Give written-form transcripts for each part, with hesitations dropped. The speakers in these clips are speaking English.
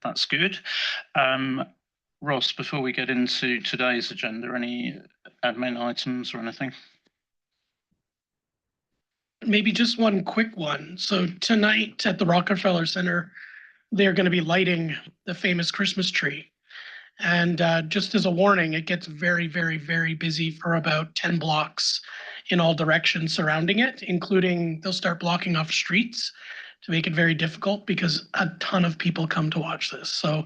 That's good. Ross, before we get into today's agenda, any admin items or anything? Maybe just one quick one. So tonight at the Rockefeller Center, they're going to be lighting the famous Christmas tree. And just as a warning, it gets very, very, very busy for about 10 blocks in all directions surrounding it, including they'll start blocking off streets to make it very difficult because a ton of people come to watch this. So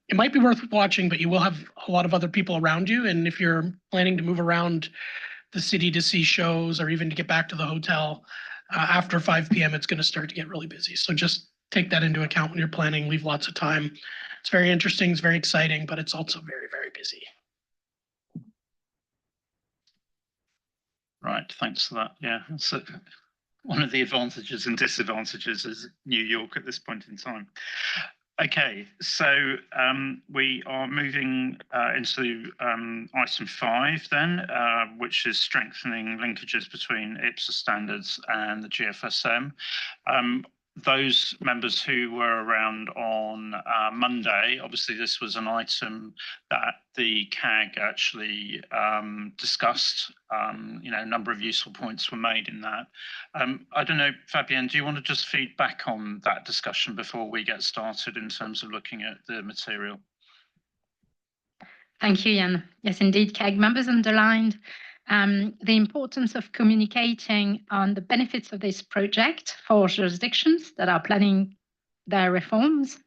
it might be worth watching, but you will have a lot of other people around you. And if you're planning to move around the city to see shows or even to get back to the hotel after 5 p.m., it's going to start to get really busy. So just take that into account when you're planning, leave lots of time. It's very interesting, it's very exciting, but it's also very, very busy. Right, thanks for that. Yeah, so one of the advantages and disadvantages is New York at this point in time. Okay, so we are moving into item 5 then, which is strengthening linkages between IPSAS standards and the GFSM. Those members who were around on Monday, obviously this was an item that the CAG actually discussed. A number of useful points were made in that. I don't know, Fabienne, do you want to just feed back on that discussion before we get started in terms of looking at the material? Thank you, Ian. Yes, indeed, CAG members underlined the importance of communicating on the benefits of this project for jurisdictions that are planning their reforms,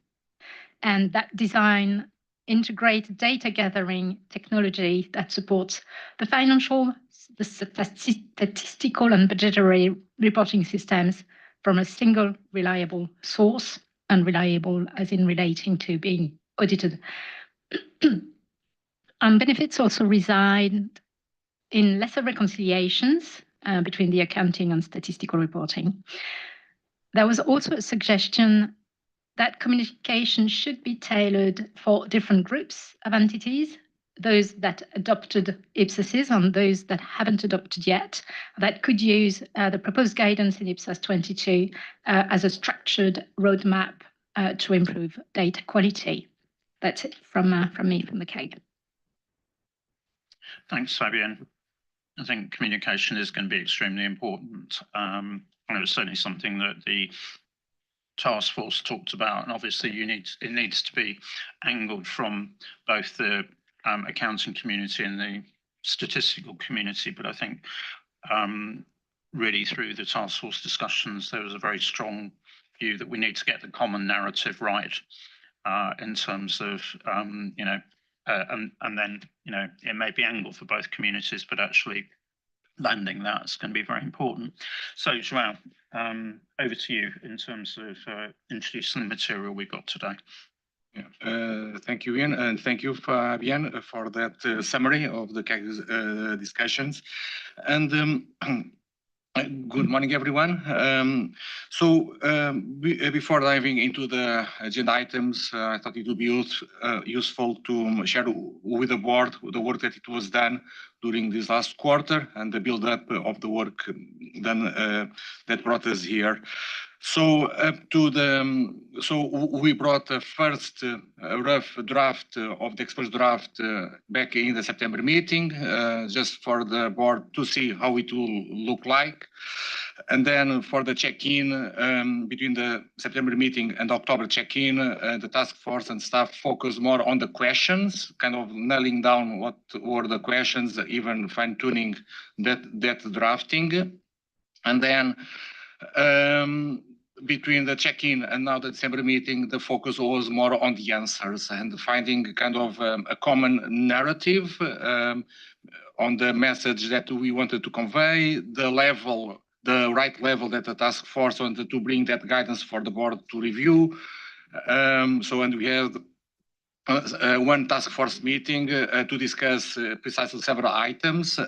and that design integrate data gathering technology that supports the financial, the statistical and budgetary reporting systems from a single reliable source, and reliable as in relating to being audited. Benefits also reside in lesser reconciliations between the accounting and statistical reporting. There was also a suggestion that communication should be tailored for different groups of entities, those that adopted IPSASs and those that haven't adopted yet, that could use the proposed guidance in IPSAS 22 as a structured roadmap to improve data quality. That's it from me, from the CAG. Thanks, Fabienne. I think communication is going to be extremely important. And it was certainly something that the task force talked about, and obviously it needs to be angled from both the accounting community and the statistical community. But I think really through the task force discussions, there was a very strong view that we need to get the common narrative right in terms of and then it may be angled for both communities, but actually landing that is going to be very important. So João, over to you in terms of introducing the material we've got today. Yeah, thank you, Ian, and thank you, Fabienne, for that summary of the CAG discussions. And good morning, everyone. Before diving into the agenda items, I thought it would be useful to share with the board the work that it was done during this last quarter and the build-up of the work done that brought us here. We brought the first rough draft of the exposed draft back in the September meeting, just for the board to see how it will look like. And then for the check-in between the September meeting and October check-in, the task force and staff focused more on the questions, kind of nailing down what were the questions, even fine-tuning that drafting. And then between the check-in and now the December meeting, the focus was more on the answers and finding kind of a common narrative on the message that we wanted to convey, the right level that the task force wanted to bring that guidance for the board to review. And we had one task force meeting to discuss precisely several items.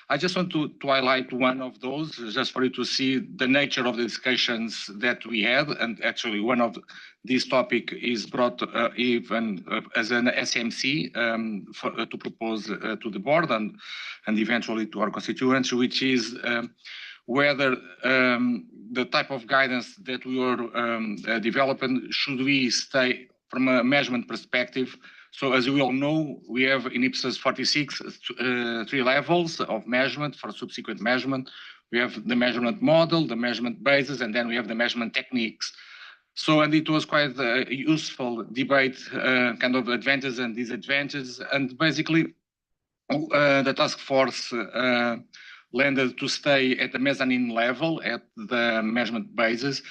I just want to highlight one of those, just for you to see the nature of the discussions that we had. And actually, one of these topic is brought even as an SMC to propose to the board and eventually to our constituents, which is whether the type of guidance that we were developing, should we stay from a measurement perspective. So as we all know, we have in IPSAS 46 3 levels of measurement for subsequent measurement. We have the measurement model, the measurement basis, and then we have the measurement techniques. So, and it was quite a useful debate, kind of advantages and disadvantages. And basically, the task force landed to stay at the mezzanine level at the measurement basis,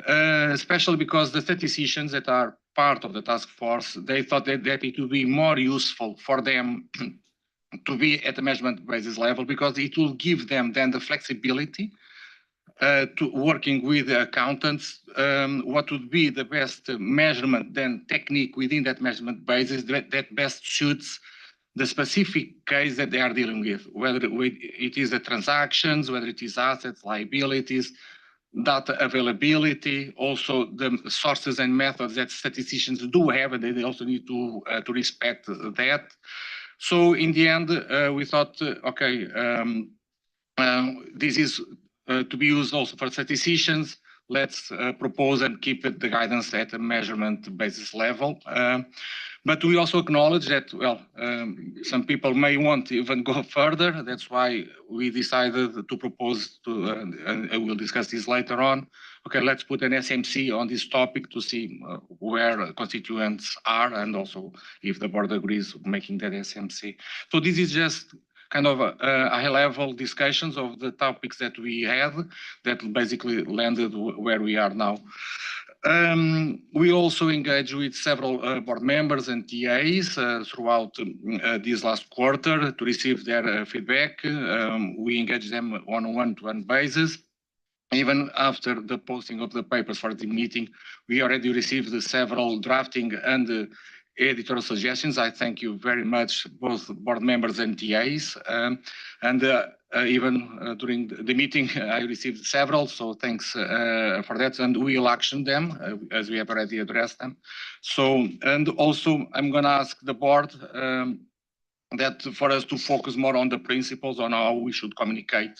especially because the statisticians that are part of the task force, they thought that it would be more useful for them to be at the measurement basis level, because it will give them then the flexibility to working with the accountants, what would be the best measurement then technique within that measurement basis that best suits the specific case that they are dealing with, whether it is the transactions, whether it is assets, liabilities, data availability, also the sources and methods that statisticians do have, and they also need to respect that. So in the end, we thought, okay, this is to be used also for statisticians. Let's propose and keep the guidance at a measurement basis level. But we also acknowledge that, well, some people may want to even go further. That's why we decided to propose to, and we'll discuss this later on. Okay, let's put an SMC on this topic to see where constituents are, and also if the board agrees making that SMC. So this is just kind of a high-level discussions of the topics that we had that basically landed where we are now. We also engaged with several board members and TAs throughout this last quarter to receive their feedback. We engaged them on a one-to-one basis. Even after the posting of the papers for the meeting, we already received several drafting and editorial suggestions. I thank you very much, both board members and TAs. Even during the meeting, I received several, so thanks for that. And we will action them as we have already addressed them. So, and also I'm going to ask the board that for us to focus more on the principles on how we should communicate,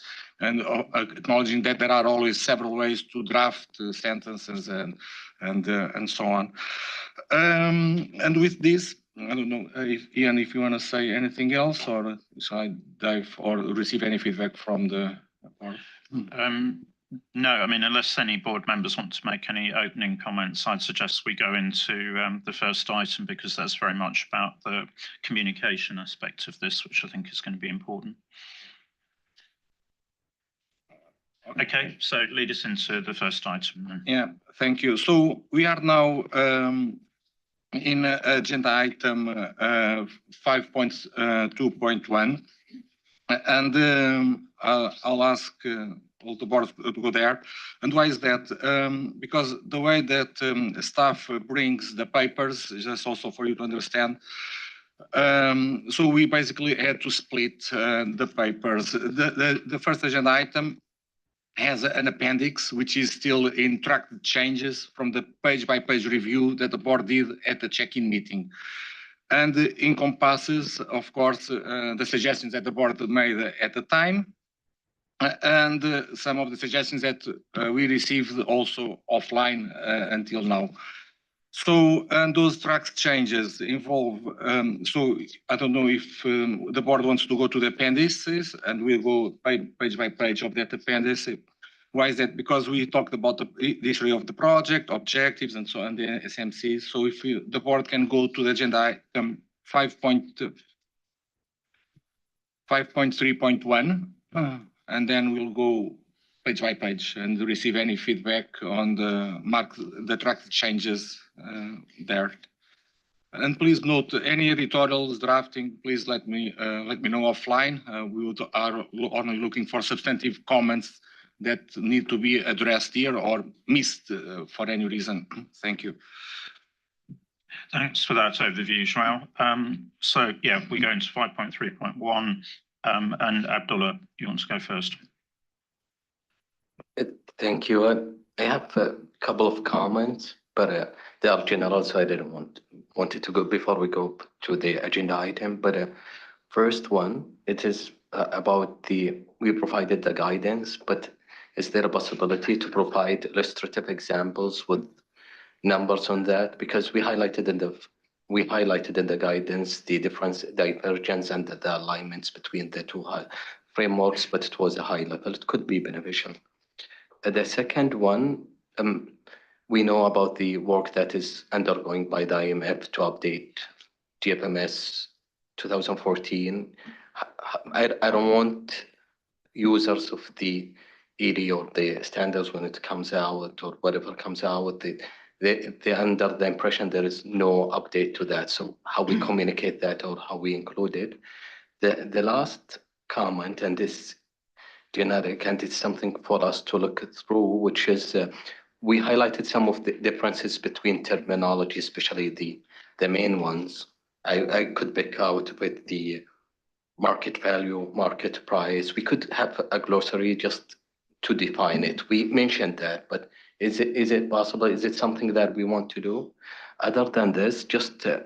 and acknowledging that there are always several ways to draft sentences and so on. And with this, I don't know, Ian, if you want to say anything else, or shall I dive or receive any feedback from the board? No, I mean, unless any board members want to make any opening comments, I'd suggest we go into the first item, because that's very much about the communication aspect of this, which I think is going to be important. Okay, so lead us into the first item then. Yeah, thank you. So we are now in agenda item 5.2.1, and I'll ask all the board to go there. And why is that? Because the way that staff brings the papers, just also for you to understand, so we basically had to split the papers. The first agenda item has an appendix, which is still in tracked changes from the page-by-page review that the board did at the check-in meeting. And encompasses, of course, the suggestions that the board made at the time, and some of the suggestions that we received also offline until now. So, and those track changes involve, so I don't know if the board wants to go to the appendices, and we'll go page by page of that appendix. Why is that? Because we talked about the history of the project, objectives, and so on, the SMC. So if the board can go to the agenda item 5.3.1, and then we'll go page by page and receive any feedback on the track changes there. And please note any editorials drafting. Please let me know offline. We are only looking for substantive comments that need to be addressed here or missed for any reason. Thank you. Thanks for that overview, João. So yeah, we go into 5.3.1, and Abdullah, you want to go first? Thank you. I have a couple of comments, but they are general, so I didn't want it to go before we go to the agenda item. But first one, it is about we provided the guidance, but Is there a possibility to provide illustrative examples with numbers on that? Because we highlighted in the guidance the difference, divergence, and the alignments between the two frameworks, but it was a high level. It could be beneficial. The second one, we know about the work that is undergoing by the IMF to update GFMS 2014. I don't want users of the ED or the standards when it comes out or whatever comes out, they're under the impression there is no update to that. So how we communicate that or how we include it. The last comment, and this generic, and it's something for us to look through, which is we highlighted some of the differences between terminology, especially the main ones. I could pick out with the market value, market price. We could have a glossary just to define it. We mentioned that, but is it possible? Is it something that we want to do? Other than this, just a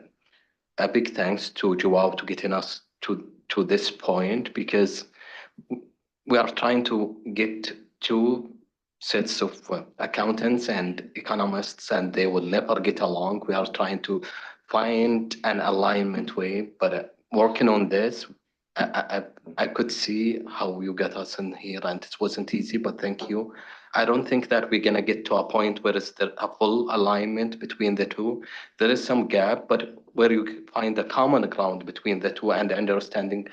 big thanks to Joao to getting us to this point, because we are trying to get two sets of accountants and economists, and they will never get along. We are trying to find an alignment way, but working on this, I could see how you got us in here, and it wasn't easy, but thank you. I don't think that we're gonna get to a point where it's a full alignment between the two. There is some gap, but where you find a common ground between the two and understanding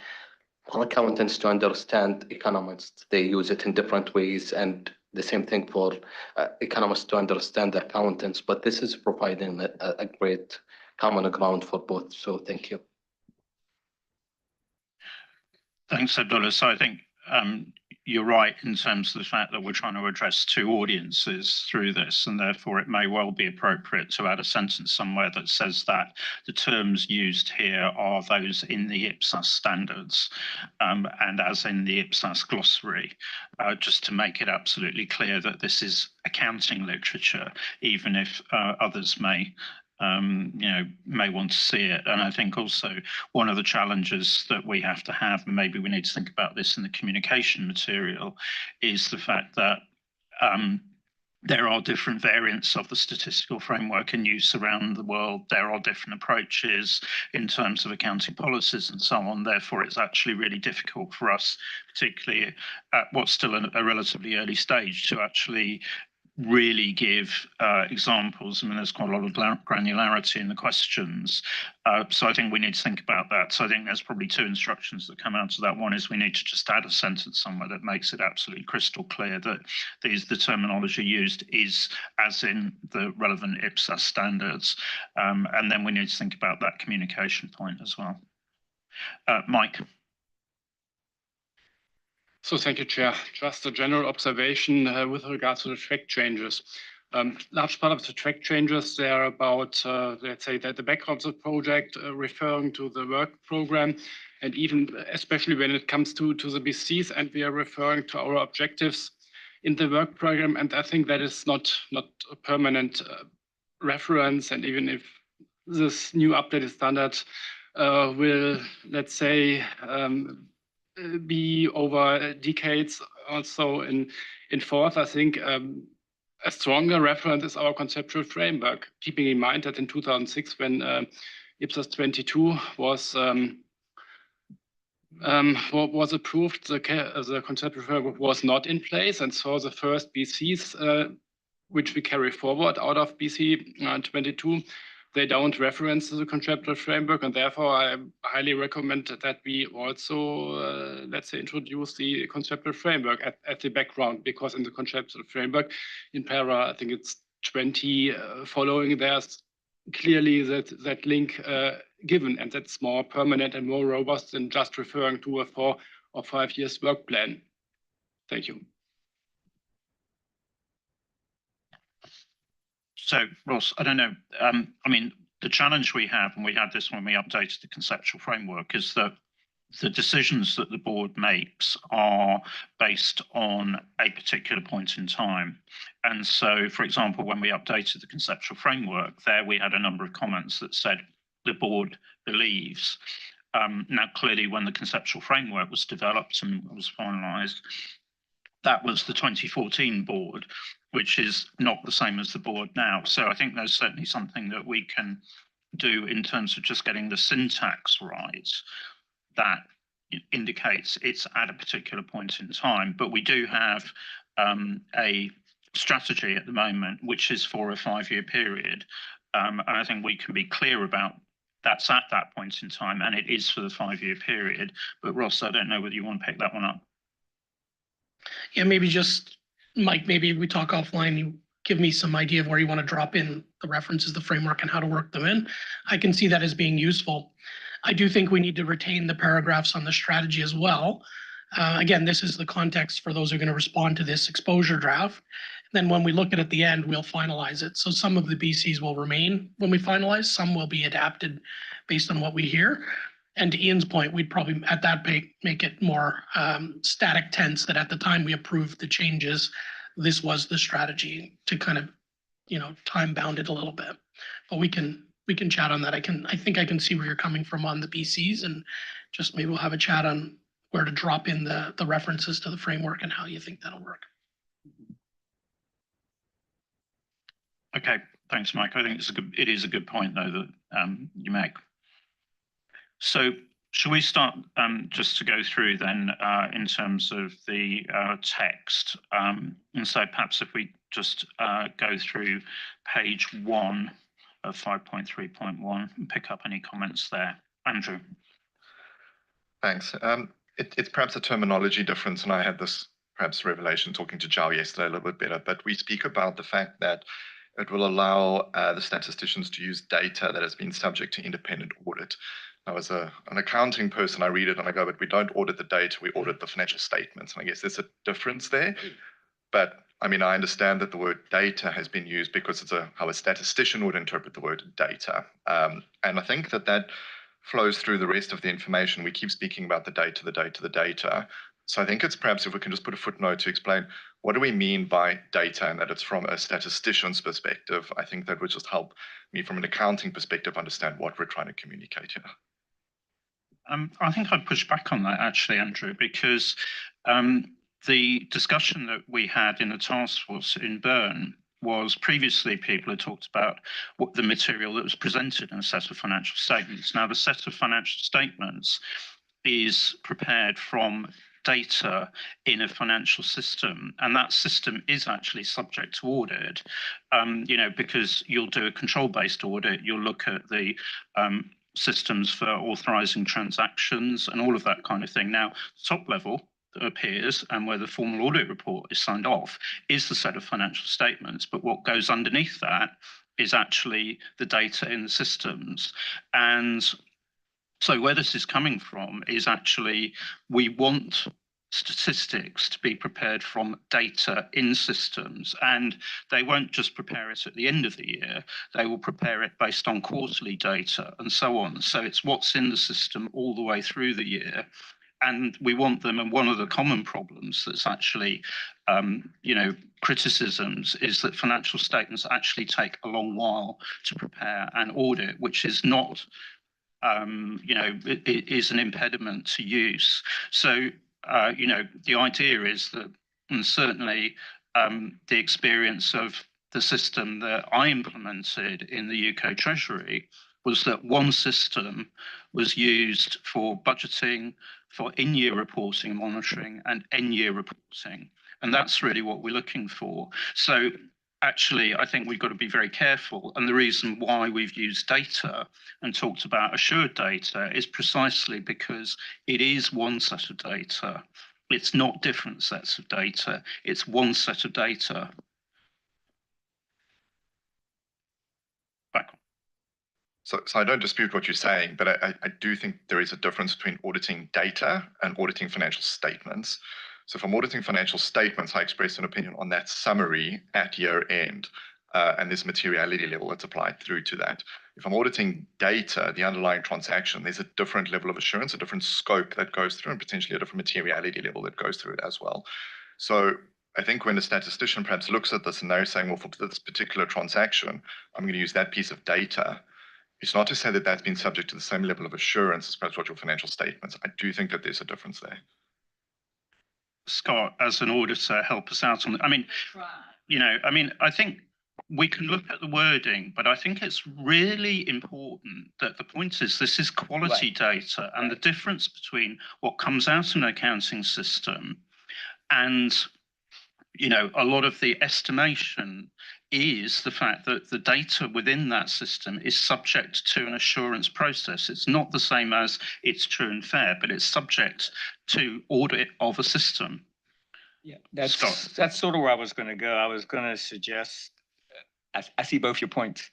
for accountants to understand economists, they use it in different ways, and the same thing for economists to understand accountants, but this is providing a great common ground for both, so thank you. Thanks, Abdullah. So I think you're right in terms of the fact that we're trying to address two audiences through this, and therefore it may well be appropriate to add a sentence somewhere that says that the terms used here are those in the IPSAS standards and as in the IPSAS glossary, just to make it absolutely clear that this is accounting literature, even if others may may want to see it. And I think also one of the challenges that we have to have, and maybe we need to think about this in the communication material, is the fact that there are different variants of the statistical framework in use around the world. There are different approaches in terms of accounting policies and so on. Therefore, it's actually really difficult for us, particularly at what's still a relatively early stage, to actually really give examples. I mean, there's quite a lot of granularity in the questions. So I think we need to think about that. So I think there's probably two instructions that come out of that. One is we need to just add a sentence somewhere that makes it absolutely crystal clear that the terminology used is as in the relevant IPSAS standards. And then we need to think about that communication point as well. Mike. So thank you, Chair. Just a general observation with regards to the track changes. Large part of the track changes, they are about, let's say, that the background of the project, referring to the work program, and even especially when it comes to the BCs, and we are referring to our objectives in the work program. And I think that is not a permanent reference. And even if this new updated standard will, let's say, be over decades also in force, I think a stronger reference is our conceptual framework, keeping in mind that in 2006, when IPSAS 22 was approved, the conceptual framework was not in place, and so the first BCs which we carry forward out of BC 22, they don't reference the conceptual framework, and therefore I highly recommend that we also, let's say, introduce the conceptual framework at the background, because in the conceptual framework, in para, I think it's 20 following, there's clearly that link given, and that's more permanent and more robust than just referring to a 4 or 5 years work plan. Thank you. So, Ross, I don't know. I mean, the challenge we have, and we had this when we updated the conceptual framework, is that the decisions that the board makes are based on a particular point in time. And so, for example, when we updated the conceptual framework, there we had a number of comments that said the board believes. Now, clearly, when the conceptual framework was developed and was finalised, that was the 2014 board, which is not the same as the board now. So I think there's certainly something that we can do in terms of just getting the syntax right that indicates it's at a particular point in time. But we do have a strategy at the moment, which is for a 5-year period. And I think we can be clear about that's at that point in time, and it is for the 5-year period. But Ross, I don't know whether you want to pick that one up. Yeah, maybe just, Mike, maybe we talk offline, you give me some idea of where you want to drop in the references, the framework, and how to work them in. I can see that as being useful. I do think we need to retain the paragraphs on the strategy as well. Again, this is the context for those who are going to respond to this exposure draft. Then when we look at the end, we'll finalize it. So some of the BCs will remain when we finalize, some will be adapted based on what we hear. And to Ian's point, we'd probably at that make it more static tense that at the time we approved the changes, this was the strategy to kind of, time bound it a little bit. But we can chat on that. I think I can see where you're coming from on the BCs, and just maybe we'll have a chat on where to drop in the references to the framework and how you think that'll work. Okay, thanks, Mike. I think it is a good point though that you make. So shall we start just to go through then in terms of the text? And so perhaps if we just go through page 1 of 5.3.1 and pick up any comments there. Andrew. Thanks. It's perhaps a terminology difference, and I had this perhaps revelation talking to Zhao yesterday a little bit better, but we speak about the fact that it will allow the statisticians to use data that has been subject to independent audit. Now, as an accounting person, I read it and I go, but we don't audit the data, we audit the financial statements. And I guess there's a difference there. But I mean, I understand that the word data has been used because it's how a statistician would interpret the word data. And I think that flows through the rest of the information. We keep speaking about the data, the data, the data. So I think it's perhaps if we can just put a footnote to explain what do we mean by data and that it's from a statistician's perspective. I think that would just help me from an accounting perspective understand what we're trying to communicate here. I think I'd push back on that actually, Andrew, because the discussion that we had in the task force in Bern was previously people had talked about what the material that was presented in a set of financial statements. Now, the set of financial statements is prepared from data in a financial system, and that system is actually subject to audit, because you'll do a control-based audit, you'll look at the systems for authorizing transactions and all of that kind of thing. Now, top level that appears and where the formal audit report is signed off is the set of financial statements, but what goes underneath that is actually the data in the systems. And so where this is coming from is actually we want statistics to be prepared from data in systems, and they won't just prepare it at the end of the year, they will prepare it based on quarterly data and so on. So it's what's in the system all the way through the year. And we want them, and one of the common problems that's actually, criticisms is that financial statements actually take a long while to prepare and audit, which is not, it is an impediment to use. So, the idea is that, and certainly the experience of the system that I implemented in the UK Treasury was that one system was used for budgeting, for in-year reporting and monitoring, and end-year reporting. And that's really what we're looking for. So actually, I think we've got to be very careful. And the reason why we've used data and talked about assured data is precisely because it is one set of data. It's not different sets of data. It's one set of data. Back on. So I don't dispute what you're saying, but I do think there is a difference between auditing data and auditing financial statements. So if I'm auditing financial statements, I express an opinion on that summary at year end, and there's materiality level that's applied through to that. If I'm auditing data, the underlying transaction, there's a different level of assurance, a different scope that goes through, and potentially a different materiality level that goes through it as well. So I think when a statistician perhaps looks at this and they're saying, well, for this particular transaction, I'm going to use that piece of data, it's not to say that that's been subject to the same level of assurance as perhaps what your financial statements. I do think that there's a difference there. Scott, as an auditor, help us out on. I mean, I think we can look at the wording, but I think it's really important that the point is this is quality data, and the difference between what comes out of an accounting system and a lot of the estimation is the fact that the data within that system is subject to an assurance process. It's not the same as it's true and fair, but it's subject to audit of a system. Yeah, that's Scott. that's sort of where I was going to go. I was going to suggest, I see both your points.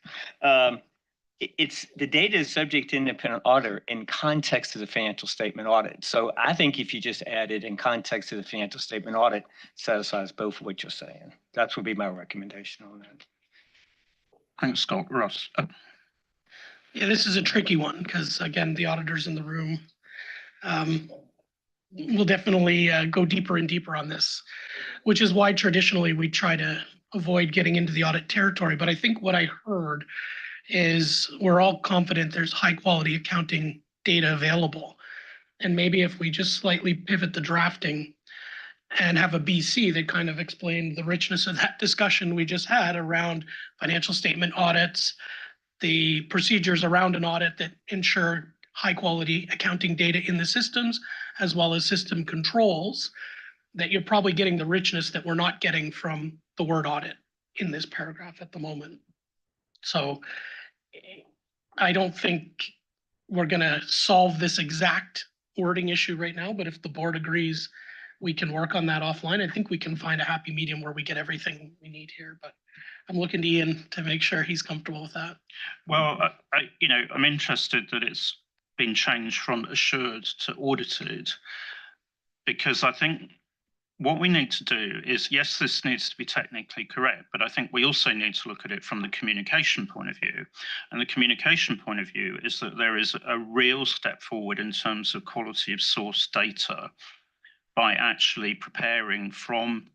It's the data is subject to independent audit in context of the financial statement audit. So I think if you just add it in context of the financial statement audit, satisfies both of what you're saying. That would be my recommendation on that. Thanks, Scott. Ross. Yeah, this is a tricky one because, again, the auditors in the room will definitely go deeper and deeper on this, which is why traditionally we try to avoid getting into the audit territory. But I think what I heard is we're all confident there's high quality accounting data available. And maybe if we just slightly pivot the drafting and have a BC that kind of explained the richness of that discussion we just had around financial statement audits, the procedures around an audit that ensure high quality accounting data in the systems, as well as system controls, that you're probably getting the richness that we're not getting from the word audit in this paragraph at the moment. So I don't think we're going to solve this exact wording issue right now, but if the board agrees we can work on that offline, I think we can find a happy medium where we get everything we need here. But I'm looking to Ian to make sure he's comfortable with that. Well, I'm interested that it's been changed from assured to audited, because I think what we need to do is, yes, this needs to be technically correct, but I think we also need to look at it from the communication point of view. And the communication point of view is that there is a real step forward in terms of quality of source data by actually preparing from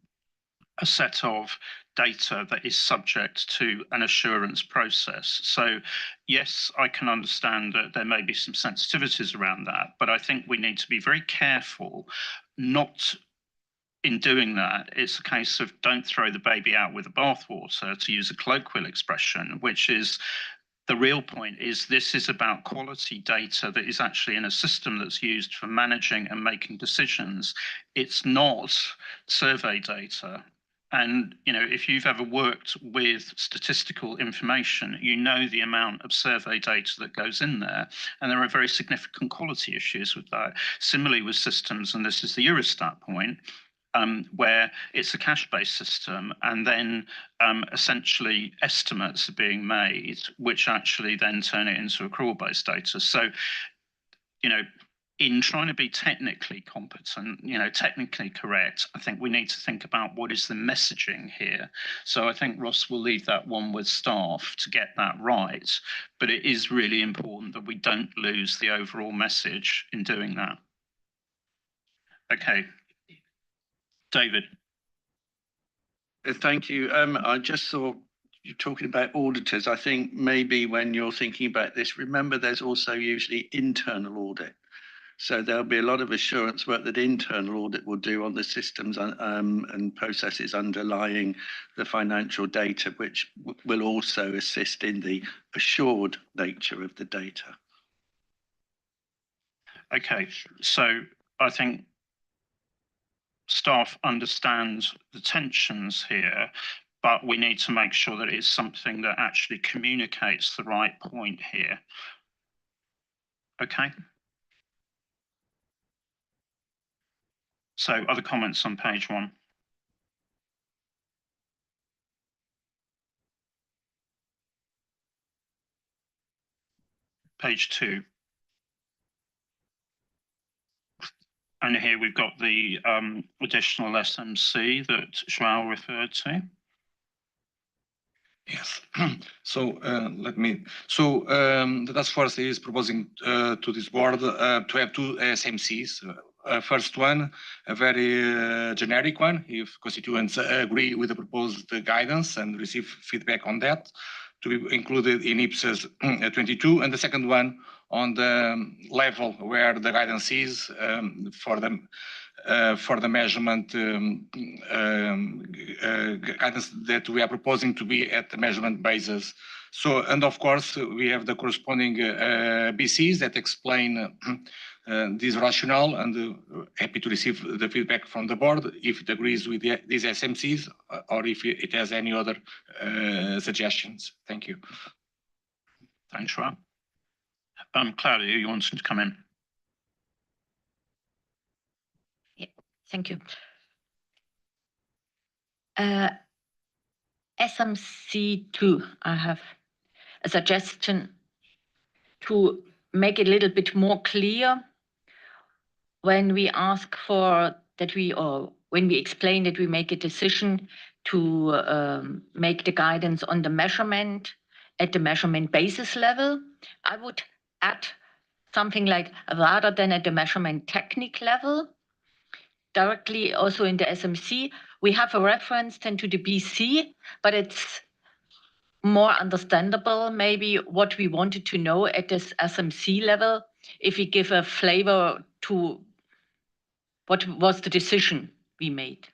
a set of data that is subject to an assurance process. So yes, I can understand that there may be some sensitivities around that, but I think we need to be very careful not in doing that. It's a case of don't throw the baby out with the bathwater, to use a colloquial expression, which is the real point is this is about quality data that is actually in a system that's used for managing and making decisions. It's not survey data. And, if you've ever worked with statistical information, the amount of survey data that goes in there, and there are very significant quality issues with that. Similarly with systems, and this is the Eurostat point, where it's a cash-based system, and then essentially estimates are being made, which actually then turn it into accrual-based data. So, in trying to be technically competent, technically correct, I think we need to think about what is the messaging here. So I think Ross will leave that one with staff to get that right. But it is really important that we don't lose the overall message in doing that. Okay. David. Thank you. I just thought you're talking about auditors. I think maybe when you're thinking about this, remember there's also usually internal audit. So there'll be a lot of assurance work that internal audit will do on the systems and processes underlying the financial data, which will also assist in the assured nature of the data. Okay, so I think staff understands the tensions here, but we need to make sure that it's something that actually communicates the right point here. Okay. So other comments on page 1? Page 2. And here we've got the additional SMC that João referred to. Yes. So the task force is proposing to this board to have 2 SMCs. First one, a very generic one, if constituents agree with the proposed guidance and receive feedback on that, to be included in IPSASB 22, and the second one on the level where the guidance is for them for the measurement guidance that we are proposing to be at the measurement basis. So, and of course, we have the corresponding BCs that explain this rationale, and happy to receive the feedback from the board if it agrees with these SMCs or if it has any other suggestions. Thank you. Thanks, Rob. Claudia, you wanted to come in? Thank you. SMC2, I have a suggestion to make it a little bit more clear when we ask for that when we explain that we make a decision to make the guidance on the measurement at the measurement basis level. I would add something like rather than at the measurement technique level. Directly also in the SMC, we have a reference then to the BC, but it's more understandable maybe what we wanted to know at this SMC level if we give a flavor to what was the decision we made.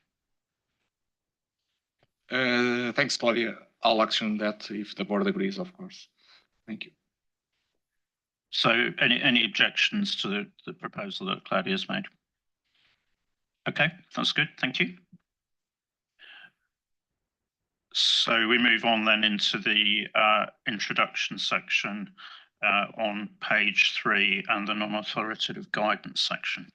Thanks, Claudia. I'll action that if the board agrees, of course. Thank you. So any objections to the proposal that Claudia's made? Okay, that's good. Thank you. So we move on then into the introduction section on page 3 and the non-authoritative guidance section.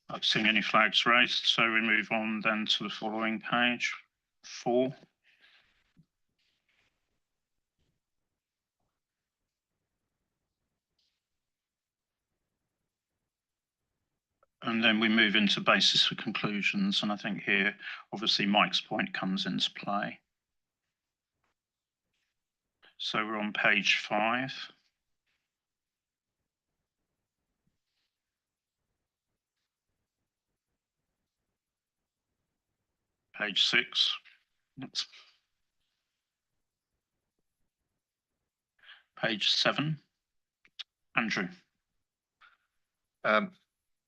Not seeing any flags raised, so we move on then to the following page, 4. And then we move into basis for conclusions. And I think here, obviously, Mike's point comes into play. So we're on page 5. Page 6. Page 7. Andrew.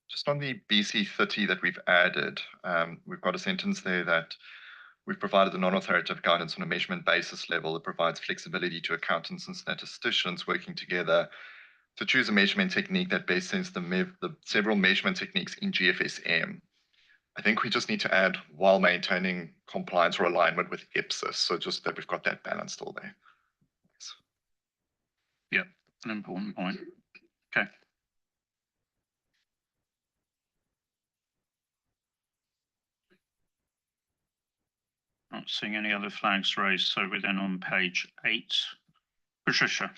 Just on the BC 30 that we've added, we've got a sentence there that we've provided the non-authoritative guidance on a measurement basis level that provides flexibility to accountants and statisticians working together to choose a measurement technique that best suits the several measurement techniques in GFSM. I think we just need to add while maintaining compliance or alignment with IPSAS. So just that we've got that balance still there. Yes. Yeah, an important point. Okay. Not seeing any other flags raised, so we're then on page 8. Patricia.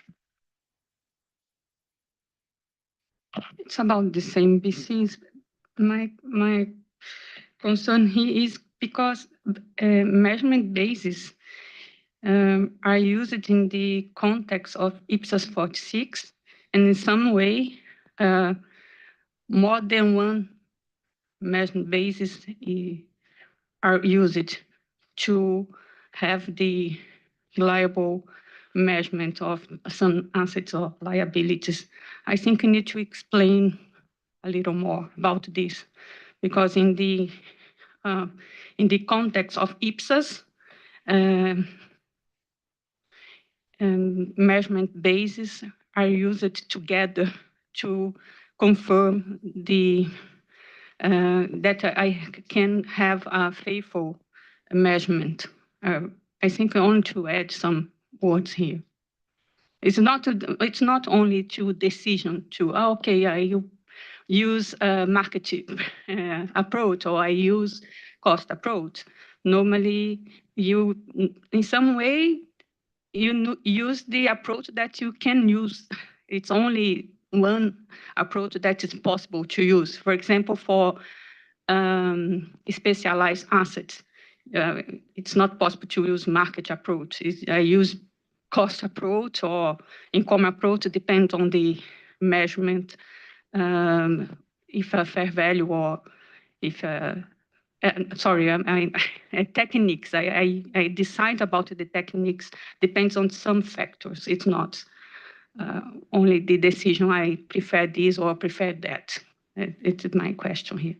It's about the same BCs. My concern here is because measurement bases are used in the context of IPSAS 46, and in some way, more than one measurement basis are used to have the reliable measurement of some assets or liabilities. I think I need to explain a little more about this, because in the context of IPSAS, measurement bases are used together to confirm that I can have a faithful measurement. I think I want to add some words here. It's not only to decision to okay, I use a market approach or I use cost approach. Normally, you in some way you use the approach that you can use. It's only one approach that is possible to use. For example, for specialized assets, it's not possible to use market approach. I use cost approach or income approach. It depends on the measurement, if a fair value or if sorry, I mean, techniques. I decide about the techniques depends on some factors. It's not only the decision, I prefer this or prefer that. It's my question here.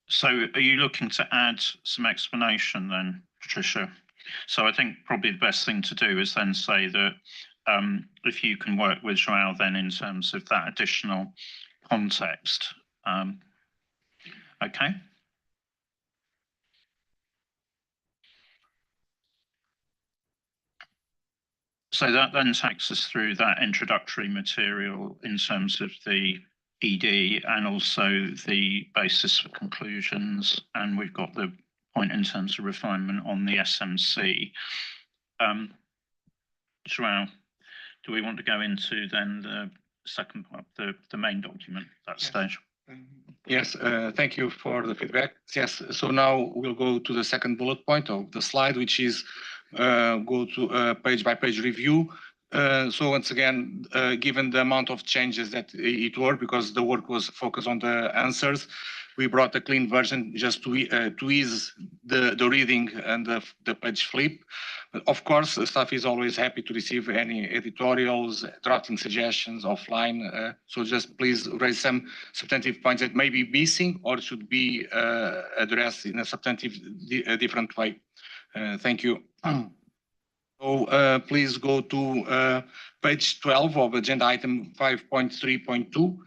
So are you looking to add some explanation then, Patricia? So I think probably the best thing to do is then say that if you can work with João then in terms of that additional context. Okay. So that then takes us through that introductory material in terms of the ED and also the basis for conclusions. And we've got the point in terms of refinement on the SMC. João, do we want to go into then the second part, the main document at that stage? Yes, thank you for the feedback. Yes, so now we'll go to the second bullet point of the slide, which is go to page by page review. So once again, given the amount of changes that it were, because the work was focused on the answers, we brought a clean version just to ease the reading and the page flip. But of course, the staff is always happy to receive any editorials, drafting suggestions offline. So just please raise some substantive points that may be missing or should be addressed in a substantive different way. Thank you. So please go to page 12 of agenda item 5.3.2.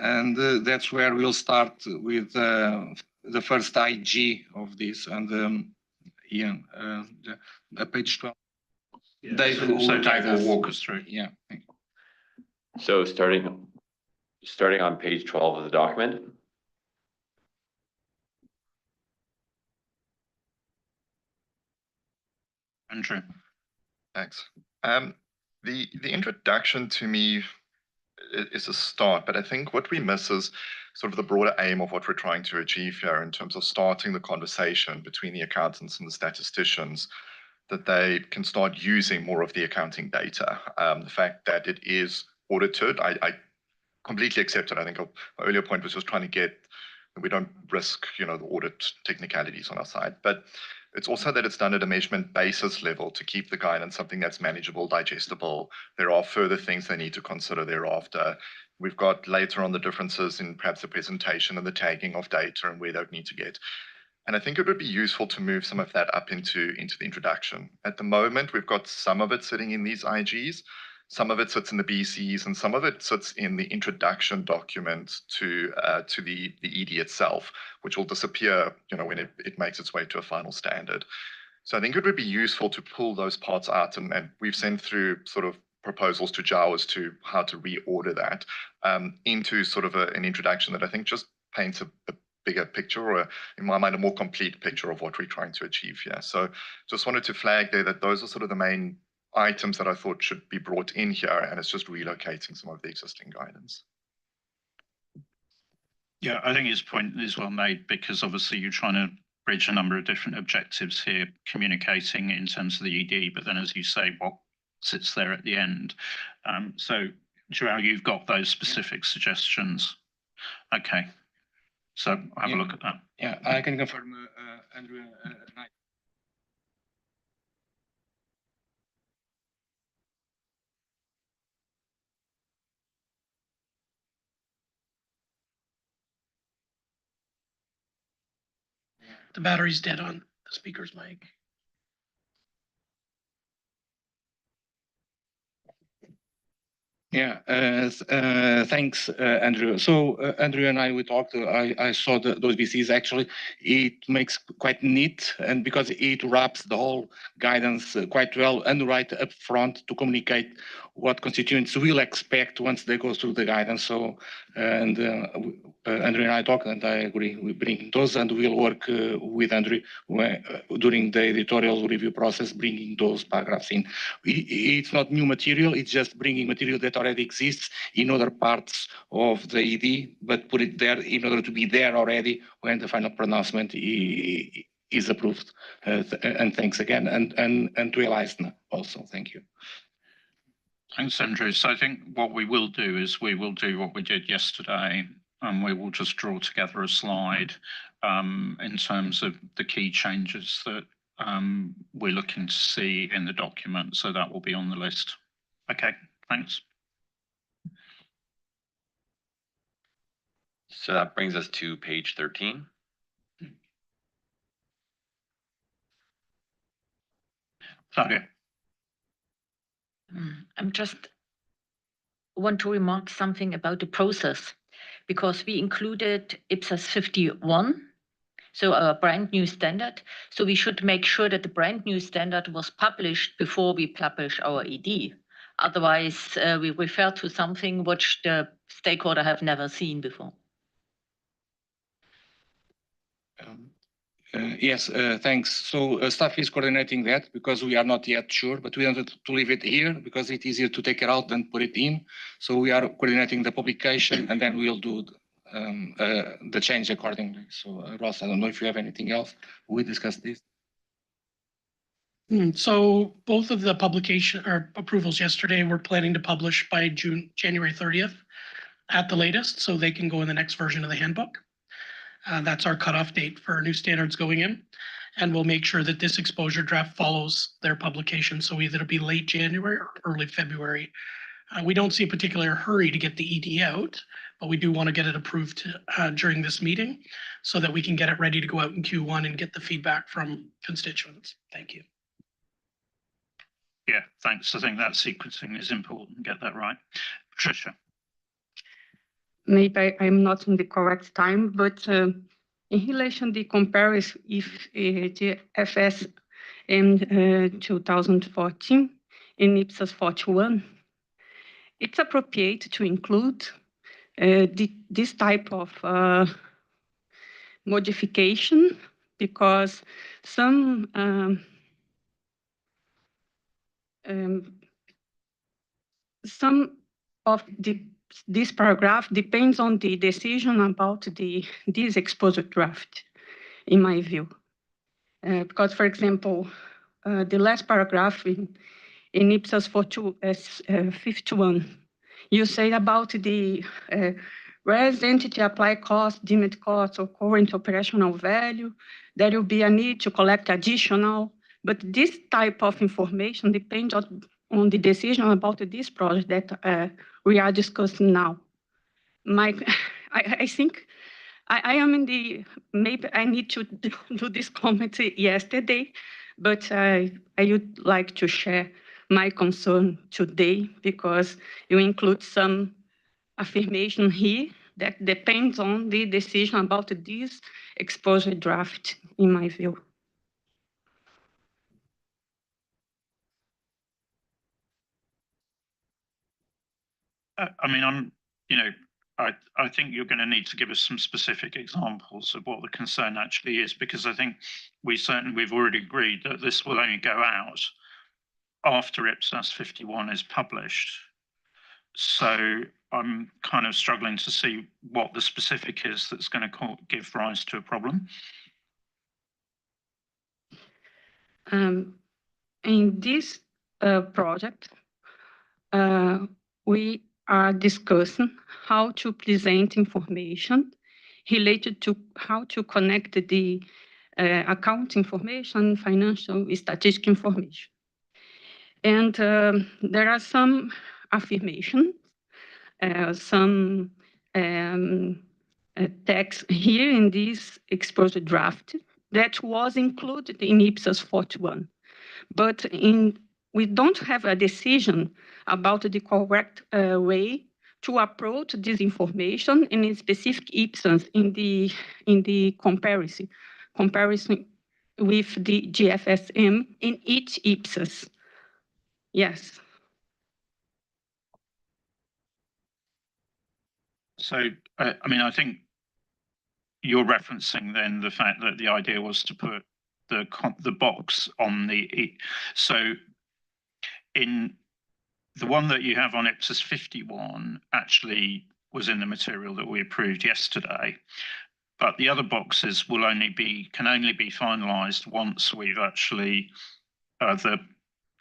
And that's where we'll start with the first IG of this. And Ian, page 12. Yeah. Dave will walk us through. Yeah. Thank you. So starting on page 12 of the document. Andrew. Thanks. The introduction to me is a start, but I think what we miss is sort of the broader aim of what we're trying to achieve here in terms of starting the conversation between the accountants and the statisticians, that they can start using more of the accounting data. The fact that it is audited, I completely accept it. I think my earlier point was just trying to get, we don't risk, the audit technicalities on our side, but it's also that it's done at a measurement basis level to keep the guidance something that's manageable, digestible. There are further things they need to consider thereafter. We've got later on the differences in perhaps the presentation and the tagging of data and where they would need to get. And I think it would be useful to move some of that up into the introduction. At the moment, we've got some of it sitting in these IGs, some of it sits in the BCs, and some of it sits in the introduction document to the ED itself, which will disappear, when it makes its way to a final standard. So I think it would be useful to pull those parts out, and we've sent through sort of proposals to João as to how to reorder that into sort of an introduction that I think just paints a bigger picture, or in my mind, a more complete picture of what we're trying to achieve here. So just wanted to flag there that those are sort of the main items that I thought should be brought in here, and it's just relocating some of the existing guidance. Yeah, I think his point is well made, because obviously you're trying to bridge a number of different objectives here, communicating in terms of the ED, but then as you say, what sits there at the end. So João, you've got those specific suggestions. Okay, so have a look at that. Yeah, I can confirm, Andrew. The battery's dead on the speaker's mic. Yeah, thanks, Andrew. So Andrew and we talked, I saw those BCs. Actually, it makes quite neat, and because it wraps the whole guidance quite well and right up front to communicate what constituents will expect once they go through the guidance. So, and Andrew and I talked, and I agree, we bring those, and we'll work with Andrew during the editorial review process, bringing those paragraphs in. It's not new material, it's just bringing material that already exists in other parts of the ED, but put it there in order to be there already when the final pronouncement is approved. And thanks again, and to Eliasna also, thank you. Thanks, Andrew. So I think what we will do is we will do what we did yesterday, and we will just draw together a slide in terms of the key changes that we're looking to see in the document. So that will be on the list. Okay, thanks. So that brings us to page 13. Okay. I'm just want to remark something about the process, because we included IPSAS 51, so a brand new standard. So we should make sure that the brand new standard was published before we publish our ED. Otherwise, we refer to something which the stakeholder have never seen before. Yes, thanks. So staff is coordinating that because we are not yet sure, but we wanted to leave it here because it's easier to take it out than put it in. So we are coordinating the publication, and then we'll do the change accordingly. So Ross, I don't know if you have anything else. We discussed this. So both of the publication or approvals yesterday, we're planning to publish by January 30th at the latest, so they can go in the next version of the handbook. That's our cutoff date for new standards going in. And we'll make sure that this exposure draft follows their publication. So either it'll be late January or early February. We don't see a particular hurry to get the ED out, but we do want to get it approved during this meeting so that we can get it ready to go out in Q1 and get the feedback from constituents. Thank you. Yeah, thanks. I think that sequencing is important. Get that right. Patricia. Maybe I'm not in the correct time, but in relation to the comparison if the FS in 2014 in IPSAS 41, it's appropriate to include this type of modification because some of this paragraph depends on the decision about this exposure draft, in my view. Because, for example, the last paragraph in IPSAS 51, you say about the whereas entity apply cost, deemed cost, or current operational value, there will be a need to collect additional, but this type of information depends on the decision about this project that we are discussing now. I think I am in the, maybe I need to do this comment yesterday, but I would like to share my concern today because you include some affirmation here that depends on the decision about this exposure draft, in my view. I mean, I think you're going to need to give us some specific examples of what the concern actually is, because I think we've already agreed that this will only go out after IPSAS 51 is published. So I'm kind of struggling to see what the specific is that's going to give rise to a problem. In this project, we are discussing how to present information related to how to connect the account information, financial statistic information. And there are some affirmations, some text here in this exposure draft that was included in IPSAS 41. But we don't have a decision about the correct way to approach this information in specific IPSAS in the comparison with the GFSM in each IPSAS. Yes. So, I mean, I think you're referencing then the fact that the idea was to put the box on the, so in the one that you have on IPSAS 51 actually was in the material that we approved yesterday, but the other boxes can only be finalized once we've actually, the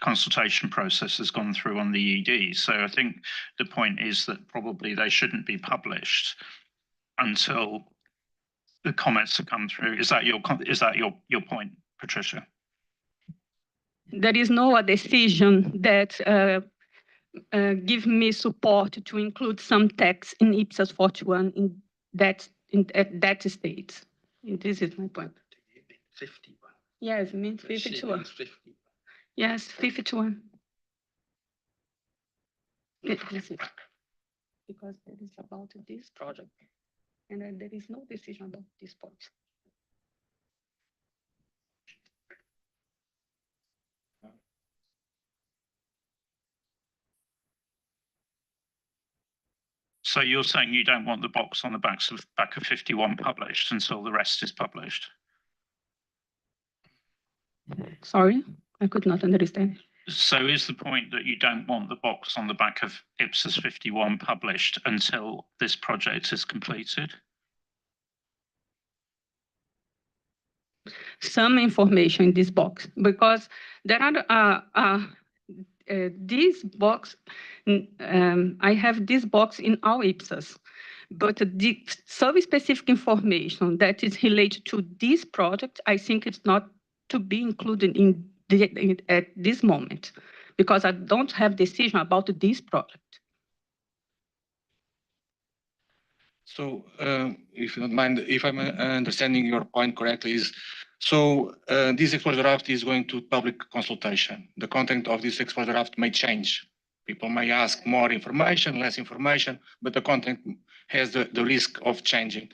consultation process has gone through on the ED. So I think the point is that probably they shouldn't be published until the comments have come through. Is that your point, Patricia? There is no decision that give me support to include some text in IPSAS 41 at that stage. This is my point. 51. Yes, it means 51. 51. Yes, 51. This is because there is about this project, and there is no decision about this point. So you're saying you don't want the box on the back of 51 published until the rest is published? Sorry, I could not understand. So is the point that you don't want the box on the back of IPSAS 51 published until this project is completed? Some information in this box, because there are this box, I have this box in all IPSAS, but the service-specific information that is related to this project, I think it's not to be included at this moment, because I don't have decision about this project. So, if you don't mind, if I'm understanding your point correctly, is so this exposure draft is going to public consultation. The content of this exposure draft may change. People may ask more information, less information, but the content has the risk of changing.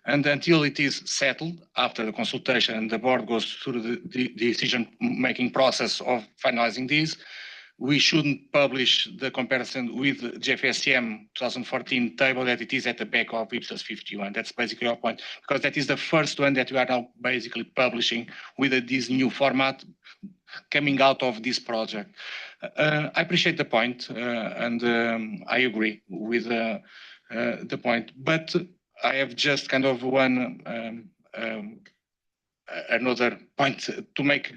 And until it is settled after the consultation and the board goes through the decision-making process of finalizing this, we shouldn't publish the comparison with the GFSM 2014 table that it is at the back of IPSAS 51. That's basically our point, because that is the first one that we are now basically publishing with this new format coming out of this project. I appreciate the point, and I agree with the point, but I have just kind of another point to make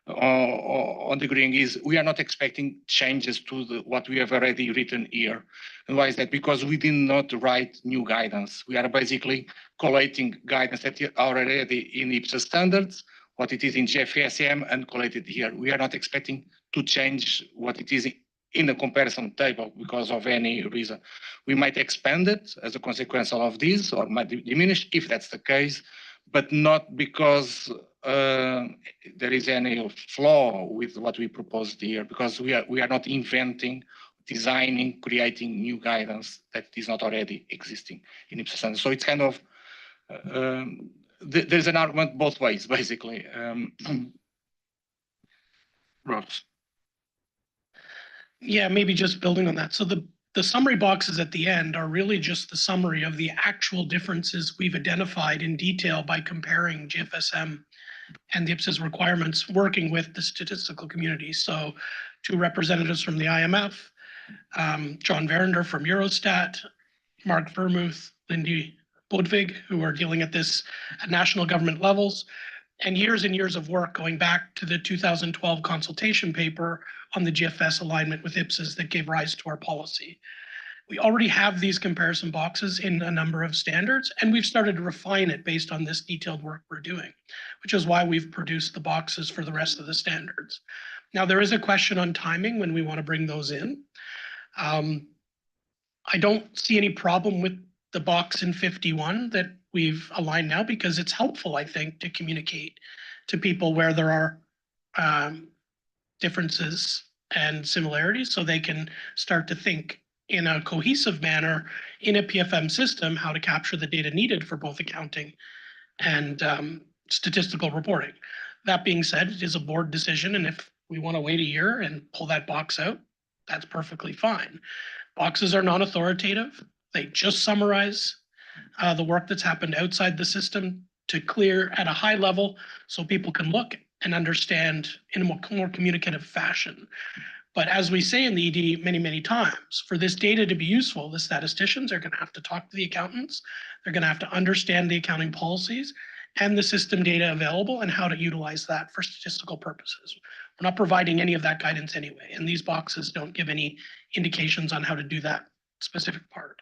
on the agreeing is we are not expecting changes to what we have already written here. And why is that? Because we did not write new guidance. We are basically collating guidance that are already in IPSAS standards, what it is in GFSM, and collated here. We are not expecting to change what it is in the comparison table because of any reason. We might expand it as a consequence of this, or might diminish if that's the case, but not because there is any flaw with what we proposed here, because we are not inventing, designing, creating new guidance that is not already existing in IPSAS standards. So it's kind of, there's an argument both ways, basically. Ross. Yeah, maybe just building on that. So the summary boxes at the end are really just the summary of the actual differences we've identified in detail by comparing GFSM and the IPSAS requirements, working with the statistical community. So 2 representatives from the IMF, John Verinder from Eurostat, Mark Vermuth, Lindy Bodvig, who are dealing at this at national government levels, and years of work going back to the 2012 consultation paper on the GFS alignment with IPSAS that gave rise to our policy. We already have these comparison boxes in a number of standards, and we've started to refine it based on this detailed work we're doing, which is why we've produced the boxes for the rest of the standards. Now, there is a question on timing when we want to bring those in. I don't see any problem with the box in 51 that we've aligned now, because it's helpful, I think, to communicate to people where there are differences and similarities, so they can start to think in a cohesive manner in a PFM system how to capture the data needed for both accounting and statistical reporting. That being said, it is a board decision, and if we want to wait a year and pull that box out, that's perfectly fine. Boxes are non-authoritative. They just summarize the work that's happened outside the system to clear at a high level so people can look and understand in a more communicative fashion. But as we say in the ED many times, for this data to be useful, the statisticians are going to have to talk to the accountants. They're going to have to understand the accounting policies, and the system data available and how to utilize that for statistical purposes. We're not providing any of that guidance anyway, and these boxes don't give any indications on how to do that specific part.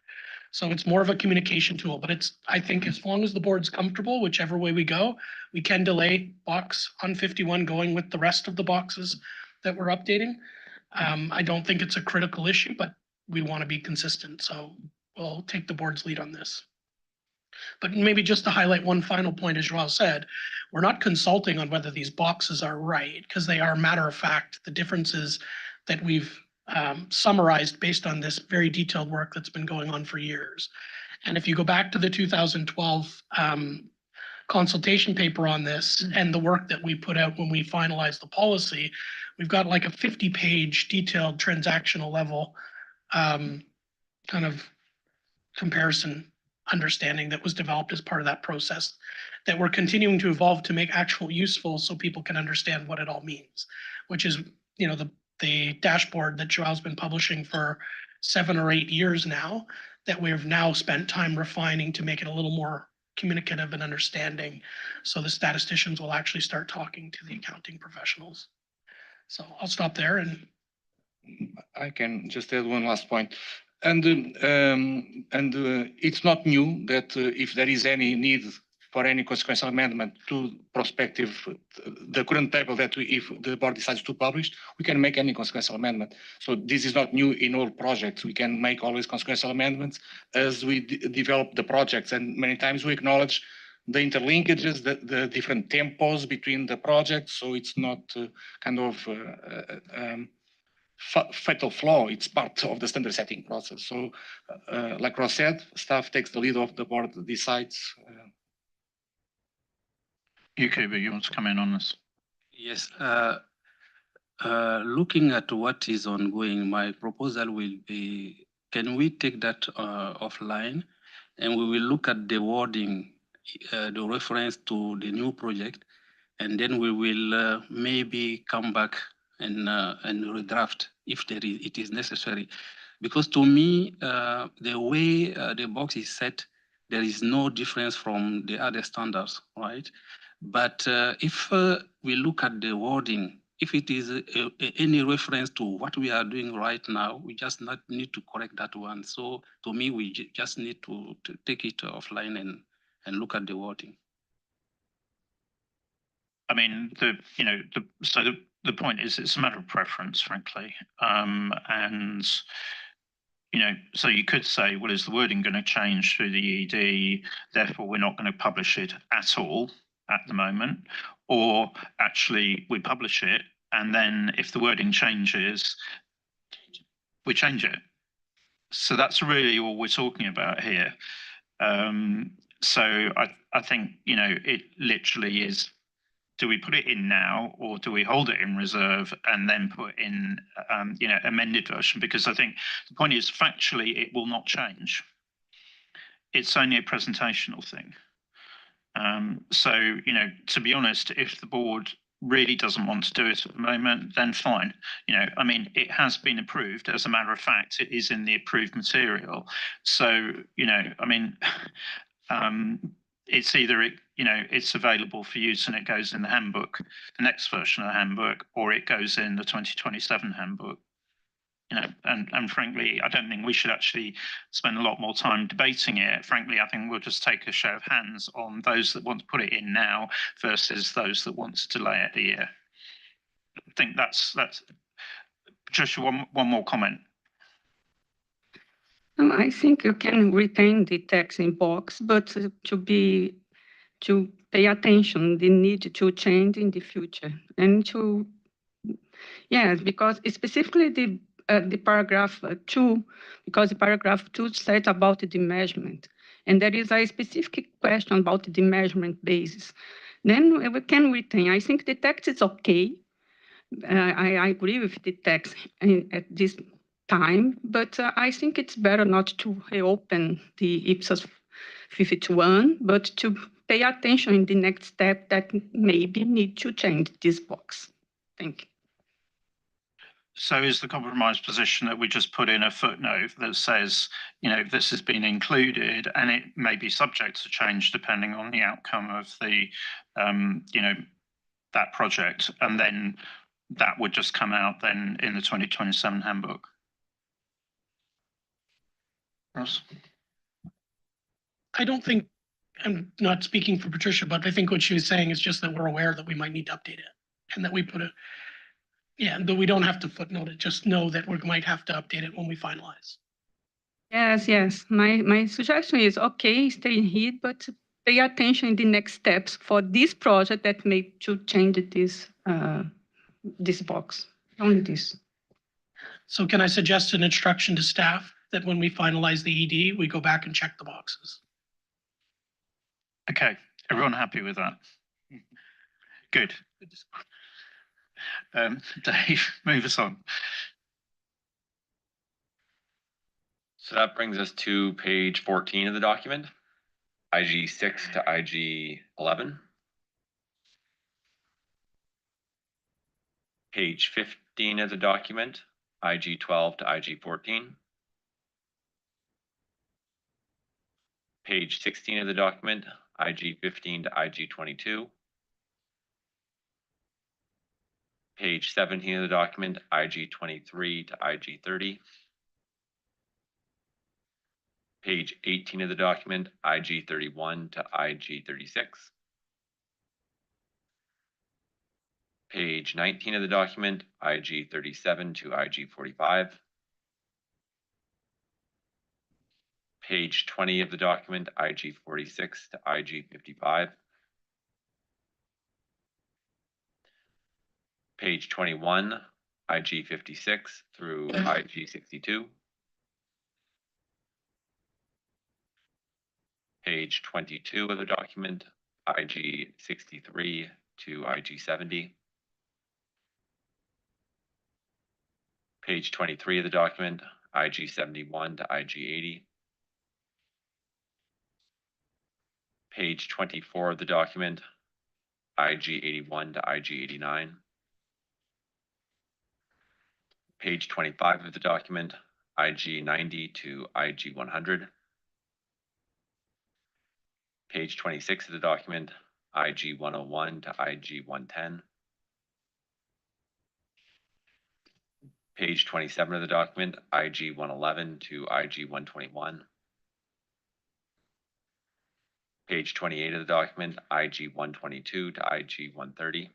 So it's more of a communication tool, but I think as long as the board's comfortable, whichever way we go, we can delay box on 51 going with the rest of the boxes that we're updating. I don't think it's a critical issue, but we want to be consistent. So we'll take the board's lead on this. But maybe just to highlight one final point, as Joao said, we're not consulting on whether these boxes are right, because they are matter of fact, the differences that we've summarized based on this very detailed work that's been going on for years. And if you go back to the 2012 consultation paper on this and the work that we put out when we finalized the policy, we've got like a 50-page detailed transactional level kind of comparison understanding that was developed as part of that process that we're continuing to evolve to make actual useful so people can understand what it all means, which is, you know, the dashboard that Joao's been publishing for 7 or 8 years now, that we've now spent time refining to make it a little more communicative and understanding, so the statisticians will actually start talking to the accounting professionals. So I'll stop there. And I can just add one last point. And it's not new that if there is any need for any consequential amendment to prospective, the current table that if the board decides to publish, we can make any consequential amendment. So this is not new in all projects. We can make always consequential amendments as we develop the projects. And many times we acknowledge the interlinkages, the different tempos between the projects. So it's not kind of fatal flaw. It's part of the standard setting process. So like Ross said, staff takes the lead of the board decides. Yukuba, you want to come in on this? Yes. Looking at what is ongoing, my proposal will be, can we take that offline, and we will look at the wording, the reference to the new project, and then we will maybe come back and redraft if it is necessary. Because to me, the way the box is set, there is no difference from the other standards, right? But if we look at the wording, if it is any reference to what we are doing right now, we just not need to correct that one. So to me, we just need to take it offline and look at the wording. I mean, the point is it's a matter of preference, frankly. And, you know, so you could say, well, is the wording going to change through the ED? Therefore, we're not going to publish it at all at the moment, or actually we publish it, and then if the wording changes, we change it. So that's really all we're talking about here. So I think, you know, it literally is, do we put it in now, or do we hold it in reserve and then put in, you know, amended version? Because I think the point is, factually, it will not change. It's only a presentational thing. So, you know, to be honest, if the board really doesn't want to do it at the moment, then fine. You know, I mean, it has been approved. As a matter of fact, it is in the approved material. So, you know, I mean, it's either, you know, it's available for use and it goes in the handbook, the next version of the handbook, or it goes in the 2027 handbook. You know, and frankly, I don't think we should actually spend a lot more time debating it. Frankly, I think we'll just take a show of hands on those that want to put it in now versus those that want to delay it a year. I think that's Joshua, one more comment. I think you can retain the text in box, but to pay attention, the need to change in the future, and to, yes, because specifically the paragraph 2, because the paragraph 2 said about the measurement, and there is a specific question about the measurement basis. Then we can retain. I think the text is okay. I agree with the text at this time, but I think it's better not to reopen the IPSASB 51, but to pay attention in the next step that maybe need to change this box. Thank you. So is the compromise position that we just put in a footnote that says, you know, this has been included and it may be subject to change depending on the outcome of the, you know, that project, and then that would just come out then in the 2027 handbook? Ross? I don't think, I'm not speaking for Patricia, but I think what she was saying is just that we're aware that we might need to update it and that we put a, yeah, that we don't have to footnote it, just know that we might have to update it when we finalize. Yes. My suggestion is, okay, stay here, but pay attention in the next steps for this project that may to change this box, only this. So can I suggest an instruction to staff that when we finalize the ED, we go back and check the boxes? Okay, everyone happy with that? Good. Dave, move us on. So that brings us to page 14 of the document, IG 6 to IG 11. Page 15 of the document, IG 12 to IG 14. Page 16 of the document, IG 15 to IG 22. Page 17 of the document, IG 23 to IG 30. Page 18 of the document, IG 31 to IG 36. Page 19 of the document, IG 37 to IG 45. Page 20 of the document, IG 46 to IG 55. Page 21, IG 56 through IG 62. Page 22 of the document, IG 63 to IG 70. Page 23 of the document, IG 71 to IG 80. Page 24 of the document, IG 81 to IG 89. Page 25 of the document, IG 90 to IG 100. Page 26 of the document, IG 101 to IG 110. Page 27 of the document, IG 111 to IG 121. Page 28 of the document, IG 122 to IG 130.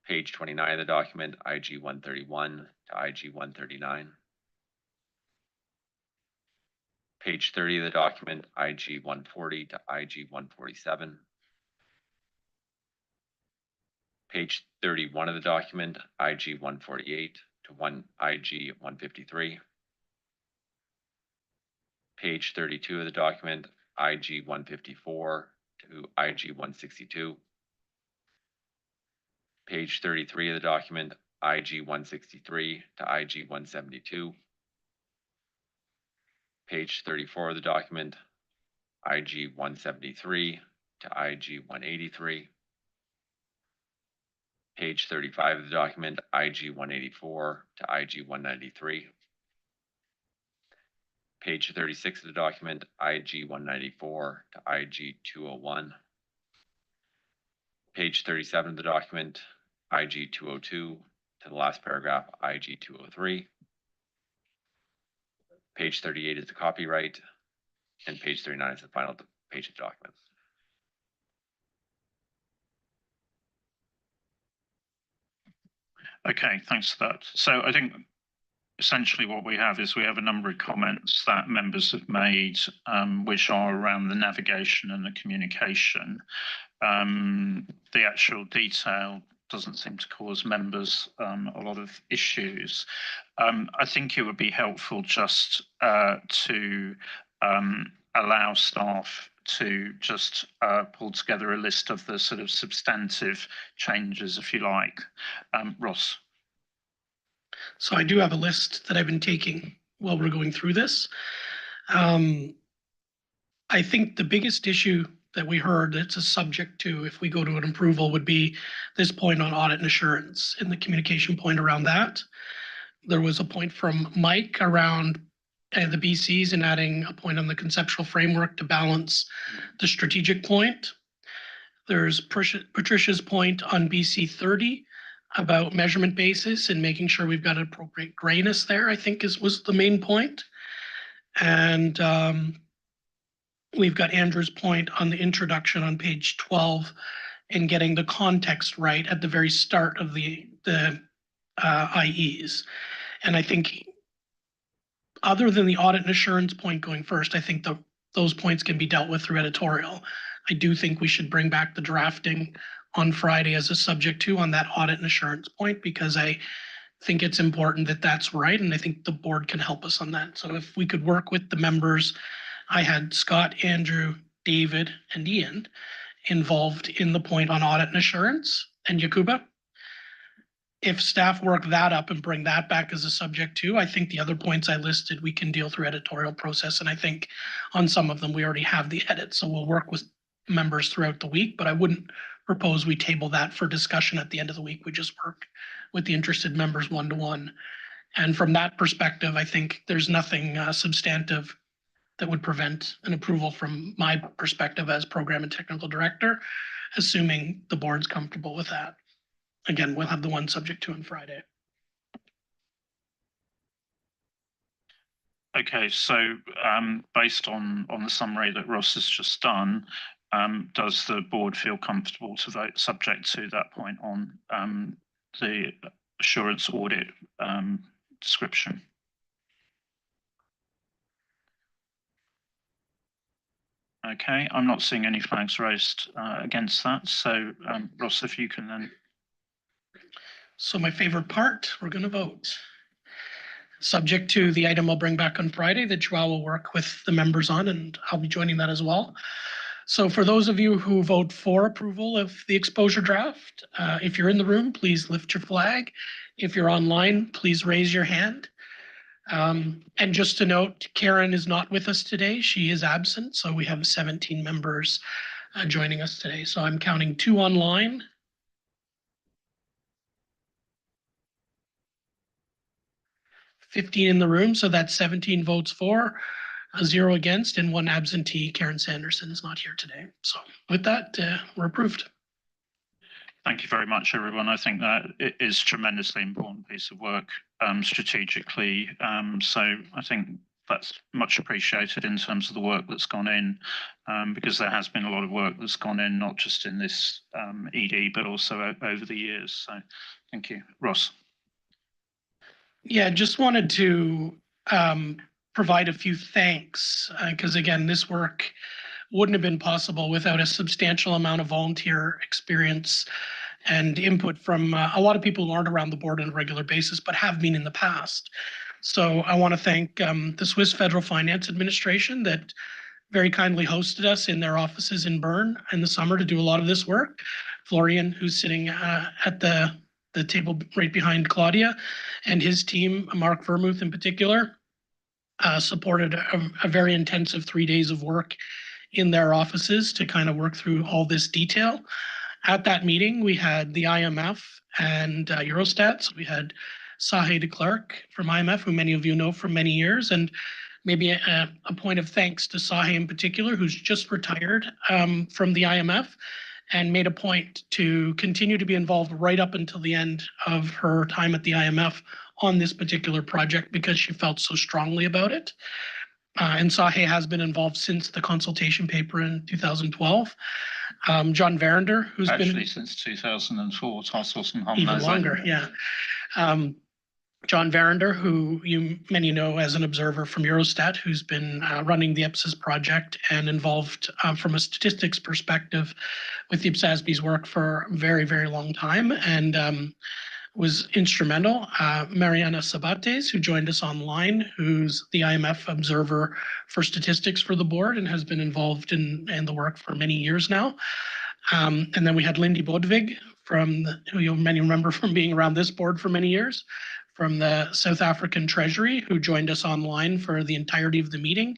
Page 29 of the document, IG 131 to IG 139. Page 30 of the document, IG 140 to IG 147. Page 31 of the document, IG 148 to IG 153. Page 32 of the document, IG 154 to IG 162. Page 33 of the document, IG 163 to IG 172. Page 34 of the document, IG 173 to IG 183. Page 35 of the document, IG 184 to IG 193. Page 36 of the document, IG 194 to IG 201. Page 37 of the document, IG 202 to the last paragraph, IG 203. Page 38 is the copyright, and page 39 is the final page of the document. Okay, thanks for that. So I think essentially what we have is we have a number of comments that members have made, which are around the navigation and the communication. The actual detail doesn't seem to cause members a lot of issues. I think it would be helpful just to allow staff to just pull together a list of the sort of substantive changes, if you like. Ross. So I do have a list that I've been taking while we're going through this. I think the biggest issue that we heard that's a subject to, if we go to an approval, would be this point on audit and assurance and the communication point around that. There was a point from Mike around the BCs and adding a point on the conceptual framework to balance the strategic point. There's Patricia's point on BC 30 about measurement basis and making sure we've got appropriate grayness there, I think was the main point. And we've got Andrew's point on the introduction on page 12 and getting the context right at the very start of the IEs. And I think other than the audit and assurance point going first, I think those points can be dealt with through editorial. I do think we should bring back the drafting on Friday as a subject to on that audit and assurance point, because I think it's important that that's right. And I think the board can help us on that. So if we could work with the members, I had Scott, Andrew, David, and Ian involved in the point on audit and assurance, and Yakuba. If staff work that up and bring that back as a subject too, I think the other points I listed, we can deal through editorial process. And I think on some of them, we already have the edit. So we'll work with members throughout the week, but I wouldn't propose we table that for discussion at the end of the week. We just work with the interested members one-to-one. And from that perspective, I think there's nothing substantive that would prevent an approval from my perspective as program and technical director, assuming the board's comfortable with that. Again, we'll have the one subject to on Friday. Okay, so based on the summary that Ross has just done, does the board feel comfortable to vote subject to that point on the assurance audit description? Okay, I'm not seeing any flags raised against that. So Ross, if you can then. So my favorite part, we're going to vote. Subject to the item I'll bring back on Friday that Joao will work with the members on, and I'll be joining that as well. So for those of you who vote for approval of the exposure draft, if you're in the room, please lift your flag. If you're online, please raise your hand. And just to note, Karen is not with us today. She is absent. So we have 17 members joining us today. So I'm counting 2 online. $15 in the room, so that's 17 votes for, 0 against, and 1 absentee. Karen Sanderson is not here today. So with that, we're approved. Thank you very much, everyone. I think that it is a tremendously important piece of work strategically. So I think that's much appreciated in terms of the work that's gone in, because there has been a lot of work that's gone in, not just in this ED, but also over the years. So thank you. Ross. Yeah, just wanted to provide a few thanks, because again, this work wouldn't have been possible without a substantial amount of volunteer experience and input from a lot of people who aren't around the board on a regular basis, but have been in the past. So I want to thank the Swiss Federal Finance Administration that very kindly hosted us in their offices in Bern in the summer to do a lot of this work. Florian, who's sitting at the table right behind Claudia, and his team, Mark Vermouth in particular, supported a very intensive 3 days of work in their offices to kind of work through all this detail. At that meeting, we had the IMF and Eurostat. So we had Sahe de Klerk from IMF, who many of you know for many years, and maybe a point of thanks to Sahe in particular, who's just retired from the IMF, and made a point to continue to be involved right up until the end of her time at the IMF on this particular project because she felt so strongly about it. And Sahe has been involved since the consultation paper in 2012. John Verinder, who's actually since 2004, even longer, yeah. John Verinder, who many know as an observer from Eurostat, who's been running the IPSASB project and involved from a statistics perspective with the IPSASB's work for a very, very long time, and was instrumental. Mariana Sabates, who joined us online, who's the IMF observer for statistics for the board and has been involved in the work for many years now. And then we had Lindy Bodvig, who you many remember from being around this board for many years, from the South African Treasury, who joined us online for the entirety of the meeting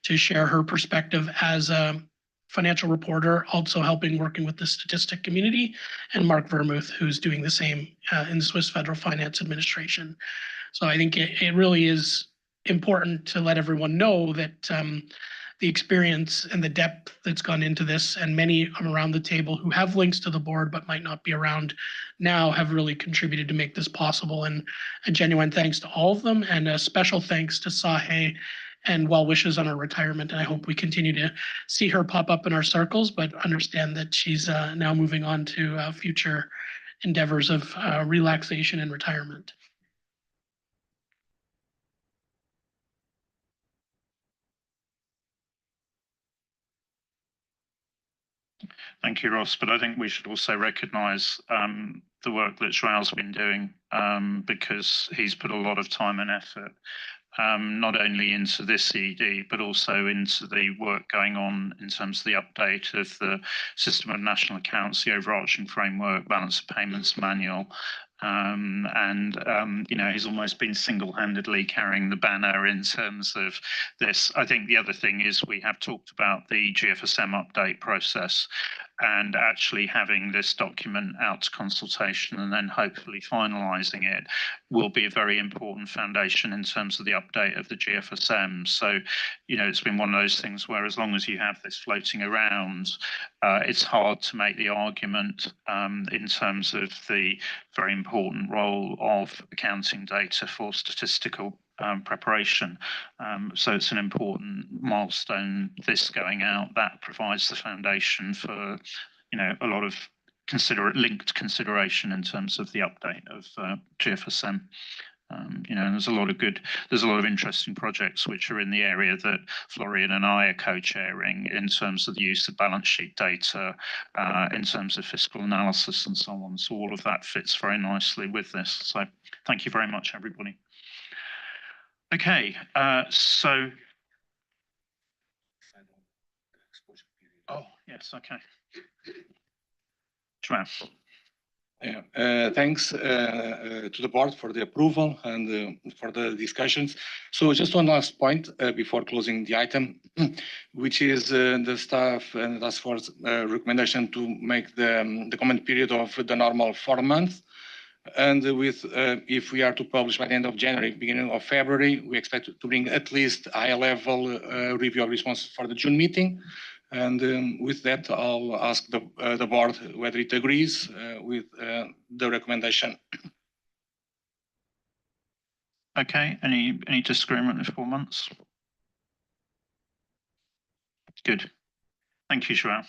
to share her perspective as a financial reporter, also working with the statistic community, and Mark Vermuth, who's doing the same in the Swiss Federal Finance Administration. So I think it really is important to let everyone know that the experience and the depth that's gone into this, and many around the table who have links to the board but might not be around now, have really contributed to make this possible. And a genuine thanks to all of them, and a special thanks to Sahe, and well wishes on her retirement. And I hope we continue to see her pop up in our circles, but understand that she's now moving on to future endeavors of relaxation and retirement. Thank you, Ross. But I think we should also recognise the work that Joao's been doing, because he's put a lot of time and effort, not only into this CED, but also into the work going on in terms of the update of the System of National Accounts, the overarching framework, balance of payments manual. He's almost been single-handedly carrying the banner in terms of this. I think the other thing is we have talked about the GFSM update process, and actually having this document out to consultation and then hopefully finalising it will be a very important foundation in terms of the update of the GFSM. So, it's been one of those things where as long as you have this floating around, it's hard to make the argument in terms of the very important role of accounting data for statistical preparation. So it's an important milestone, this going out. That provides the foundation for, a lot of linked consideration in terms of the update of GFSM. There's a lot of interesting projects which are in the area that Florian and I are co-chairing in terms of the use of balance sheet data, in terms of fiscal analysis and so on. So all of that fits very nicely with this. So thank you very much, everybody. Okay, so. Oh, yes, okay. Joao. Yeah, thanks to the board for the approval and for the discussions. So just one last point before closing the item, which is the staff and task force recommendation to make the comment period of the normal 4 months. And with if we are to publish by the end of January, beginning of February, we expect to bring at least a high-level review of responses for the June meeting. And with that, I'll ask the board whether it agrees with the recommendation. Okay, any disagreement with 4 months? Good. Thank you, Joao.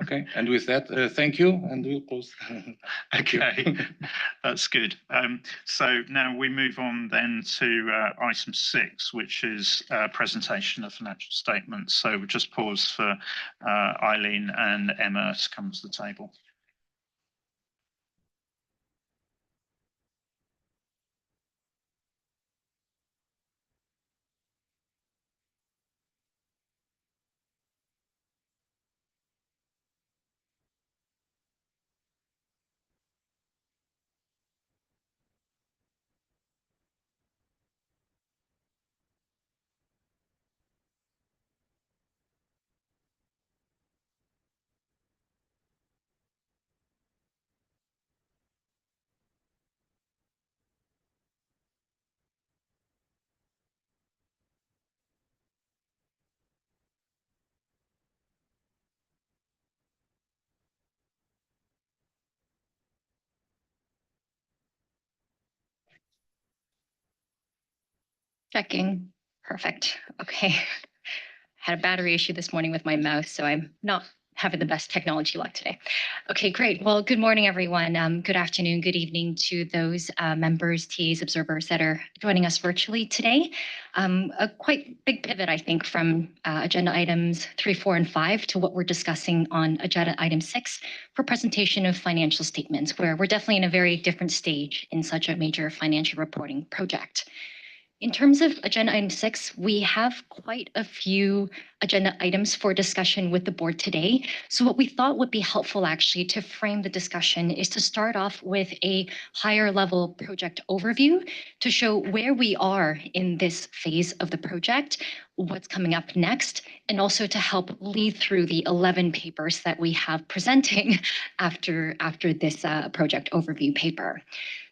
Okay, and with that, thank you, and we'll close. Okay, that's good. So now we move on then to item 6, which is presentation of financial statements. So we'll just pause for Eileen and Emma to come to the table. Checking. Perfect. Okay. Had a battery issue this morning with my mouse, so I'm not having the best technology luck today. Okay, great. Well, good morning, everyone. Good afternoon, good evening to those members, TAs, observers that are joining us virtually today. A quite big pivot, I think, from agenda items 3, 4, and 5 to what we're discussing on agenda item 6 for presentation of financial statements, where we're definitely in a very different stage in such a major financial reporting project. In terms of agenda item 6, we have quite a few agenda items for discussion with the board today. So what we thought would be helpful actually to frame the discussion is to start off with a higher level project overview to show where we are in this phase of the project, what's coming up next, and also to help lead through the 11 papers that we have presenting after this project overview paper.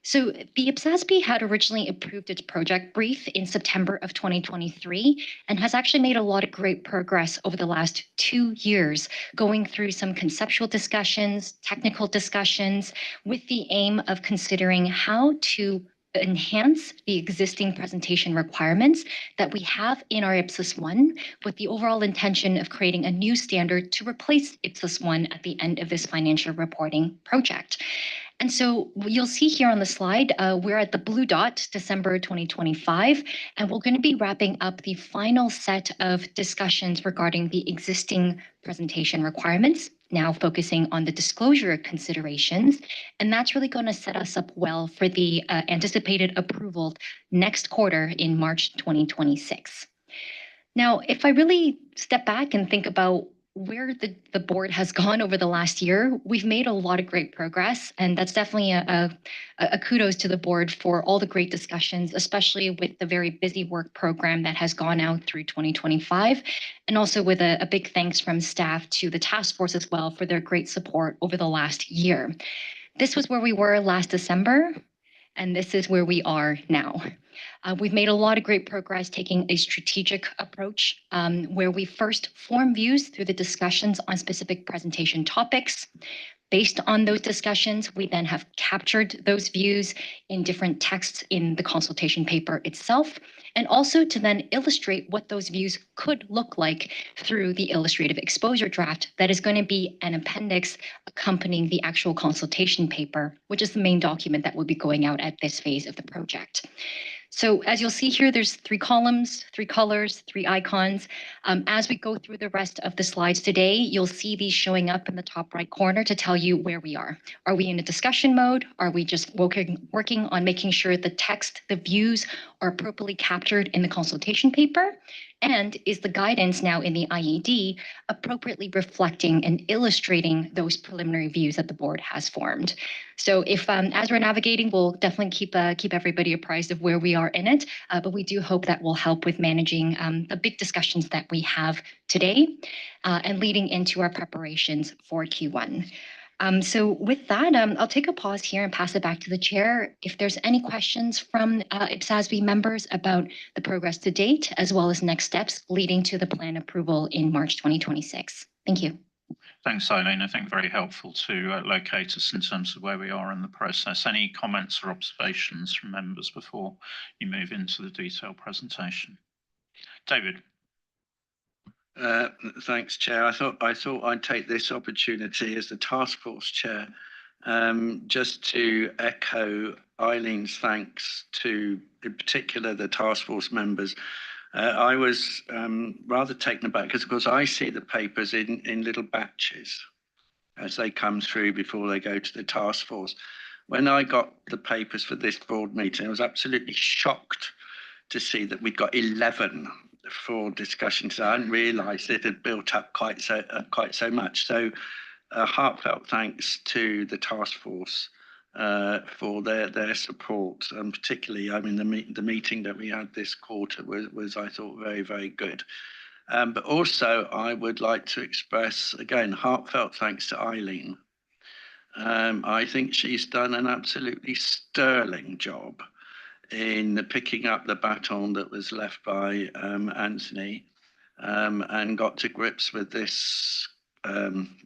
So the IPSASB had originally approved its project brief in September of 2023 and has actually made a lot of great progress over the last 2 years, going through some conceptual discussions, technical discussions, with the aim of considering how to enhance the existing presentation requirements that we have in our IPSAS 1, with the overall intention of creating a new standard to replace IPSAS 1 at the end of this financial reporting project. And so you'll see here on the slide, we're at the blue dot, December 2025, and we're going to be wrapping up the final set of discussions regarding the existing presentation requirements, now focusing on the disclosure considerations. And that's really going to set us up well for the anticipated approval next quarter in March 2026. Now, if I really step back and think about where the board has gone over the last year, we've made a lot of great progress, and that's definitely a kudos to the board for all the great discussions, especially with the very busy work program that has gone out through 2025, and also with a big thanks from staff to the task force as well for their great support over the last year. This was where we were last December, and this is where we are now. We've made a lot of great progress taking a strategic approach where we first form views through the discussions on specific presentation topics. Based on those discussions, we then have captured those views in different texts in the consultation paper itself, and also to then illustrate what those views could look like through the illustrative exposure draft that is going to be an appendix accompanying the actual consultation paper, which is the main document that will be going out at this phase of the project. So as you'll see here, there's 3 columns, 3 colors, 3 icons. As we go through the rest of the slides today, you'll see these showing up in the top right corner to tell you where we are. Are we in a discussion mode? Are we just working on making sure the text, the views are appropriately captured in the consultation paper? And is the guidance now in the IED appropriately reflecting and illustrating those preliminary views that the board has formed? So if as we're navigating, we'll definitely keep everybody apprised of where we are in it, but we do hope that will help with managing the big discussions that we have today and leading into our preparations for Q1. So with that, I'll take a pause here and pass it back to the chair. If there's any questions from IPSASB members about the progress to date, as well as next steps leading to the plan approval in March 2026. Thank you. Thanks, Eileen. I think very helpful to locate us in terms of where we are in the process. Any comments or observations from members before you move into the detailed presentation? David. Thanks, Chair. I thought I'd take this opportunity as the task force chair just to echo Eileen's thanks to, in particular, the task force members. I was rather taken aback because, of course, I see the papers in little batches as they come through before they go to the task force. When I got the papers for this board meeting, I was absolutely shocked to see that we got 11 for discussion. So I hadn't realised it had built up quite so much. So heartfelt thanks to the task force for their support, and particularly, I mean, the meeting that we had this quarter was I thought very, very good. But also I would like to express again heartfelt thanks to Eileen. I think she's done an absolutely sterling job in picking up the baton that was left by Anthony and got to grips with this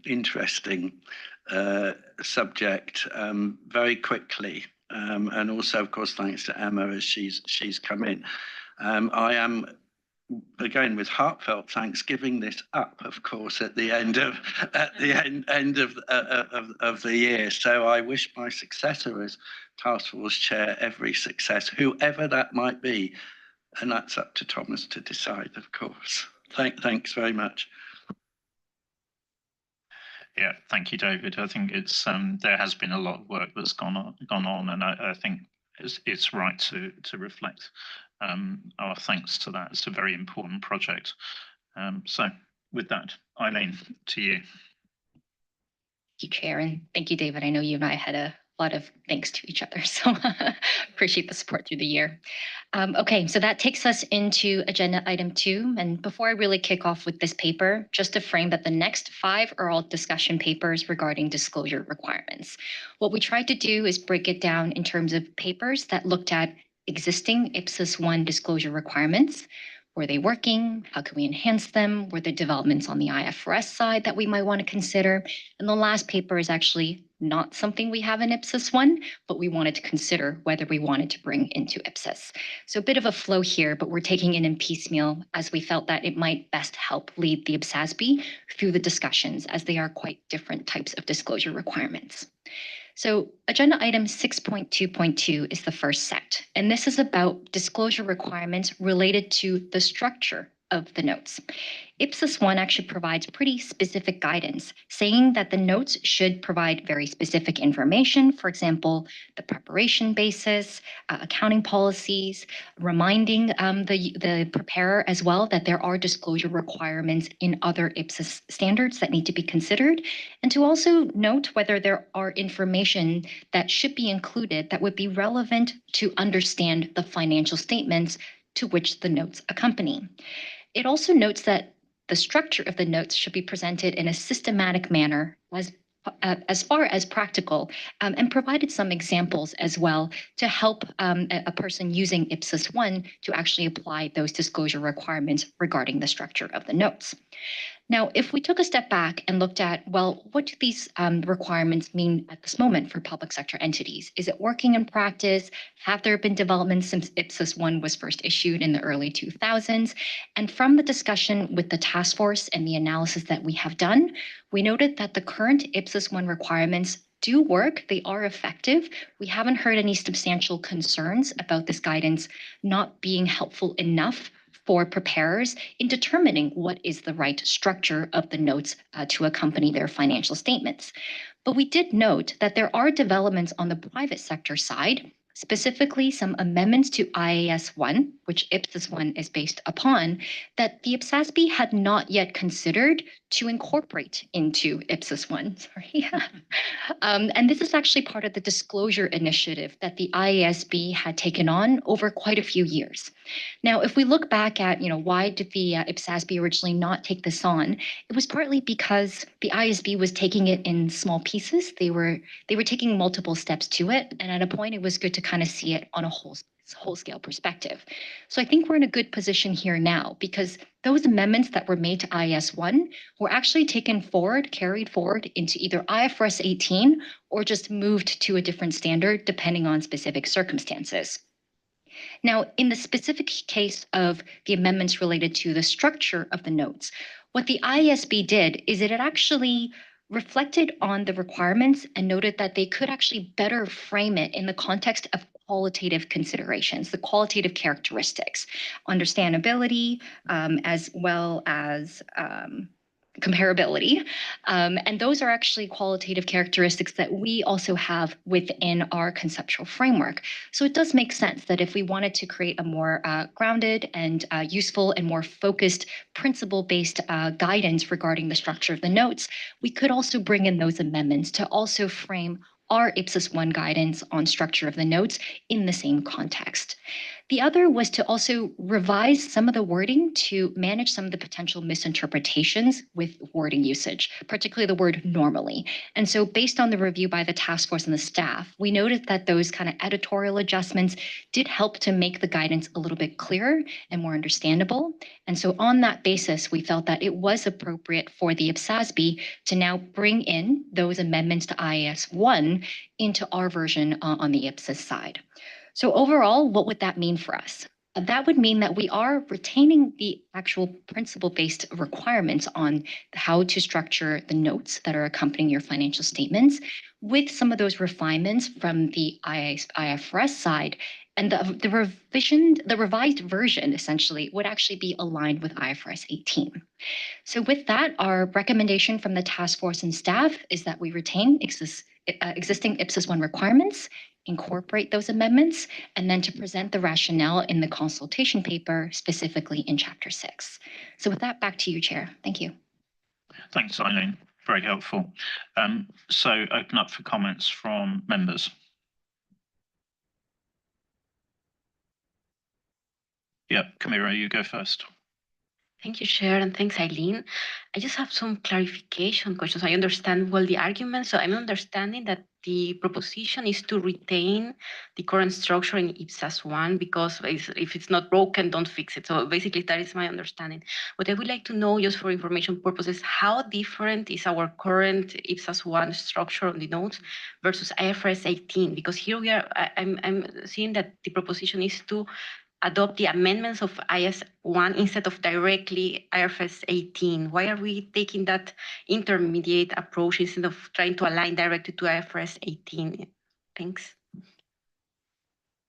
interesting subject very quickly. And also, of course, thanks to Emma as she's come in. I am, again, with heartfelt thanks, giving this up, of course, at the end of the year. So I wish my successor as task force chair every success, whoever that might be, and that's up to Thomas to decide, of course. Thanks very much. Yeah, thank you, David. I think it's there has been a lot of work that's gone on, and I think it's right to reflect our thanks to that. It's a very important project. So with that, Eileen, to you. Thank you, Chair, and thank you, David. I know you and I had a a lot of thanks to each other. So appreciate the support through the year. Okay, so that takes us into agenda item 2. And before I really kick off with this paper, just to frame that the next 5 are all discussion papers regarding disclosure requirements. What we tried to do is break it down in terms of papers that looked at existing IPSAS 1 disclosure requirements. Were they working? How can we enhance them? Were there developments on the IFRS side that we might want to consider? And the last paper is actually not something we have in IPSAS 1, but we wanted to consider whether we wanted to bring into IPSAS. So a bit of a flow here, but we're taking it in piecemeal as we felt that it might best help lead the IPSASB through the discussions, as they are quite different types of disclosure requirements. So agenda item 6.2.2 is the first set, and this is about disclosure requirements related to the structure of the notes. IPSAS 1 actually provides pretty specific guidance, saying that the notes should provide very specific information, for example, the preparation basis, accounting policies, reminding the preparer as well that there are disclosure requirements in other IPSAS standards that need to be considered, and to also note whether there are information that should be included that would be relevant to understand the financial statements to which the notes accompany. It also notes that the structure of the notes should be presented in a systematic manner as far as practical, and provided some examples as well to help a person using IPSAS 1 to actually apply those disclosure requirements regarding the structure of the notes. Now, if we took a step back and looked at, well, what do these requirements mean at this moment for public sector entities? Is it working in practice? Have there been developments since IPSAS 1 was first issued in the early 2000s? And from the discussion with the task force and the analysis that we have done, we noted that the current IPSAS 1 requirements do work. They are effective. We haven't heard any substantial concerns about this guidance not being helpful enough for preparers in determining what is the right structure of the notes to accompany their financial statements. But we did note that there are developments on the private sector side, specifically some amendments to IAS 1, which IPSAS 1 is based upon, that the IPSASB had not yet considered to incorporate into IPSAS 1. Sorry. And this is actually part of the disclosure initiative that the IASB had taken on over quite a few years. Now, if we look back at, why did the IPSASB originally not take this on, it was partly because the IASB was taking it in small pieces. They were taking multiple steps to it, and at a point, it was good to kind of see it on a whole scale perspective. So I think we're in a good position here now because those amendments that were made to IAS 1 were actually carried forward into either IFRS 18 or just moved to a different standard depending on specific circumstances. Now, in the specific case of the amendments related to the structure of the notes, what the IASB did is it actually reflected on the requirements and noted that they could actually better frame it in the context of qualitative considerations, the qualitative characteristics, understandability, as well as comparability. And those are actually qualitative characteristics that we also have within our conceptual framework. So it does make sense that if we wanted to create a more grounded and useful and more focused principle-based guidance regarding the structure of the notes, we could also bring in those amendments to also frame our IPSAS 1 guidance on structure of the notes in the same context. The other was to also revise some of the wording to manage some of the potential misinterpretations with wording usage, particularly the word normally. And so based on the review by the task force and the staff, we noted that those kind of editorial adjustments did help to make the guidance a little bit clearer and more understandable. And so on that basis, we felt that it was appropriate for the IPSASB to now bring in those amendments to IAS 1 into our version on the IPSAS side. So overall, what would that mean for us? That would mean that we are retaining the actual principle-based requirements on how to structure the notes that are accompanying your financial statements with some of those refinements from the IFRS side. And the revised version essentially would actually be aligned with IFRS 18. So with that, our recommendation from the task force and staff is that we retain existing IPSAS 1 requirements, incorporate those amendments, and then to present the rationale in the consultation paper, specifically in Chapter 6. So with that, back to you, Chair. Thank you. Thanks, Eileen. very helpful. So open up for comments from members. Yep, Camira, you go first. Thank you, Chair, and thanks, Eileen. I just have some clarification questions. I understand well the argument, so I'm understanding that the proposition is to retain the current structure in IPSAS1 because if it's not broken, don't fix it. So basically, that is my understanding. What I would like to know, just for information purposes, how different is our current IPSAS1 structure on the notes versus IFRS 18? Because here we are, I'm seeing that the proposition is to adopt the amendments of IS1 instead of directly IFRS 18? Why are we taking that intermediate approach instead of trying to align directly to IFRS 18? Thanks.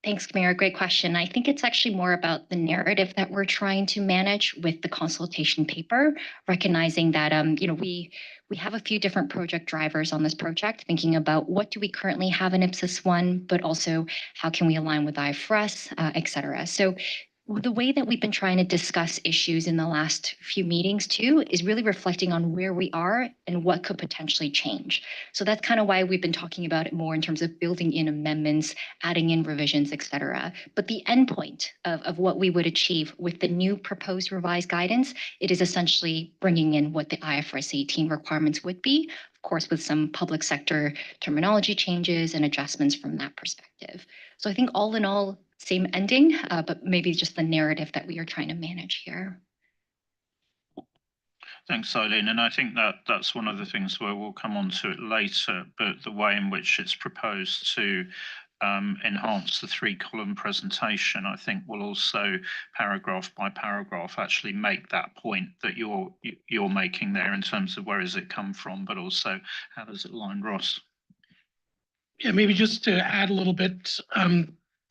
Thanks, Camira. Great question. I think it's actually more about the narrative that we're trying to manage with the consultation paper, recognizing that we have a few different project drivers on this project, thinking about what do we currently have in IPSAS 1, but also how can we align with IFRS, et cetera. So the way that we've been trying to discuss issues in the last few meetings too is really reflecting on where we are and what could potentially change. So that's kind of why we've been talking about it more in terms of building in amendments, adding in revisions, et cetera. But the endpoint of what we would achieve with the new proposed revised guidance, it is essentially bringing in what the IFRS 18 requirements would be, of course, with some public sector terminology changes and adjustments from that perspective. So I think all in all, same ending, but maybe just the narrative that we are trying to manage here. Thanks, Eileen. And I think that that's one of the things where we'll come on to it later, but the way in which it's proposed to enhance the 3-column presentation, I think will also paragraph by paragraph actually make that point that you're making there in terms of where does it come from, but also how does it align, Ross? Yeah, maybe just to add a little bit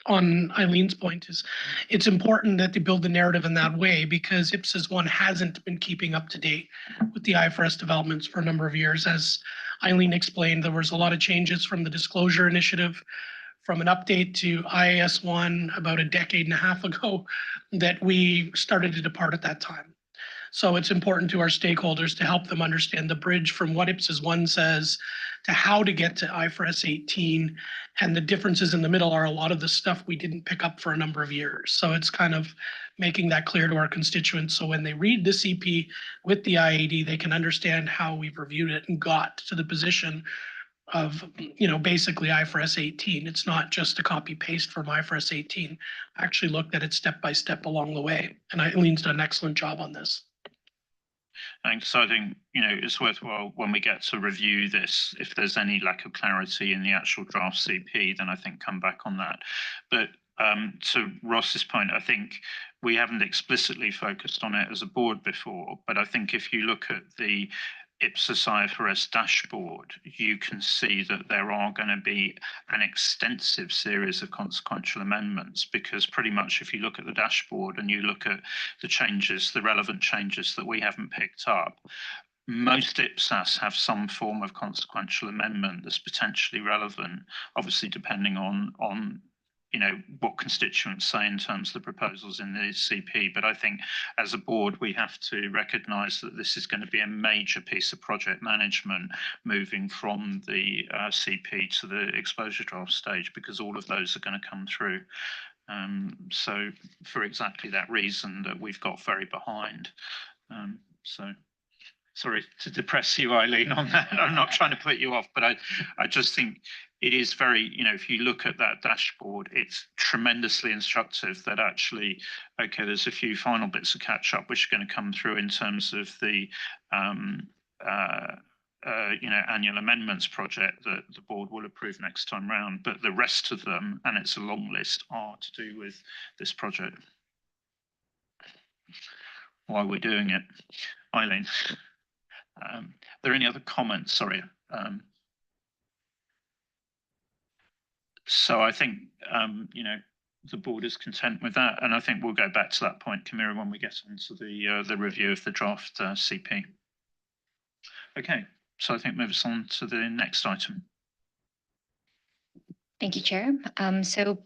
on Eileen's point is it's important that they build the narrative in that way because IPSAS 1 hasn't been keeping up to date with the IFRS developments for a number of years. As Eileen explained, there was a lot of changes from the disclosure initiative, from an update to IAS 1 about a decade and a half ago that we started to depart at that time. So it's important to our stakeholders to help them understand the bridge from what IPSAS 1 says to how to get to IFRS 18. And the differences in the middle are a lot of the stuff we didn't pick up for a number of years. So it's kind of making that clear to our constituents. So when they read the CP with the IAD, they can understand how we've reviewed it and got to the position of, basically IFRS 18. It's not just a copy paste from IFRS 18. I actually looked at it step by step along the way. And Eileen's done an excellent job on this. Thanks. So I think, it's worthwhile when we get to review this, if there's any lack of clarity in the actual draft CP, then I think come back on that. But to Ross's point, I think we haven't explicitly focused on it as a board before, but I think if you look at the IPSAS IFRS dashboard, you can see that there are going to be an extensive series of consequential amendments because pretty much if you look at the dashboard and you look at the changes, the relevant changes that we haven't picked up, most IPSAS have some form of consequential amendment that's potentially relevant, obviously depending on what constituents say in terms of the proposals in the CP. But I think as a board, we have to recognise that this is going to be a major piece of project management moving from the CP to the exposure draft stage, because all of those are going to come through. So for exactly that reason that we've got very behind. So sorry to depress you, Eileen, on that. I'm not trying to put you off, but I just think it is very, if you look at that dashboard, it's tremendously instructive that actually, okay, there's a few final bits of catch up which are going to come through in terms of the annual amendments project that the board will approve next time round. But the rest of them, and it's a long list, are to do with this project. Why we're doing it. Eileen. Are there any other comments? Sorry. So I think, the board is content with that. And I think we'll go back to that point, Camira, when we get onto the review of the draft CP. Okay, so I think move us on to the next item. Thank you, Chair. So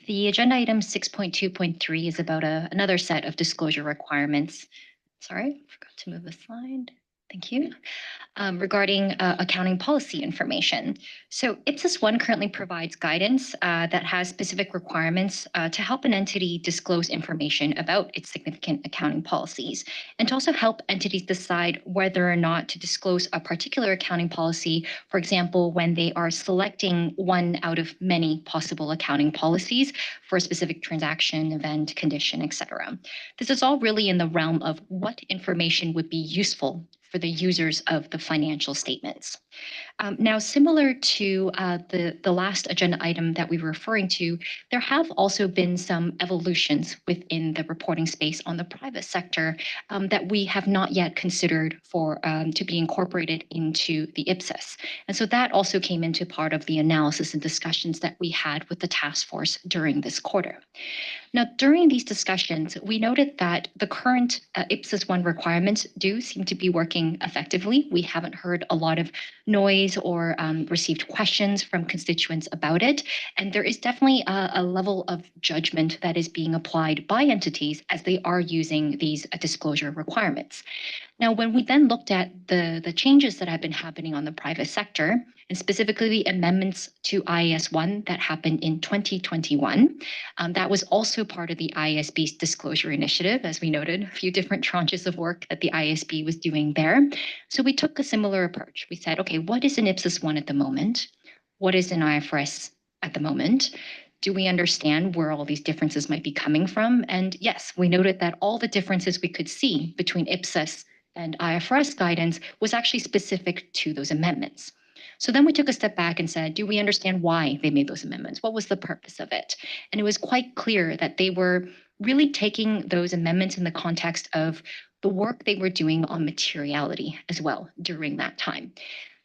the agenda item 6.2.3 is about another set of disclosure requirements. Sorry, I forgot to move the slide. Thank you. Regarding accounting policy information. So IPSAS 1 currently provides guidance that has specific requirements to help an entity disclose information about its significant accounting policies, and to also help entities decide whether or not to disclose a particular accounting policy, for example, when they are selecting one out of many possible accounting policies for a specific transaction, event, condition, etc. This is all really in the realm of what information would be useful for the users of the financial statements. Now, similar to the last agenda item that we were referring to, there have also been some evolutions within the reporting space on the private sector that we have not yet considered for to be incorporated into the IPSAS. And so that also came into part of the analysis and discussions that we had with the task force during this quarter. Now, during these discussions, we noted that the current IPSAS 1 requirements do seem to be working effectively. We haven't heard a lot of noise or received questions from constituents about it. And there is definitely a level of judgment that is being applied by entities as they are using these disclosure requirements. Now, when we then looked at the changes that have been happening on the private sector, and specifically the amendments to IAS 1 that happened in 2021, that was also part of the IASB's disclosure initiative, as we noted, a few different tranches of work that the IASB was doing there. So we took a similar approach. We said, okay, what is an IPSAS 1 at the moment? What is an IFRS at the moment? Do we understand where all these differences might be coming from? And yes, we noted that all the differences we could see between IPSAS and IFRS guidance was actually specific to those amendments. So then we took a step back and said, do we understand why they made those amendments? What was the purpose of it? And it was quite clear that they were really taking those amendments in the context of the work they were doing on materiality as well during that time.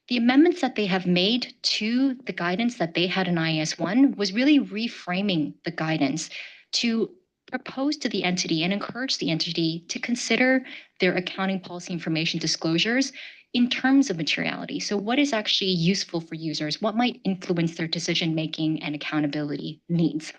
The amendments that they have made to the guidance that they had in IAS 1 was really reframing the guidance to propose to the entity and encourage the entity to consider their accounting policy information disclosures in terms of materiality. So what is actually useful for users? What might influence their decision-making and accountability needs?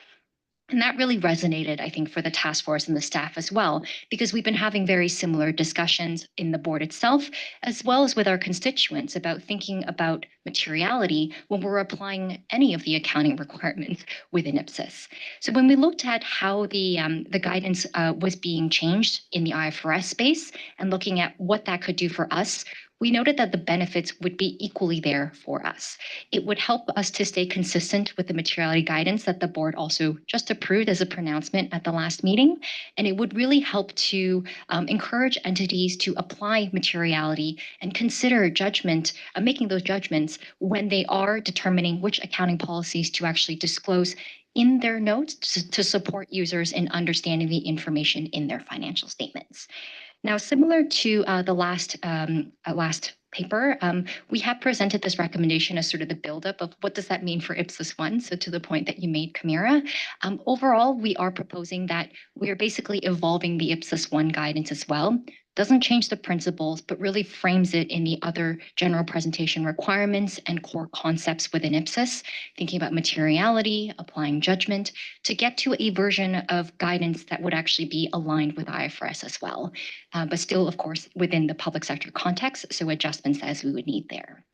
And that really resonated, I think, for the task force and the staff as well, because we've been having very similar discussions in the board itself, as well as with our constituents about thinking about materiality when we're applying any of the accounting requirements within IPSAS. So when we looked at how the guidance was being changed in the IFRS space and looking at what that could do for us, we noted that the benefits would be equally there for us. It would help us to stay consistent with the materiality guidance that the board also just approved as a pronouncement at the last meeting. And it would really help to encourage entities to apply materiality and consider judgment, making those judgments when they are determining which accounting policies to actually disclose in their notes to support users in understanding the information in their financial statements. Now, similar to the last paper, we have presented this recommendation as sort of the buildup of what does that mean for IPSAS 1, so to the point that you made, Kamira. Overall, we are proposing that we are basically evolving the IPSAS 1 guidance as well. Doesn't change the principles, but really frames it in the other general presentation requirements and core concepts within IPSAS, thinking about materiality, applying judgment, to get to a version of guidance that would actually be aligned with IFRS as well, but still, of course, within the public sector context, so adjustments as we would need there.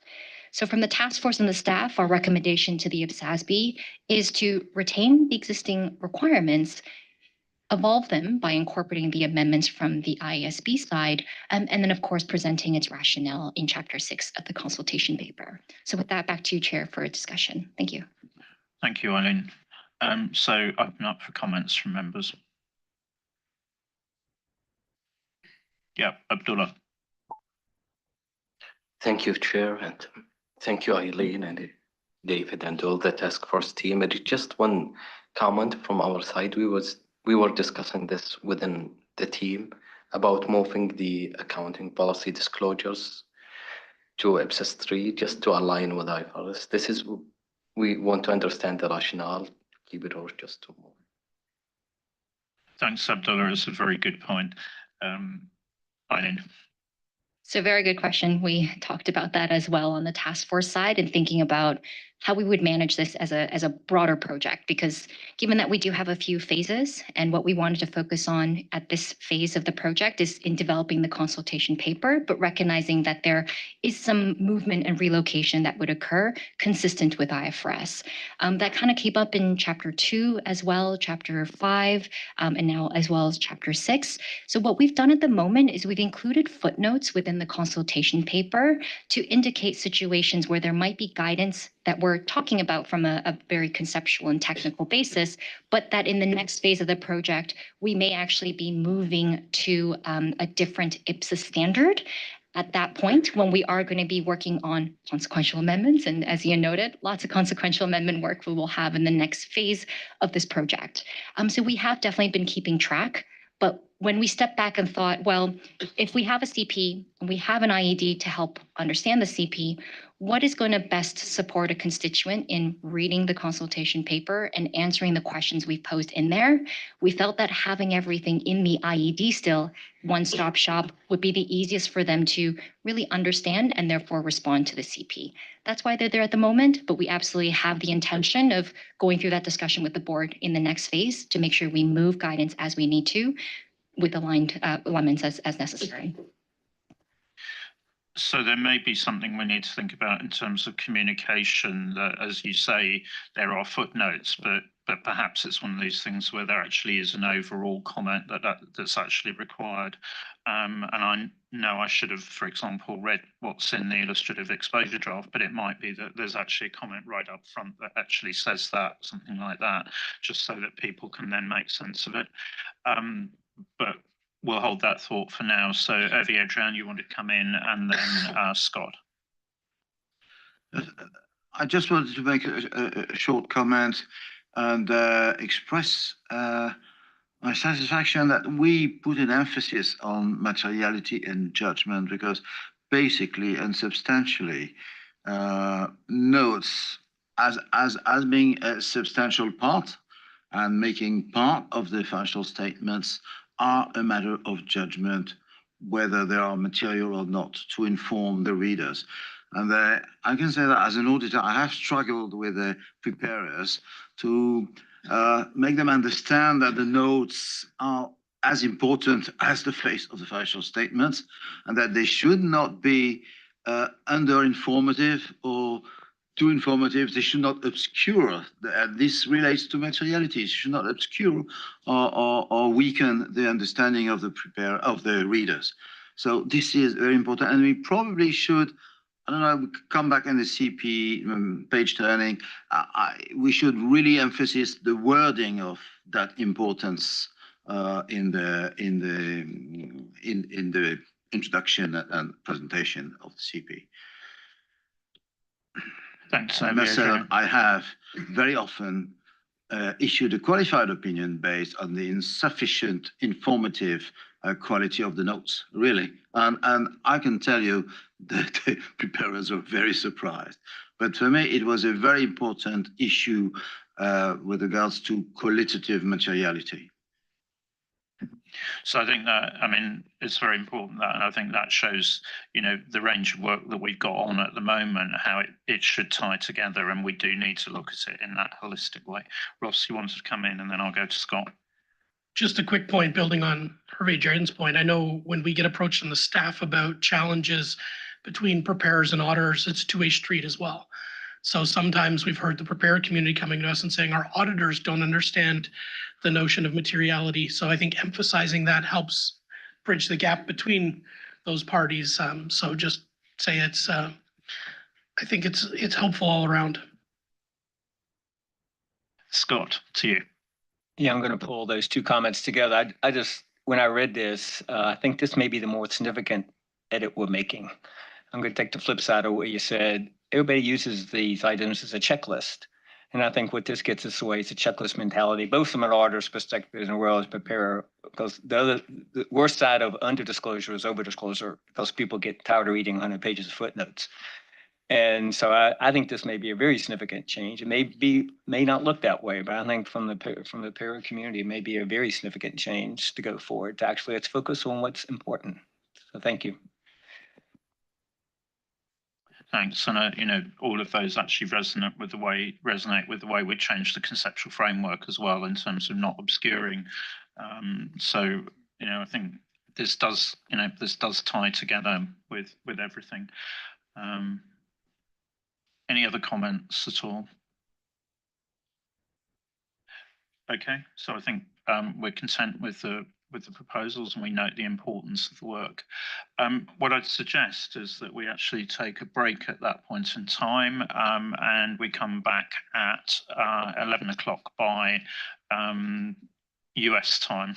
So from the task force and the staff, our recommendation to the IPSASB is to retain the existing requirements, evolve them by incorporating the amendments from the IASB side, and then, of course, presenting its rationale in Chapter 6 of the consultation paper. So with that, back to you, Chair, for a discussion. Thank you. Thank you, Eileen. So open up for comments from members. Yeah, Abdullah. Thank you, Chair, and thank you, Eileen and David and all the task force team. And just one comment from our side. We were discussing this within the team about moving the accounting policy disclosures to IPSAS 3 just to align with IFRS. We want to understand the rationale, keep it or just to move. Thanks, Abdullah. It's a very good point. Eileen. So very good question. We talked about that as well on the task force side and thinking about how we would manage this as a broader project, because given that we do have a few phases, and what we wanted to focus on at this phase of the project is in developing the consultation paper, but recognizing that there is some movement and relocation that would occur consistent with IFRS. That kind of came up in chapter 2 as well, chapter 5, and now as well as chapter 6. So what we've done at the moment is we've included footnotes within the consultation paper to indicate situations where there might be guidance that we're talking about from a very conceptual and technical basis, but that in the next phase of the project, we may actually be moving to a different IPSAS standard at that point when we are going to be working on consequential amendments. And as Ian noted, lots of consequential amendment work we will have in the next phase of this project. So we have definitely been keeping track. But when we stepped back and thought, well, if we have a CP and we have an IED to help understand the CP, what is going to best support a constituent in reading the consultation paper and answering the questions we've posed in there? We felt that having everything in the IED still, one-stop shop, would be the easiest for them to really understand and therefore respond to the CP. That's why they're there at the moment, but we absolutely have the intention of going through that discussion with the board in the next phase to make sure we move guidance as we need to with aligned alignments as necessary. So there may be something we need to think about in terms of communication. That, as you say, there are footnotes, but perhaps it's one of these things where there actually is an overall comment that's actually required. And I know I should have, for example, read what's in the illustrative exposure draft, but it might be that there's actually a comment right up front that actually says that, something like that, just so that people can then make sense of it. But we'll hold that thought for now. So, Adrian, you wanted to come in, and then Scott. I just wanted to make a short comment and express my satisfaction that we put an emphasis on materiality and judgment, because basically and substantially, notes as being a substantial part and making part of the financial statements are a matter of judgment, whether they are material or not, to inform the readers. And I can say that as an auditor, I have struggled with the preparers to make them understand that the notes are as important as the face of the financial statements, and that they should not be under-informative or too informative. They should not obscure. This relates to materiality. It should not obscure or weaken the understanding of the readers. So this is very important, and we probably should. I don't know. We come back in the CP page turning. We should really emphasize the wording of that importance in the introduction and presentation of the CP. Thanks. I must say that I have very often issued a qualified opinion based on the insufficient informative quality of the notes, really. And I can tell you that the preparers were very surprised. But for me, it was a very important issue with regards to qualitative materiality. So I think that, I mean, it's very important that, and I think that shows, you know, the range of work that we've got on at the moment, how it should tie together, and we do need to look at it in that holistic way. Ross, you wanted to come in, and then I'll go to Scott. Just a quick point, building on Hervé Jaren's point. I know when we get approached on the staff about challenges between preparers and auditors, it's a two-way street as well. So sometimes we've heard the preparer community coming to us and saying our auditors don't understand the notion of materiality. So I think emphasizing that helps bridge the gap between those parties. So just say it's, I think it's helpful all around. Scott, to you. Yeah, I'm going to pull those two comments together. I just, when I read this, I think this may be the more significant edit we're making. I'm going to take the flip side of what you said. Everybody uses these items as a checklist. And I think what this gets us away is a checklist mentality, both from an auditor's perspective as well as preparer, because the worst side of under-disclosure is over-disclosure, because people get tired of reading 100 pages of footnotes. And so I think this may be a very significant change. It may not look that way, but I think from the preparer community, it may be a very significant change to go forward. To actually, let's focus on what's important. So thank you. Thanks. And all of those actually resonate with the way we changed the conceptual framework as well, in terms of not obscuring. So I think this does tie together with everything. Any other comments at all? Okay, so I think we're content with the proposals, and we note the importance of the work. What I'd suggest is that we actually take a break at that point in time, and we come back at 11 o'clock by US time.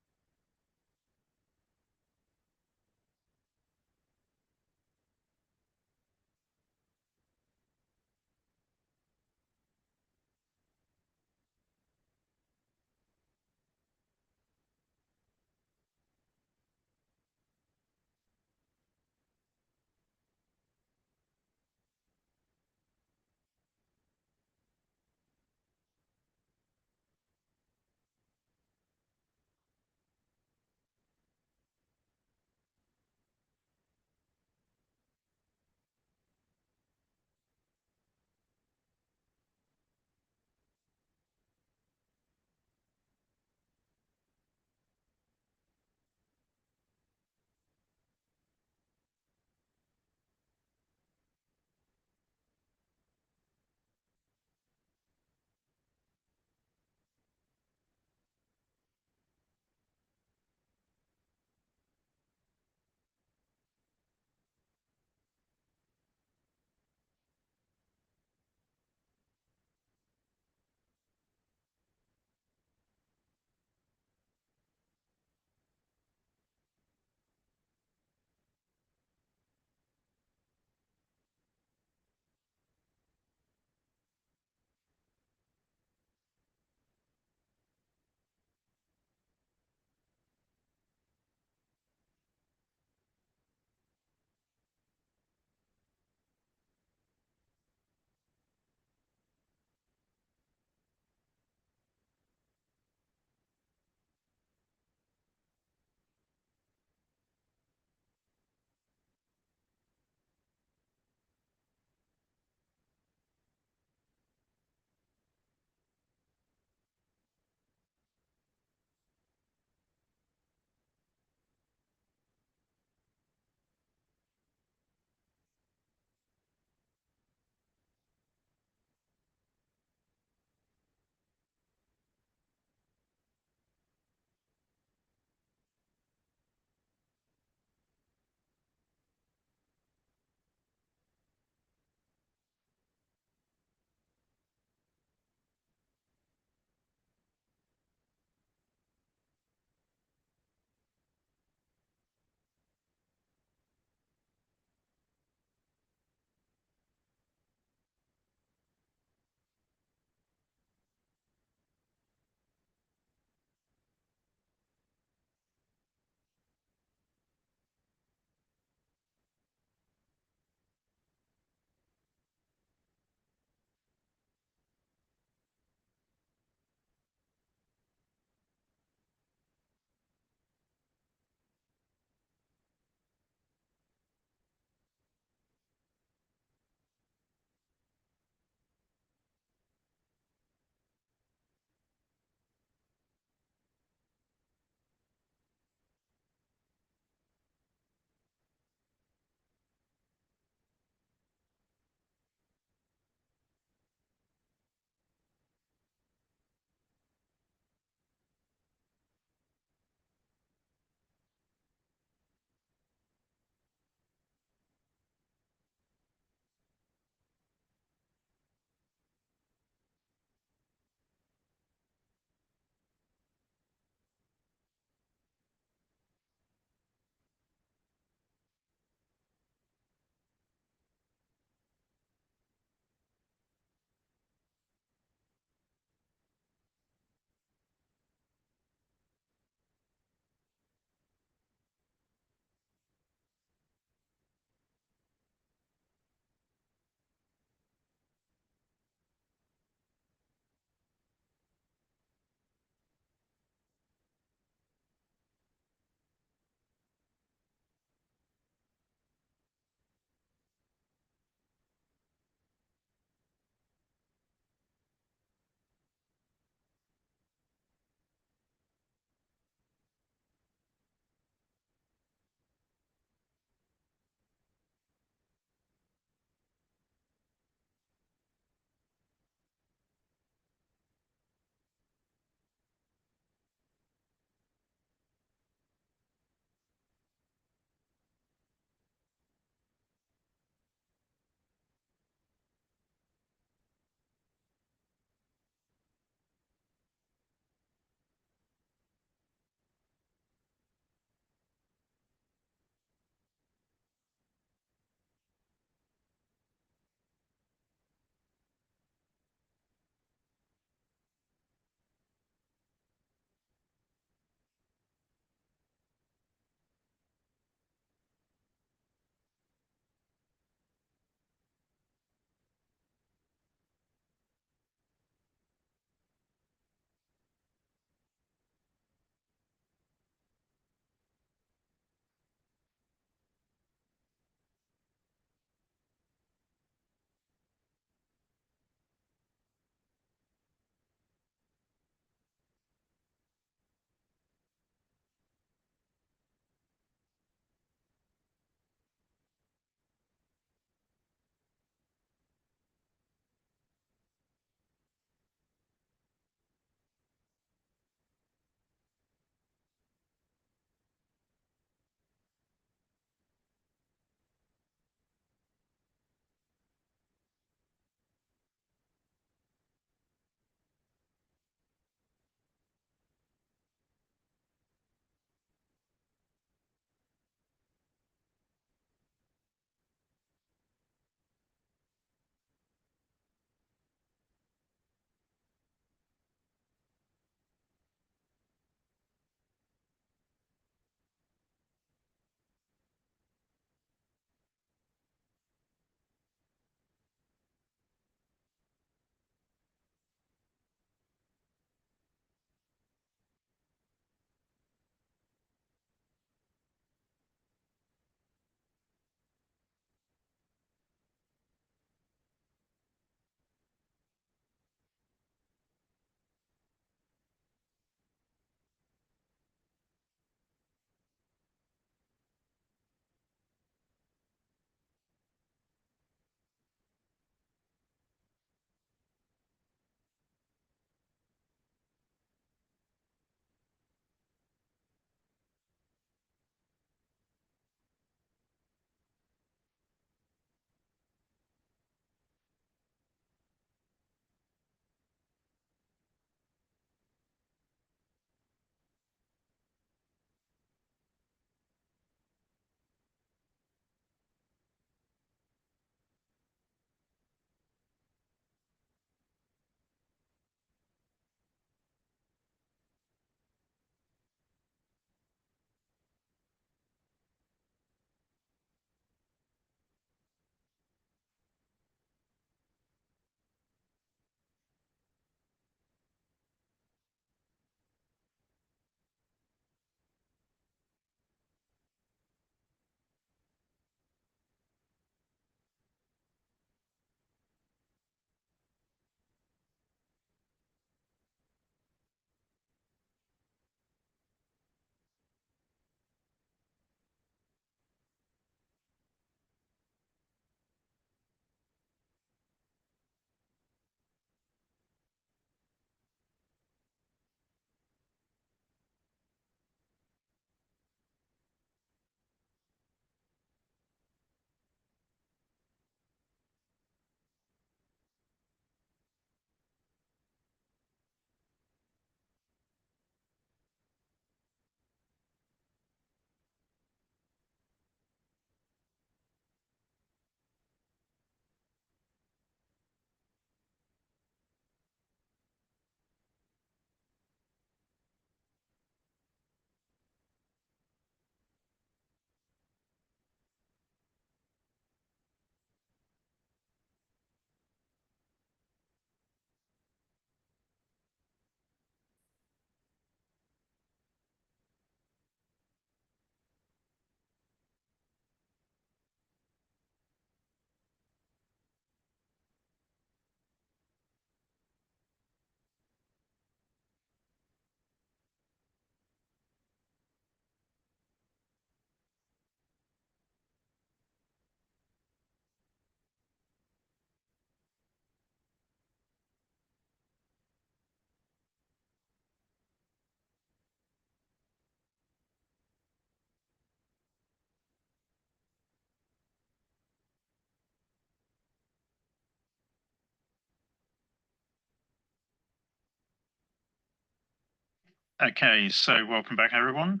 Okay, so welcome back, everyone.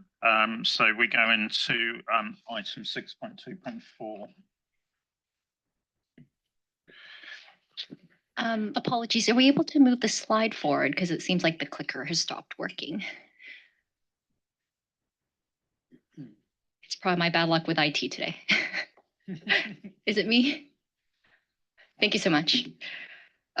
So we go into item 6.2.4. Apologies, are we able to move the slide forward? Because it seems like the clicker has stopped working. It's probably my bad luck with IT today. Is it me? Thank you so much.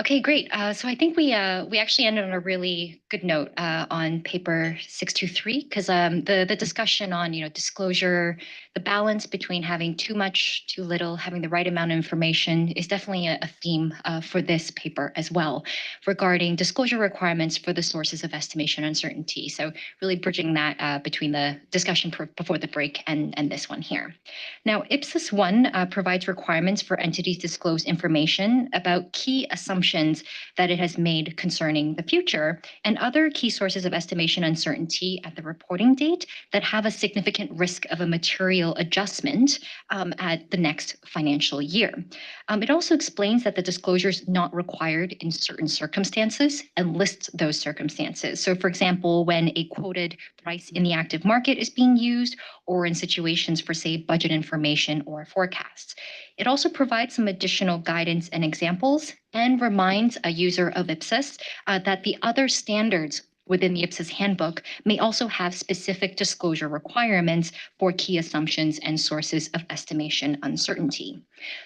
Okay, great. So I think we actually ended on a really good note on paper 623 because the discussion on disclosure, the balance between having too much, too little, having the right amount of information is definitely a theme for this paper as well regarding disclosure requirements for the sources of estimation uncertainty. So really bridging that between the discussion before the break and this one here. Now, IPSAS 1 provides requirements for entities to disclose information about key assumptions that it has made concerning the future and other key sources of estimation uncertainty at the reporting date that have a significant risk of a material adjustment at the next financial year. It also explains that the disclosure is not required in certain circumstances and lists those circumstances. So, for example, when a quoted price in the active market is being used, or in situations for, say, budget information or forecasts. It also provides some additional guidance and examples and reminds a user of IPSAS that the other standards within the IPSAS handbook may also have specific disclosure requirements for key assumptions and sources of estimation uncertainty.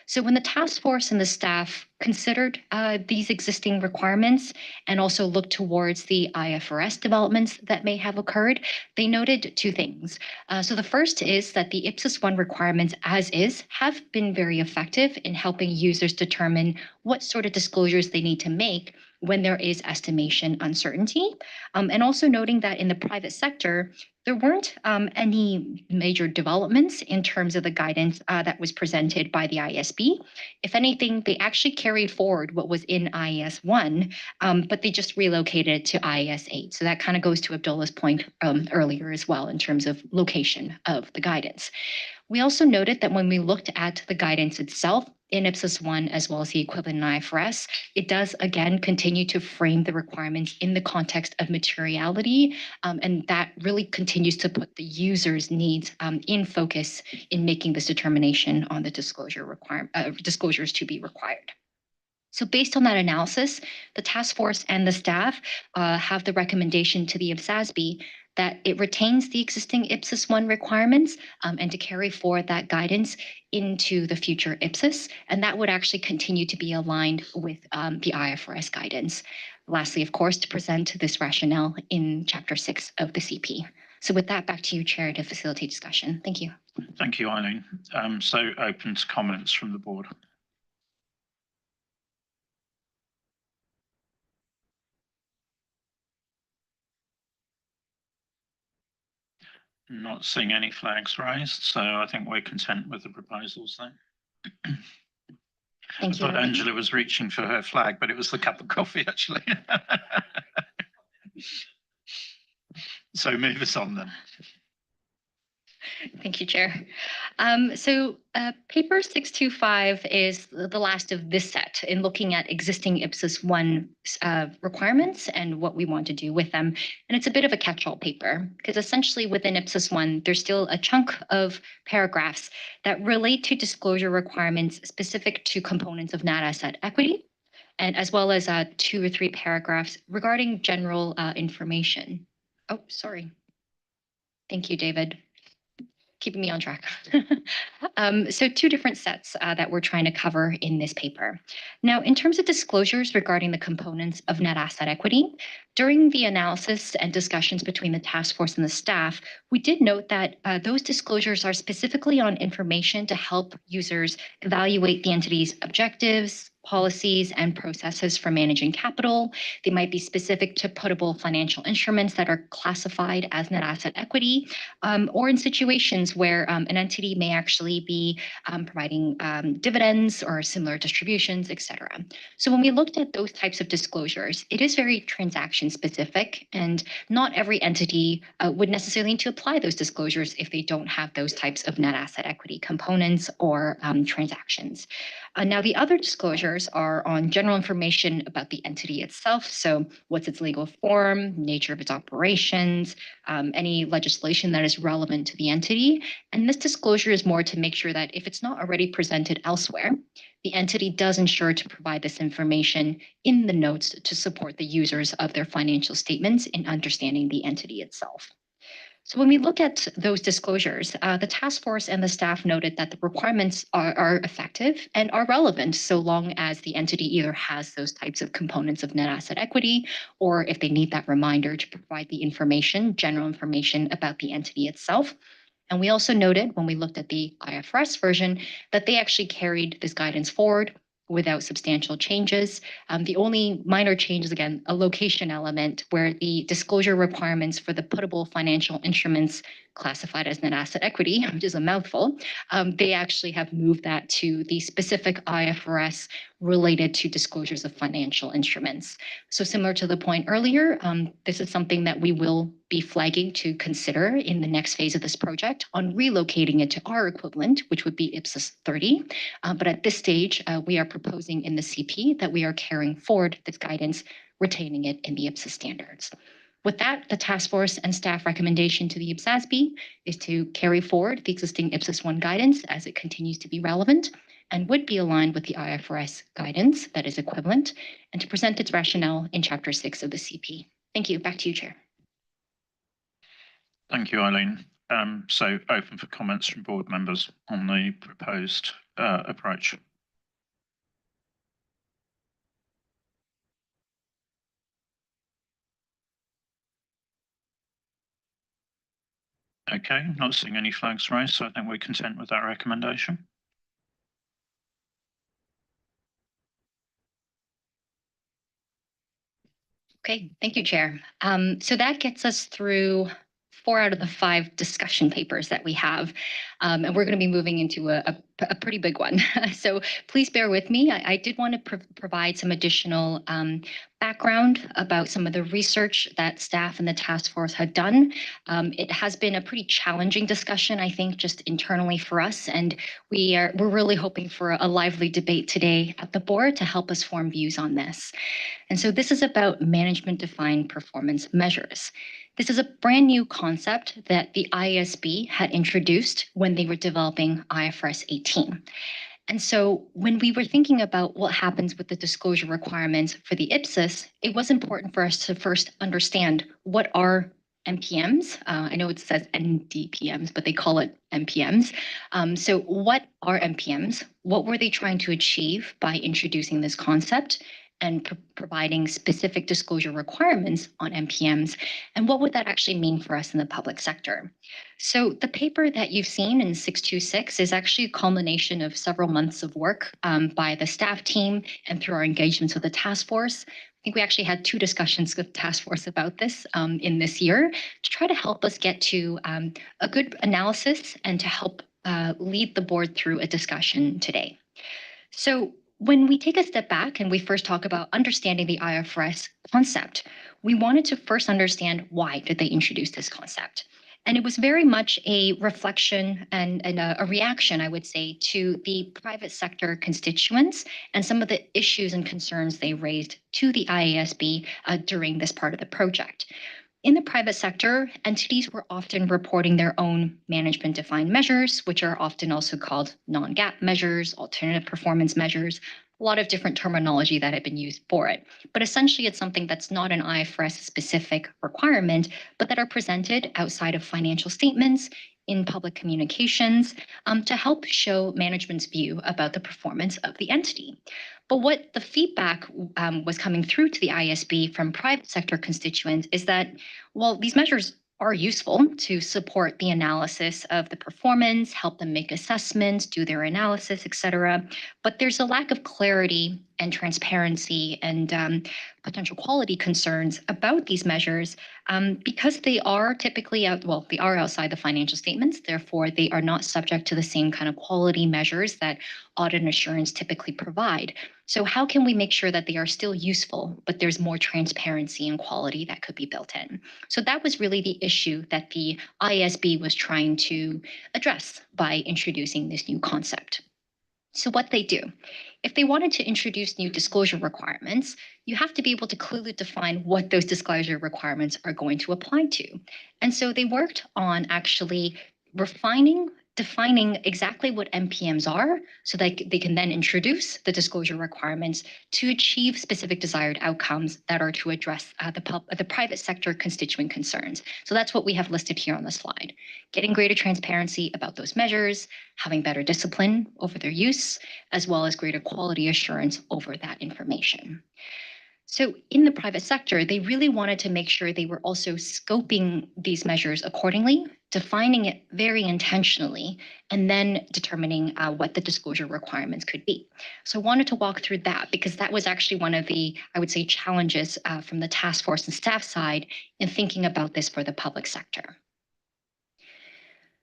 So when the task force and the staff considered these existing requirements and also looked towards the IFRS developments that may have occurred, they noted two things. So the first is that the IPSAS 1 requirements as is have been very effective in helping users determine what sort of disclosures they need to make when there is estimation uncertainty. And also noting that in the private sector, there weren't any major developments in terms of the guidance that was presented by the ISB. If anything, they actually carried forward what was in IES 1, but they just relocated it to IES 8. So that kind of goes to Abdullah's point earlier as well in terms of location of the guidance. We also noted that when we looked at the guidance itself in IPSAS 1 as well as the equivalent in IFRS, it does again continue to frame the requirements in the context of materiality, and that really continues to put the user's needs in focus in making this determination on the disclosures to be required. So based on that analysis, the task force and the staff have the recommendation to the IPSASB that it retains the existing IPSAS 1 requirements and to carry forward that guidance into the future IPSAS. And that would actually continue to be aligned with the IFRS guidance. Lastly, of course, to present this rationale in Chapter 6 of the CP. So with that, back to you, Chair, to facilitate discussion. Thank you. Thank you, Eileen. So open to comments from the board. Not seeing any flags raised, so I think we're content with the proposals then. Thank you. I thought Angela was reaching for her flag, but it was the cup of coffee, actually. So move us on then. Thank you, Chair. So paper 625 is the last of this set in looking at existing IPSAS 1 requirements and what we want to do with them. And it's a bit of a catch-all paper because essentially within IPSAS 1, there's still a chunk of paragraphs that relate to disclosure requirements specific to components of net asset equity, and as well as 2 or 3 paragraphs regarding general information. Oh, sorry. Thank you, David. Keeping me on track. So 2 different sets that we're trying to cover in this paper. Now, in terms of disclosures regarding the components of net asset equity, during the analysis and discussions between the task force and the staff, we did note that those disclosures are specifically on information to help users evaluate the entity's objectives, policies, and processes for managing capital. They might be specific to puttable financial instruments that are classified as net asset equity, or in situations where an entity may actually be providing dividends or similar distributions, et cetera. So when we looked at those types of disclosures, it is very transaction specific, and not every entity would necessarily need to apply those disclosures if they don't have those types of net asset equity components or transactions. Now, the other disclosures are on general information about the entity itself. So what's its legal form, nature of its operations, any legislation that is relevant to the entity. And this disclosure is more to make sure that if it's not already presented elsewhere, the entity does ensure to provide this information in the notes to support the users of their financial statements in understanding the entity itself. So when we look at those disclosures, the task force and the staff noted that the requirements are effective and are relevant so long as the entity either has those types of components of net asset equity, or if they need that reminder to provide the information, general information about the entity itself. And we also noted when we looked at the IFRS version that they actually carried this guidance forward without substantial changes. The only minor change is, again, a location element where the disclosure requirements for the puttable financial instruments classified as net asset equity, which is a mouthful, they actually have moved that to the specific IFRS related to disclosures of financial instruments. So similar to the point earlier, this is something that we will be flagging to consider in the next phase of this project on relocating it to our equivalent, which would be IPSAS 30. But at this stage, we are proposing in the CP that we are carrying forward this guidance, retaining it in the IPSAS standards. With that, the task force and staff recommendation to the IPSASB is to carry forward the existing IPSAS 1 guidance as it continues to be relevant and would be aligned with the IFRS guidance that is equivalent, and to present its rationale in Chapter 6 of the CP. Thank you. Back to you, Chair. Thank you, Eileen. So open for comments from board members on the proposed approach. Okay, not seeing any flags raised, so I think we're content with that recommendation. Okay, thank you, Chair. So that gets us through 4 out of the 5 discussion papers that we have. And we're going to be moving into a pretty big one. So please bear with me. I did want to provide some additional background about some of the research that staff and the task force had done. It has been a pretty challenging discussion, I think, just internally for us. And we're really hoping for a lively debate today at the board to help us form views on this. And so this is about management-defined performance measures. This is a brand new concept that the IASB had introduced when they were developing IFRS 18. And so when we were thinking about what happens with the disclosure requirements for the IPSAS, it was important for us to first understand what are MPMs. I know it says NDPMs, but they call it MPMs. So what are MPMs? What were they trying to achieve by introducing this concept and providing specific disclosure requirements on MPMs? And what would that actually mean for us in the public sector? So the paper that you've seen in 626 is actually a culmination of several months of work by the staff team and through our engagements with the task force. I think we actually had 2 discussions with the task force about this in this year to try to help us get to a good analysis and to help lead the board through a discussion today. So when we take a step back and we first talk about understanding the IFRS concept, we wanted to first understand why did they introduce this concept. And it was very much a reflection and a reaction, I would say, to the private sector constituents and some of the issues and concerns they raised to the IASB during this part of the project. In the private sector, entities were often reporting their own management-defined measures, which are often also called non-GAAP measures, alternative performance measures, a lot of different terminology that had been used for it. But essentially, it's something that's not an IFRS-specific requirement, but that are presented outside of financial statements, in public communications, to help show management's view about the performance of the entity. But what the feedback was coming through to the IASB from private sector constituents is that, while these measures are useful to support the analysis of the performance, help them make assessments, do their analysis, et cetera, but there's a lack of clarity and transparency and potential quality concerns about these measures because they are typically they are outside the financial statements. Therefore, they are not subject to the same kind of quality measures that audit and assurance typically provide. So how can we make sure that they are still useful, but there's more transparency and quality that could be built in? So that was really the issue that the IASB was trying to address by introducing this new concept. So what they do, if they wanted to introduce new disclosure requirements, you have to be able to clearly define what those disclosure requirements are going to apply to. And so they worked on actually defining exactly what MPMs are so that they can then introduce the disclosure requirements to achieve specific desired outcomes that are to address the private sector constituent concerns. So that's what we have listed here on the slide. Getting greater transparency about those measures, having better discipline over their use, as well as greater quality assurance over that information. So in the private sector, they really wanted to make sure they were also scoping these measures accordingly, defining it very intentionally, and then determining what the disclosure requirements could be. So I wanted to walk through that because that was actually one of the, I would say, challenges from the task force and staff side in thinking about this for the public sector.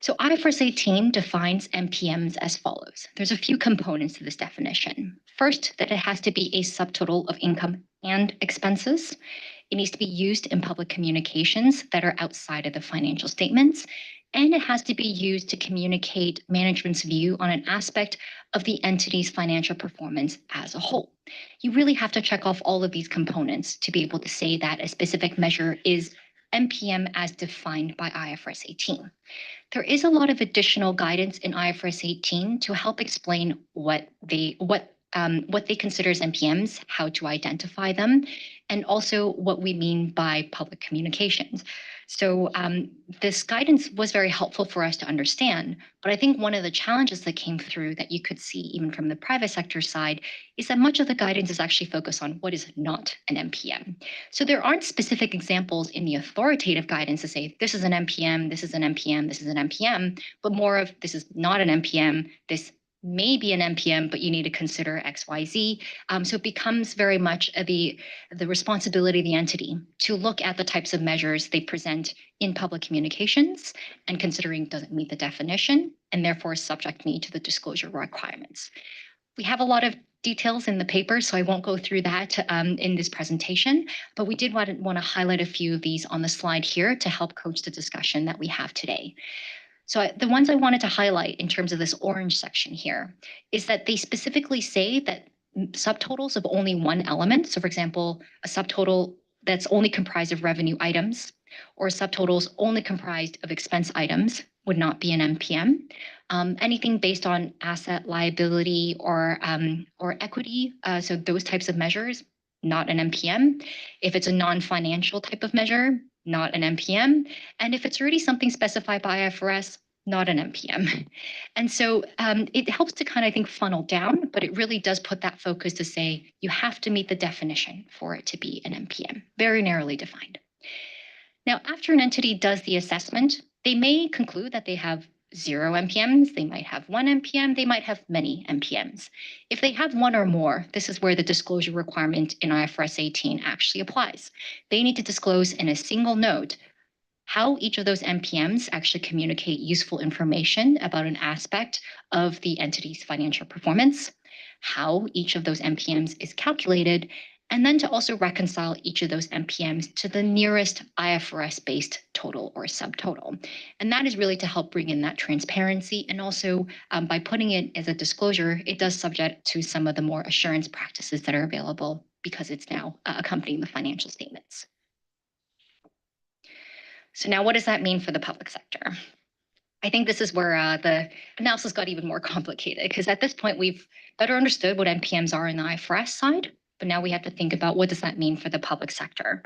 So IFRS 18 defines MPMs as follows. There's a few components to this definition. First, that it has to be a subtotal of income and expenses. It needs to be used in public communications that are outside of the financial statements. And it has to be used to communicate management's view on an aspect of the entity's financial performance as a whole. You really have to check off all of these components to be able to say that a specific measure is MPM as defined by IFRS 18. There is a lot of additional guidance in IFRS 18 to help explain what they consider as MPMs, how to identify them, and also what we mean by public communications. So this guidance was very helpful for us to understand, but I think one of the challenges that came through that you could see even from the private sector side is that much of the guidance is actually focused on what is not an MPM. So there aren't specific examples in the authoritative guidance to say this is an MPM, this is an MPM, this is an MPM, but more of this is not an MPM, this may be an MPM, but you need to consider X, Y, Z. So it becomes very much the responsibility of the entity to look at the types of measures they present in public communications and considering does it meet the definition and therefore subject me to the disclosure requirements. We have a lot of details in the paper, so I won't go through that in this presentation, but we did want to highlight a few of these on the slide here to help coach the discussion that we have today. So the ones I wanted to highlight in terms of this orange section here is that they specifically say that subtotals of only one element, so for example, a subtotal that's only comprised of revenue items or subtotals only comprised of expense items would not be an MPM. Anything based on asset, liability, or equity, so those types of measures, not an MPM. If it's a non-financial type of measure, not an MPM. And if it's already something specified by IFRS, not an MPM. And so it helps to kind of, I think, funnel down, but it really does put that focus to say you have to meet the definition for it to be an MPM, very narrowly defined. Now, after an entity does the assessment, they may conclude that they have 0 MPMs, they might have 1 MPM, they might have many MPMs. If they have one or more, this is where the disclosure requirement in IFRS 18 actually applies. They need to disclose in a single note how each of those MPMs actually communicate useful information about an aspect of the entity's financial performance, how each of those MPMs is calculated, and then to also reconcile each of those MPMs to the nearest IFRS-based total or subtotal. And that is really to help bring in that transparency. And also by putting it as a disclosure, it does subject to some of the more assurance practices that are available because it's now accompanying the financial statements. So now what does that mean for the public sector? I think this is where the analysis got even more complicated because at this point, we've better understood what MPMs are in the IFRS side, but now we have to think about what does that mean for the public sector.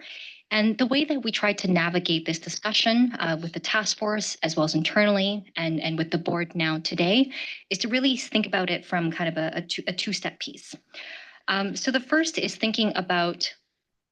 And the way that we tried to navigate this discussion with the task force, as well as internally and with the board now today, is to really think about it from kind of a two-step piece. So the first is thinking about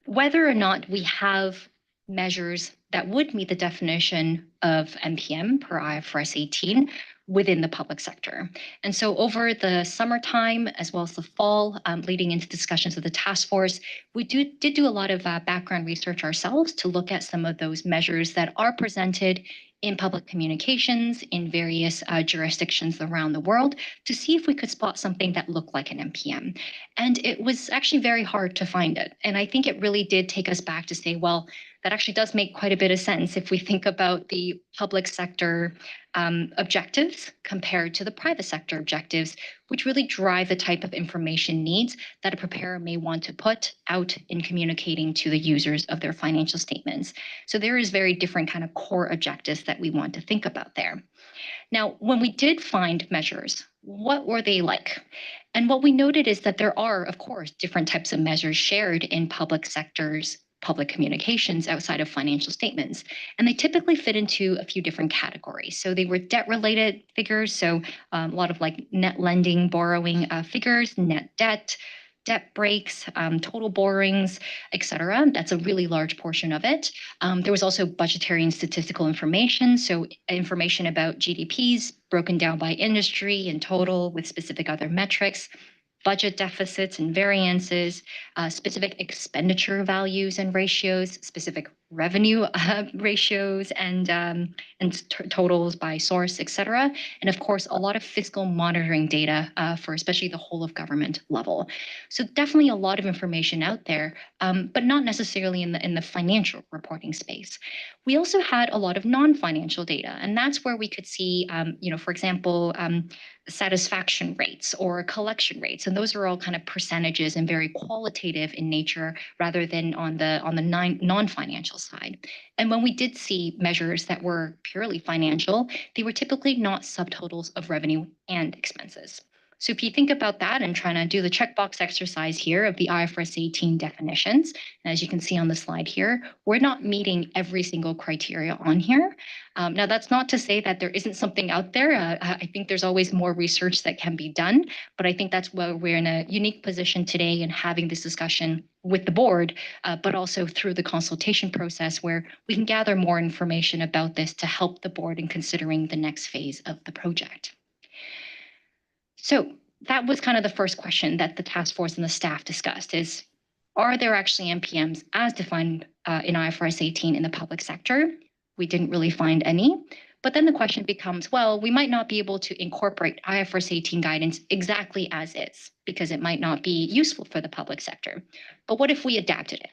whether or not we have measures that would meet the definition of MPM per IFRS 18 within the public sector. And so over the summertime, as well as the fall, leading into discussions of the task force, we did do a lot of background research ourselves to look at some of those measures that are presented in public communications in various jurisdictions around the world to see if we could spot something that looked like an MPM. And it was actually very hard to find it. And I think it really did take us back to say, well, that actually does make quite a bit of sense if we think about the public sector objectives compared to the private sector objectives. which really drive the type of information needs that a preparer may want to put out in communicating to the users of their financial statements. So there is very different kind of core objectives that we want to think about there. Now, when we did find measures, what were they like? And what we noted is that there are, of course, different types of measures shared in public sectors, public communications outside of financial statements. And they typically fit into a few different categories. So they were debt-related figures, so a lot of like net lending, borrowing figures, net debt, debt breaks, total borrowings, et cetera. That's a really large portion of it. There was also budgetary and statistical information, so information about GDPs broken down by industry and total with specific other metrics, budget deficits and variances, specific expenditure values and ratios, specific revenue ratios and totals by source, et cetera. And of course, a lot of fiscal monitoring data for especially the whole of government level. So definitely a lot of information out there, but not necessarily in the financial reporting space. We also had a lot of non-financial data, and that's where we could see, for example, satisfaction rates or collection rates, and those are all kind of percentages and very qualitative in nature rather than on the non-financial side. And when we did see measures that were purely financial, they were typically not subtotals of revenue and expenses. So if you think about that and trying to do the checkbox exercise here of the IFRS 18 definitions, and as you can see on the slide here, we're not meeting every single criteria on here. Now, that's not to say that there isn't something out there. I think there's always more research that can be done, but I think that's where we're in a unique position today in having this discussion with the board, but also through the consultation process where we can gather more information about this to help the board in considering the next phase of the project. So that was kind of the first question that the task force and the staff discussed is, are there actually NPMs as defined in IFRS 18 in the public sector? We didn't really find any. But then the question becomes, well, we might not be able to incorporate IFRS 18 guidance exactly as is, because it might not be useful for the public sector. But what if we adapted it?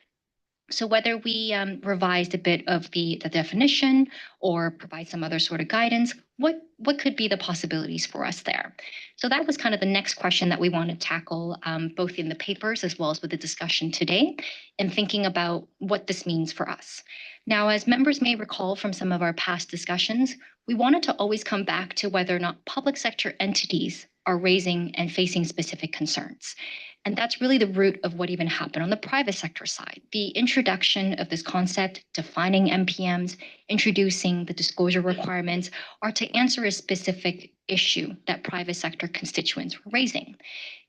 So whether we revised a bit of the definition or provide some other sort of guidance, what could be the possibilities for us there? So that was kind of the next question that we want to tackle, both in the papers as well as with the discussion today, and thinking about what this means for us. Now, as members may recall from some of our past discussions, we wanted to always come back to whether or not public sector entities are raising and facing specific concerns. And that's really the root of what even happened on the private sector side. The introduction of this concept, defining NPMs, introducing the disclosure requirements are to answer a specific issue that private sector constituents were raising.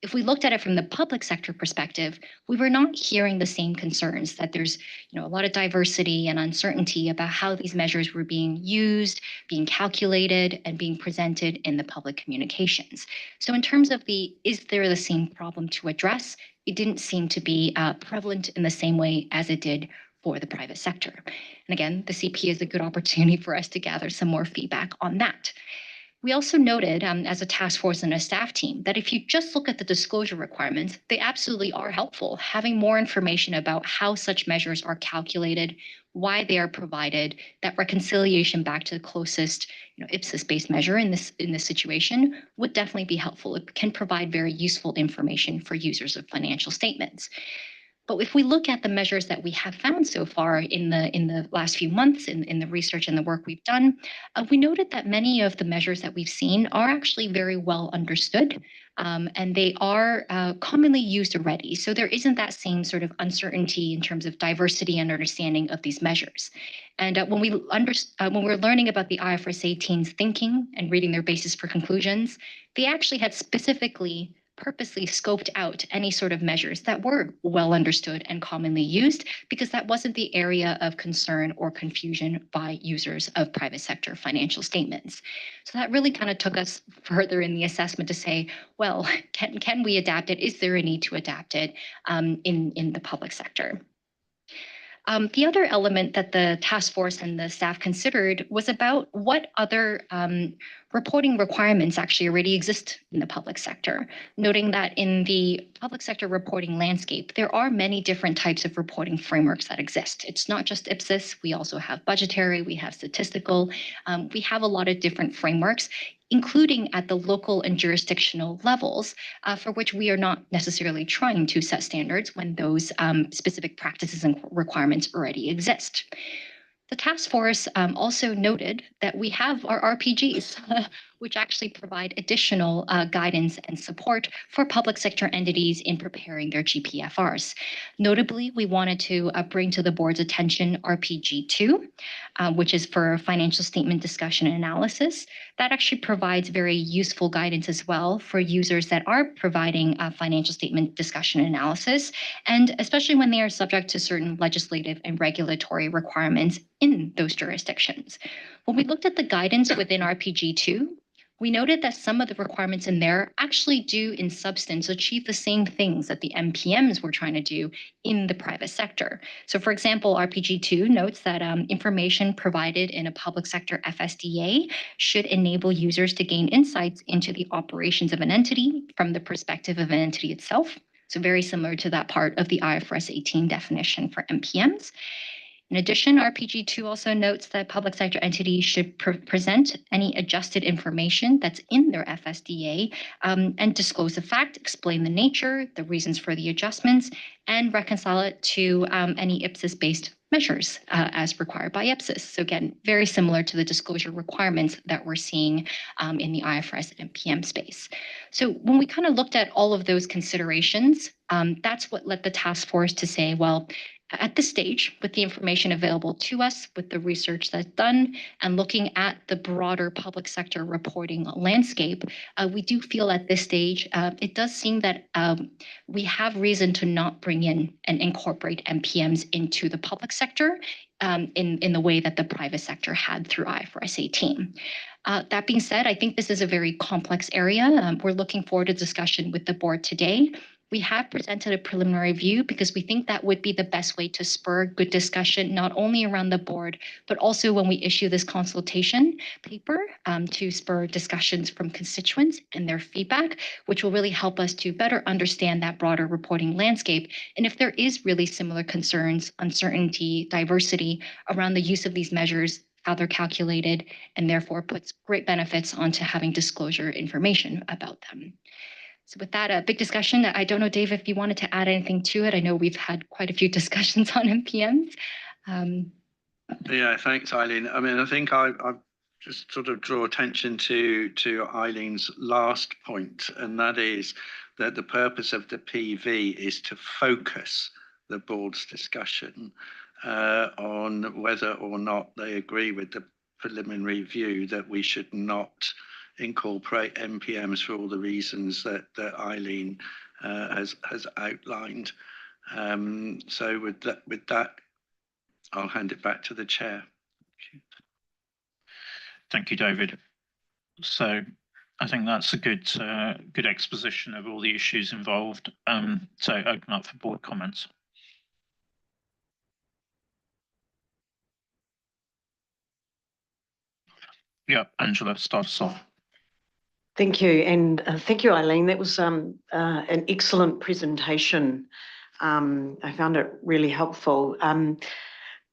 If we looked at it from the public sector perspective, we were not hearing the same concerns that there's a lot of diversity and uncertainty about how these measures were being used, being calculated, and being presented in the public communications. So in terms of is there the same problem to address, it didn't seem to be prevalent in the same way as it did for the private sector. And again, the CP is a good opportunity for us to gather some more feedback on that. We also noted as a task force and a staff team that if you just look at the disclosure requirements, they absolutely are helpful. Having more information about how such measures are calculated, why they are provided, that reconciliation back to the closest IPSAS-based measure in this situation would definitely be helpful. It can provide very useful information for users of financial statements. But if we look at the measures that we have found so far in the last few months in the research and the work we've done, we noted that many of the measures that we've seen are actually very well understood, and they are commonly used already. So there isn't that same sort of uncertainty in terms of diversity and understanding of these measures. And when we're learning about the IFRS 18's thinking and reading their basis for conclusions, they actually had purposely scoped out any sort of measures that were well understood and commonly used, because that wasn't the area of concern or confusion by users of private sector financial statements. So that really kind of took us further in the assessment to say, well, can we adapt it? Is there a need to adapt it in the public sector? The other element that the task force and the staff considered was about what other reporting requirements actually already exist in the public sector, noting that in the public sector reporting landscape, there are many different types of reporting frameworks that exist. It's not just IPSAS, we also have budgetary, we have statistical, we have a lot of different frameworks. including at the local and jurisdictional levels, for which we are not necessarily trying to set standards when those specific practices and requirements already exist. The task force also noted that we have our RPGs, which actually provide additional guidance and support for public sector entities in preparing their GPFRs. Notably, we wanted to bring to the board's attention RPG 2, which is for financial statement discussion and analysis. That actually provides very useful guidance as well for users that are providing financial statement discussion and analysis, and especially when they are subject to certain legislative and regulatory requirements in those jurisdictions. When we looked at the guidance within RPG 2, we noted that some of the requirements in there actually do in substance achieve the same things that the MPMs were trying to do in the private sector. So for example, RPG 2 notes that information provided in a public sector FSDA should enable users to gain insights into the operations of an entity from the perspective of an entity itself. So very similar to that part of the IFRS 18 definition for MPMs. In addition, RPG 2 also notes that public sector entities should present any adjusted information that's in their FSDA and disclose the fact, explain the nature, the reasons for the adjustments, and reconcile it to any IPSAS-based measures as required by IPSAS. So again, very similar to the disclosure requirements that we're seeing in the IFRS and MPM space. So when we kind of looked at all of those considerations, that's what led the task force to say, well, at this stage, with the information available to us, with the research that's done, and looking at the broader public sector reporting landscape, we do feel at this stage, it does seem that we have reason to not bring in and incorporate MPMs into the public sector in the way that the private sector had through IFRS 18. That being said, I think this is a very complex area. We're looking forward to discussion with the board today. We have presented a preliminary view because we think that would be the best way to spur good discussion, not only around the board, but also when we issue this consultation paper to spur discussions from constituents and their feedback, which will really help us to better understand that broader reporting landscape. And if there is really similar concerns, uncertainty, diversity around the use of these measures, how they're calculated, and therefore puts great benefits onto having disclosure information about them. So with that, a big discussion. I don't know, Dave, if you wanted to add anything to it. I know we've had quite a few discussions on MPMs. Yeah, thanks, Eileen. I mean, I think I just sort of draw attention to Eileen's last point, and that is that the purpose of the PV is to focus the board's discussion on whether or not they agree with the preliminary view that we should not incorporate MPMs for all the reasons that Eileen has outlined. So with that, I'll hand it back to the chair. Thank you, David. So I think that's a good exposition of all the issues involved. So open up for board comments. Yeah, Angela, start us off. Thank you, and thank you, Eileen. That was an excellent presentation. I found it really helpful.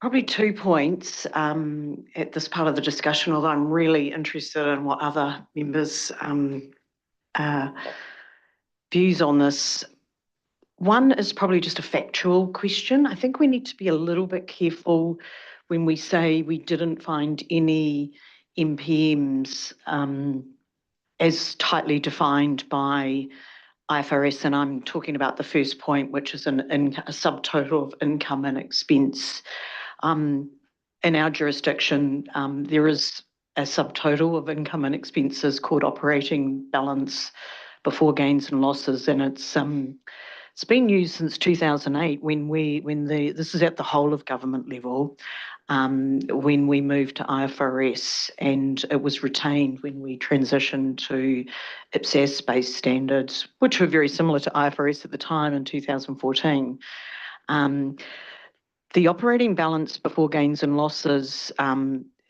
Probably 2 points at this part of the discussion, although I'm really interested in what other members' views on this. One is probably just a factual question. I think we need to be a little bit careful when we say we didn't find any MPMs as tightly defined by IFRS, and I'm talking about the first point, which is a subtotal of income and expense. In our jurisdiction, there is a subtotal of income and expenses called operating balance before gains and losses, and it's been used since 2008 this is at the whole of government level. When we moved to IFRS, and it was retained when we transitioned to IPSASB-based standards, which were very similar to IFRS at the time in 2014. The operating balance before gains and losses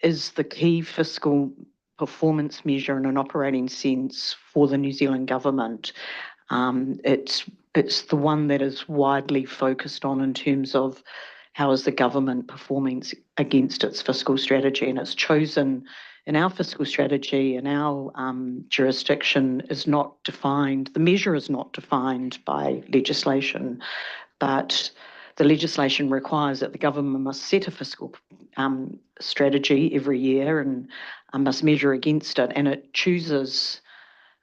is the key fiscal performance measure in an operating sense for the New Zealand government. It's the one that is widely focused on in terms of how is the government performing against its fiscal strategy? And it's chosen in our fiscal strategy, in our jurisdiction, is not defined, the measure is not defined by legislation, but the legislation requires that the government must set a fiscal strategy every year and must measure against it, and it chooses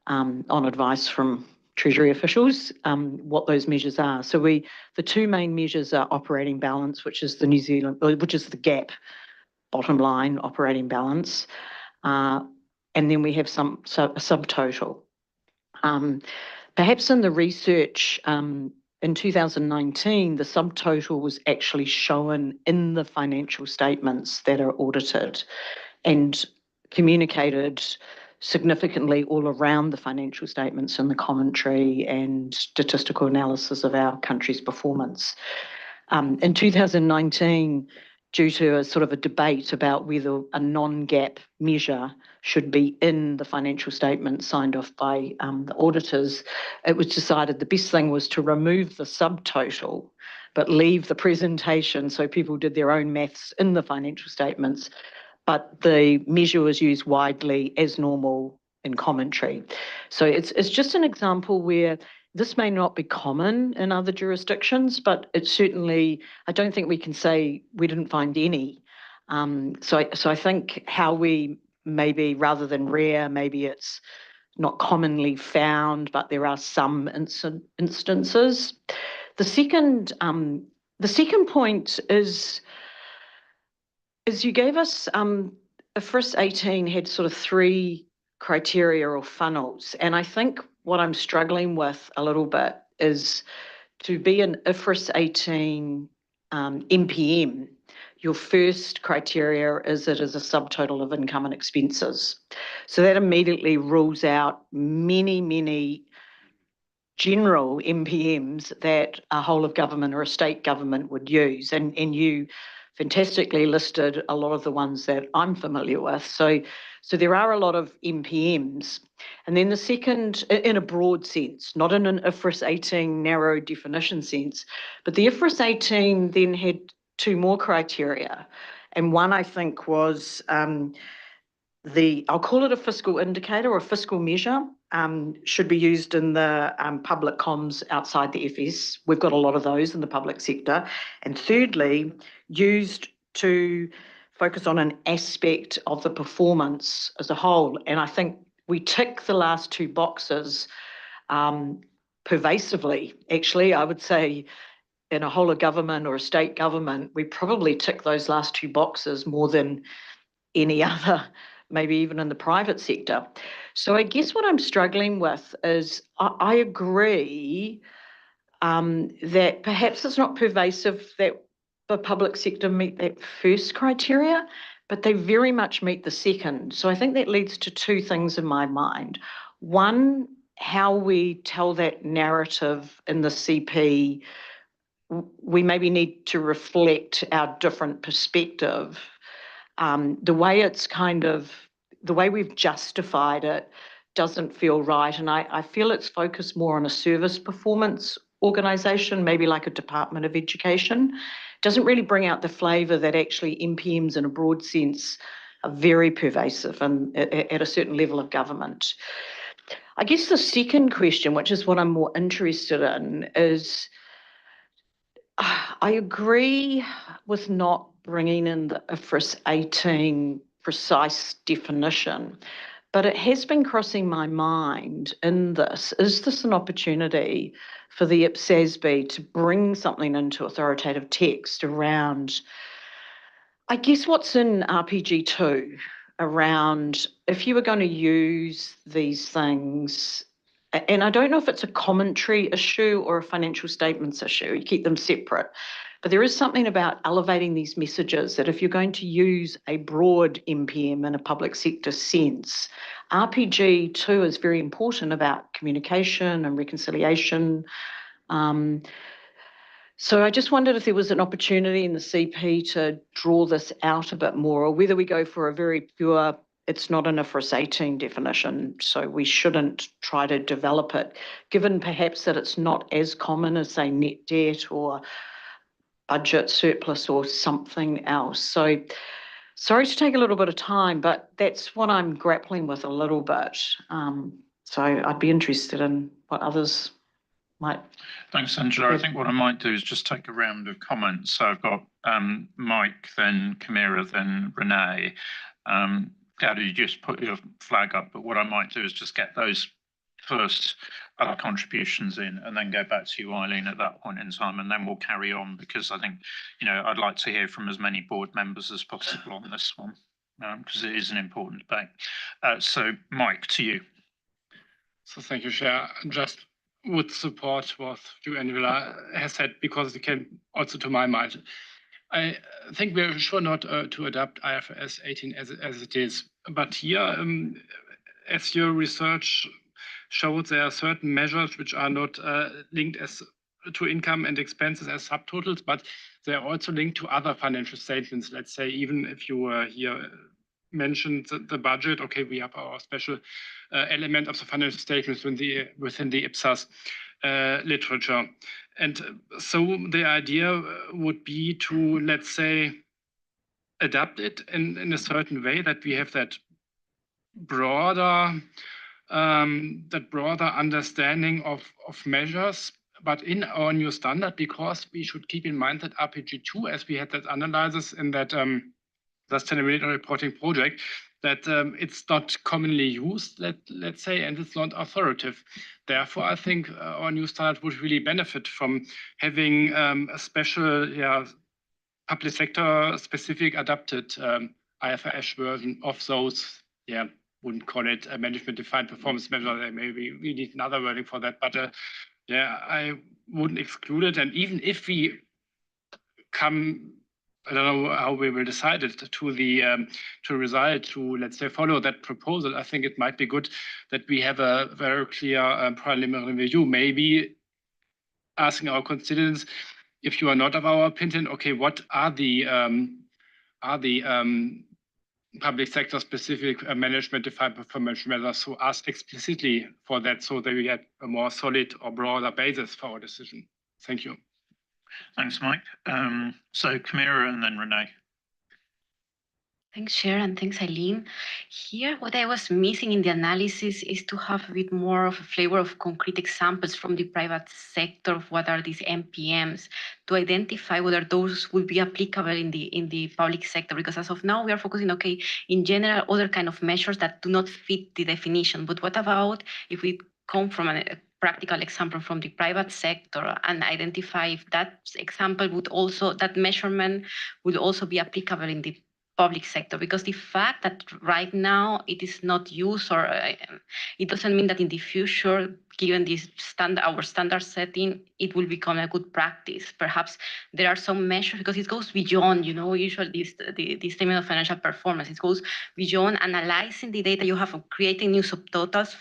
on advice from Treasury officials what those measures are. So the two main measures are operating balance, which is the gap, bottom line operating balance, and then we have a subtotal. Perhaps in the research in 2019, the subtotal was actually shown in the financial statements that are audited and communicated significantly all around the financial statements and the commentary and statistical analysis of our country's performance. In 2019, due to a sort of a debate about whether a non-GAAP measure should be in the financial statement signed off by the auditors, it was decided the best thing was to remove the subtotal, but leave the presentation so people did their own maths in the financial statements, but the measure was used widely as normal in commentary. So it's just an example where this may not be common in other jurisdictions, but it's certainly, I don't think we can say we didn't find any. So I think how we maybe, rather than rare, maybe it's not commonly found, but there are some instances. The second point is you gave us IFRS 18 had sort of 3 criteria or funnels, and I think what I'm struggling with a little bit is to be an IFRS 18 MPM, your first criteria is it is a subtotal of income and expenses. So that immediately rules out many general MPMs that a whole of government or a state government would use. And you fantastically listed a lot of the ones that I'm familiar with. So there are a lot of MPMs. And then the second, in a broad sense, not in an IFRS 18 narrow definition sense, but the IFRS 18 then had 2 more criteria. And one, I think, was I'll call it a fiscal indicator or a fiscal measure, should be used in the public comms outside the FS. We've got a lot of those in the public sector. And thirdly, used to focus on an aspect of the performance as a whole. And I think we tick the last 2 boxes pervasively. Actually, I would say in a whole of government or a state government, we probably tick those last 2 boxes more than any other, maybe even in the private sector. So I guess what I'm struggling with is I agree that perhaps it's not pervasive that the public sector meet that first criteria, but they very much meet the second. So I think that leads to 2 things in my mind. One, how we tell that narrative in the CP, we maybe need to reflect our different perspective. The way we've justified it doesn't feel right. And I feel it's focused more on a service performance organisation, maybe like a Department of Education. Doesn't really bring out the flavour that actually MPMs in a broad sense are very pervasive and at a certain level of government. I guess the second question, which is what I'm more interested in, is I agree with not bringing in the IFRS 18 precise definition, but it has been crossing my mind in this. Is this an opportunity for the IPSASB to bring something into authoritative text around, I guess, what's in RPG 2 around if you were going to use these things, and I don't know if it's a commentary issue or a financial statements issue, you keep them separate, but there is something about elevating these messages that if you're going to use a broad MPM in a public sector sense, RPG 2 is very important about communication and reconciliation. So I just wondered if there was an opportunity in the CP to draw this out a bit more, or whether we go for a very pure, it's not an IFRS 18 definition, so we shouldn't try to develop it, given perhaps that it's not as common as, say, net debt or budget surplus or something else. So sorry to take a little bit of time, but that's what I'm grappling with a little bit. So I'd be interested in what others might. Thanks, Angela. I think what I might do is just take a round of comments. So I've got Mike, then Camira, then Renee. Gowda, you just put your flag up, but what I might do is just get those first other contributions in and then go back to you, Eileen, at that point in time, and then we'll carry on, because I think, I'd like to hear from as many board members as possible on this one, because it is an important debate. So Mike, to you. So thank you, Chair. Just would support what you, Angela, has said, because it came also to my mind. I think we're sure not to adapt IFRS 18 as it is, but here, as your research showed, there are certain measures which are not linked to income and expenses as subtotals, but they are also linked to other financial statements. Let's say, even if you here mentioned the budget, okay, we have our special element of the financial statements within the IPSAS literature. And so the idea would be to, let's say, adapt it in a certain way, that we have that broader understanding of measures, but in our new standard, because we should keep in mind that RPG2, as we had that analysis in that sustainability reporting project, that it's not commonly used, let's say, and it's not authoritative. Therefore, I think our new standard would really benefit from having a special, public sector specific adapted IFRS version of those, wouldn't call it a management defined performance measure. Maybe we need another wording for that, but I wouldn't exclude it. And even if we come, I don't know how we will decide it, to the result, to, let's say, follow that proposal, I think it might be good that we have a very clear preliminary review, maybe asking our constituents, if you are not of our opinion, okay, what are the public sector specific management defined performance measures, so ask explicitly for that, so that we get a more solid or broader basis for our decision. Thank you. Thanks, Mike. So Camira and then Renee. Thanks, Chair, and thanks, Eileen. Here, what I was missing in the analysis is to have a bit more of a flavor of concrete examples from the private sector of what are these MPMs, to identify whether those will be applicable in the public sector. Because as of now, we are focusing, okay, in general, other kind of measures that do not fit the definition. But what about if we come from a practical example from the private sector and identify if that example would also, that measurement would also be applicable in the public sector? Because the fact that right now it is not used, or it doesn't mean that in the future, given this our standard setting, it will become a good practice. Perhaps there are some measures, because it goes beyond, usually the statement of financial performance, it goes beyond analyzing the data you have, of creating new subtotals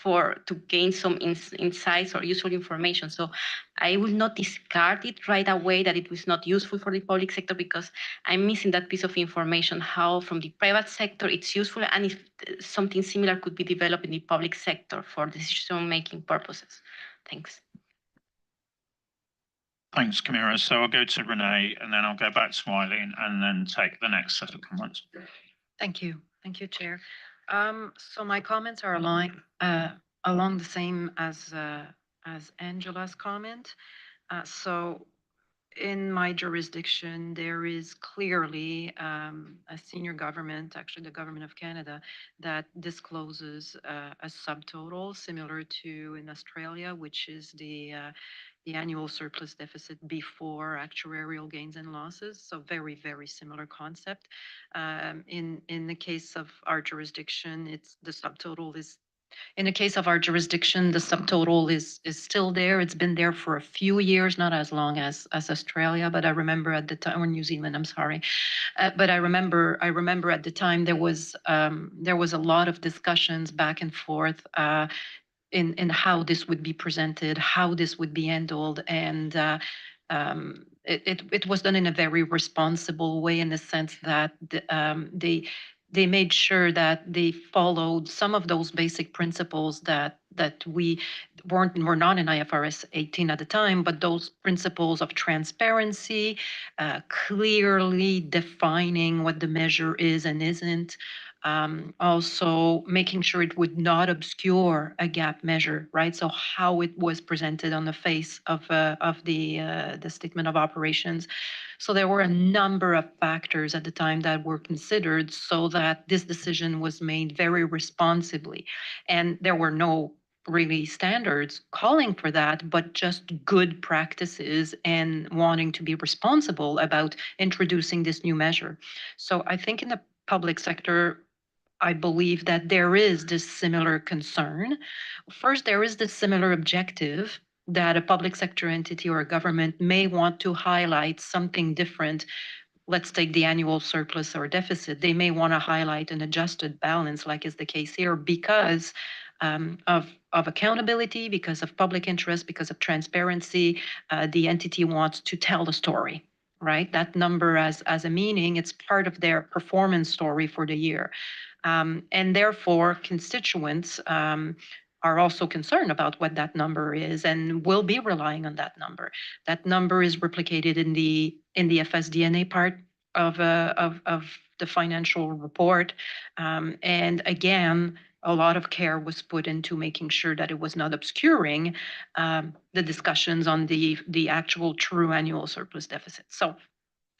to gain some insights or useful information. So I will not discard it right away that it was not useful for the public sector, because I'm missing that piece of information, how from the private sector it's useful, and if something similar could be developed in the public sector for decision-making purposes. Thanks. Thanks, Camira. So I'll go to Renee, and then I'll go back to Eileen, and then take the next set of comments. Thank you. Thank you, Chair. So my comments are along the same as Angela's comment. So in my jurisdiction, there is clearly a senior government, actually the Government of Canada, that discloses a subtotal similar to in Australia, which is the annual surplus deficit before actuarial gains and losses. So very, very similar concept. In the case of our jurisdiction, the subtotal is still there. It's been there for a few years, not as long as Australia, but I remember at the time, or New Zealand, I'm sorry. But I remember at the time there was a lot of discussions back and forth in how this would be presented, how this would be handled, and it was done in a very responsible way, in the sense that they made sure that they followed some of those basic principles that that we were not in IFRS 18 at the time, but those principles of transparency, clearly defining what the measure is and isn't, also making sure it would not obscure a gap measure, right? So how it was presented on the face of the statement of operations. So there were a number of factors at the time that were considered so that this decision was made very responsibly. And there were no really standards calling for that, but just good practices and wanting to be responsible about introducing this new measure. So I think in the public sector, I believe that there is this similar concern. First, there is this similar objective that a public sector entity or a government may want to highlight something different. Let's take the annual surplus or deficit. They may want to highlight an adjusted balance, like is the case here, because of accountability, because of public interest, because of transparency. The entity wants to tell the story, right? That number as a meaning, it's part of their performance story for the year. And therefore, constituents are also concerned about what that number is and will be relying on that number. That number is replicated in the FSDNA part of the financial report. And again, a lot of care was put into making sure that it was not obscuring the discussions on the actual true annual surplus deficit. So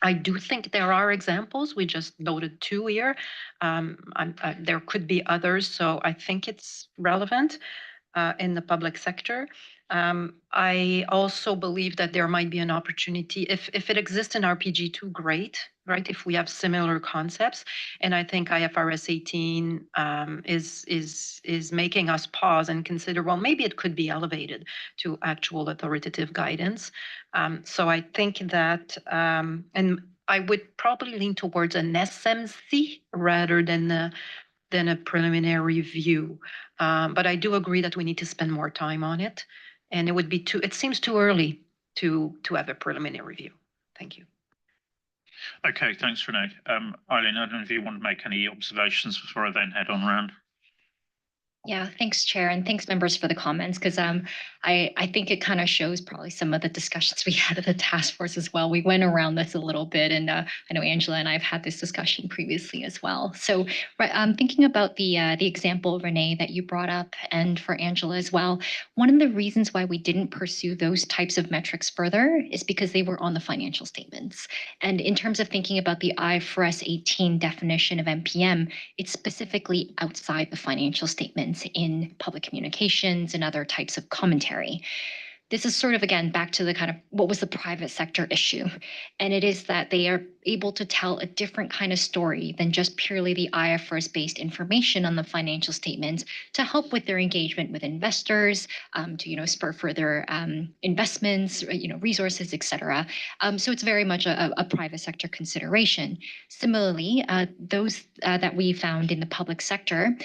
I do think there are examples. We just noted two here. There could be others, so I think it's relevant in the public sector. I also believe that there might be an opportunity, if it exists in RPG2, great, right? If we have similar concepts, and I think IFRS 18 is making us pause and consider, well, maybe it could be elevated to actual authoritative guidance. So I think that, and I would probably lean towards an SMC rather than a preliminary view. But I do agree that we need to spend more time on it. And it seems too early to have a preliminary view. Thank you. Okay, thanks, Renee. Eileen, I don't know if you want to make any observations before I then head on around. Yeah, thanks, Chair, and thanks, members, for the comments, because I think it kind of shows probably some of the discussions we had at the task force as well. We went around this a little bit, and I know Angela and I have had this discussion previously as well. So thinking about the example, Renee, that you brought up, and for Angela as well, one of the reasons why we didn't pursue those types of metrics further is because they were on the financial statements. And in terms of thinking about the IFRS 18 definition of MPM, it's specifically outside the financial statements in public communications and other types of commentary. This is sort of, again, back to the kind of what was the private sector issue. And it is that they are able to tell a different kind of story than just purely the IFRS-based information on the financial statements to help with their engagement with investors, to spur further investments, resources, et cetera. So it's very much a private sector consideration. Similarly, those that we found in the public sector,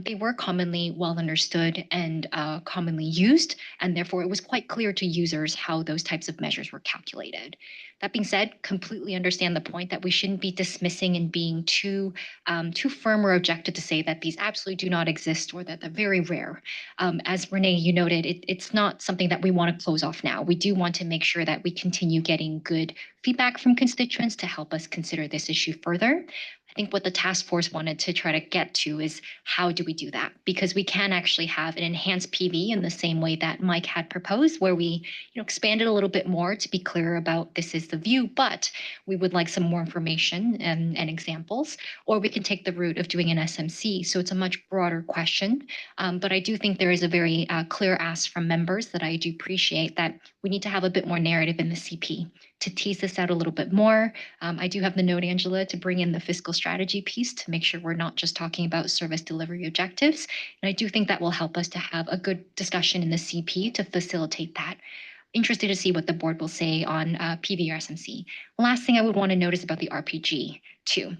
they were commonly well understood and commonly used, and therefore it was quite clear to users how those types of measures were calculated. That being said, completely understand the point that we shouldn't be dismissing and being too firm or objective to say that these absolutely do not exist or that they're very rare. As Renee, you noted, it's not something that we want to close off now. We do want to make sure that we continue getting good feedback from constituents to help us consider this issue further. I think what the task force wanted to try to get to is how do we do that? Because we can actually have an enhanced PV in the same way that Mike had proposed, where we expanded a little bit more to be clear about this is the view, but we would like some more information and examples, or we can take the route of doing an SMC. So it's a much broader question. But I do think there is a very clear ask from members that I do appreciate that we need to have a bit more narrative in the CP to tease this out a little bit more. I do have the note, Angela, to bring in the fiscal strategy piece to make sure we're not just talking about service delivery objectives. And I do think that will help us to have a good discussion in the CP to facilitate that. Interested to see what the board will say on PV or SMC. The last thing I would want to notice about the RPG too,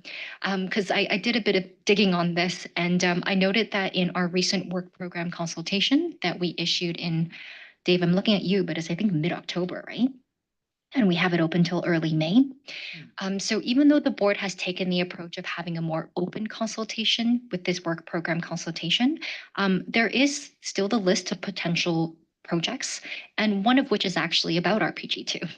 because I did a bit of digging on this, and I noted that in our recent work program consultation that we issued in, Dave, I'm looking at you, but it's I think mid-October, right? and we have it open till early May. So even though the board has taken the approach of having a more open consultation with this work program consultation, there is still the list of potential projects, and one of which is actually about RPG2.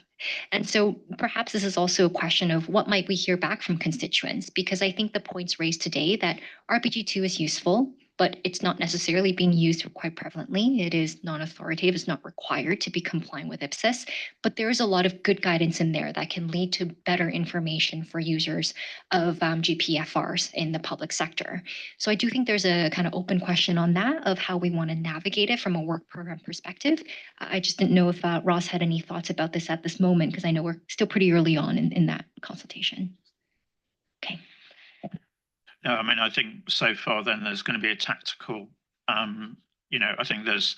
And so perhaps this is also a question of what might we hear back from constituents, because I think the points raised today that RPG2 is useful, but it's not necessarily being used quite prevalently. It is non-authoritative, it's not required to be compliant with IPSAS, but there is a lot of good guidance in there that can lead to better information for users of GPFRs in the public sector. So I do think there's a kind of open question on that of how we want to navigate it from a work program perspective. I just didn't know if Ross had any thoughts about this at this moment, because I know we're still pretty early on in that consultation. Okay. No, I mean, I think so far then there's going to be a tactical, I think there's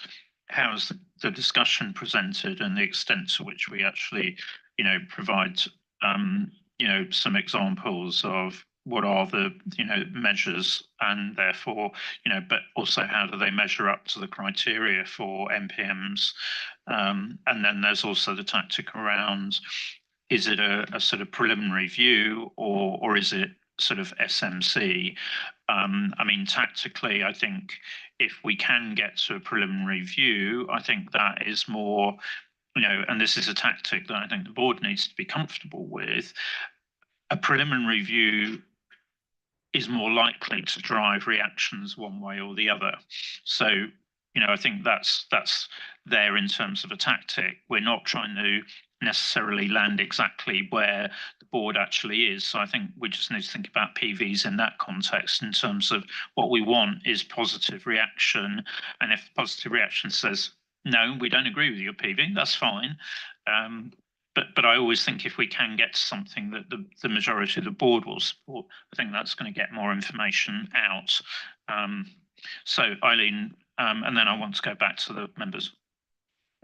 how's the discussion presented and the extent to which we actually, provide, some examples of what are the, measures, and therefore, but also how do they measure up to the criteria for MPMs? And then there's also the tactic around, is it a sort of preliminary view or is it sort of SMC? I mean, tactically, I think if we can get to a preliminary view, I think that is more, and this is a tactic that I think the board needs to be comfortable with. A preliminary view is more likely to drive reactions one way or the other. So, I think that's there in terms of a tactic. We're not trying to necessarily land exactly where the board actually is. So I think we just need to think about PVs in that context, in terms of what we want is positive reaction. And if positive reaction says, no, we don't agree with your PV, that's fine. But I always think if we can get to something that the majority of the board will support, I think that's going to get more information out. So Eileen, and then I want to go back to the members.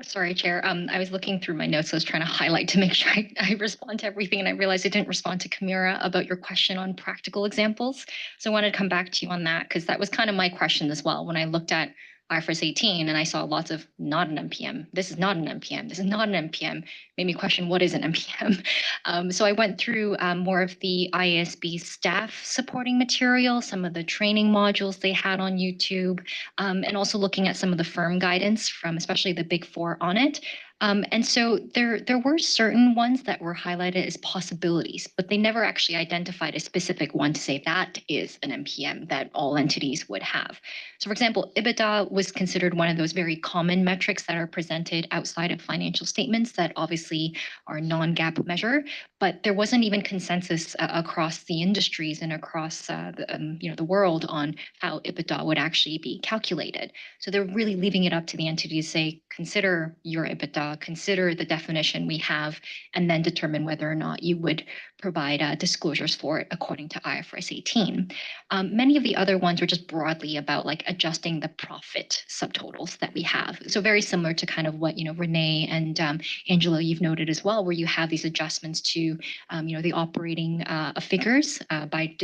Sorry, Chair. I was looking through my notes. I was trying to highlight to make sure I respond to everything, and I realized I didn't respond to Kamira about your question on practical examples. So I wanted to come back to you on that, because that was kind of my question as well. When I looked at IFRS 18 and I saw lots of not an MPM. This is not an MPM. This is not an MPM. Made me question what is an MPM. So I went through more of the IASB staff supporting material, some of the training modules they had on YouTube, and also looking at some of the firm guidance from especially the Big Four on it. And so there were certain ones that were highlighted as possibilities, but they never actually identified a specific one to say that is an MPM that all entities would have. So for example, EBITDA was considered one of those very common metrics that are presented outside of financial statements that obviously are non-GAAP measure, but there wasn't even consensus across the industries and across the world on how EBITDA would actually be calculated. So they're really leaving it up to the entity to say, consider your EBITDA, consider the definition we have, and then determine whether or not you would provide disclosures for it according to IFRS 18. Many of the other ones were just broadly about like adjusting the profit subtotals that we have. So very similar to kind of what, Renee and Angela, you've noted as well, where you have these adjustments to, the operating figures by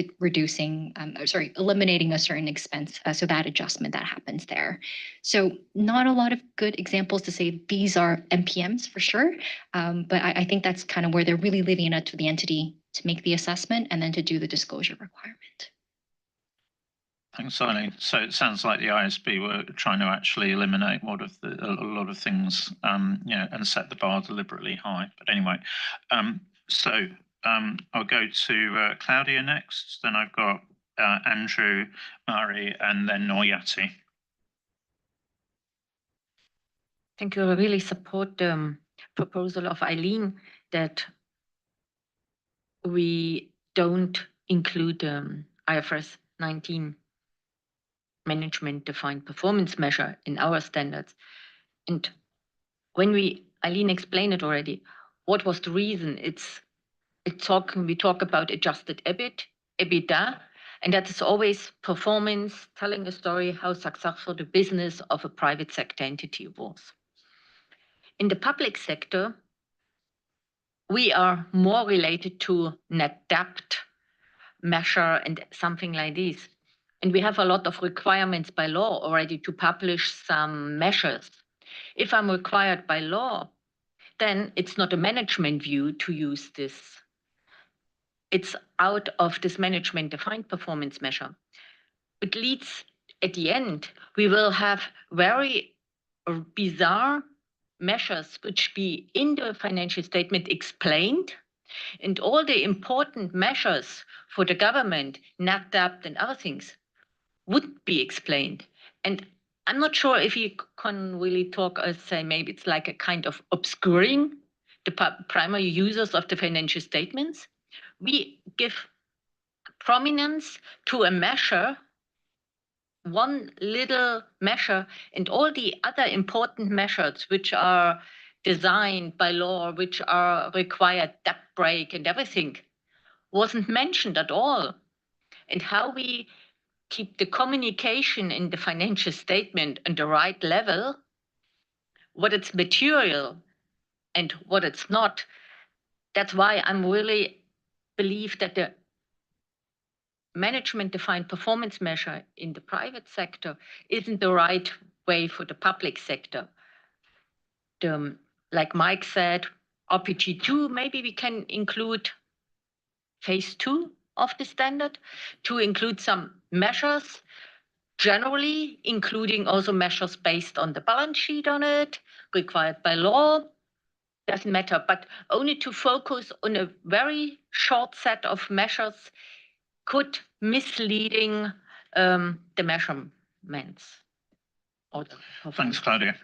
eliminating a certain expense. So that adjustment that happens there. So not a lot of good examples to say these are MPMs for sure. But I think that's kind of where they're really leaving it up to the entity to make the assessment and then to do the disclosure requirement. Thanks, Eileen. So it sounds like the ISB were trying to actually eliminate a lot of things, and set the bar deliberately high. But anyway, I'll go to Claudia next. Then I've got Andrew, Mari, and then Noyati. Thank you. I really support the proposal of Eileen that we don't include IFRS 19 management defined performance measure in our standards. And when Eileen explained it already, what was the reason? We talk about adjusted EBIT, EBITDA, and that is always performance, telling a story how successful the business of a private sector entity was. In the public sector, we are more related to net debt measure and something like this. And we have a lot of requirements by law already to publish some measures. If I'm required by law then it's not a management view to use this. It's out of this management defined performance measure. It leads at the end, we will have very bizarre measures which be in the financial statement explained, and all the important measures for the government, net debt and other things, would be explained. And I'm not sure if you can really talk or say maybe it's like a kind of obscuring the primary users of the financial statements. We give prominence to a measure, one little measure, and all the other important measures which are designed by law, which are required debt break and everything, wasn't mentioned at all. And how we keep the communication in the financial statement on the right level, what it's material and what it's not. That's why I'm really believe that the management defined performance measure in the private sector isn't the right way for the public sector. Like Mike said, RPG2, maybe we can include phase 2 of the standard to include some measures, generally including also measures based on the balance sheet on it, required by law, doesn't matter, but only to focus on a very short set of measures could misleading the measurements. Thanks, Claudia.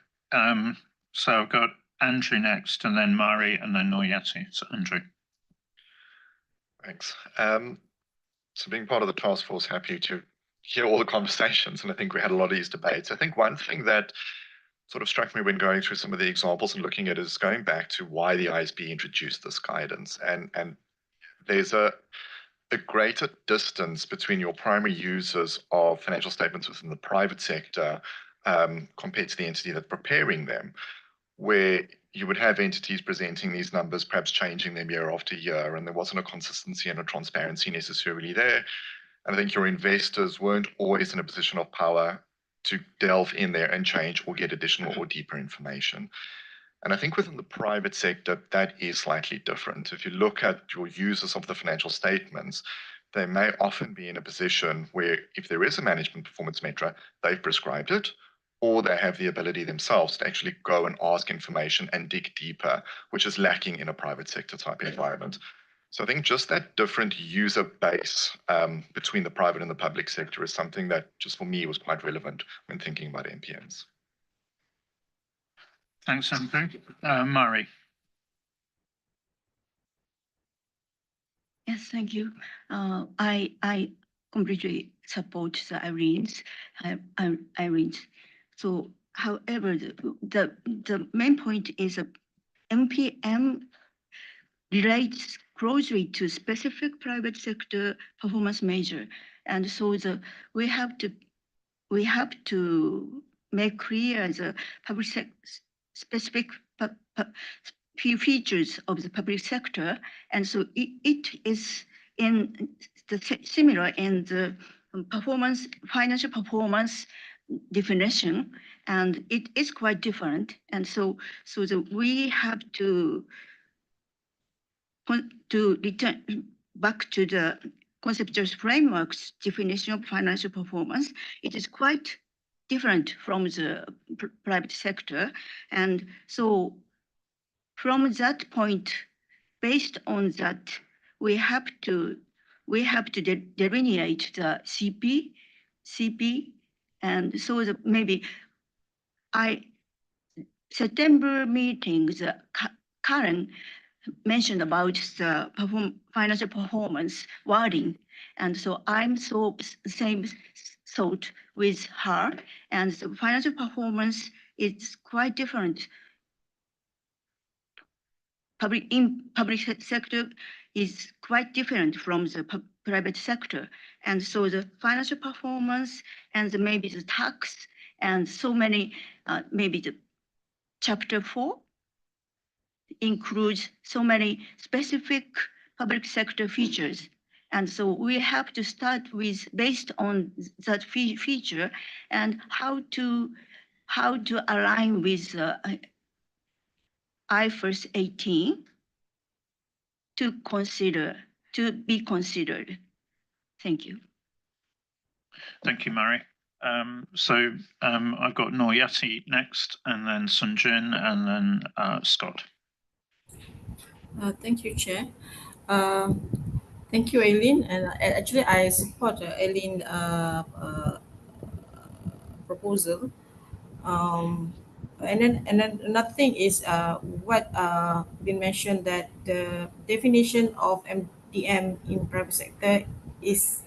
So I've got Andrew next, and then Mari, and then Noyati. So Andrew. Thanks. So being part of the task force, happy to hear all the conversations, and I think we had a lot of these debates. I think one thing that sort of struck me when going through some of the examples and looking at it is going back to why the ISB introduced this guidance. And there's a greater distance between your primary users of financial statements within the private sector compared to the entity that's preparing them, where you would have entities presenting these numbers, perhaps changing them year after year, and there wasn't a consistency and a transparency necessarily there. And I think your investors weren't always in a position of power to delve in there and change or get additional or deeper information. And I think within the private sector, that is slightly different. If you look at your users of the financial statements, they may often be in a position where if there is a management performance metric, they've prescribed it, or they have the ability themselves to actually go and ask information and dig deeper, which is lacking in a private sector type environment. So I think just that different user base between the private and the public sector is something that just for me was quite relevant when thinking about MPMs. Thanks, Andrew. Mari. Yes, thank you. I completely support the Irene's. So, however, the main point is MPM relates closely to specific private sector performance measure, and so we have to make clear the public specific features of the public sector, and so it is in the similar in the financial performance definition, and it is quite different, and so we have to return back to the conceptual framework's definition of financial performance. It is quite different from the private sector, and so from that point, based on that, we have to delineate the CP, and so maybe September meetings, Karen mentioned about the financial performance wording, and so I'm so same thought with her, and the financial performance is quite different. Public sector is quite different from the private sector, and so the financial performance and maybe the tax and so many maybe the chapter 4 includes so many specific public sector features, and so we have to start with based on that feature and how to align with IFRS 18 to be considered? Thank you. Thank you, Mary. I've got Noyati next, and then Sunjin, and then Scott. Thank you, Chair. Thank you, Aileen. And actually, I support Aileen proposal. And then another thing is what been mentioned, that the definition of MDM in private sector is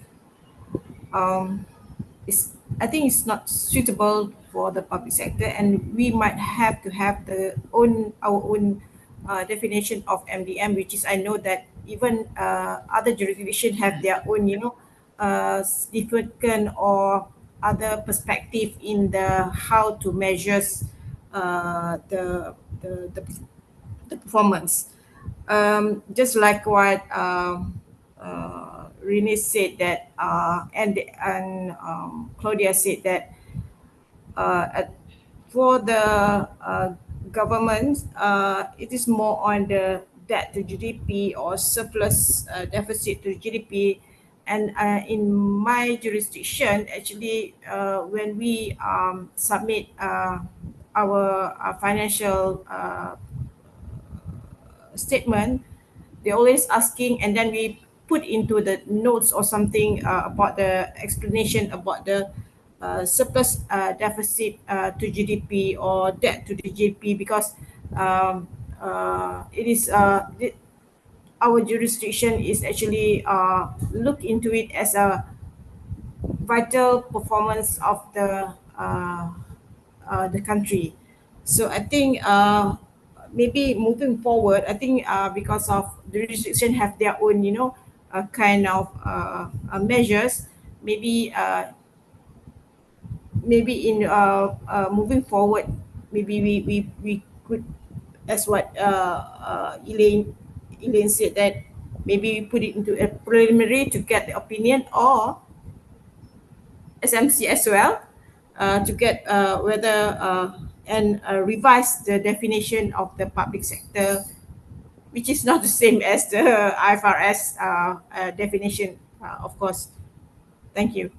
is, I think it's not suitable for the public sector, and we might have to have our own definition of MDM, which is, I know that even other jurisdictions have their own, significant or other perspective in the how to measures the performance. Just like what Renee said, that and Claudia said that for the government, it is more on the debt to GDP or surplus deficit to GDP. And in my jurisdiction, actually, when we submit our financial statement, they're always asking, and then we put into the notes or something about the explanation about the surplus deficit to GDP or debt to the GDP, because it is our jurisdiction is actually look into it as a vital performance of the country. So I think maybe moving forward, I think because of the jurisdiction have their own, kind of measures, maybe in moving forward, maybe we could, as what Elaine said, that maybe we put it into a preliminary to get the opinion, or SMC as well, to get whether and revise the definition of the public sector, which is not the same as the IFRS definition, of course. Thank you.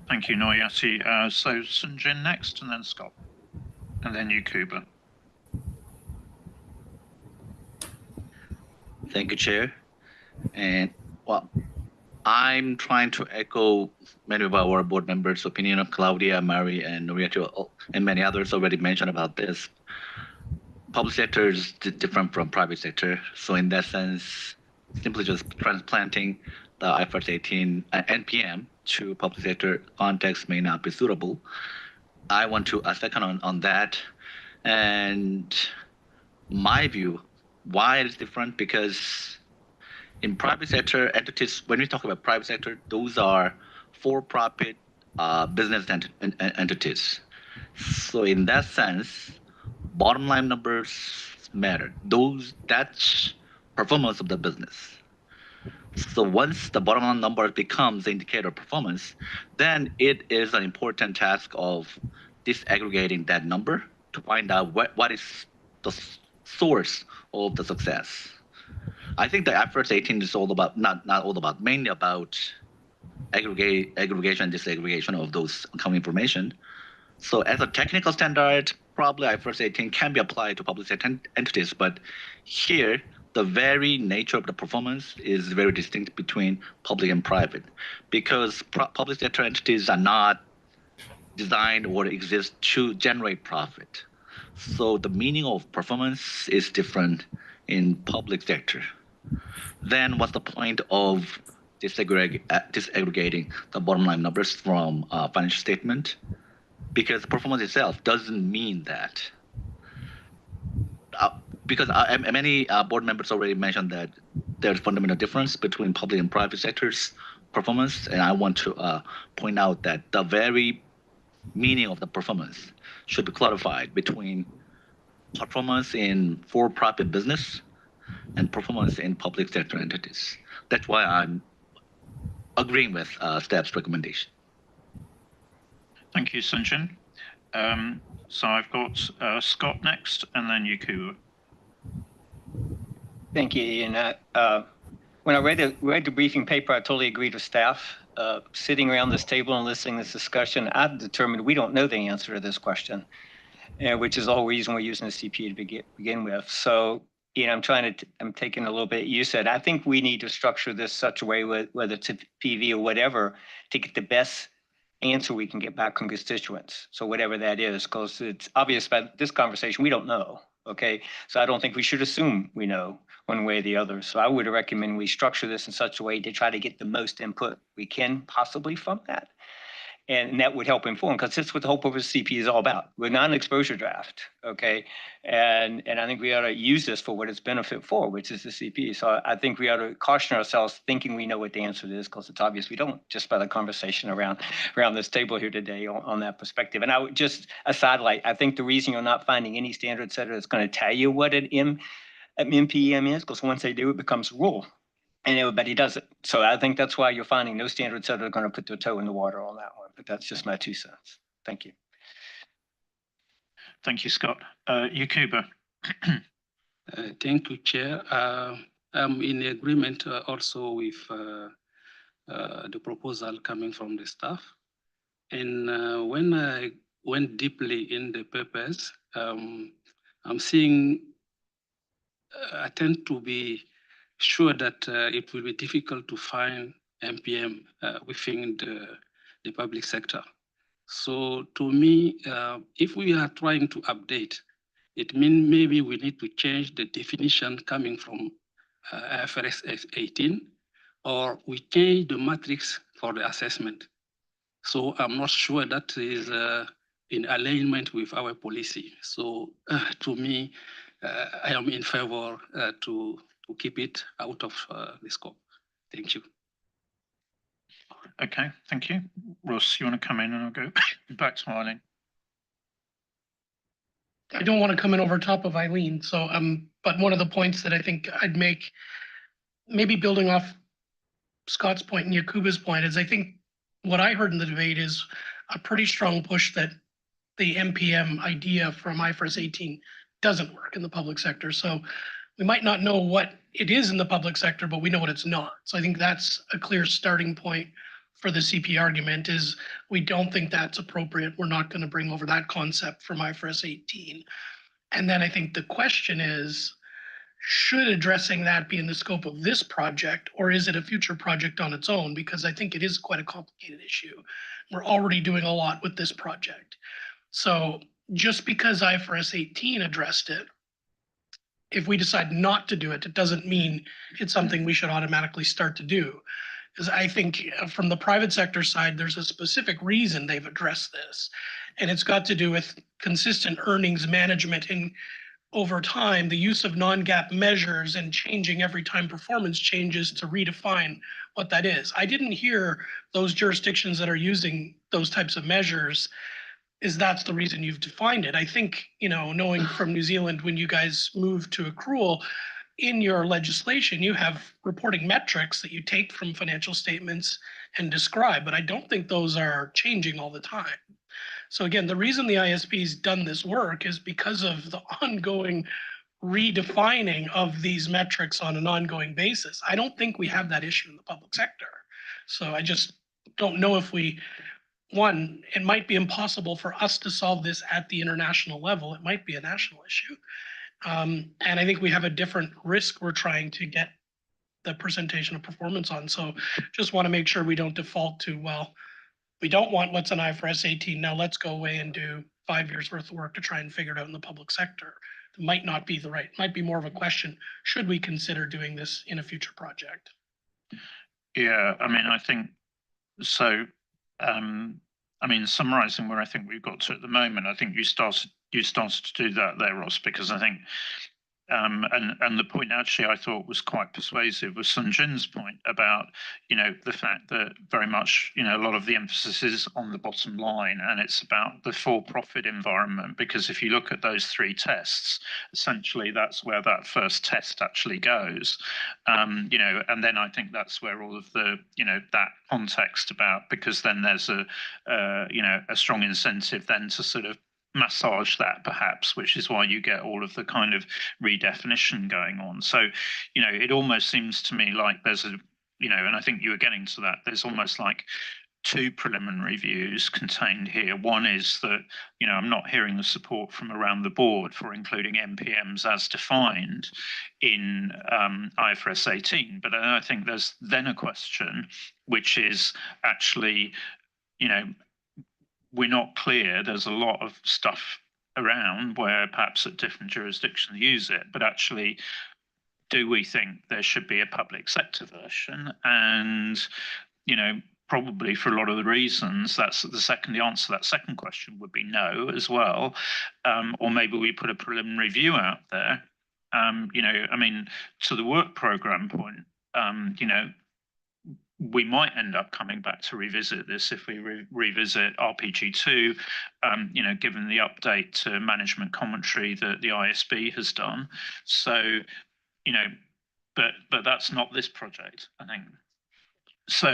Thank you, Noyati. So Sunjin next, and then Scott, and then you, Kuba. Thank you, Chair. And well, I'm trying to echo many of our board members' opinion of Claudia, Mary, and Noriato, and many others already mentioned about this. Public sector is different from private sector. So in that sense, simply just transplanting the IFRS 18 NPM to public sector context may not be suitable. I want to second on that. And my view, why it is different, because in private sector entities, when we talk about private sector, those are for-profit business entities. So in that sense, bottom line numbers matter. That's performance of the business. So once the bottom line number becomes the indicator of performance, then it is an important task of disaggregating that number to find out what is the source of the success. I think the IFRS 18 is all about, not all about, mainly about aggregation and disaggregation of those accounting information. So as a technical standard, probably IFRS 18 can be applied to public sector entities, but here, the very nature of the performance is very distinct between public and private, because public sector entities are not designed or exist to generate profit. So the meaning of performance is different in public sector. Then what's the point of disaggregating the bottom line numbers from financial statement? Because performance itself doesn't mean that. Because many board members already mentioned that there's fundamental difference between public and private sectors performance, and I want to point out that the very meaning of the performance should be clarified between performance in for-profit business and performance in public sector entities. That's why I'm agreeing with staff's recommendation. Thank you, Sunjin. So I've got Scott next, and then Yakubu. Thank you, Ian. When I read the briefing paper, I totally agreed with staff. Sitting around this table and listening to this discussion, I've determined we don't know the answer to this question, which is the whole reason we're using the CPA to begin with. So, Ian, I'm taking a little bit. You said I think we need to structure this such a way, whether it's a PV or whatever, to get the best answer we can get back from constituents. So whatever that is, because it's obvious by this conversation we don't know. Okay, so I don't think we should assume we know one way or the other. So I would recommend we structure this in such a way to try to get the most input we can possibly from that. And that would help inform, because that's what the whole purpose of CP is all about. We're not an exposure draft, okay? And I think we ought to use this for what it's benefit for, which is the CP. So I think we ought to caution ourselves thinking we know what the answer is, because it's obvious we don't, just by the conversation around this table here today on that perspective. And I would just a sidelight, I think the reason you're not finding any standard setter that's going to tell you what an MPEM is, because once they do, it becomes a rule. And everybody does it. So I think that's why you're finding no standards that are going to put their toe in the water on that one. But that's just my 2 cents. Thank you. Thank you, Scott. Yakubu. Thank you, Chair. I'm in agreement also with the proposal coming from the staff. And when I went deeply in the papers, I'm seeing I tend to be sure that it will be difficult to find MPM within the public sector. So to me, if we are trying to update, it means maybe we need to change the definition coming from IFRS 18, or we change the matrix for the assessment. So I'm not sure that is in alignment with our policy. So to me, I am in favor to keep it out of the scope. Thank you. Okay, thank you. Ross, you want to come in and I'll go back to Eileen. I don't want to come in over top of Eileen, so but one of the points that I think I'd make, maybe building off Scott's point and Yakuba's point, is I think what I heard in the debate is a pretty strong push that the MPM idea from IFRS 18 doesn't work in the public sector. So we might not know what it is in the public sector, but we know what it's not. So I think that's a clear starting point for the CP argument, is we don't think that's appropriate. We're not going to bring over that concept from IFRS 18. And then I think the question is, should addressing that be in the scope of this project, or is it a future project on its own? Because I think it is quite a complicated issue. We're already doing a lot with this project. So just because IFRS 18 addressed it, if we decide not to do it, it doesn't mean it's something we should automatically start to do. Because I think from the private sector side, there's a specific reason they've addressed this. And it's got to do with consistent earnings management and over time, the use of non-GAAP measures and changing every time performance changes to redefine what that is. I didn't hear those jurisdictions that are using those types of measures is that's the reason you've defined it. I think, knowing from New Zealand, when you guys moved to accrual, in your legislation, you have reporting metrics that you take from financial statements and describe, but I don't think those are changing all the time. So again, the reason the ISP's done this work is because of the ongoing redefining of these metrics on an ongoing basis. I don't think we have that issue in the public sector. So I just don't know if one, it might be impossible for us to solve this at the international level. It might be a national issue. And I think we have a different risk we're trying to get the presentation of performance on. So just want to make sure we don't default to, well, we don't want what's in IFRS 18. Now let's go away and do 5 years worth of work to try and figure it out in the public sector. It might not be might be more of a question. Should we consider doing this in a future project? Yeah, I think so. Summarizing where I think we've got to at the moment, I think you started to do that there, Ross, because I think and the point actually I thought was quite persuasive was Sun Jin's point about, the fact that very much, a lot of the emphasis is on the bottom line, and it's about the for-profit environment, because if you look at those three tests, essentially that's where that first test actually goes, and then I think that's where all of the, that context about, because then there's a strong incentive then to sort of massage that perhaps, which is why you get all of the kind of redefinition going on. So, it almost seems to me like there's and I think you were getting to that, there's almost like two preliminary views contained here. One is that, I'm not hearing the support from around the board for including MPMs as defined in IFRS 18. But I think there's then a question, which is actually, we're not clear. There's a lot of stuff around where perhaps at different jurisdictions use it, but actually, do we think there should be a public sector version? And, probably for a lot of the reasons, that's the answer to that second question would be no as well. Or maybe we put a preliminary view out there. To the work program point, we might end up coming back to revisit this if we revisit RPG2, given the update to management commentary that the ISB has done. So, but that's not this project, I think. So,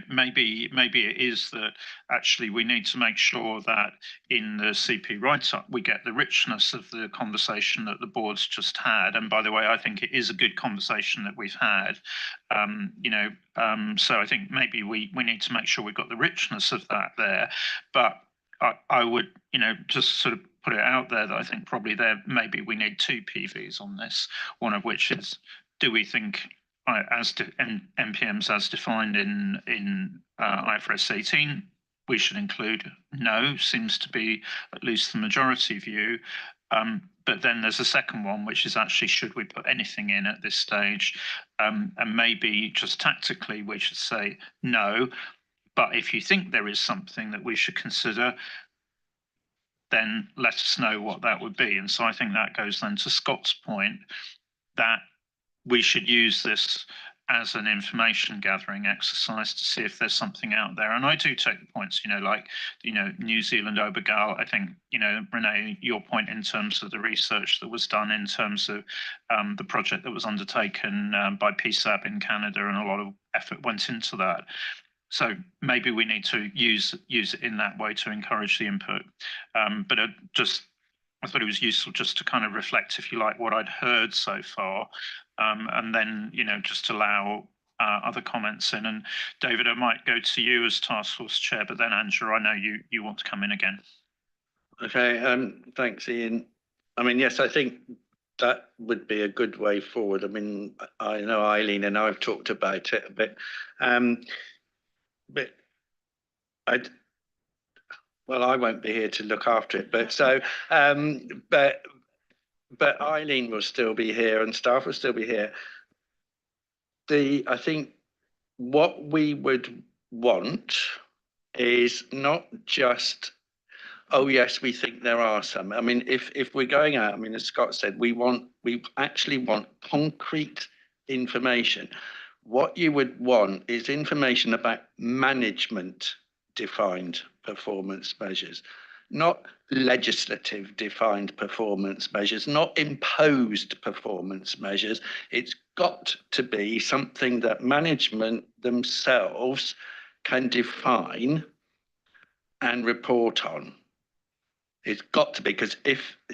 maybe it is that actually we need to make sure that in the CP write-up, we get the richness of the conversation that the board's just had. And by the way, I think it is a good conversation that we've had. So I think maybe we need to make sure we've got the richness of that there. But I would, just sort of put it out there that I think probably maybe we need two PVs on this, one of which is, do we think MPMs as defined in IFRS 18, we should include no, seems to be at least the majority view. But then there's a second one, which is actually, should we put anything in at this stage? And maybe just tactically, we should say no. But if you think there is something that we should consider, then let us know what that would be. And so I think that goes then to Scott's point that we should use this as an information gathering exercise to see if there's something out there. And I do take the points, New Zealand Obergal, I think, Renee, your point in terms of the research that was done in terms of the project that was undertaken by IPSASB in Canada, and a lot of effort went into that. So maybe we need to use it in that way to encourage the input. But I thought it was useful just to kind of reflect, if you like, what I'd heard so far, and then, just allow other comments in. And David, I might go to you as task force chair, but then Angela, I know you want to come in again. Okay, thanks, Ian. Yes, I think that would be a good way forward. I know Eileen and I've talked about it a bit, but I won't be here to look after it, but Eileen will still be here and staff will still be here. I think what we would want is not just, oh yes, we think there are some. If we're going out, as Scott said, we actually want concrete information. What you would want is information about management defined performance measures, not legislative defined performance measures, not imposed performance measures. It's got to be something that management themselves can define and report on. It's got to be, because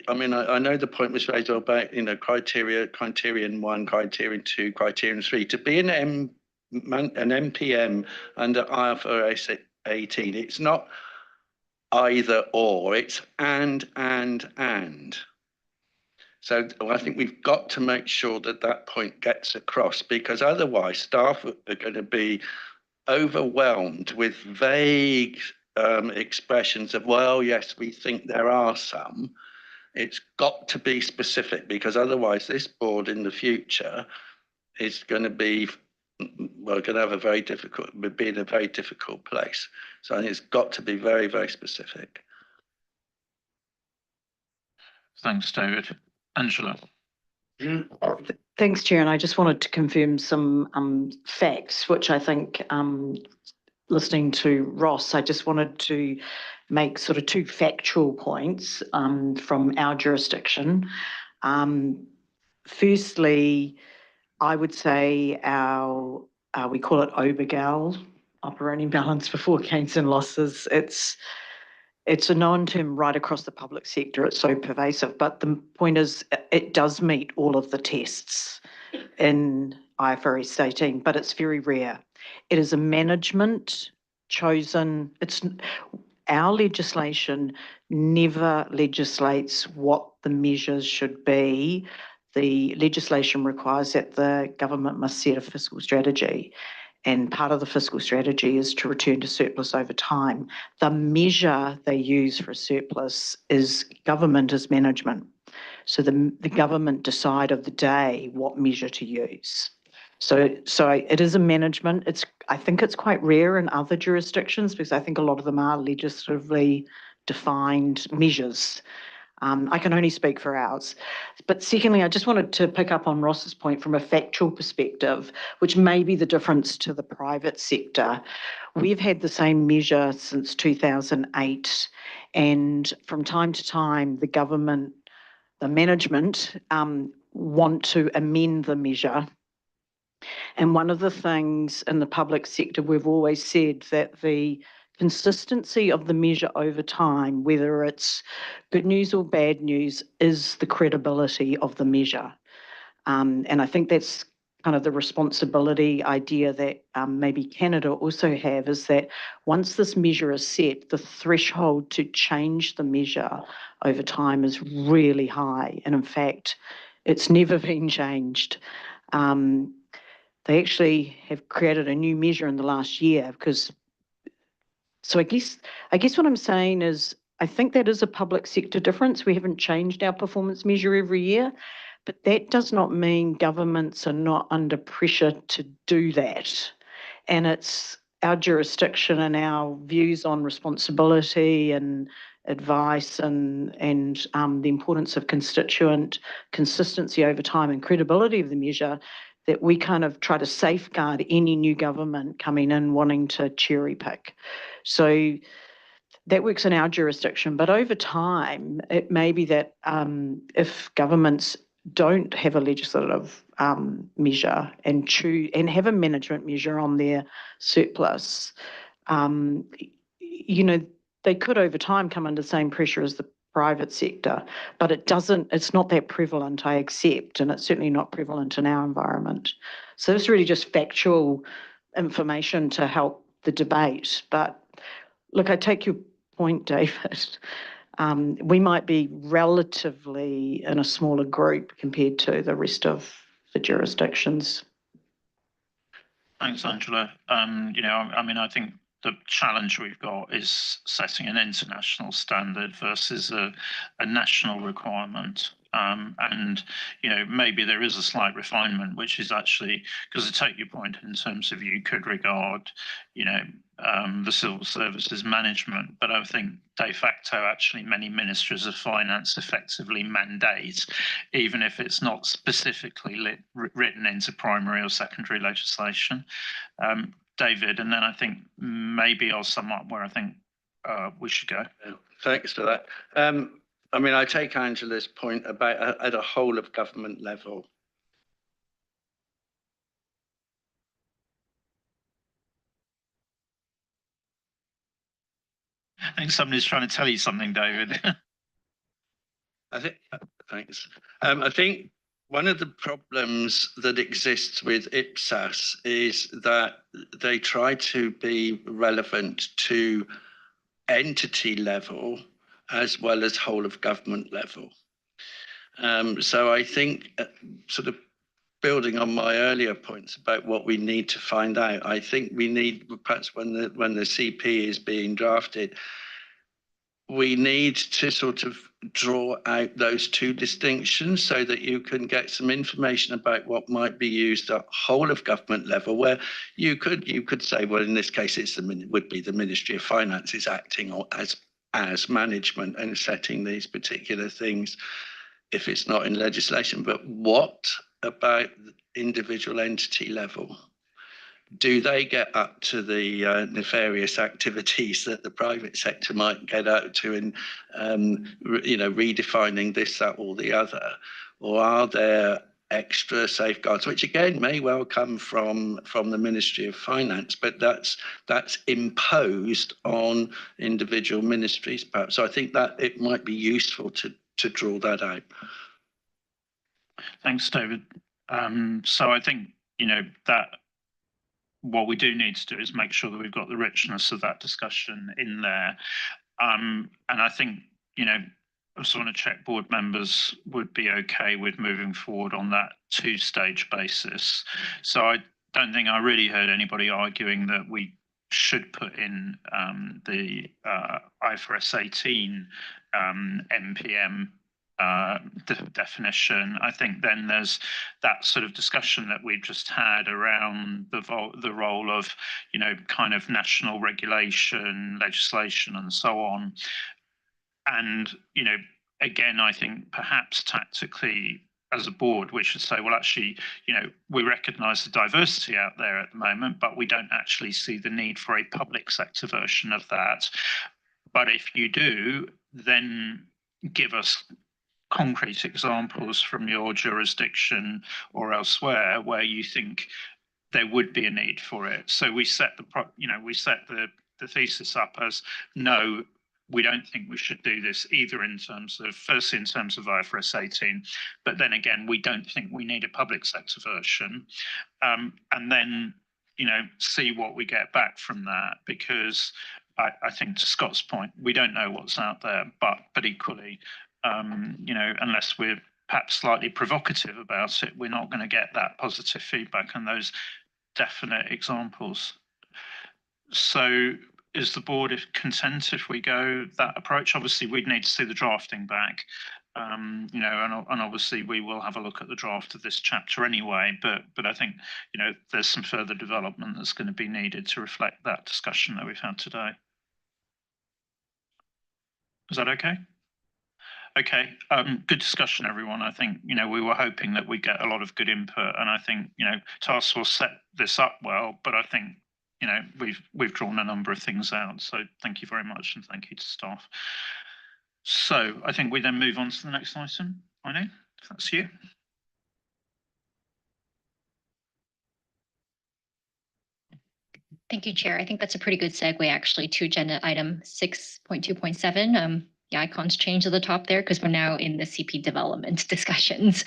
I know the point was raised about, criterion 1, criterion 2, criterion 3. To be an MPM under IFRS 18, it's not either or, it's and. So I think we've got to make sure that point gets across, because otherwise staff are going to be overwhelmed with vague expressions of, well, yes, we think there are some. It's got to be specific, because otherwise this board in the future is going to be, going to have be in a very difficult place. So I think it's got to be very, very specific. Thanks, David. Angela. Thanks, Chair. And I just wanted to confirm some facts, which I think, listening to Ross, I just wanted to make sort of two factual points from our jurisdiction. Firstly, I would say our, we call it OBGAL, operating balance before gains and losses. It's a known term right across the public sector. It's so pervasive. But the point is, it does meet all of the tests in IFRS 18, but it's very rare. It is a management chosen, our legislation never legislates what the measures should be. The legislation requires that the government must set a fiscal strategy. And part of the fiscal strategy is to return to surplus over time. The measure they use for a surplus is government as management. So the government decide of the day what measure to use. So it is a management. I think it's quite rare in other jurisdictions because I think a lot of them are legislatively defined measures. I can only speak for ours. But secondly, I just wanted to pick up on Ross's point from a factual perspective, which may be the difference to the private sector. We've had the same measure since 2008, and from time to time, the government, the management, want to amend the measure. And one of the things in the public sector, we've always said that the consistency of the measure over time, whether it's good news or bad news, is the credibility of the measure. And I think that's kind of the responsibility idea that maybe Canada also have, is that once this measure is set, the threshold to change the measure over time is really high. And in fact, it's never been changed. They actually have created a new measure in the last year because, so I guess what I'm saying is, I think that is a public sector difference. We haven't changed our performance measure every year, but that does not mean governments are not under pressure to do that. And it's our jurisdiction and our views on responsibility and advice and the importance of constituent consistency over time and credibility of the measure, that we kind of try to safeguard any new government coming in wanting to cherry pick. So that works in our jurisdiction, but over time, it may be that if governments don't have a legislative measure and have a management measure on their surplus, they could over time come under the same pressure as the private sector, but it's not that prevalent, I accept, and it's certainly not prevalent in our environment. So it's really just factual information to help the debate. But look, I take your point, David. We might be relatively in a smaller group compared to the rest of the jurisdictions. Thanks, Angela. I think the challenge we've got is setting an international standard versus a national requirement. Maybe there is a slight refinement, which is actually, because I take your point in terms of you could regard, the civil services management, but I think de facto actually many ministries of finance effectively mandate, even if it's not specifically written into primary or secondary legislation. David, and then I think maybe I'll sum up where I think we should go. Thanks for that. I take Angela's point about at a whole of government level. I think somebody's trying to tell you something, David. Thanks. I think one of the problems that exists with IPSAS is that they try to be relevant to entity level as well as whole of government level. So I think sort of building on my earlier points about what we need to find out, I think we need, perhaps when the CP is being drafted, we need to sort of draw out those two distinctions so that you can get some information about what might be used at whole of government level, where you could say, well, in this case, would be the Ministry of Finance is acting as management and setting these particular things. if it's not in legislation, but what about the individual entity level? Do they get up to the nefarious activities that the private sector might get up to in, redefining this, that, or the other? Or are there extra safeguards, which again may well come from the Ministry of Finance, but that's imposed on individual ministries, perhaps? So I think that it might be useful to draw that out. Thanks, David. So I think, that what we do need to do is make sure that we've got the richness of that discussion in there. And I think, I just want to check board members would be okay with moving forward on that two-stage basis. So I don't think I really heard anybody arguing that we should put in the IFRS 18 NPM definition. I think then there's that sort of discussion that we've just had around the role of, kind of national regulation, legislation, and so on. And, again, I think perhaps tactically as a board, we should say, well, actually, we recognise the diversity out there at the moment, but we don't actually see the need for a public sector version of that. But if you do, then give us concrete examples from your jurisdiction or elsewhere where you think there would be a need for it. So we set the thesis up as no, we don't think we should do this either in terms of, firstly in terms of IFRS 18, but then again, we don't think we need a public sector version. And then, see what we get back from that, because I think to Scott's point, we don't know what's out there, but equally, unless we're perhaps slightly provocative about it, we're not going to get that positive feedback and those definite examples. So is the board content if we go that approach? Obviously, we'd need to see the drafting back, and obviously we will have a look at the draft of this chapter anyway, but I think, there's some further development that's going to be needed to reflect that discussion that we've had today. Is that okay? Okay, good discussion, everyone. I think, we were hoping that we'd get a lot of good input, and I think, Task Force set this up well, but I think, we've drawn a number of things out. So thank you very much, and thank you to staff. So I think we then move on to the next item. I know, if that's you. Thank you, Chair. I think that's a pretty good segue actually to agenda item 6.2.7. The icons changed at the top there because we're now in the CP development discussions.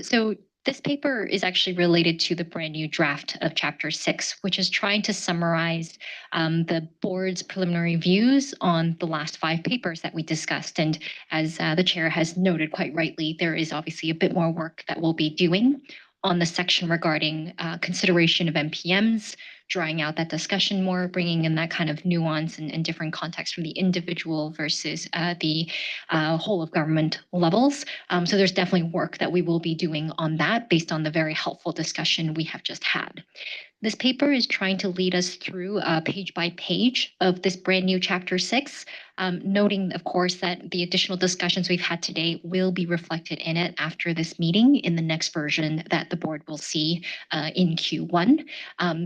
So this paper is actually related to the brand new draft of Chapter 6, which is trying to summarize the board's preliminary views on the last 5 papers that we discussed. And as the chair has noted quite rightly, there is obviously a bit more work that we'll be doing on the section regarding consideration of NPMs, drawing out that discussion more, bringing in that kind of nuance and different context from the individual versus the whole of government levels. So there's definitely work that we will be doing on that based on the very helpful discussion we have just had. This paper is trying to lead us through page by page of this brand new Chapter 6, noting, of course, that the additional discussions we've had today will be reflected in it after this meeting in the next version that the board will see in Q1.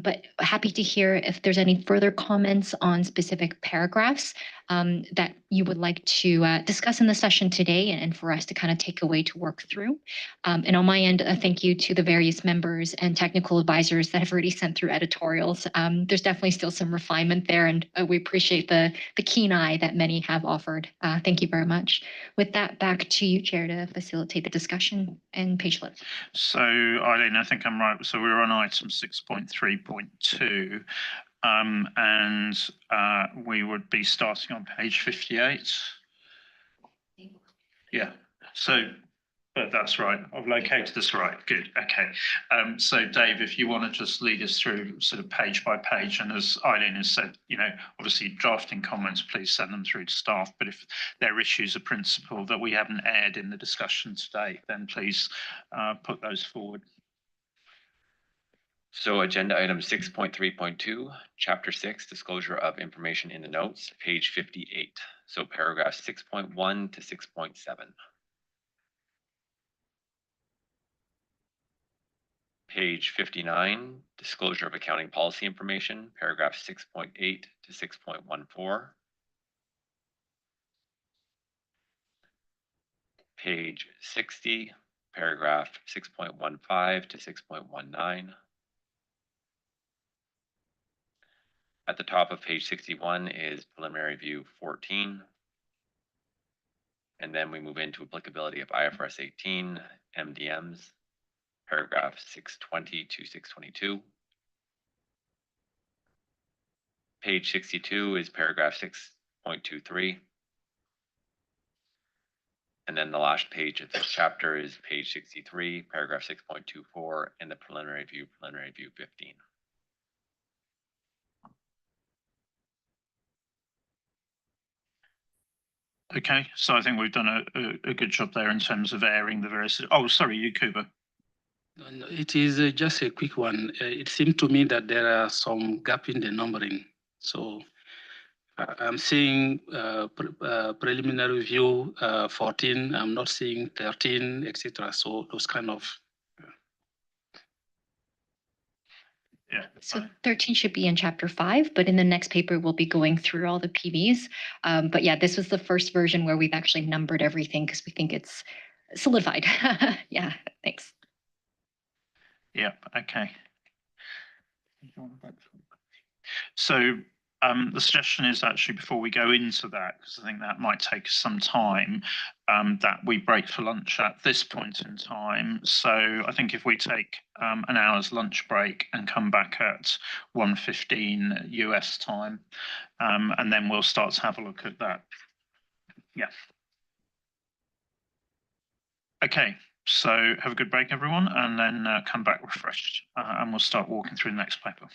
But happy to hear if there's any further comments on specific paragraphs that you would like to discuss in the session today and for us to kind of take away to work through. And on my end, thank you to the various members and technical advisors that have already sent through editorials. There's definitely still some refinement there, and we appreciate the keen eye that many have offered. Thank you very much. With that, back to you, Chair, to facilitate the discussion and page list. So, Eileen, I think I'm right. So we're on item 6.3.2. And we would be starting on page 58. Yeah, so, but that's right. I've located this right. Good. Okay. So, Dave, if you want to just lead us through sort of page by page, and as Eileen has said, obviously drafting comments, please send them through to staff. But if there are issues of principle that we haven't aired in the discussion today, then please put those forward. So agenda item 6.3.2, chapter 6, disclosure of information in the notes, page 58. So paragraphs 6.1 to 6.7. Page 59, disclosure of accounting policy information, paragraph 6.8 to 6.14. Page 60, paragraph 6.15 to 6.19. At the top of page 61 is preliminary view 14. And then we move into applicability of IFRS 18, MDMs, paragraph 620 to 622. Page 62 is paragraph 6.23. And then the last page of this chapter is page 63, paragraph 6.24, and the preliminary view 15. Okay, so I think we've done a good job there in terms of airing the various. Oh, sorry, you, Kuba. No, it is just a quick one. It seemed to me that there are some gap in the numbering. So I'm seeing preliminary review 14. I'm not seeing 13, etc. So those kind of. Yeah. So 13 should be in chapter 5, but in the next paper, we'll be going through all the PVs. But yeah, this was the first version where we've actually numbered everything because we think it's solidified. Yeah, thanks. Yeah, okay. So the suggestion is actually before we go into that, because I think that might take some time, that we break for lunch at this point in time. So I think if we take an hour's lunch break and come back at 1:15 US time, and then we'll start to have a look at that. Yeah. Okay, so have a good break, everyone, and then come back refreshed, and we'll start walking through the next paper.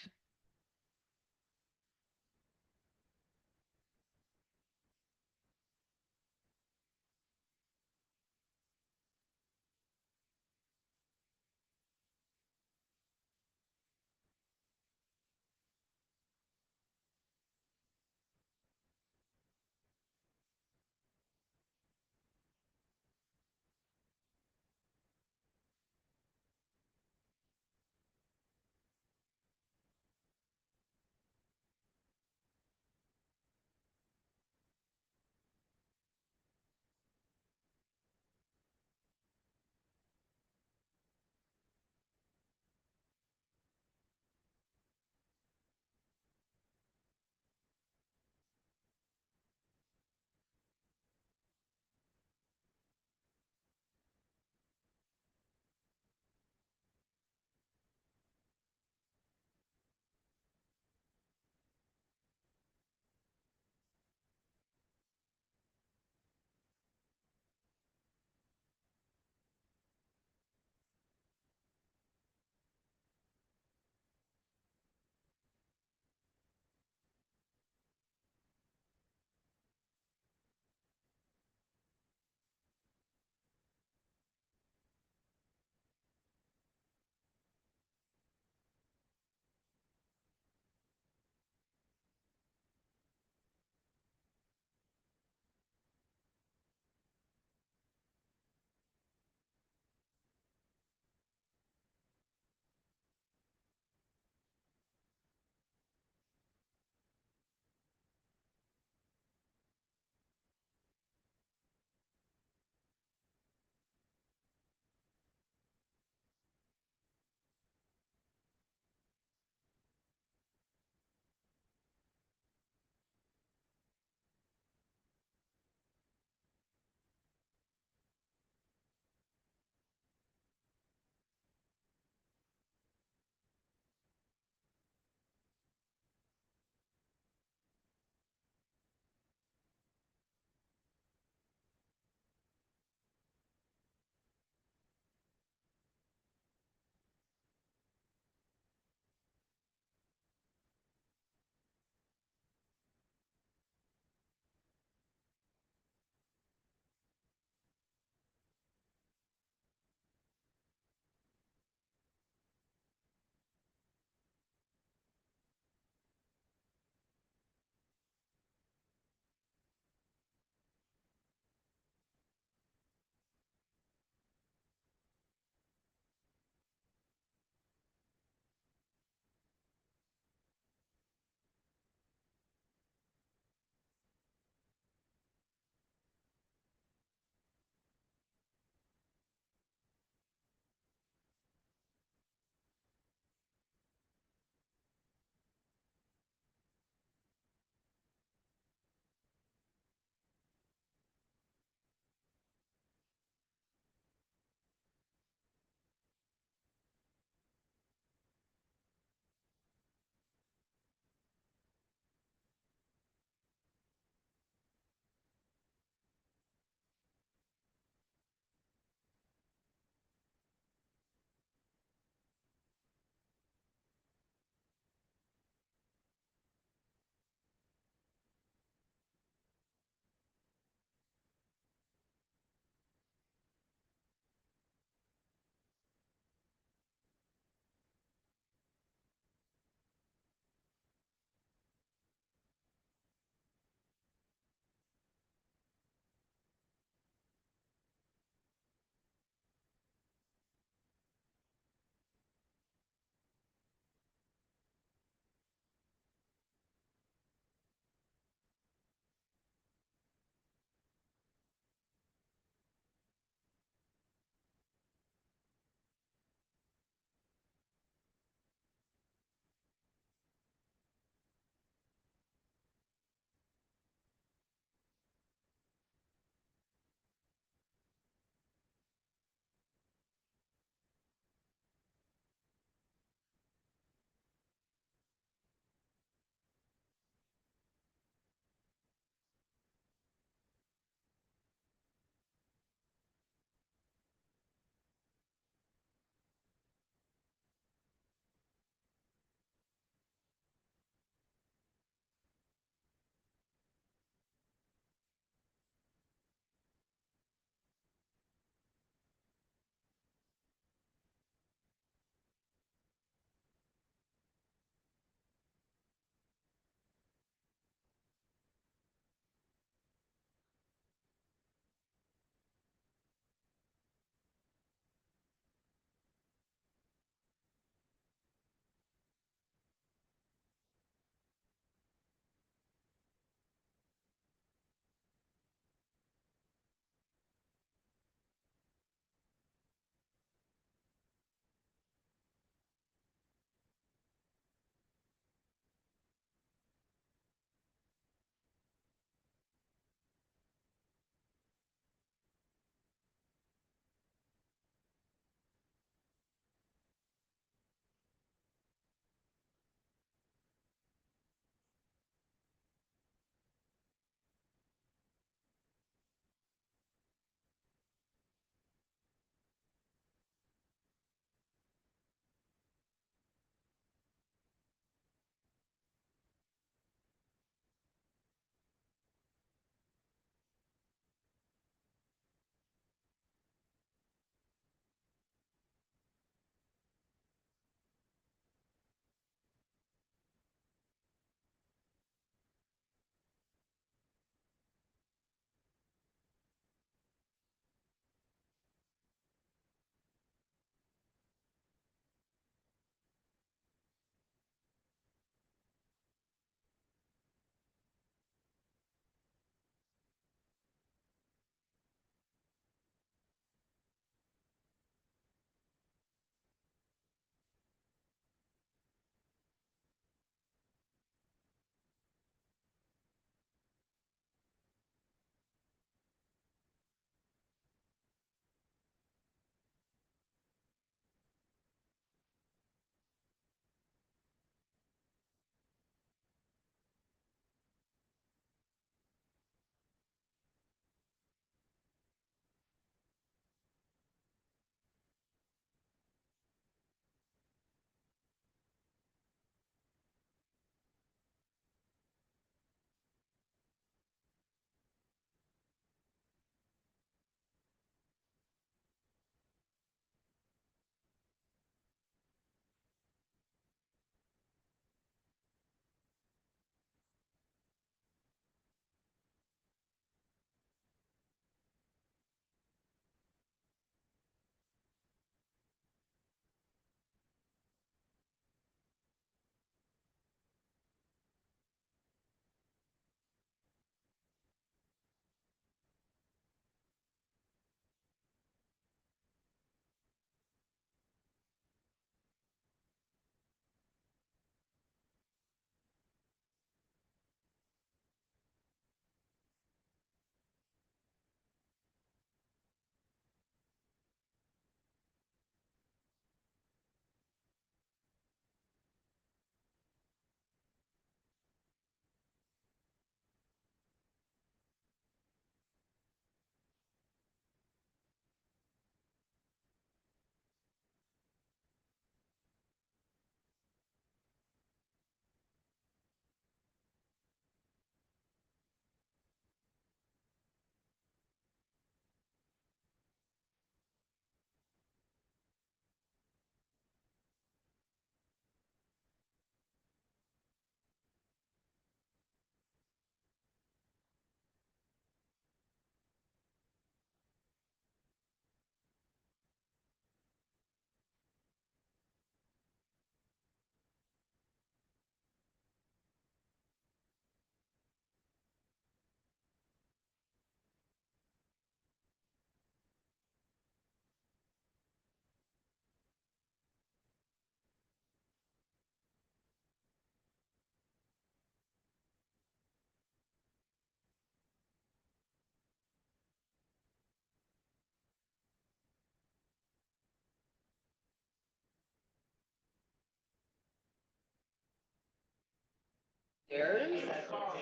Theirs,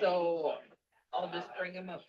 so I'll just bring them up.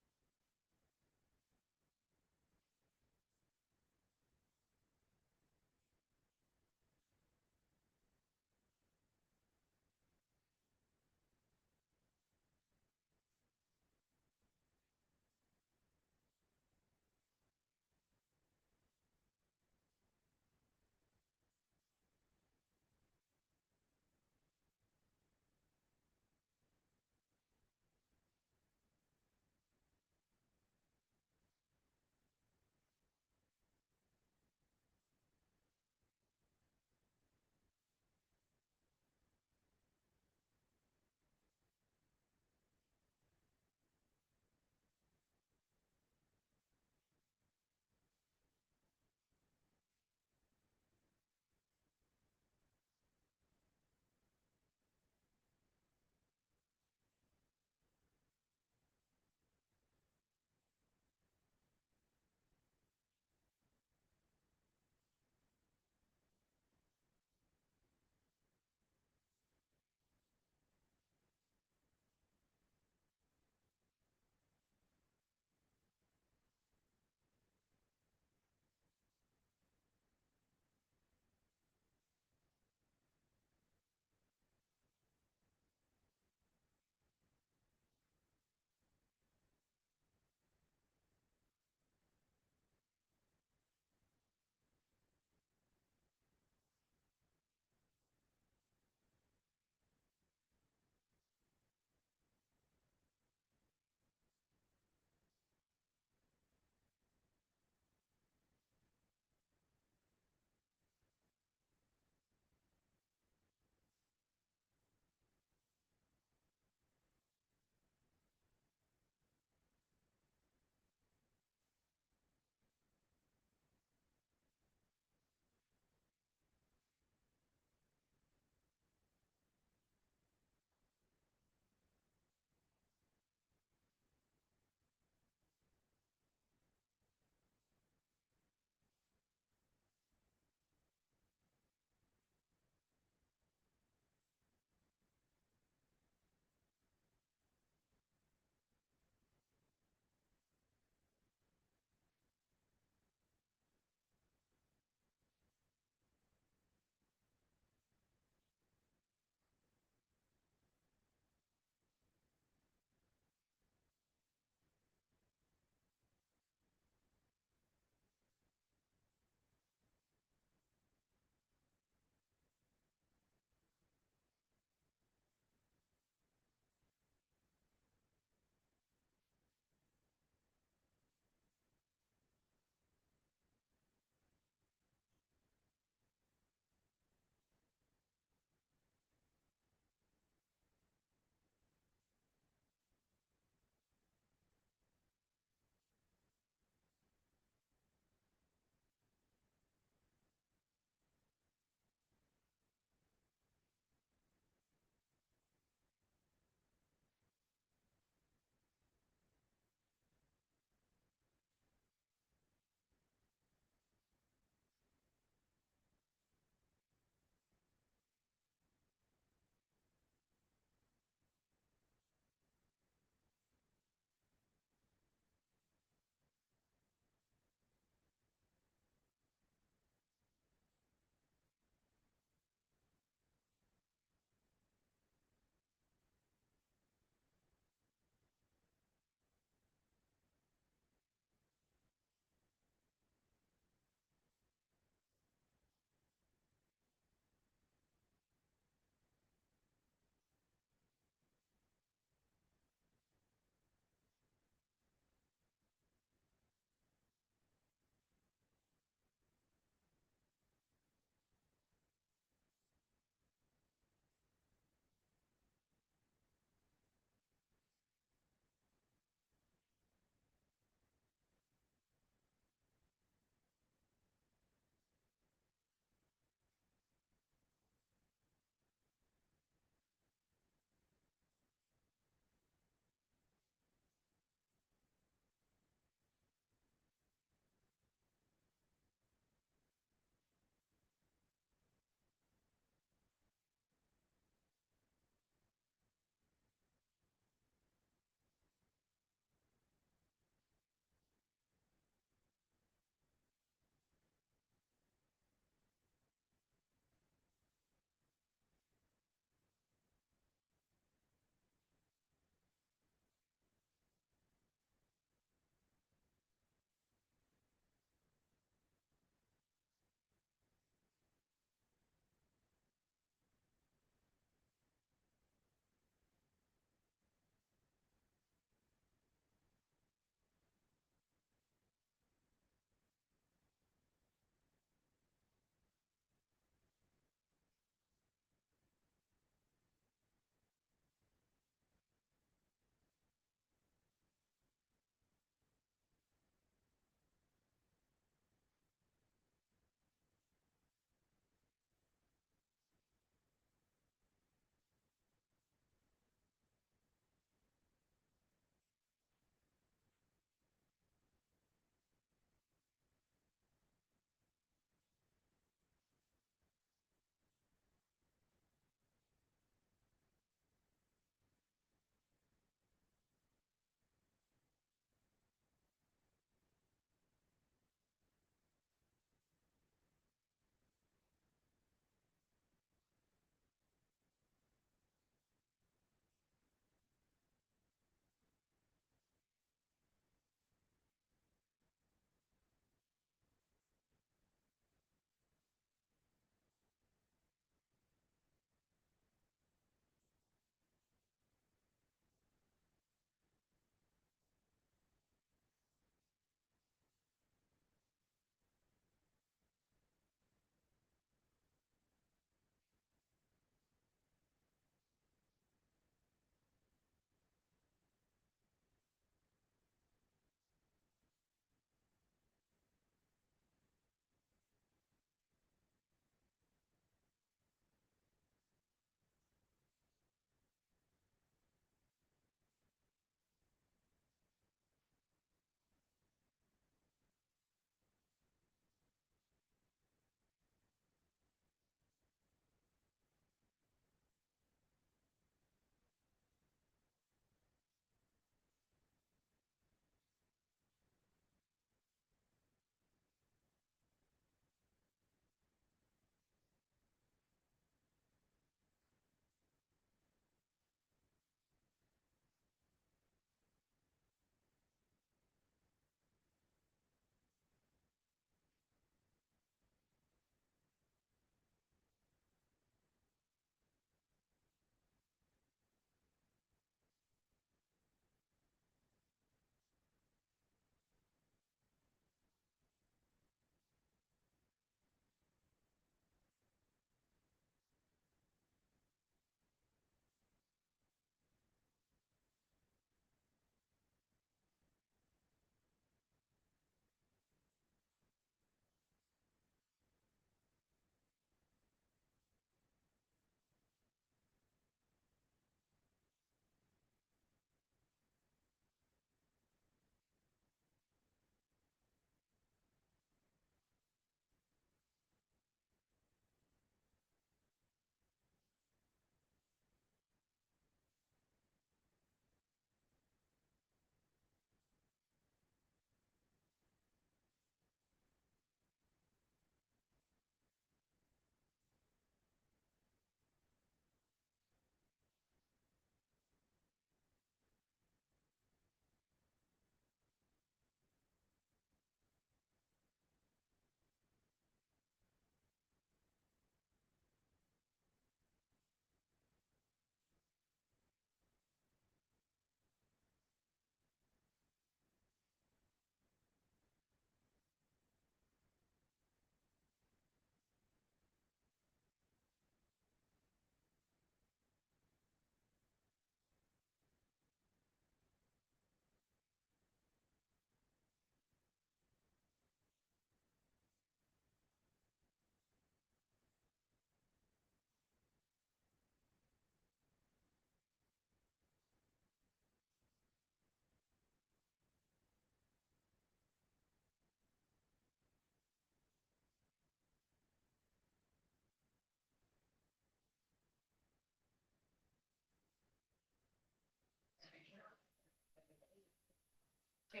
We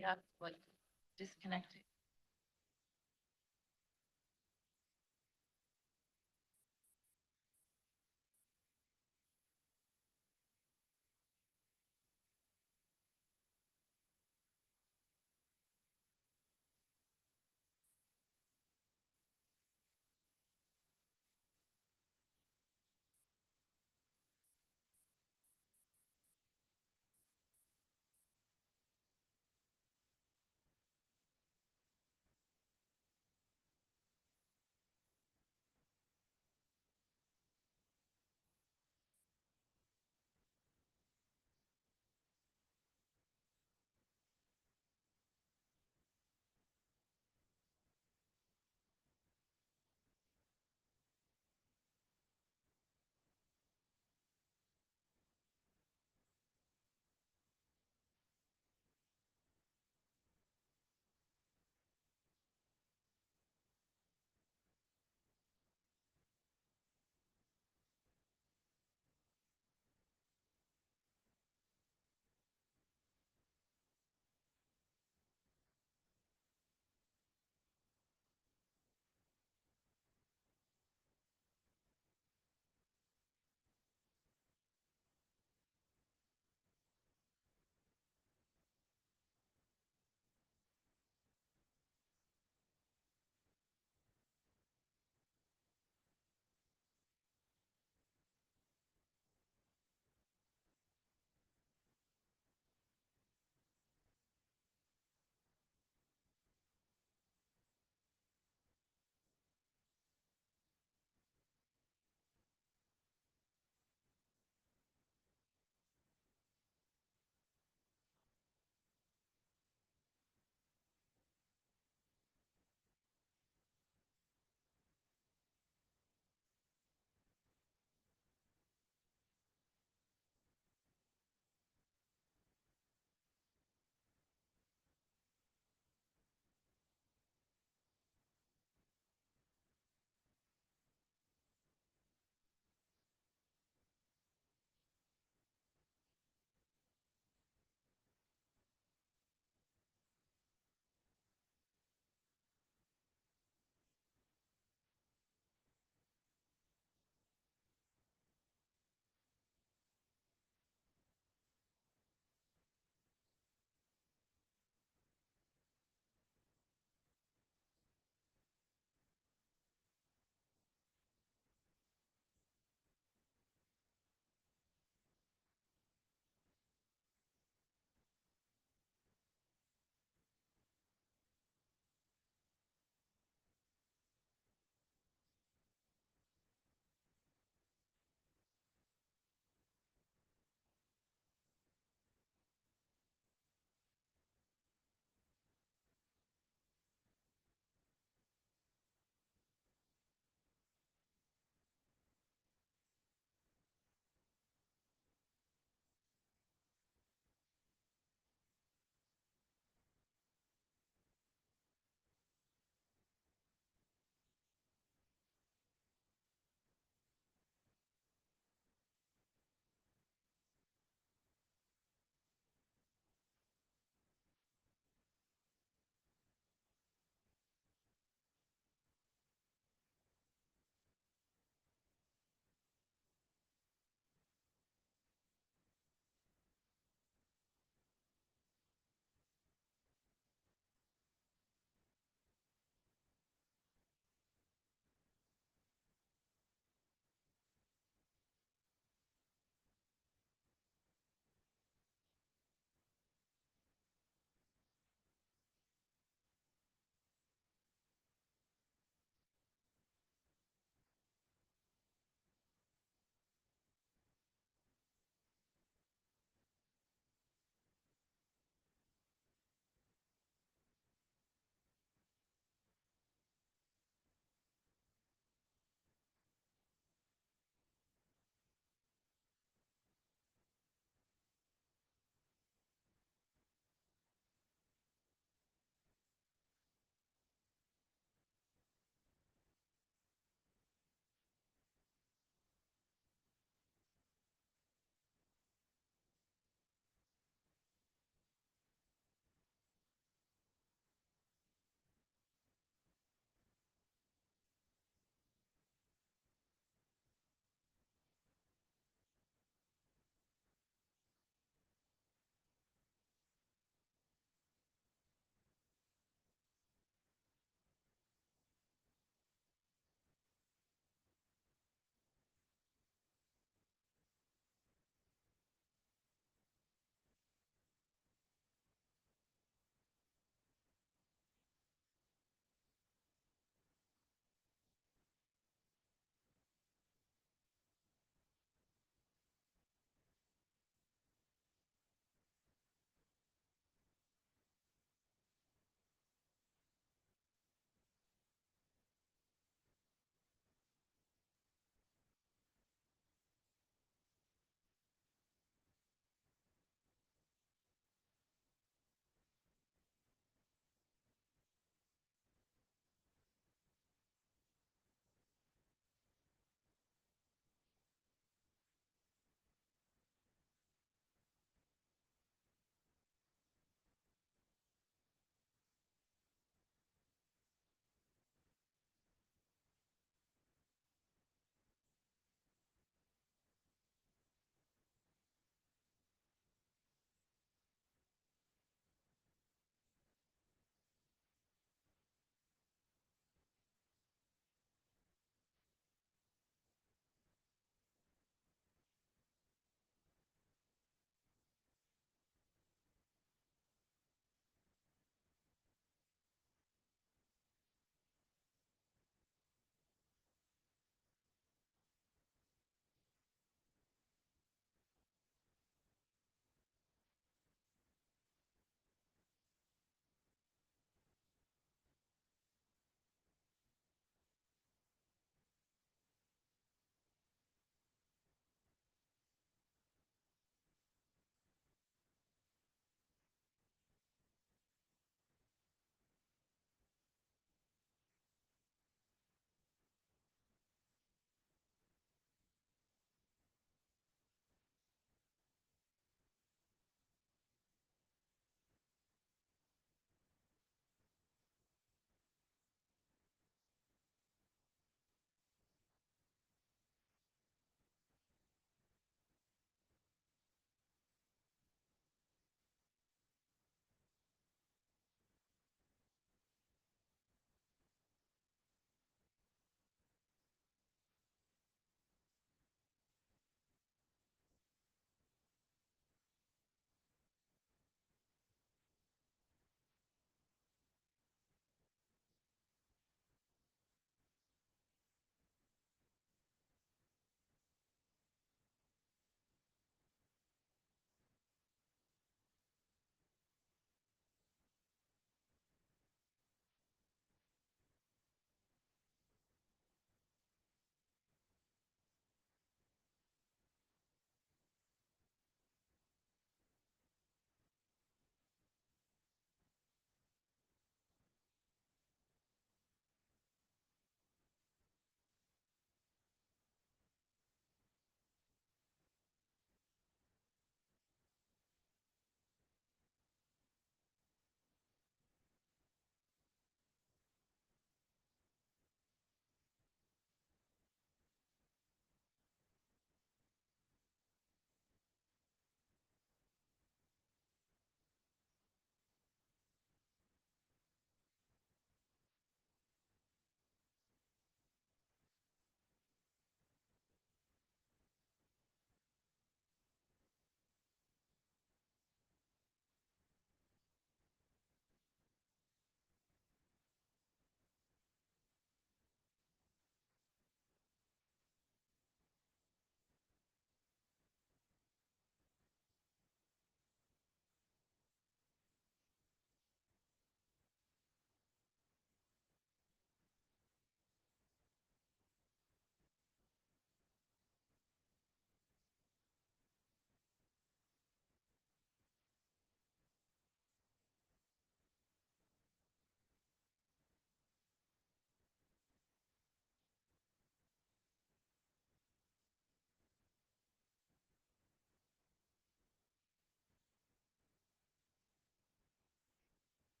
have like disconnected.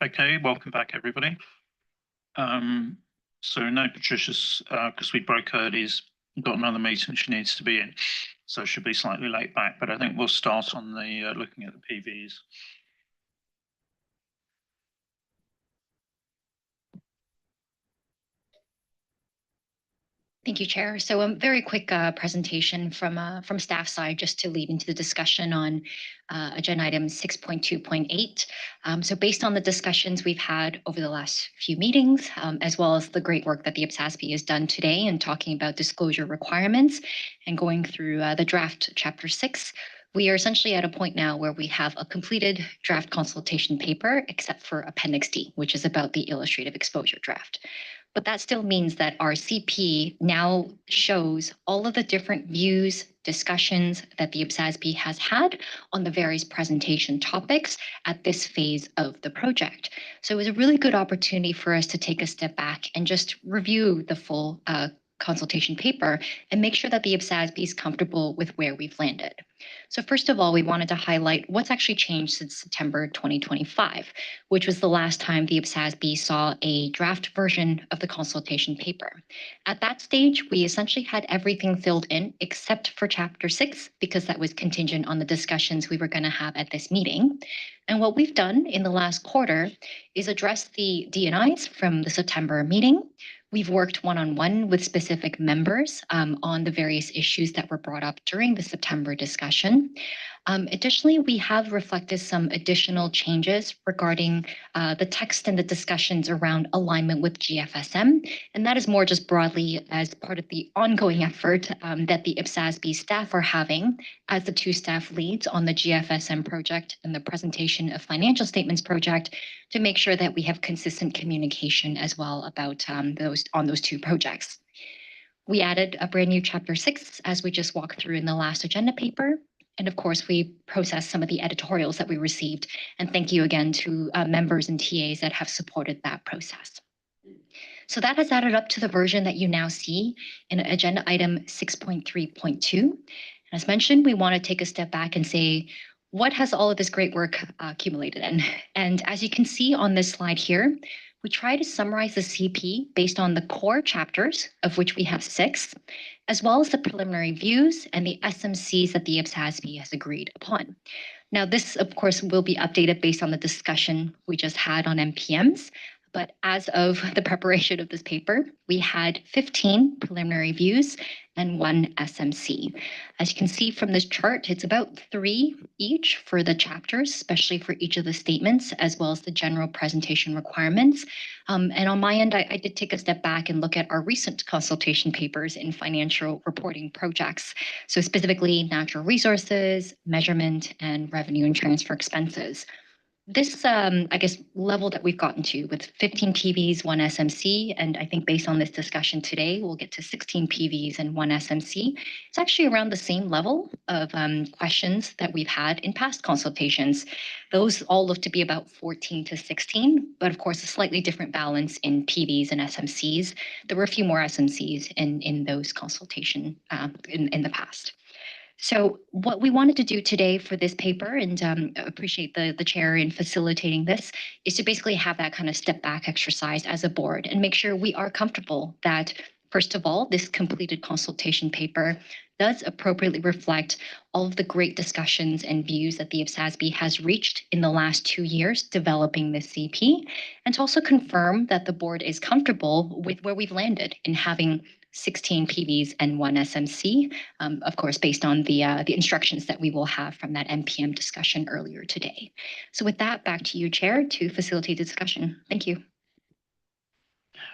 Okay, welcome back, everybody. So no, Patricia's, because we broke early, has got another meeting she needs to be in. So she'll be slightly late back, but I think we'll start on the looking at the PVs. Thank you, Chair. So a very quick presentation from staff side, just to lead into the discussion on agenda item 6.2.8. So based on the discussions we've had over the last few meetings, as well as the great work that the IPSASB has done today in talking about disclosure requirements and going through the draft Chapter 6, we are essentially at a point now where we have a completed draft consultation paper, except for Appendix D, which is about the illustrative exposure draft. But that still means that our CP now shows all of the different views, discussions that the IPSASB has had on the various presentation topics at this phase of the project. So it was a really good opportunity for us to take a step back and just review the full consultation paper and make sure that the IPSASB is comfortable with where we've landed. So first of all, we wanted to highlight what's actually changed since September 2025, which was the last time the IPSASB saw a draft version of the consultation paper. At that stage, we essentially had everything filled in except for Chapter 6, because that was contingent on the discussions we were going to have at this meeting. And what we've done in the last quarter is address the D&Is from the September meeting. We've worked one-on-one with specific members on the various issues that were brought up during the September discussion. Additionally, we have reflected some additional changes regarding the text and the discussions around alignment with GFSM, and that is more just broadly as part of the ongoing effort that the IPSASB staff are having as the two staff leads on the GFSM project and the presentation of financial statements project to make sure that we have consistent communication as well about those two projects. We added a brand new Chapter 6 as we just walked through in the last agenda paper. And of course, we processed some of the editorials that we received. And thank you again to members and TAs that have supported that process. So that has added up to the version that you now see in agenda item 6.3.2. As mentioned, we want to take a step back and say, what has all of this great work accumulated in? And as you can see on this slide here, we try to summarize the CP based on the core chapters, of which we have 6, as well as the preliminary views and the SMCs that the IPSASB has agreed upon. Now, this, of course, will be updated based on the discussion we just had on MPMs. But as of the preparation of this paper, we had 15 preliminary views and 1 SMC. As you can see from this chart, it's about 3 each for the chapters, especially for each of the statements, as well as the general presentation requirements. And on my end, I did take a step back and look at our recent consultation papers in financial reporting projects. So specifically natural resources, measurement, and revenue and transfer expenses. This, I guess, level that we've gotten to with 15 PVs, 1 SMC, and I think based on this discussion today, we'll get to 16 PVs and 1 SMC. It's actually around the same level of questions that we've had in past consultations. Those all look to be about 14 to 16, but of course, a slightly different balance in PVs and SMCs. There were a few more SMCs in those consultation in the past. So what we wanted to do today for this paper, and appreciate the chair in facilitating this, is to basically have that kind of step back exercise as a board and make sure we are comfortable that, first of all, this completed consultation paper does appropriately reflect all of the great discussions and views that the IPSASB has reached in the last 2 years developing this CP, and to also confirm that the board is comfortable with where we've landed in having 16 PVs and 1 SMC, of course, based on the instructions that we will have from that MPM discussion earlier today. So with that, back to you, Chair, to facilitate the discussion. Thank you.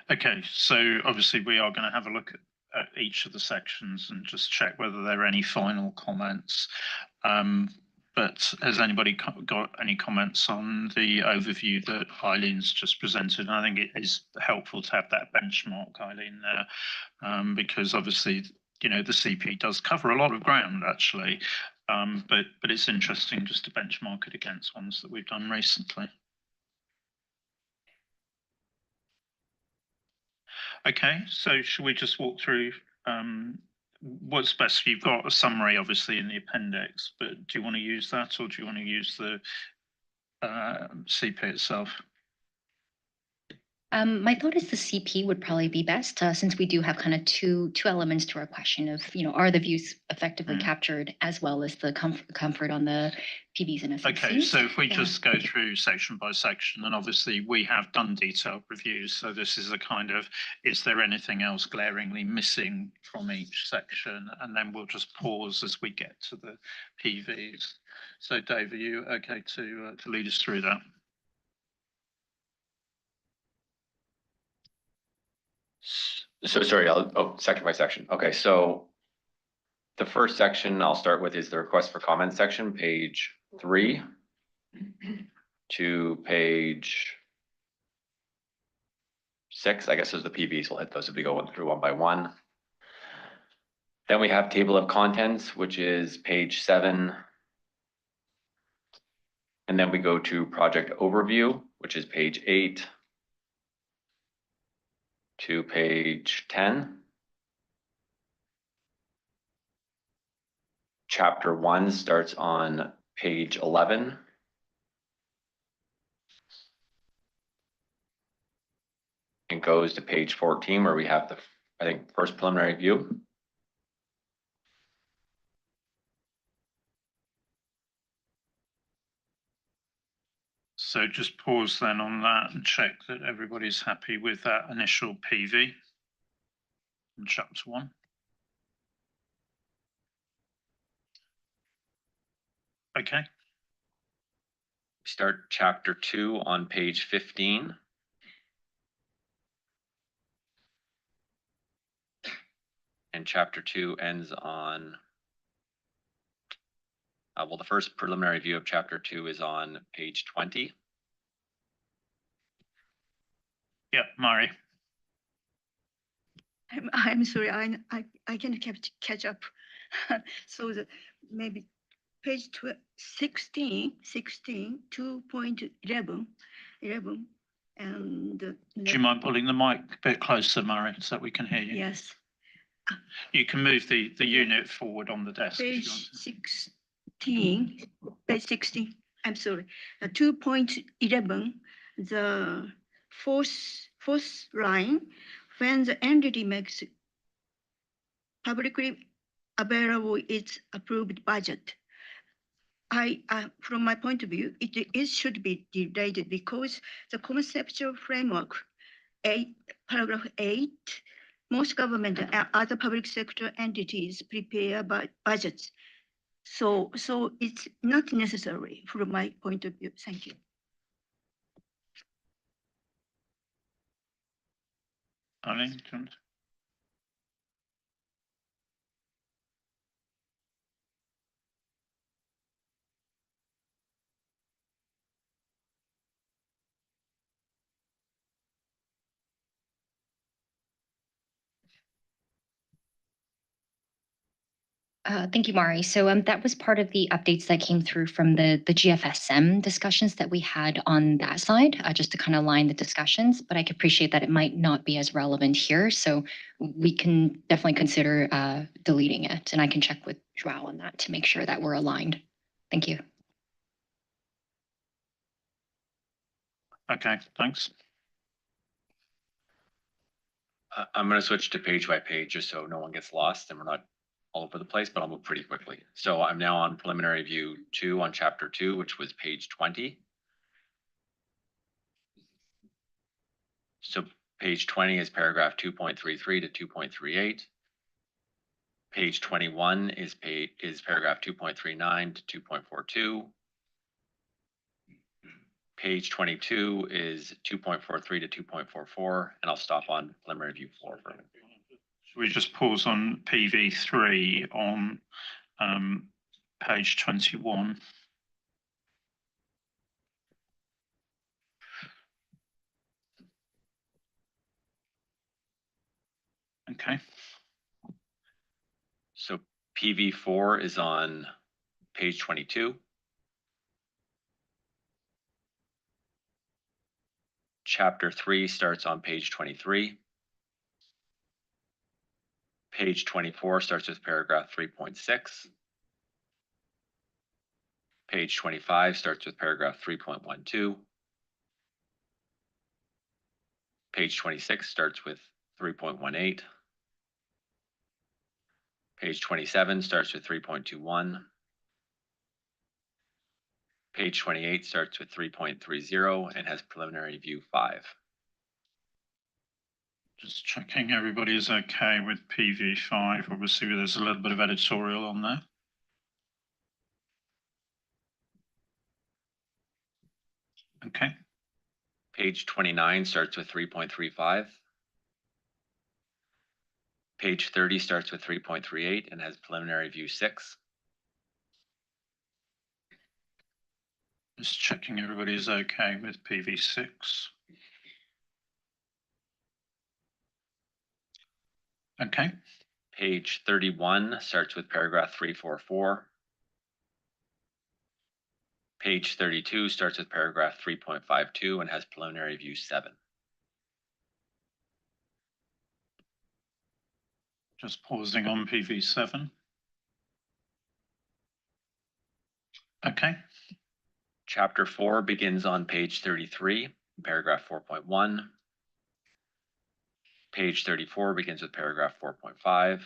Okay, so obviously we are going to have a look at each of the sections and just check whether there are any final comments. But has anybody got any comments on the overview that Eileen's just presented? I think it is helpful to have that benchmark, Eileen, there, because obviously, you know, the CP does cover a lot of ground, actually, but it's interesting just to benchmark it against ones that we've done recently. Okay, so should we just walk through what's best? You've got a summary, obviously, in the appendix, but do you want to use that, or do you want to use the CP itself? My thought is the CP would probably be best, since we do have kind of two elements to our question of, are the views effectively captured, as well as the comfort on the PVs and SMCs. Okay, so if we Yeah. just go through section by section, and obviously we have done detailed reviews, so this is a kind of, is there anything else glaringly missing from each section? And then we'll just pause as we get to the PVs. So Dave, are you okay to lead us through that? So sorry, section by section. Okay, so the first section I'll start with is the request for comment section, page 3 to page 6. I guess those are the PVs. We'll hit those as we go through one by one. Then we have table of contents, which is page 7. And then we go to project overview, which is page 8 to page 10. Chapter 1 starts on page 11. And goes to page 14, where we have the, I think, first preliminary view. So just pause then on that and check that everybody's happy with that initial PV in chapter 1. Okay. Start chapter 2 on page 15. And chapter 2 ends on, well, the first preliminary view of chapter 2 is on page 20. Yeah, Mari. I'm sorry, I can catch up. So maybe page 16, 2.11, and Do you mind pulling the mic a bit closer, Mari, so that we can hear you? Yes. You can move the unit forward on the desk if you Page want. 16, page 16, I'm sorry, 2.11, the fourth line, when the entity makes publicly available its approved budget. From my point of view, it should be deleted because the conceptual framework, paragraph 8, most government and other public sector entities prepare budgets. So it's not necessary from my point of view. Thank you. Eileen, do you want to- Thank you, Mari. So that was part of the updates that came through from the GFSM discussions that we had on that side, just to kind of line the discussions. But I can appreciate that it might not be as relevant here. So we can definitely consider deleting it. And I can check with Joao on that to make sure that we're aligned. Thank you. Okay, thanks. I'm going to switch to page by page just so no one gets lost and we're not all over the place, but I'll move pretty quickly. So I'm now on preliminary view 2 on chapter 2, which was page 20. So page 20 is paragraph 2.33 to 2.38. Page 21 is paragraph 2.39 to 2.42. Page 22 is 2.43 to 2.44, and I'll stop on preliminary view 4 for a minute. Should we just pause on PV3 on page 21? Okay. So PV4 is on page 22. Chapter 3 starts on page 23. Page 24 starts with paragraph 3.6. Page 25 starts with paragraph 3.12. Page 26 starts with 3.18. Page 27 starts with 3.21. Page 28 starts with 3.30 and has preliminary view 5. Just checking everybody is okay with PV5. Obviously, there's a little bit of editorial on there. Okay. Page 29 starts with 3.35. Page 30 starts with 3.38 and has preliminary view 6. Just checking everybody is okay with PV6. Okay. Page 31 starts with paragraph 344. Page 32 starts with paragraph 3.52 and has preliminary view 7. Just pausing on PV7. Okay. Chapter 4 begins on page 33, paragraph 4.1. Page 34 begins with paragraph 4.5.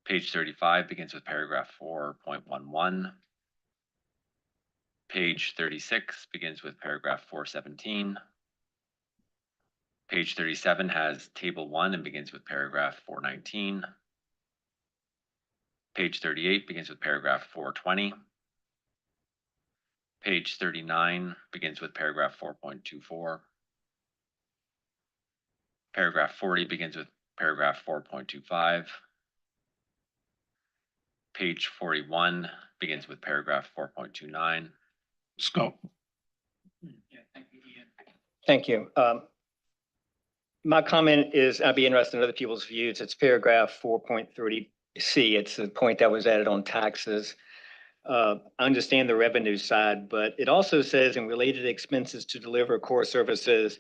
Page 35 begins with paragraph 4.11. Page 36 begins with paragraph 417. Page 37 has table 1 and begins with paragraph 419. Page 38 begins with paragraph 420. Page 39 begins with paragraph 4.24. Paragraph 40 begins with paragraph 4.25. Page 41 begins with paragraph 4.29. Scott. Thank you. My comment is, I'd be interested in other people's views. It's paragraph 4.30C. It's the point that was added on taxes. I understand the revenue side, but it also says in related expenses to deliver core services.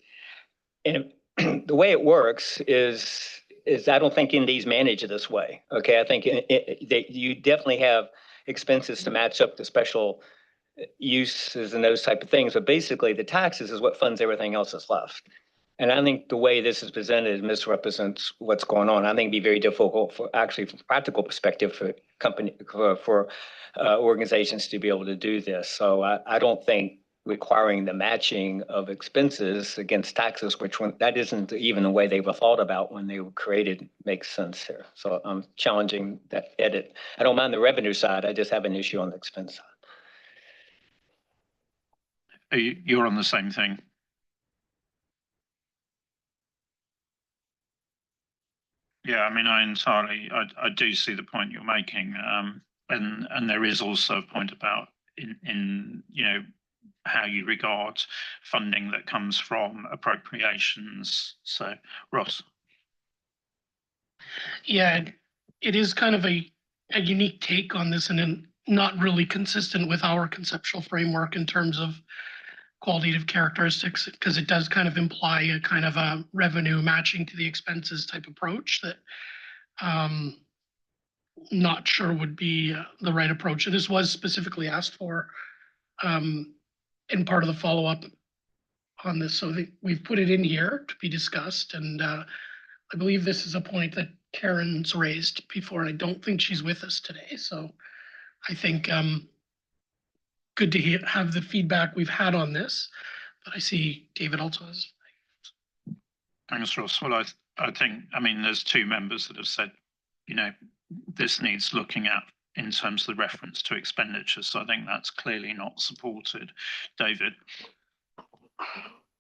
And the way it works is I don't think Indies manage it this way. Okay, I think that you definitely have expenses to match up the special uses and those type of things, but basically the taxes is what funds everything else that's left. And I think the way this is presented misrepresents what's going on. I think it'd be very difficult for actually from a practical perspective for organizations to be able to do this. So I don't think requiring the matching of expenses against taxes, that isn't even the way they were thought about when they were created, makes sense here. So I'm challenging that edit. I don't mind the revenue side. I just have an issue on the expense side. You're on the same thing. Yeah, I mean, I do see the point you're making, and there is also a point about in how you regard funding that comes from appropriations. So, Ross. Yeah, it is kind of a unique take on this and not really consistent with our conceptual framework in terms of qualitative characteristics, because it does kind of imply a kind of a revenue matching to the expenses type approach that not sure would be the right approach. And this was specifically asked for in part of the follow-up on this. So we've put it in here to be discussed. And I believe this is a point that Karen's raised before, and I don't think she's with us today. So I think good to have the feedback we've had on this. But I see David also has. Thanks, Ross. Well, I think, I mean, there's two members that have said, this needs looking at in terms of the reference to expenditure. So I think that's clearly not supported. David.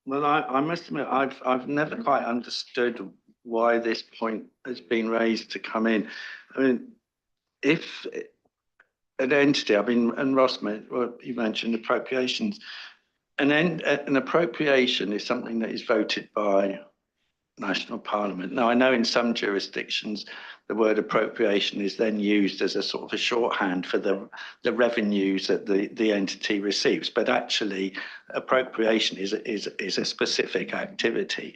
Well, I must admit, I've never quite understood why this point has been raised to come in. I mean, if an entity, and Ross, you mentioned appropriations. An appropriation is something that is voted by national parliament. Now, I know in some jurisdictions, the word appropriation is then used as a sort of a shorthand for the revenues that the entity receives. But actually, appropriation is a specific activity.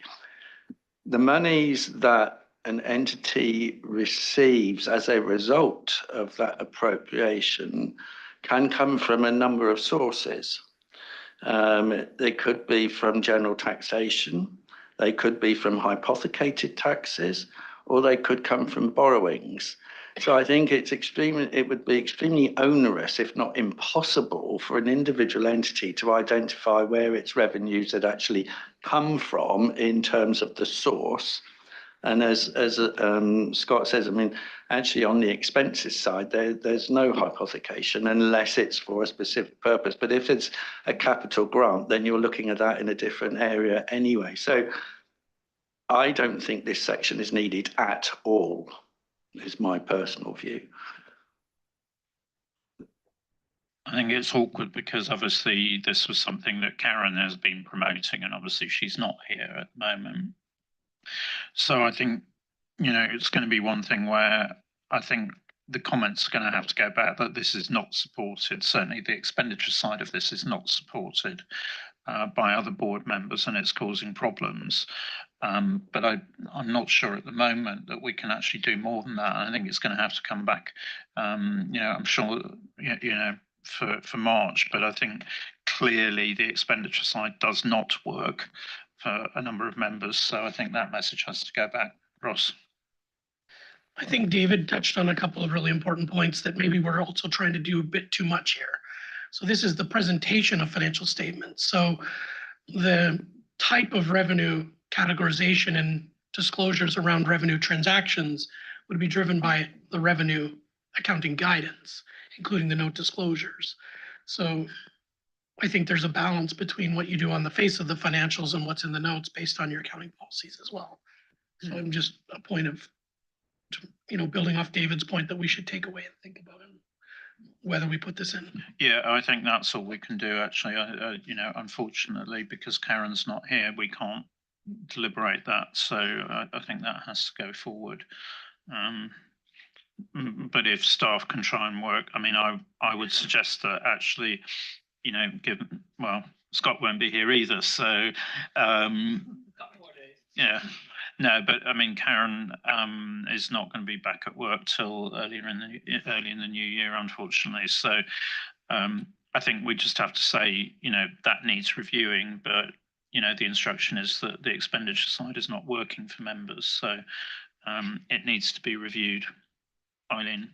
The monies that an entity receives as a result of that appropriation can come from a number of sources. They could be from general taxation. They could be from hypothecated taxes, or they could come from borrowings. So I think it would be extremely onerous, if not impossible, for an individual entity to identify where its revenues had actually come from in terms of the source. And as Scott says, I mean, actually on the expenses side, there's no hypothecation unless it's for a specific purpose. But if it's a capital grant, then you're looking at that in a different area anyway. So I don't think this section is needed at all, is my personal view. I think it's awkward because obviously this was something that Karen has been promoting, and obviously she's not here at the moment. So I think, you know, it's going to be one thing where I think the comments are going to have to go back that this is not supported. Certainly the expenditure side of this is not supported by other board members, and it's causing problems. But I'm not sure at the moment that we can actually do more than that. I think it's going to have to come back, you know, I'm sure, you know, for March, but I think clearly the expenditure side does not work for a number of members. So I think that message has to go back. Ross. I think David touched on a couple of really important points that maybe we're also trying to do a bit too much here. So this is the presentation of financial statements. So the type of revenue categorization and disclosures around revenue transactions would be driven by the revenue accounting guidance, including the note disclosures. So I think there's a balance between what you do on the face of the financials and what's in the notes based on your accounting policies as well. So I'm just a point of, you know, building off David's point that we should take away and think about it, whether we put this in. Yeah, I think that's all we can do actually. You know, unfortunately, because Karen's not here, we can't deliberate that. So I think that has to go forward. But if staff can try and work, I mean, I would suggest that actually, you know, given, well, Scott won't be here either. So, yeah, no, but I mean, Karen is not going to be back at work till early in the new year, unfortunately. So, I think we just have to say, you know, that needs reviewing, but you know, the instruction is that the expenditure side is not working for members, so it needs to be reviewed. Eileen.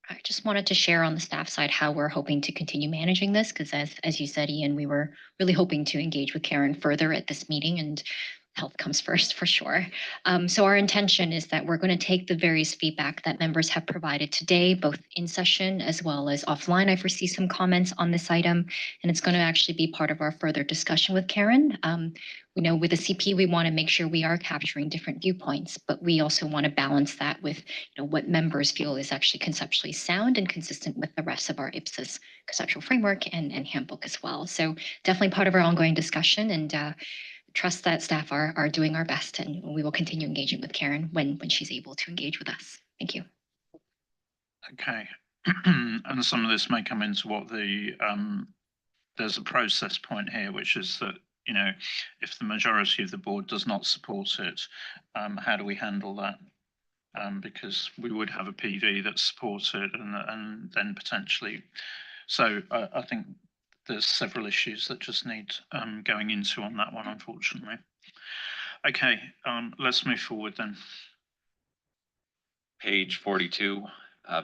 I just wanted to share on the staff side how we're hoping to continue managing this, because as you said, Ian, we were really hoping to engage with Karen further at this meeting, and health comes first for sure. So our intention is that we're going to take the various feedback that members have provided today, both in session as well as offline. I foresee some comments on this item, and it's going to actually be part of our further discussion with Karen. You know, with the CP, we want to make sure we are capturing different viewpoints, but we also want to balance that with, you know, what members feel is actually conceptually sound and consistent with the rest of our IPSAS conceptual framework and handbook as well. So definitely part of our ongoing discussion, and trust that staff are doing our best, and we will continue engaging with Karen when she's able to engage with us. Thank you. Okay. And some of this may come into what the, there's a process point here, which is that, you know, if the majority of the board does not support it, how do we handle that? Because we would have a PV that's supported and then potentially, so I think there's several issues that just need going into on that one, unfortunately. Okay, let's move forward then. Page 42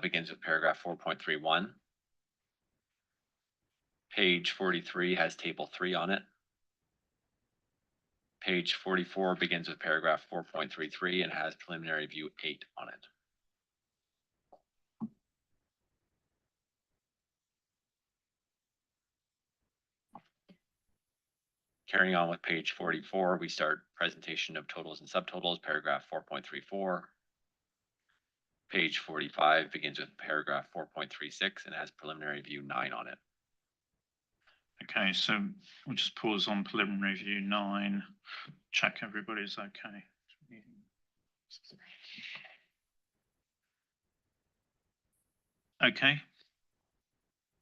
begins with paragraph 4.31. Page 43 has table 3 on it. Page 44 begins with paragraph 4.33 and has preliminary view 8 on it. Carrying on with page 44, we start presentation of totals and subtotals, paragraph 4.34. Page 45 begins with paragraph 4.36 and has preliminary view 9 on it. Okay, so we'll just pause on preliminary view 9, check everybody's okay. Okay.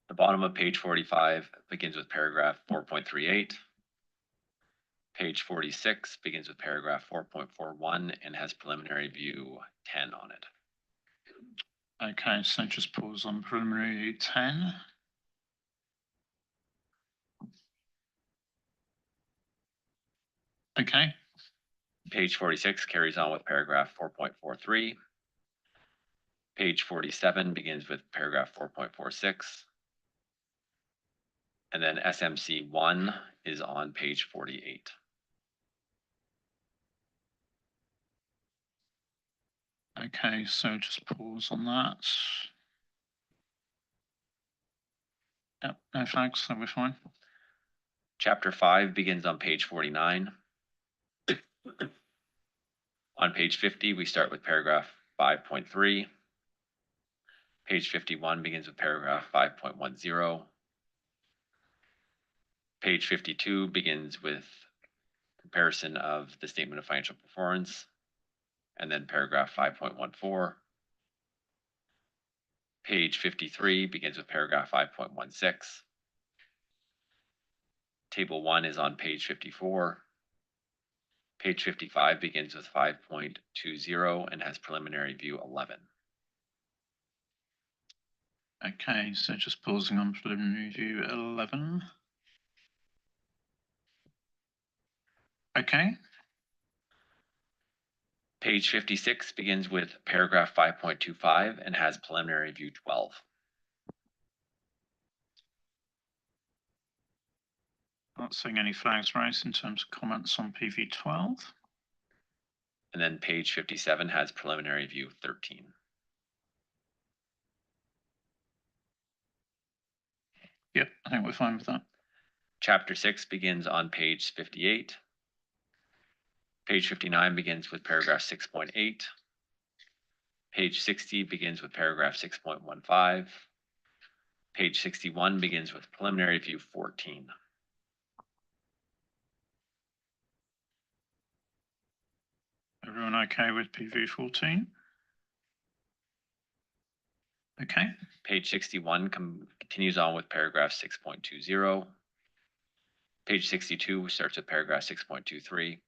The bottom of page 45 begins with paragraph 4.38. Page 46 begins with paragraph 4.41 and has preliminary view 10 on it. Okay, so just pause on preliminary view 10. Okay, Page 46 carries on with paragraph 4.43. Page 47 begins with paragraph 4.46. And then SMC 1 is on page 48. okay, so just pause on that. Yep, no flags, so we're fine. Chapter 5 begins on page 49. On page 50, we start with paragraph 5.3. Page 51 begins with paragraph 5.10. Page 52 begins with comparison of the statement of financial performance, and then paragraph 5.14. Page 53 begins with paragraph 5.16. Table 1 is on page 54. Page 55 begins with 5.20 and has preliminary view 11. Okay, so just pausing on preliminary review 11. Okay, Page 56 begins with paragraph 5.25 and has preliminary view 12. not seeing any flags raised in terms of comments on PV 12. And then page 57 has preliminary view 13. Yep, I think we're fine with that. Chapter 6 begins on page 58. Page 59 begins with paragraph 6.8. Page 60 begins with paragraph 6.15. Page 61 begins with preliminary view 14. Everyone okay with PV 14? Okay. Page 61 continues on with paragraph 6.20. Page 62 starts with paragraph 6.23.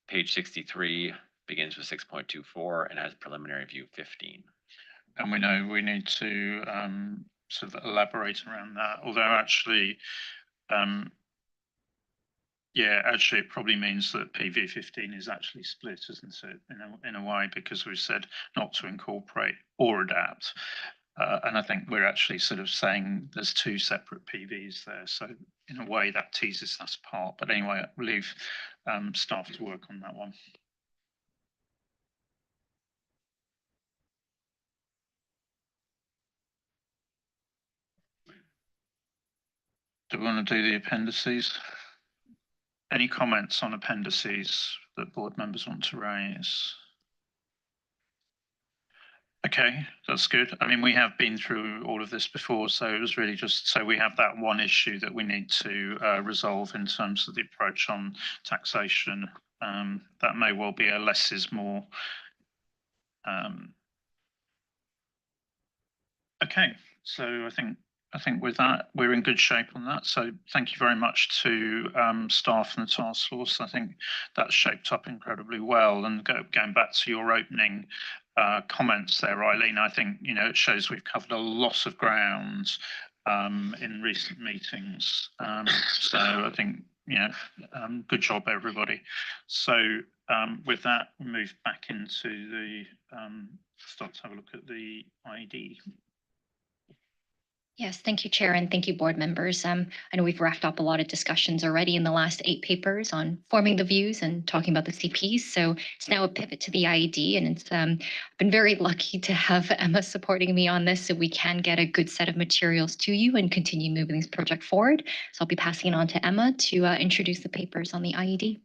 Page 63 begins with 6.24 and has preliminary view 15. And we know we need to sort of elaborate around that, although actually, yeah, actually it probably means that PV 15 is actually split, isn't it, in a way, because we've said not to incorporate or adapt. And I think we're actually sort of saying there's two separate PVs there. So in a way that teases us apart. But anyway, we'll leave staff to work on that one. Do we want to do the appendices? Any comments on appendices that board members want to raise? Okay, that's good. I mean, we have been through all of this before, so it was really just so we have that one issue that we need to resolve in terms of the approach on taxation. That may well be a less is more. Okay, so I think with that, we're in good shape on that. So thank you very much to staff and the task force. I think that's shaped up incredibly well. And going back to your opening comments there, Eileen, I think, you know, it shows we've covered a lot of ground in recent meetings. So I think, you know, good job, everybody. So with that, we move back into the, start to have a look at the ID. Yes, thank you, Chair, and thank you, board members. I know we've wrapped up a lot of discussions already in the last 8 papers on forming the views and talking about the CPs. So it's now a pivot to the IED, and it's I've been very lucky to have Emma supporting me on this, so we can get a good set of materials to you and continue moving this project forward. So I'll be passing it on to Emma to introduce the papers on the IED.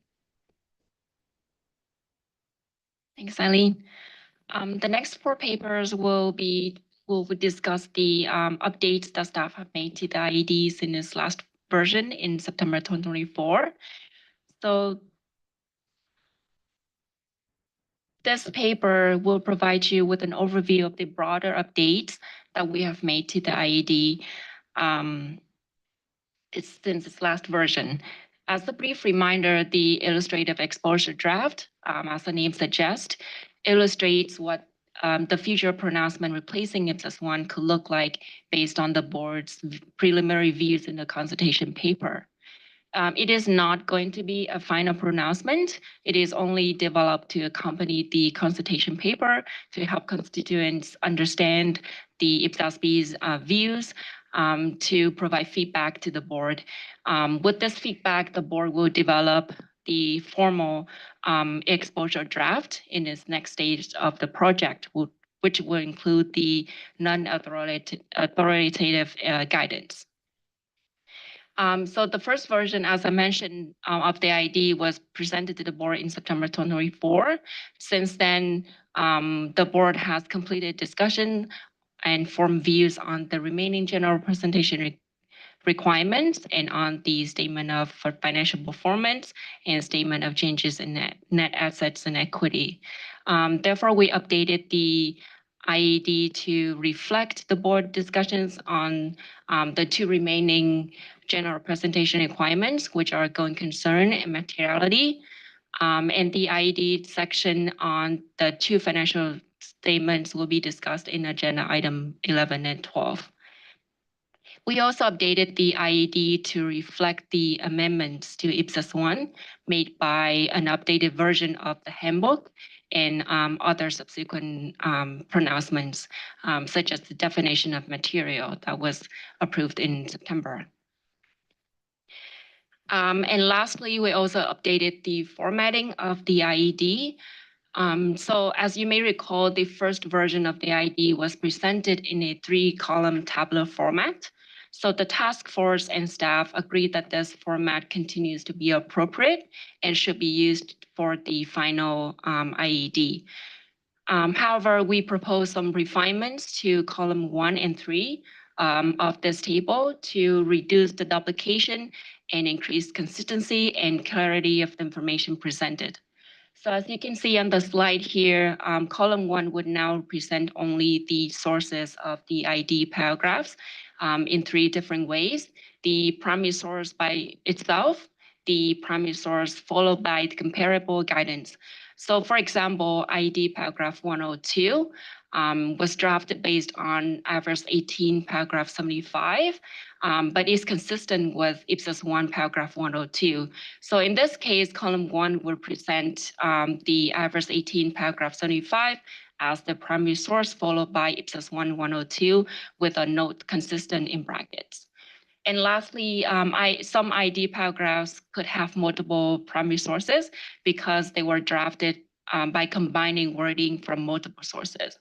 Thanks, Eileen. The next 4 papers will discuss the updates that staff have made to the IEDs in its last version in September 2024. So this paper will provide you with an overview of the broader updates that we have made to the IED since its last version. As a brief reminder, the illustrative exposure draft, as the name suggests, illustrates what the future pronouncement replacing IPSAS-1 could look like based on the board's preliminary views in the consultation paper. It is not going to be a final pronouncement. It is only developed to accompany the consultation paper to help constituents understand the IPSASB's views, to provide feedback to the board. With this feedback, the board will develop the formal exposure draft in its next stage of the project, which will include the non-authoritative guidance. So the first version, as I mentioned, of the ID was presented to the board in September 2024. Since then, the board has completed discussion and formed views on the remaining general presentation requirements and on the statement of financial performance and statement of changes in net assets and equity. Therefore, we updated the IED to reflect the board discussions on the two remaining general presentation requirements, which are going concern and materiality. And the IED section on the two financial statements will be discussed in agenda item 11 and 12. We also updated the IED to reflect the amendments to IPSAS 1 made by an updated version of the handbook and other subsequent pronouncements, such as the definition of material that was approved in September. And lastly, we also updated the formatting of the IED. So as you may recall, the first version of the IED was presented in a 3-column tabular format. So the task force and staff agreed that this format continues to be appropriate and should be used for the final IED. However, we propose some refinements to column 1 and 3 of this table to reduce the duplication and increase consistency and clarity of the information presented. So as you can see on the slide here, column 1 would now present only the sources of the ID paragraphs in 3 different ways. The primary source by itself, the primary source followed by the comparable guidance. So for example, ID paragraph 102 was drafted based on IFRS 18 paragraph 75, but is consistent with IPSAS 1 paragraph 102. So in this case, column 1 will present the IFRS 18 paragraph 75 as the primary source, followed by IPSAS 1 102 with a note consistent in brackets. And lastly, some ID paragraphs could have multiple primary sources because they were drafted by combining wording from multiple sources.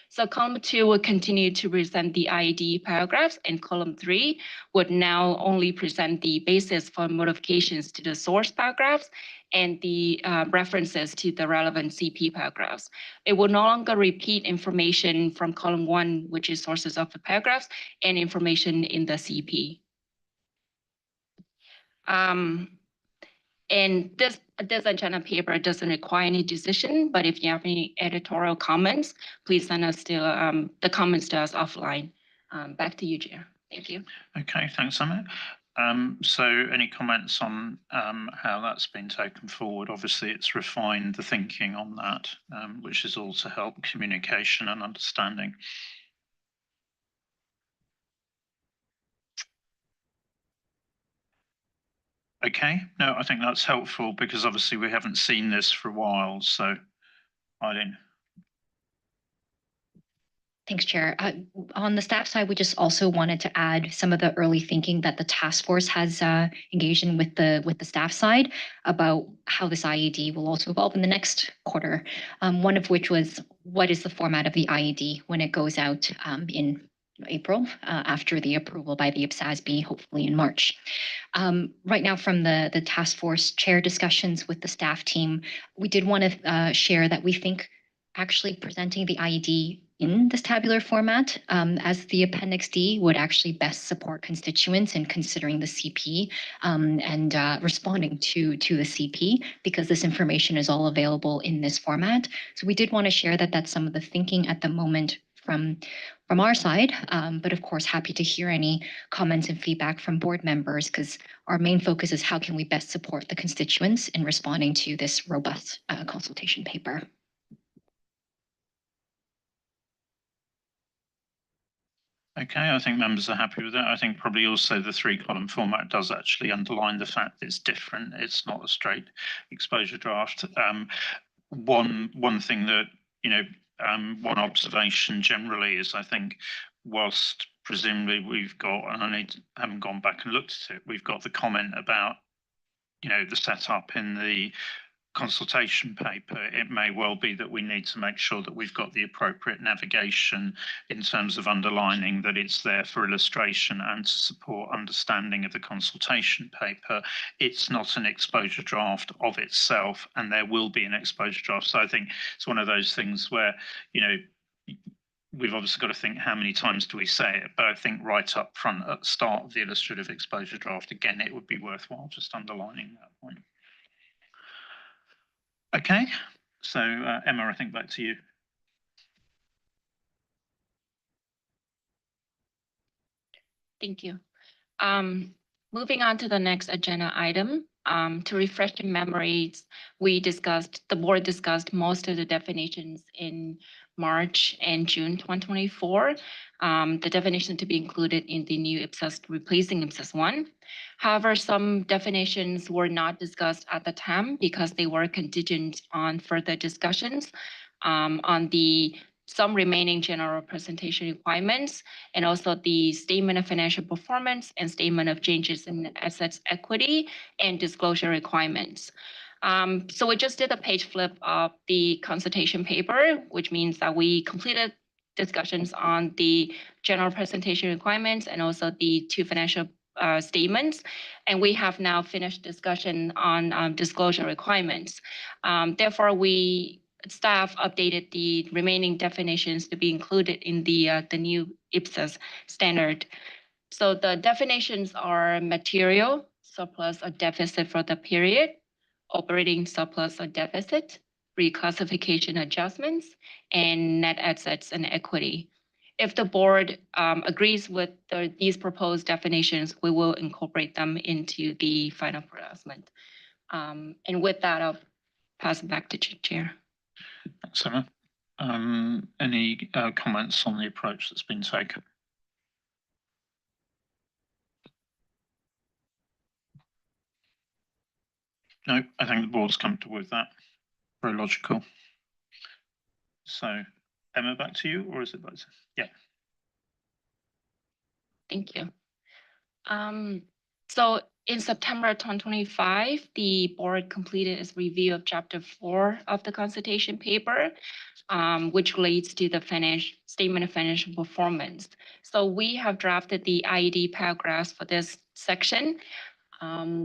So column 2 will continue to present the ID paragraphs, and column 3 would now only present the basis for modifications to the source paragraphs and the references to the relevant CP paragraphs. It will no longer repeat information from column 1, which is sources of the paragraphs, and information in the CP. And this agenda paper doesn't require any decision, but if you have any editorial comments, please send us to the comments to us offline. Back to you, Chair. Thank you. Okay, thanks, Amit. So any comments on how that's been taken forward? Obviously, it's refined the thinking on that, which is all to help communication and understanding. Okay, no, I think that's helpful because obviously we haven't seen this for a while. So, Eileen. Thanks, Chair. On the staff side, we just also wanted to add some of the early thinking that the task force has engaged in with the staff side about how this IED will also evolve in the next quarter. One of which was, what is the format of the IED when it goes out in April after the approval by the IPSASB, hopefully in March. Right now, from the task force chair discussions with the staff team, we did want to share that we think actually presenting the IED in this tabular format as the Appendix D would actually best support constituents in considering the CP and responding to the CP, because this information is all available in this format. So we did want to share that that's some of the thinking at the moment from our side, but of course, happy to hear any comments and feedback from board members, because our main focus is how can we best support the constituents in responding to this robust consultation paper. Okay, I think members are happy with that. I think probably also the 3-column format does actually underline the fact that it's different. It's not a straight exposure draft. One thing that, one observation generally is, I think, whilst presumably we've got, and haven't gone back and looked at it, we've got the comment about, the setup in the consultation paper. It may well be that we need to make sure that we've got the appropriate navigation in terms of underlining that it's there for illustration and to support understanding of the consultation paper. It's not an exposure draft of itself, and there will be an exposure draft. So I think it's one of those things where, we've obviously got to think how many times do we say it, but I think right up front at the start of the illustrative exposure draft, again, it would be worthwhile just underlining that point. Okay, so Emma, I think back to you. Thank you. Moving on to the next agenda item. To refresh your memories, the board discussed most of the definitions in March and June 2024. The definition to be included in the new IPSAS, replacing IPSAS 1. However, some definitions were not discussed at the time because they were contingent on further discussions on some remaining general presentation requirements, and also the statement of financial performance and statement of changes in assets equity and disclosure requirements. So we just did a page flip of the consultation paper, which means that we completed discussions on the general presentation requirements and also the 2 financial statements. And we have now finished discussion on disclosure requirements. Therefore, staff updated the remaining definitions to be included in the new IPSAS standard. So the definitions are material surplus or deficit for the period, operating surplus or deficit, reclassification adjustments, and net assets and equity. If the board agrees with these proposed definitions, we will incorporate them into the final pronouncement. And with that, I'll pass it back to Chair. Thanks, Emma. Any comments on the approach that's been taken? No, I think the board's comfortable with that. Very logical. So, Emma, back to you, or is it back to? Yeah. Thank you. So in September 2025, the board completed its review of Chapter 4 of the consultation paper, which relates to the statement of financial performance. So we have drafted the IED paragraphs for this section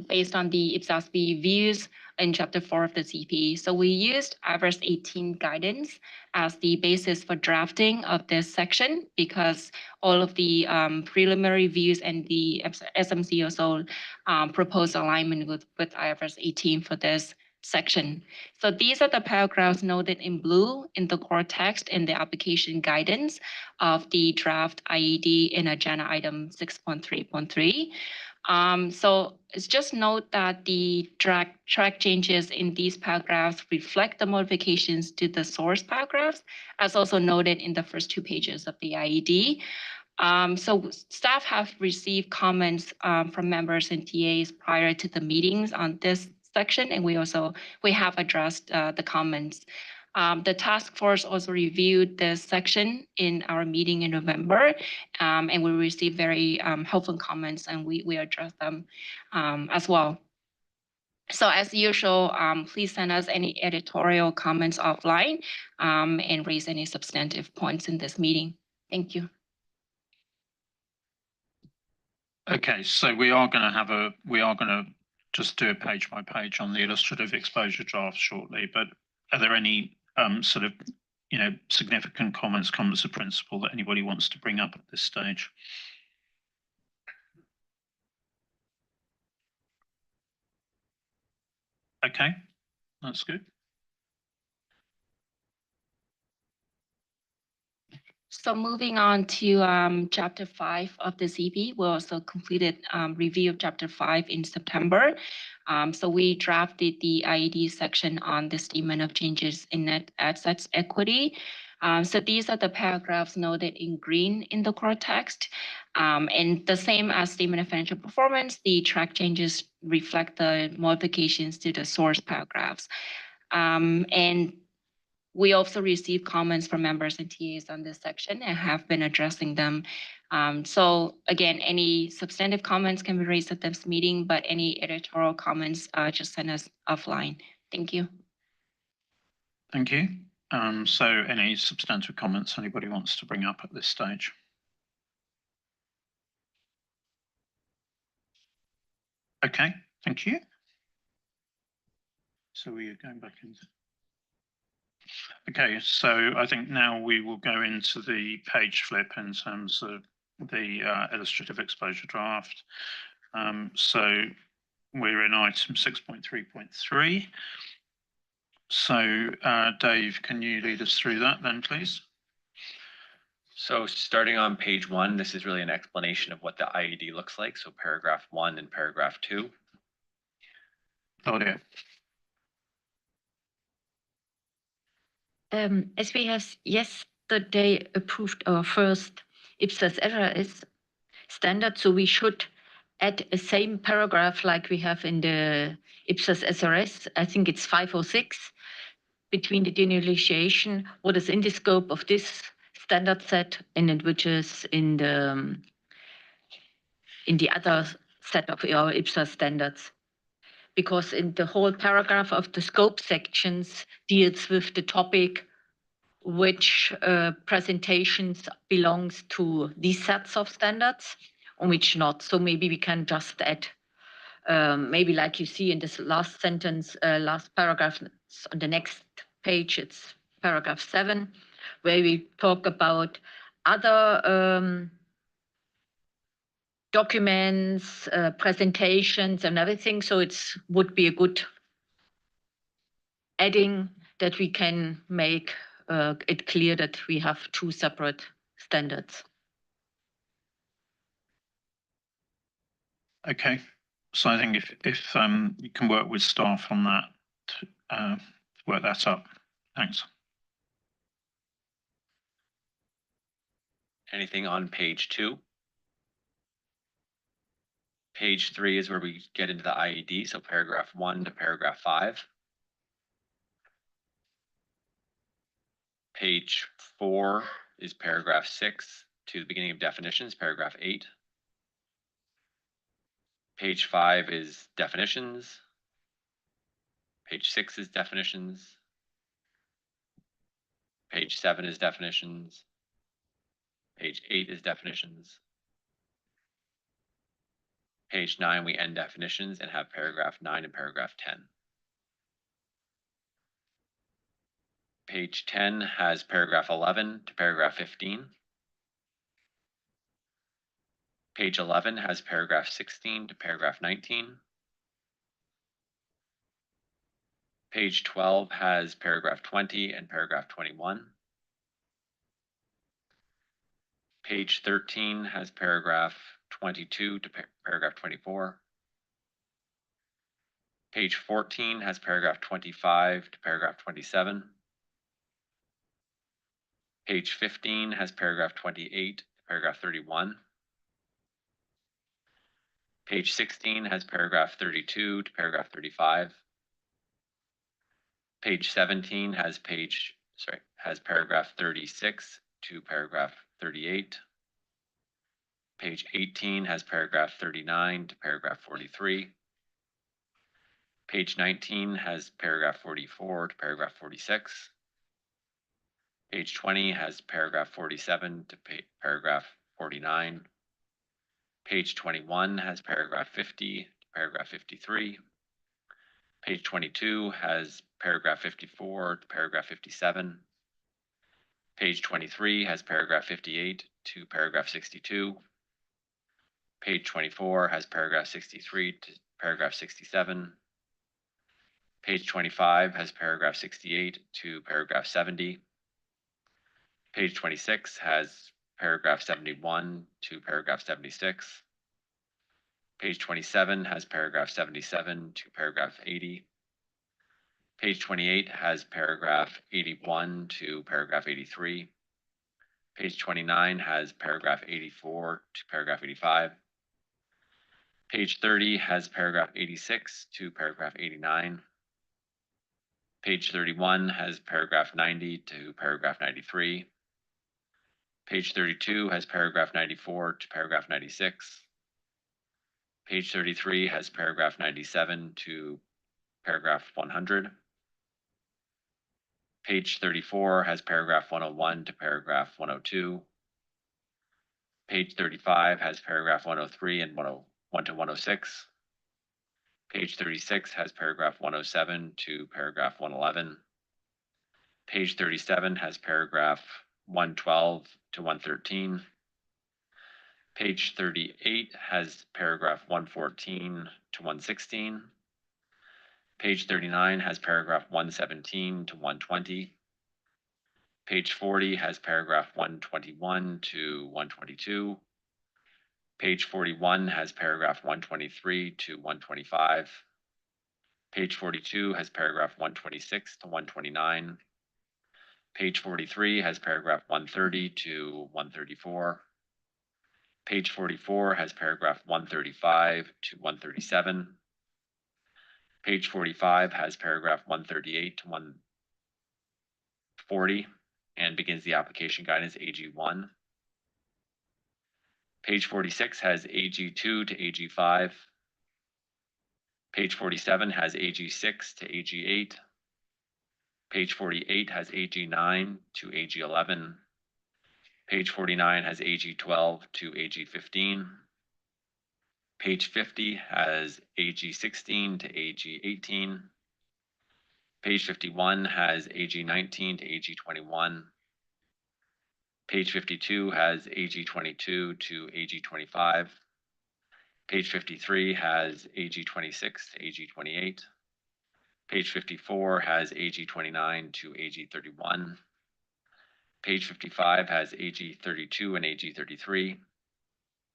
based on the IPSASB views in Chapter 4 of the CP. So we used IFRS 18 guidance as the basis for drafting of this section because all of the preliminary views and the SMC also proposed alignment with IFRS 18 for this section. So these are the paragraphs noted in blue in the core text in the application guidance of the draft IED in agenda item 6.3.3. So it's just note that the track changes in these paragraphs reflect the modifications to the source paragraphs, as also noted in the first 2 pages of the IED. So staff have received comments from members and TAs prior to the meetings on this section, and we have addressed the comments. The task force also reviewed this section in our meeting in November, and we received very helpful comments, and we addressed them as well. So as usual, please send us any editorial comments offline and raise any substantive points in this meeting. Thank you. Okay, so we are going to just do a page by page on the illustrative exposure draft shortly, but are there any sort of, significant comments of principle that anybody wants to bring up at this stage? Okay, that's good. So moving on to Chapter 5 of the CP, we also completed review of Chapter 5 in September. So we drafted the IED section on the statement of changes in net assets equity. So these are the paragraphs noted in green in the core text. And the same as statement of financial performance, the track changes reflect the modifications to the source paragraphs. And we also received comments from members and TAs on this section and have been addressing them. So again, any substantive comments can be raised at this meeting, but any editorial comments, just send us offline. Thank you. Thank you. So any substantive comments anybody wants to bring up at this stage? Okay, thank you. So we are going back into. Okay, so I think now we will go into the page flip in terms of the illustrative exposure draft. So we're in item 6.3.3. So Dave, can you lead us through that then, please? So starting on page 1, this is really an explanation of what the IED looks like. So paragraph 1 and paragraph 2. Claudia. As we have yesterday approved our first IPSASB standard, so we should add a same paragraph like we have in the IPSAS-SRS. I think it's 506, between the denegotiation, what is in the scope of this standard set and which is in the other set of our IPSAS standards. Because in the whole paragraph of the scope sections deals with the topic which presentations belongs to these sets of standards and which not. So maybe we can just add, maybe like you see in this last sentence, last paragraph on the next page, it's paragraph 7, where we talk about other documents, presentations and everything. So it's would be a good adding that we can make it clear that we have 2 separate standards. Okay, so I think if you can work with staff on that, to work that up. Thanks. Anything on page 2? Page 3 is where we get into the IED, so paragraph 1 to paragraph 5. Page 4 is paragraph 6 to the beginning of definitions, paragraph 8. Page 5 is definitions. Page 6 is definitions. Page 7 is definitions. Page 8 is definitions. Page 9, we end definitions and have paragraph 9 and paragraph 10. Page 10 has paragraph 11 to paragraph 15. Page 11 has paragraph 16 to paragraph 19. Page 12 has paragraph 20 and paragraph 21. Page 13 has paragraph 22 to paragraph 24. Page 14 has paragraph 25 to paragraph 27. Page 15 has paragraph 28 to paragraph 31. Page 16 has paragraph 32 to paragraph 35. Page 17 has paragraph 36 to paragraph 38. Page 18 has paragraph 39 to paragraph 43. Page 19 has paragraph 44 to paragraph 46. Page 20 has paragraph 47 to paragraph 49. Page 21 has paragraph 50 to paragraph 53. Page 22 has paragraph 54 to paragraph 57. Page 23 has paragraph 58 to paragraph 62. Page 24 has paragraph 63 to paragraph 67. Page 25 has paragraph 68 to paragraph 70. Page 26 has paragraph 71 to paragraph 76. Page 27 has paragraph 77 to paragraph 80. Page 28 has paragraph 81 to paragraph 83. Page 29 has paragraph 84 to paragraph 85. Page 30 has paragraph 86 to paragraph 89. Page 31 has paragraph 90 to paragraph 93. Page 32 has paragraph 94 to paragraph 96. Page 33 has paragraph 97 to paragraph 100. Page 34 has paragraph 101 to paragraph 102. Page 35 has paragraph 103 and 101 to 106. Page 36 has paragraph 107 to paragraph 111. Page 37 has paragraph 112 to 113. Page 38 has paragraph 114 to 116. Page 39 has paragraph 117 to 120. Page 40 has paragraph 121 to 122. Page 41 has paragraph 123 to 125. Page 42 has paragraph 126 to 129. Page 43 has paragraph 130 to 134. Page 44 has paragraph 135 to 137. Page 45 has paragraph 138 to 140 and begins the application guidance AG1. Page 46 has AG2 to AG5. Page 47 has AG6 to AG8. Page 48 has AG9 to AG11. Page 49 has AG12 to AG15. Page 50 has AG16 to AG18. Page 51 has AG19 to AG21. Page 52 has AG22 to AG25. Page 53 has AG26 to AG28. Page 54 has AG29 to AG31. Page 55 has AG32 and AG33.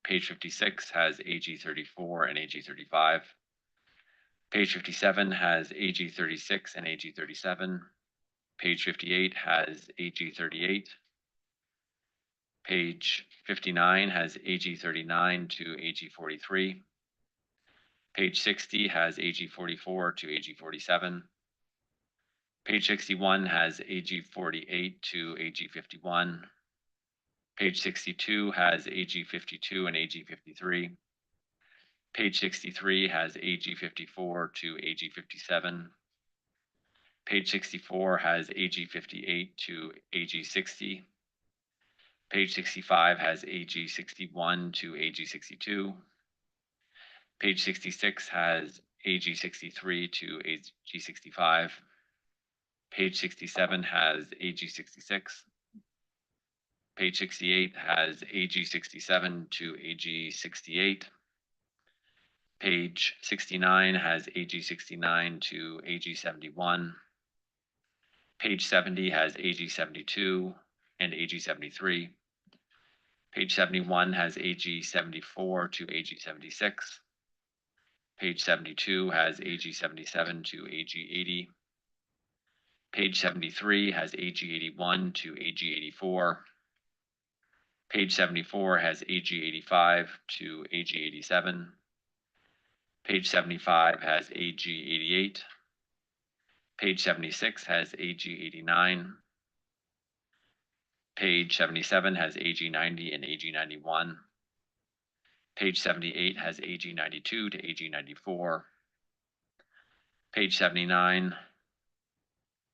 Page 56 has AG34 and AG35. Page 57 has AG36 and AG37. Page 58 has AG38. Page 59 has AG39 to AG43. Page 60 has AG44 to AG47. Page 61 has AG48 to AG51. Page 62 has AG52 and AG53. Page 63 has AG54 to AG57. Page 64 has AG58 to AG60. Page 65 has AG61 to AG62. Page 66 has AG63 to AG65. Page 67 has AG66. Page 68 has AG67 to AG68. Page 69 has AG69 to AG71. Page 70 has AG72 and AG73. Page 71 has AG74 to AG76. Page 72 has AG77 to AG80. Page 73 has AG81 to AG84. Page 74 has AG85 to AG87. Page 75 has AG88. Page 76 has AG89. Page 77 has AG90 and AG91. Page 78 has AG92 to AG94. Page 79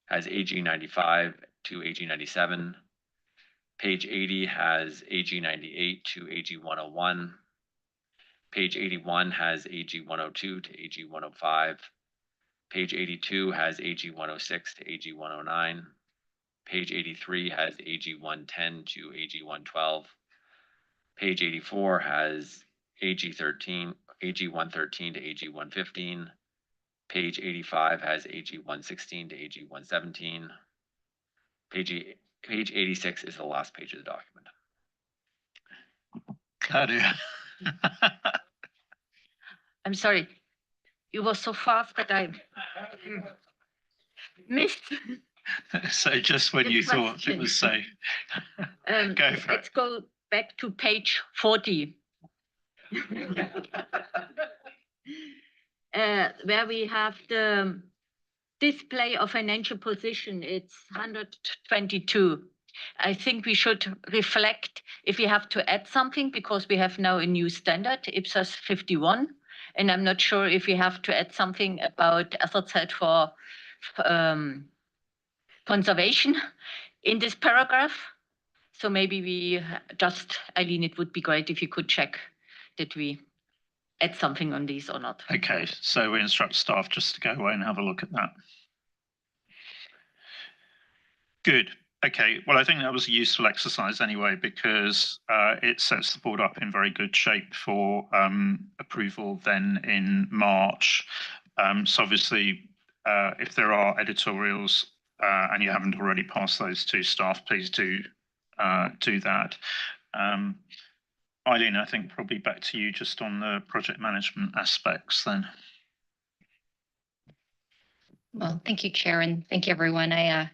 has AG95 to AG97. Page 80 has AG98 to AG101. Page 81 has AG102 to AG105. Page 82 has AG106 to AG109. Page 83 has AG110 to AG112. Page 84 has AG113 to AG115. Page 85 has AG116 to AG117. Page 86 is the last page of the document. Claudia. I'm sorry. It was so fast that Missed. So just when Good you thought it question. was safe. Go for Let's it. go back to page 40. Where we have the display of financial position, it's 122. I think we should reflect if we have to add something, because we have now a new standard, IPSAS 51. And I'm not sure if we have to add something about assets held for conservation in this paragraph. So maybe we just, Eileen, it would be great if you could check that we add something on these or not. Okay, so we instruct staff just to go away and have a look at that. Good. Okay, well, I think that was a useful exercise anyway, because it sets the board up in very good shape for approval then in March. So obviously, if there are editorials and you haven't already passed those to staff, please do that. Eileen, I think probably back to you just on the project management aspects then. Well, thank you, Chair, and thank you, everyone. I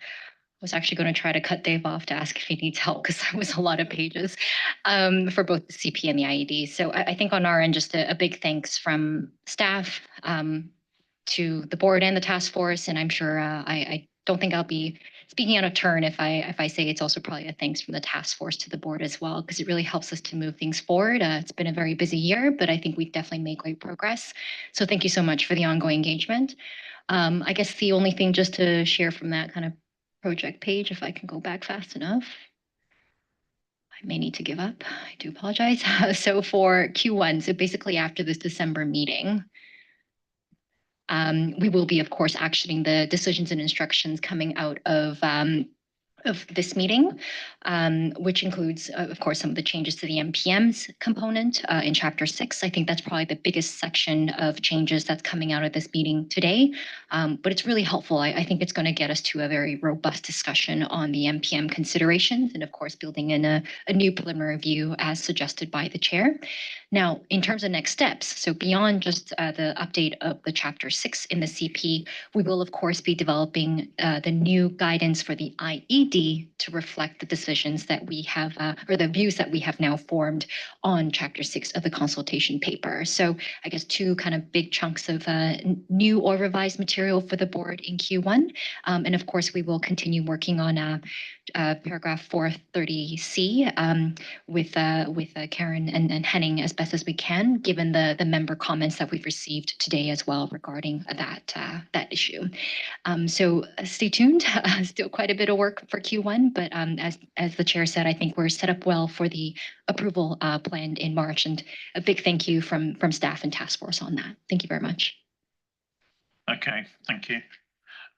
was actually going to try to cut Dave off to ask if he needs help, because that was a lot of pages for both the CP and the IED. So I think on our end, just a big thanks from staff to the board and the task force. And I'm sure I don't think I'll be speaking out of turn if I say it's also probably a thanks from the task force to the board as well, because it really helps us to move things forward. It's been a very busy year, but I think we've definitely made great progress. So thank you so much for the ongoing engagement. I guess the only thing just to share from that kind of project page, if I can go back fast enough. I may need to give up. I do apologize. So for Q1, so basically after this December meeting, we will be, of course, actioning the decisions and instructions coming out of this meeting, which includes, of course, some of the changes to the MPMs component in Chapter 6. I think that's probably the biggest section of changes that's coming out of this meeting today. But it's really helpful. I think it's going to get us to a very robust discussion on the MPM considerations and, of course, building in a new preliminary review as suggested by the chair. Now, in terms of next steps, so beyond just the update of the Chapter 6 in the CP, we will, of course, be developing the new guidance for the IED to reflect the decisions that we have, or the views that we have now formed on Chapter 6 of the consultation paper. So I guess two kind of big chunks of new or revised material for the board in Q1. And of course, we will continue working on paragraph 430C with Karen and Henning as best as we can, given the member comments that we've received today as well regarding that issue. So stay tuned. Still quite a bit of work for Q1, but as the chair said, I think we're set up well for the approval planned in March. And a big thank you from staff and task force on that. Thank you very much. Okay, thank you.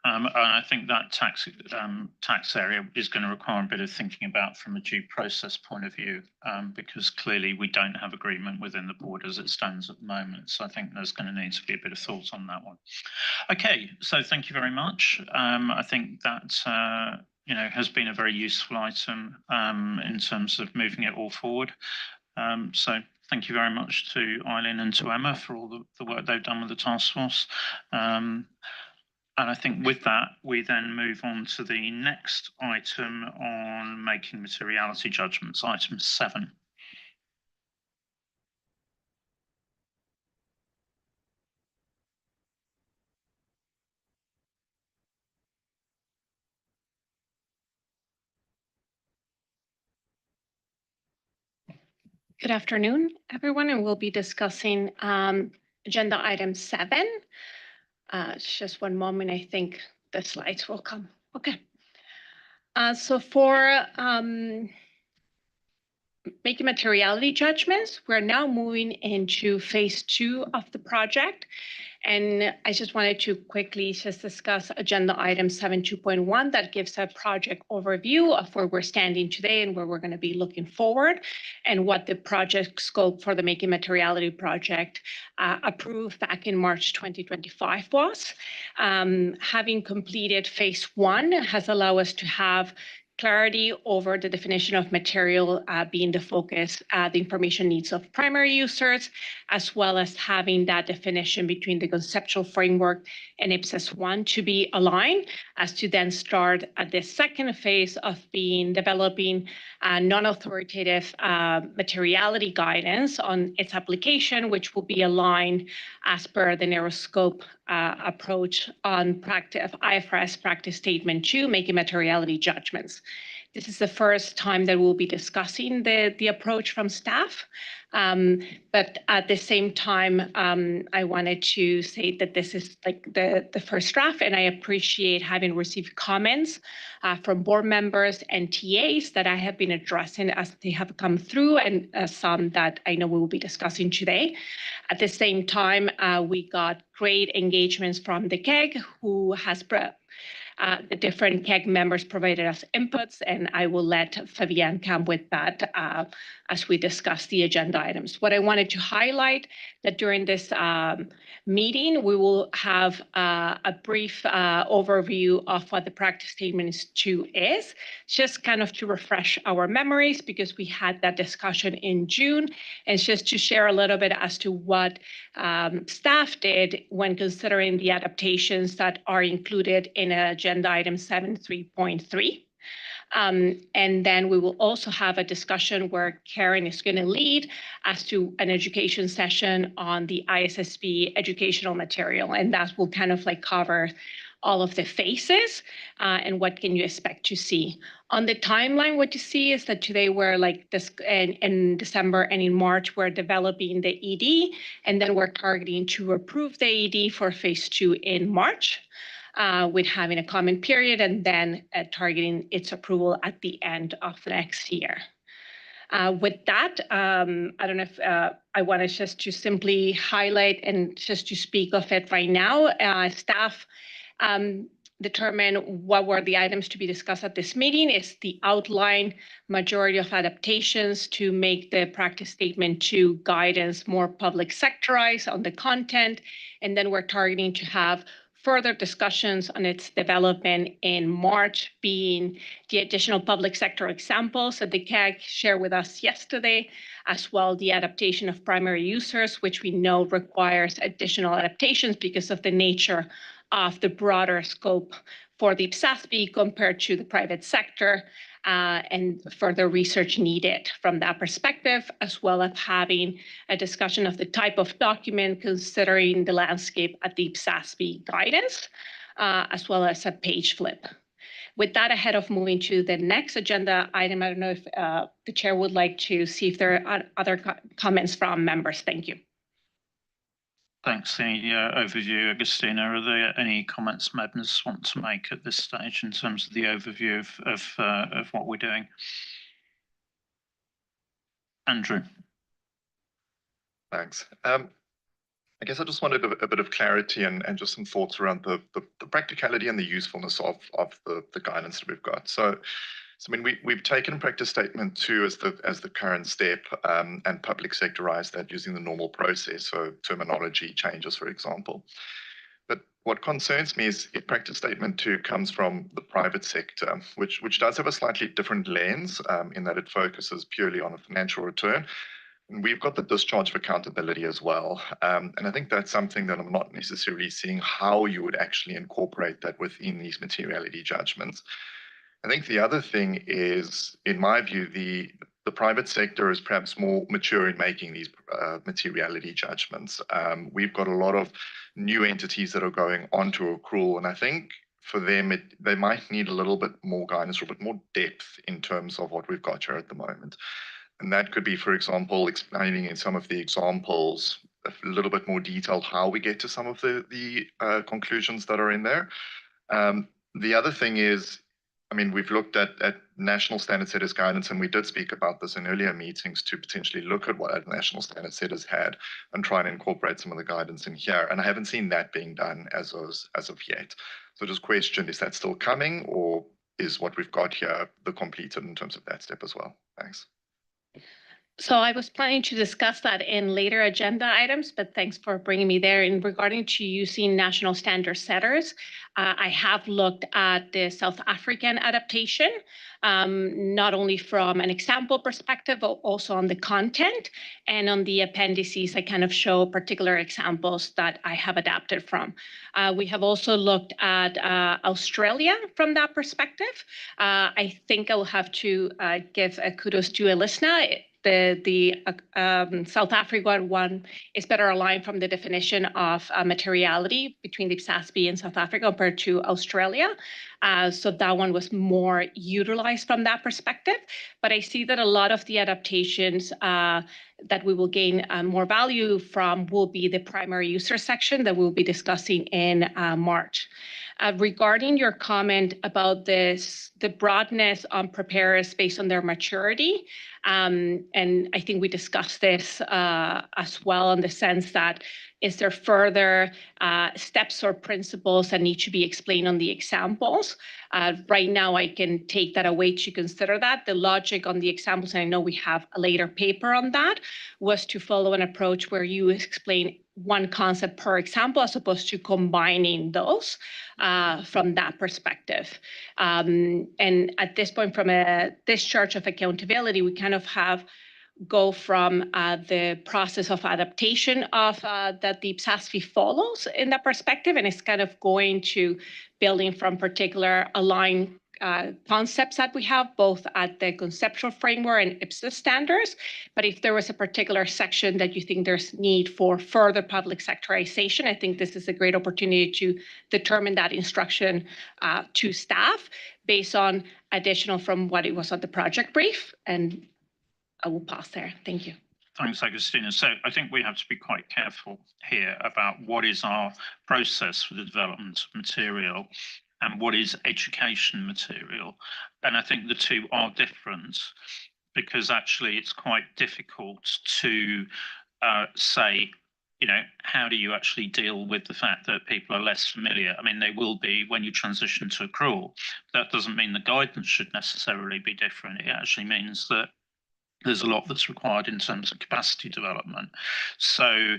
And I think that tax area is going to require a bit of thinking about from a due process point of view, because clearly we don't have agreement within the board as it stands at the moment. So I think there's going to need to be a bit of thought on that one. Okay, so thank you very much. I think that has been a very useful item in terms of moving it all forward. So thank you very much to Eileen and to Emma for all the work they've done with the task force. And I think with that, we then move on to the next item on making materiality judgments, item 7. Good afternoon, everyone, and we'll be discussing agenda item 7. Just one moment, I think the slides will come. Okay. So for making materiality judgments, we're now moving into phase 2 of the project. And I just wanted to quickly just discuss agenda item 7.2.1 that gives a project overview of where we're standing today and where we're going to be looking forward, and what the project scope for the Making Materiality project approved back in March 2025 was. Having completed phase 1 has allowed us to have clarity over the definition of material being the focus, the information needs of primary users, as well as having that definition between the conceptual framework and IPSAS 1 to be aligned, as to then start at the second phase of developing non-authoritative materiality guidance on its application, which will be aligned as per the narrow scope approach on IFRS practice statement 2, making materiality judgments. This is the first time that we'll be discussing the approach from staff. But at the same time, I wanted to say that this is like the first draft, and I appreciate having received comments from board members and TAs that I have been addressing as they have come through, and some that I know we will be discussing today. At the same time, we got great engagements from the KEG, who has the different KEG members provided us inputs, and I will let Fabienne come with that as we discuss the agenda items. What I wanted to highlight that during this meeting, we will have a brief overview of what the practice statement 2 is, just kind of to refresh our memories, because we had that discussion in June, and just to share a little bit as to what staff did when considering the adaptations that are included in agenda item 7.3.3. And then we will also have a discussion where Karen is going to lead as to an education session on the IPSASB educational material. And that will kind of like cover all of the phases and what can you expect to see. On the timeline, what you see is that today we're like this in December and in March, we're developing the ED, and then we're targeting to approve the ED for phase 2 in March. With having a comment period and then targeting its approval at the end of the next year. With that, I don't know if I want to just to simply highlight and just to speak of it right now. Staff determine what were the items to be discussed at this meeting. It's the outline majority of adaptations to make the practice statement 2 guidance more public sectorized on the content. And then we're targeting to have further discussions on its development in March, being the additional public sector examples that the CAG shared with us yesterday, as well the adaptation of primary users, which we know requires additional adaptations because of the nature of the broader scope for the IPSASB compared to the private sector, and further research needed from that perspective, as well as having a discussion of the type of document considering the landscape at the IPSASB guidance, as well as a page flip. With that, ahead of moving to the next agenda item, I don't know if the chair would like to see if there are other comments from members. Thank you. Thanks for the overview, Agustina. Are there any comments members want to make at this stage in terms of the overview of what we're doing? Andrew. Thanks. I guess I just wanted a bit of clarity and just some thoughts around the practicality and the usefulness of the guidance that we've got. So I mean, we've taken practice statement 2 as the current step and public sectorized that using the normal process, so terminology changes, for example. But what concerns me is if practice statement 2 comes from the private sector, which does have a slightly different lens in that it focuses purely on a financial return. And we've got the discharge of accountability as well. And I think that's something that I'm not necessarily seeing how you would actually incorporate that within these materiality judgments. I think the other thing is, in my view, the private sector is perhaps more mature in making these materiality judgments. We've got a lot of new entities that are going onto accrual, and I think for them, they might need a little bit more guidance or a bit more depth in terms of what we've got here at the moment. And that could be, for example, explaining in some of the examples a little bit more detail how we get to some of the conclusions that are in there. The other thing is, I mean, we've looked at national standard setters guidance, and we did speak about this in earlier meetings to potentially look at what national standard setters had and try and incorporate some of the guidance in here. And I haven't seen that being done as of yet. So just question, is that still coming, or is what we've got here the completed in terms of that step as well? Thanks. So I was planning to discuss that in later agenda items, but thanks for bringing me there. In regarding to using national standard setters, I have looked at the South African adaptation, not only from an example perspective, but also on the content. And on the appendices, I kind of show particular examples that I have adapted from. We have also looked at Australia from that perspective. I think I will have to give a kudos to Elisna. The South Africa one is better aligned from the definition of materiality between the IPSASB and South Africa compared to Australia. So that one was more utilized from that perspective. But I see that a lot of the adaptations that we will gain more value from will be the primary user section that we'll be discussing in March. Regarding your comment about this, the broadness on preparers based on their maturity, and I think we discussed this as well in the sense that is there further steps or principles that need to be explained on the examples? Right now, I can take that away to consider that. The logic on the examples, and I know we have a later paper on that, was to follow an approach where you explain one concept per example as opposed to combining those from that perspective. And at this point, from a discharge of accountability, we kind of have go from the process of adaptation of that the IPSASB follows in that perspective, and it's kind of going to building from particular aligned concepts that we have both at the conceptual framework and IPSAS standards. But if there was a particular section that you think there's need for further public sectorization, I think this is a great opportunity to determine that instruction to staff based on additional from what it was on the project brief. And I will pause there. Thank you. Thanks, Agustina. So I think we have to be quite careful here about what is our process for the development of material and what is education material. And I think the two are different because actually it's quite difficult to say, you know, how do you actually deal with the fact that people are less familiar? I mean, they will be when you transition to accrual. That doesn't mean the guidance should necessarily be different. It actually means that there's a lot that's required in terms of capacity development. So,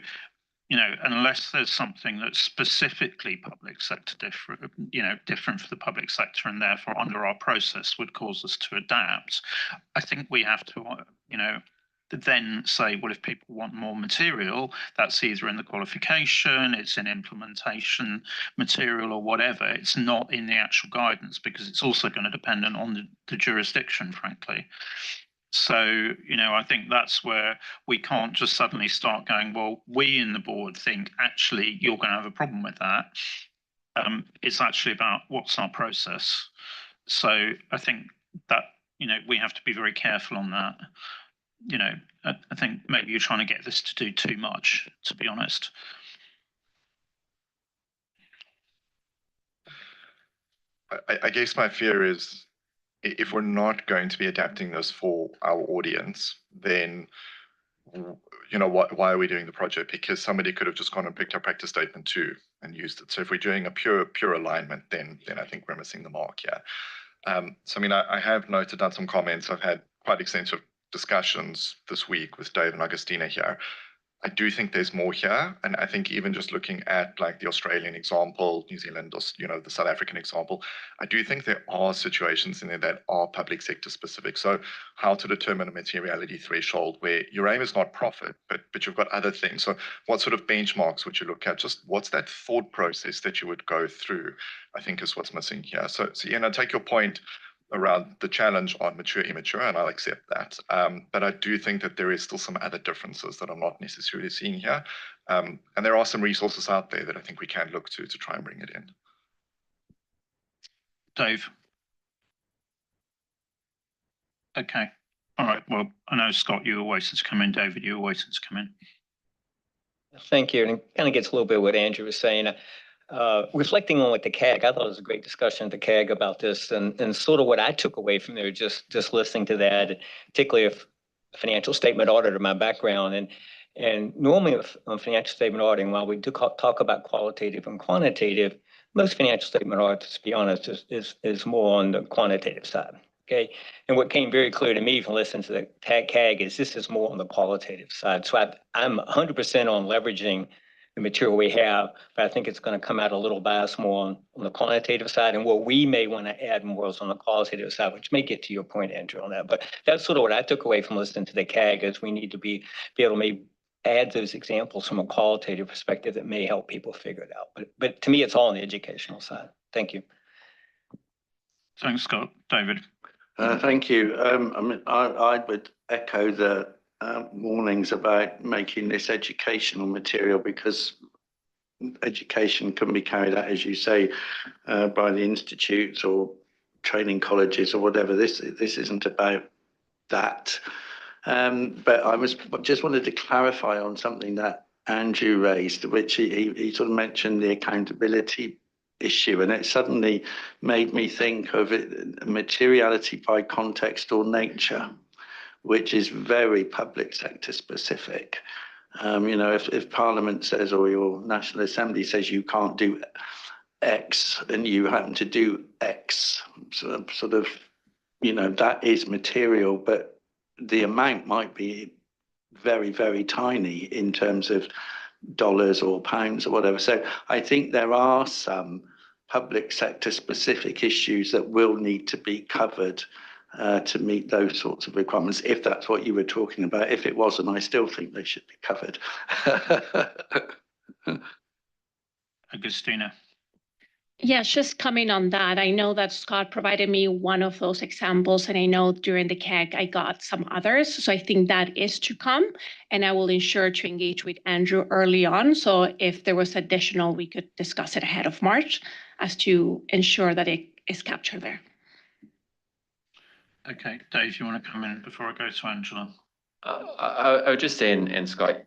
you know, unless there's something that's specifically public sector different, you know, different for the public sector and therefore under our process would cause us to adapt, I think we have to, you know, then say, well, if people want more material, that's either in the qualification, it's in implementation material or whatever. It's not in the actual guidance because it's also going to depend on the jurisdiction, frankly. So, you know, I think that's where we can't just suddenly start going, well, we in the board think actually you're going to have a problem with that. It's actually about what's our process. So I think that, you know, we have to be very careful on that. You know, I think maybe you're trying to get this to do too much, to be honest. I guess my fear is if we're not going to be adapting this for our audience, then, you know, why are we doing the project? Because somebody could have just gone and picked our practice statement too and used it. So if we're doing a pure alignment, then I think we're missing the mark here. So I mean, I have noted down some comments. I've had quite extensive discussions this week with Dave and Agustina here. I do think there's more here. And I think even just looking at like the Australian example, New Zealand, or, you know, the South African example, I do think there are situations in there that are public sector specific. So how to determine a materiality threshold where your aim is not profit, but you've got other things. So what sort of benchmarks would you look at? Just what's that thought process that you would go through, I think is what's missing here. So you know, take your point around the challenge on mature, immature, and I'll accept that. But I do think that there is still some other differences that I'm not necessarily seeing here. And there are some resources out there that I think we can look to try and bring it in. Dave. Okay. All right. Well, I know, Scott, you were waiting to come in. David, you were waiting to come in. Thank you. And it kind of gets a little bit what Andrew was saying. Reflecting on what the CAG, I thought it was a great discussion at the CAG about this, and sort of what I took away from there, just listening to that, particularly if a financial statement auditor, my background, and normally on financial statement auditing, while we do talk about qualitative and quantitative, most financial statement audits, to be honest, is more on the quantitative side. Okay. And what came very clear to me from listening to the CAG is this is more on the qualitative side. So I'm 100% on leveraging the material we have, but I think it's going to come out a little biased more on the quantitative side. And what we may want to add more is on the qualitative side, which may get to your point, Andrew, on that. But that's sort of what I took away from listening to the CAG is we need to be able to maybe add those examples from a qualitative perspective that may help people figure it out. But to me, it's all on the educational side. Thank you. Thanks, Scott. David. Thank you. I would echo the warnings about making this educational material because education can be carried out, as you say, by the institutes or training colleges or whatever. This isn't about that. But I just wanted to clarify on something that Andrew raised, which he sort of mentioned the accountability issue, and it suddenly made me think of it, materiality by context or nature, which is very public sector specific. If Parliament says or your National Assembly says you can't do X and you happen to do X, sort of, that is material, but the amount might be very, very tiny in terms of dollars or pounds or whatever. So I think there are some public sector specific issues that will need to be covered to meet those sorts of requirements, if that's what you were talking about. If it wasn't, I still think they should be covered. Agustina. Yes, just coming on that, I know that Scott provided me one of those examples, and I know during the CAG I got some others. So I think that is to come, and I will ensure to engage with Andrew early on. So if there was additional, we could discuss it ahead of March as to ensure that it is captured there. Okay, Dave, you want to come in before I go to Angela? I would just say, and Scott,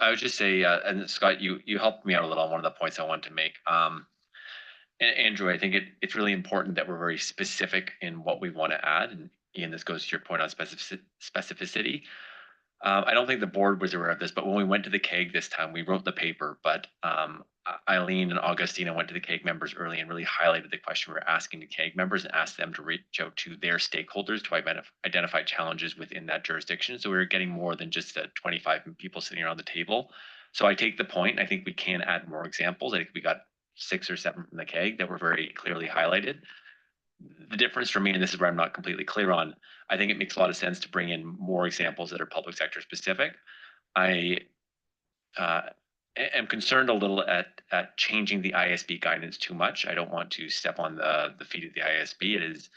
I would just say, and Scott, you helped me out a little on one of the points I wanted to make. And Andrew, I think it's really important that we're very specific in what we want to add. And Ian, this goes to your point on specificity. I don't think the board was aware of this, but when we went to the CAG this time, we wrote the paper, but Eileen and Augustina went to the CAG members early and really highlighted the question we were asking the CAG members and asked them to reach out to their stakeholders to identify challenges within that jurisdiction. So we were getting more than just 25 people sitting around the table. So I take the point. I think we can add more examples. I think we got 6 or 7 from the CAG that were very clearly highlighted. The difference for me, and this is where I'm not completely clear on, I think it makes a lot of sense to bring in more examples that are public sector specific. I am concerned a little at changing the ISB guidance too much. I don't want to step on the feet of the ISB. It is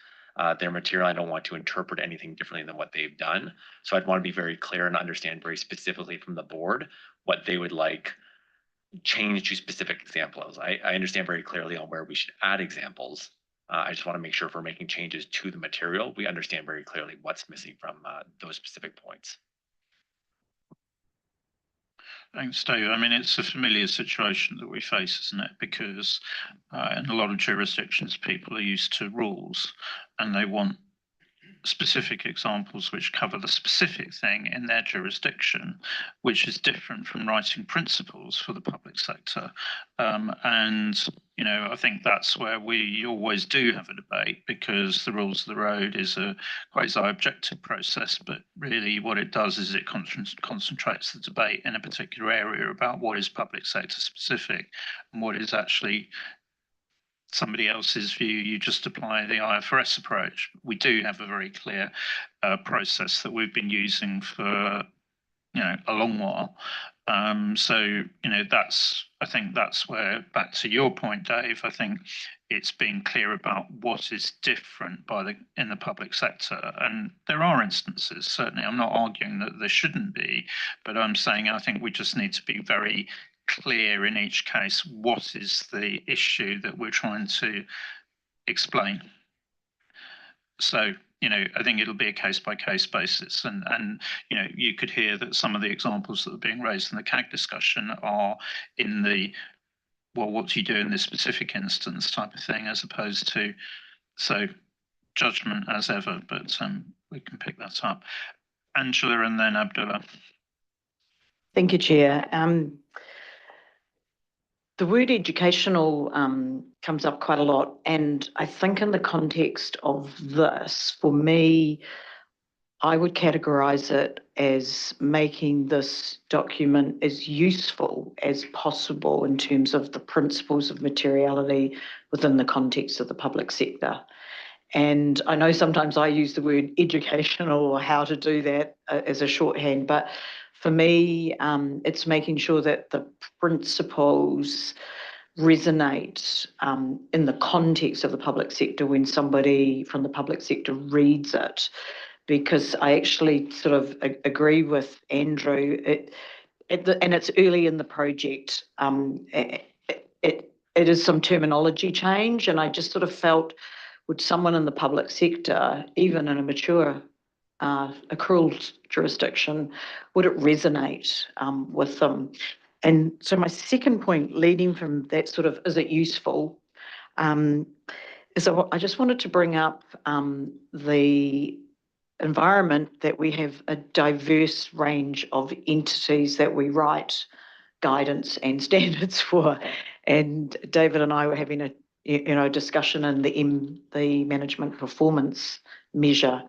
their material. I don't want to interpret anything differently than what they've done. So I'd want to be very clear and understand very specifically from the board what they would like change to specific examples. I understand very clearly on where we should add examples. I just want to make sure if we're making changes to the material, we understand very clearly what's missing from those specific points. Thanks, Dave. I mean, it's a familiar situation that we face, isn't it? Because in a lot of jurisdictions, people are used to rules and they want specific examples which cover the specific thing in their jurisdiction, which is different from writing principles for the public sector. I think that's where we always do have a debate, because the rules of the road is a quasi-objective process, but really what it does is it concentrates the debate in a particular area about what is public sector specific and what is actually somebody else's view. You just apply the IFRS approach. We do have a very clear process that we've been using for a long while. I think that's where, back to your point, Dave, I think it's being clear about what is different in the public sector. And there are instances, certainly, I'm not arguing that there shouldn't be, but I'm saying I think we just need to be very clear in each case what is the issue that we're trying to explain. So I think it'll be a case-by-case basis, and you could hear that some of the examples that are being raised in the CAG discussion are in the, well, what do you do in this specific instance type of thing, as opposed to, so judgment as ever, but we can pick that up. Angela and then Abdullah. Thank you, Chair. The word educational comes up quite a lot, and I think in the context of this, for me, I would categorise it as making this document as useful as possible in terms of the principles of materiality within the context of the public sector. And I know sometimes I use the word educational or how to do that as a shorthand, but for me, it's making sure that the principles resonate in the context of the public sector when somebody from the public sector reads it. Because I actually sort of agree with Andrew, and it's early in the project. It is some terminology change, and I just sort of felt, would someone in the public sector, even in a mature accrual jurisdiction, would it resonate with them? And so my second point, leading from that sort of, is it useful? Is I just wanted to bring up the environment that we have a diverse range of entities that we write guidance and standards for. And David and I were having a discussion in the management performance measure.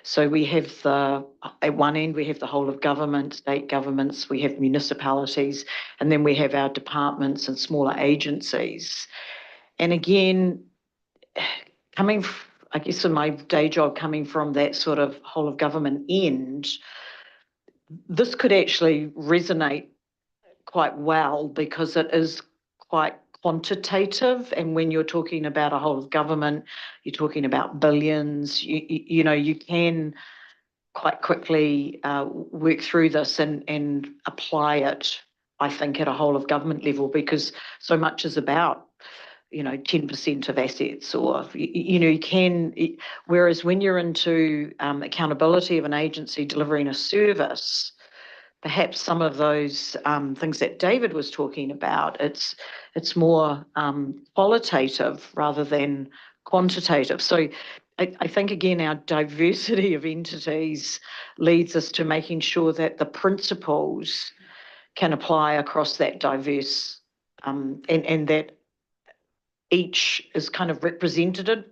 So we have at one end, we have the whole of government, state governments, we have municipalities, and then we have our departments and smaller agencies. And again, I guess in my day job, coming from that sort of whole of government end, this could actually resonate quite well because it is quite quantitative. And when you're talking about a whole of government, you're talking about billions, you know, you can quite quickly work through this and apply it, I think, at a whole of government level, because so much is about 10% of assets, or, you can, whereas when you're into accountability of an agency delivering a service, perhaps some of those things that David was talking about, it's more qualitative rather than quantitative. So I think, again, our diversity of entities leads us to making sure that the principles can apply across that diverse and that each is kind of represented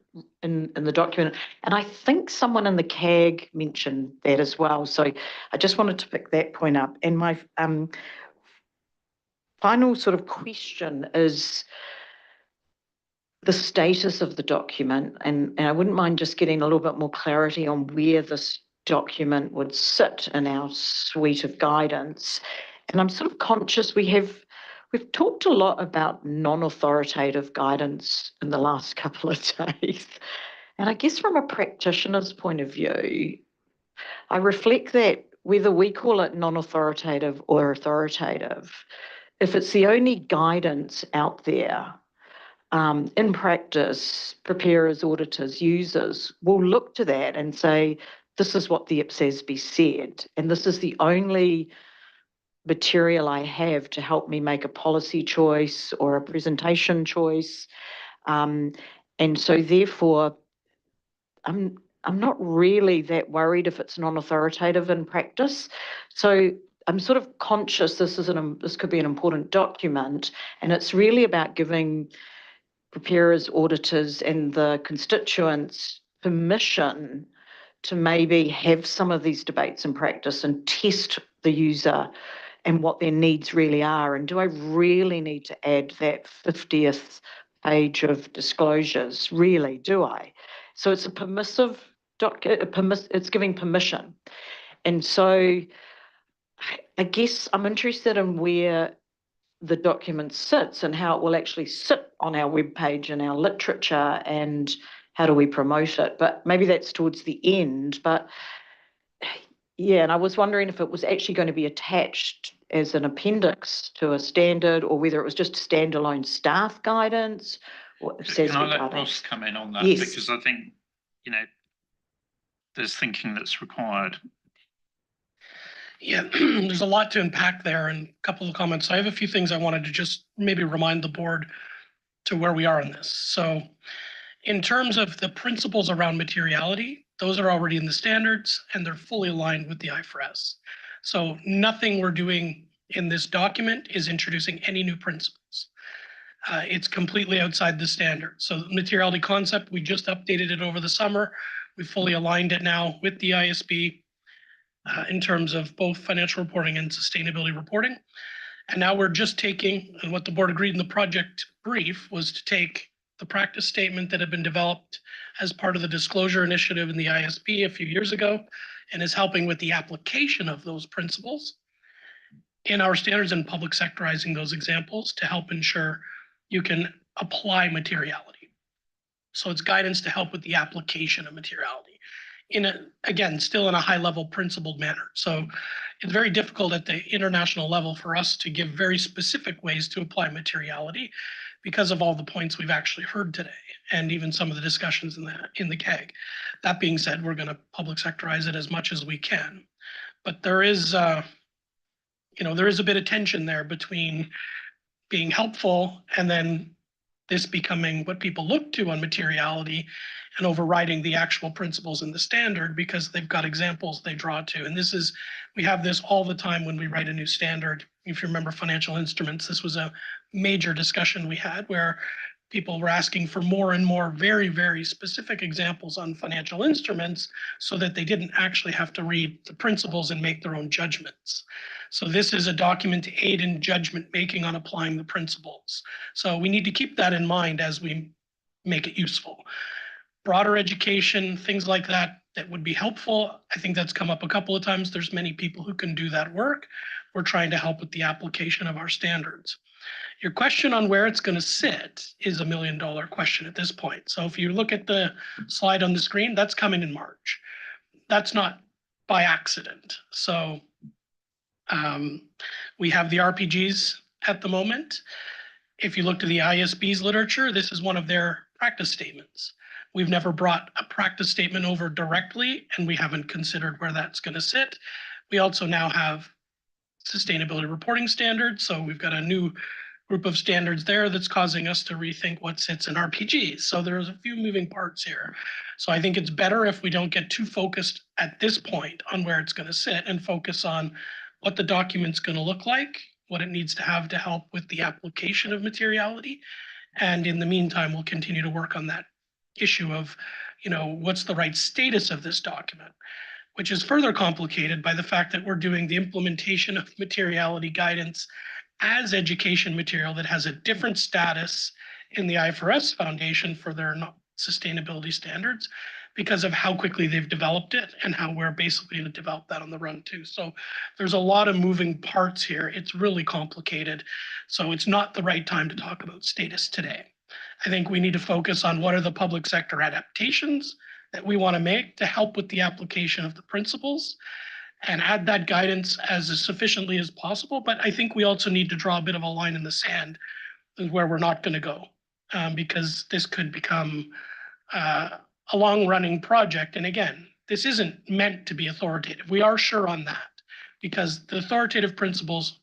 in the document. And I think someone in the CAG mentioned that as well. So I just wanted to pick that point up. And my final sort of question is the status of the document. And I wouldn't mind just getting a little bit more clarity on where this document would sit in our suite of guidance. And I'm sort of conscious we've talked a lot about non-authoritative guidance in the last couple of days. And I guess from a practitioner's point of view, I reflect that whether we call it non-authoritative or authoritative, if it's the only guidance out there, in practice, preparers, auditors, users will look to that and say, this is what the IPSASB said, and this is the only material I have to help me make a policy choice or a presentation choice. And so therefore, I'm not really that worried if it's non-authoritative in practice. So I'm sort of conscious this could be an important document, and it's really about giving preparers, auditors, and the constituents permission to maybe have some of these debates in practice and test the user and what their needs really are. And do I really need to add that 50th page of disclosures? Really, do I? So it's a permissive it's giving permission. And so I guess I'm interested in where the document sits and how it will actually sit on our webpage and our literature, and how do we promote it. But maybe that's towards the end. But yeah, and I was wondering if it was actually going to be attached as an appendix to a standard, or whether it was just standalone staff guidance. Or Can I let Ross come in on that? Yes. Because I think, there's thinking that's required. Yeah, there's a lot to unpack there, and a couple of comments. I have a few things I wanted to just maybe remind the board to where we are on this. So in terms of the principles around materiality, those are already in the standards and they're fully aligned with the IFRS. So nothing we're doing in this document is introducing any new principles. It's completely outside the standard. So the materiality concept, we just updated it over the summer. We fully aligned it now with the ISB in terms of both financial reporting and sustainability reporting. And now we're just taking, and what the board agreed in the project brief was to take the practice statement that had been developed as part of the disclosure initiative in the ISB a few years ago, and is helping with the application of those principles in our standards and public sectorizing those examples to help ensure you can apply materiality. So it's guidance to help with the application of materiality in a, again, still in a high level principled manner. So it's very difficult at the international level for us to give very specific ways to apply materiality because of all the points we've actually heard today and even some of the discussions in the CAG. That being said, we're going to public sectorize it as much as we can. But there is, there is a bit of tension there between being helpful and then this becoming what people look to on materiality and overriding the actual principles in the standard because they've got examples they draw to. And this is, we have this all the time when we write a new standard. If you remember financial instruments, this was a major discussion we had where people were asking for more and more very, very specific examples on financial instruments so that they didn't actually have to read the principles and make their own judgments. So this is a document to aid in judgment making on applying the principles. So we need to keep that in mind as we make it useful. Broader education, things like that, that would be helpful. I think that's come up a couple of times. There's many people who can do that work. We're trying to help with the application of our standards. Your question on where it's going to sit is $1 million question at this point. So if you look at the slide on the screen, that's coming in March. That's not by accident. So we have the RPGs at the moment. If you look to the ISB's literature, this is one of their practice statements. We've never brought a practice statement over directly, and we haven't considered where that's going to sit. We also now have sustainability reporting standards. So we've got a new group of standards there that's causing us to rethink what sits in RPGs. So there's a few moving parts here. So I think it's better if we don't get too focused at this point on where it's going to sit and focus on what the document's going to look like, what it needs to have to help with the application of materiality. And in the meantime, we'll continue to work on that issue of, what's the right status of this document, which is further complicated by the fact that we're doing the implementation of materiality guidance as education material that has a different status in the IFRS Foundation for their sustainability standards because of how quickly they've developed it and how we're basically going to develop that on the run too. So there's a lot of moving parts here. It's really complicated. So it's not the right time to talk about status today. I think we need to focus on what are the public sector adaptations that we want to make to help with the application of the principles and add that guidance as sufficiently as possible. But I think we also need to draw a bit of a line in the sand where we're not going to go because this could become a long-running project. And again, this isn't meant to be authoritative. We are sure on that because the authoritative principles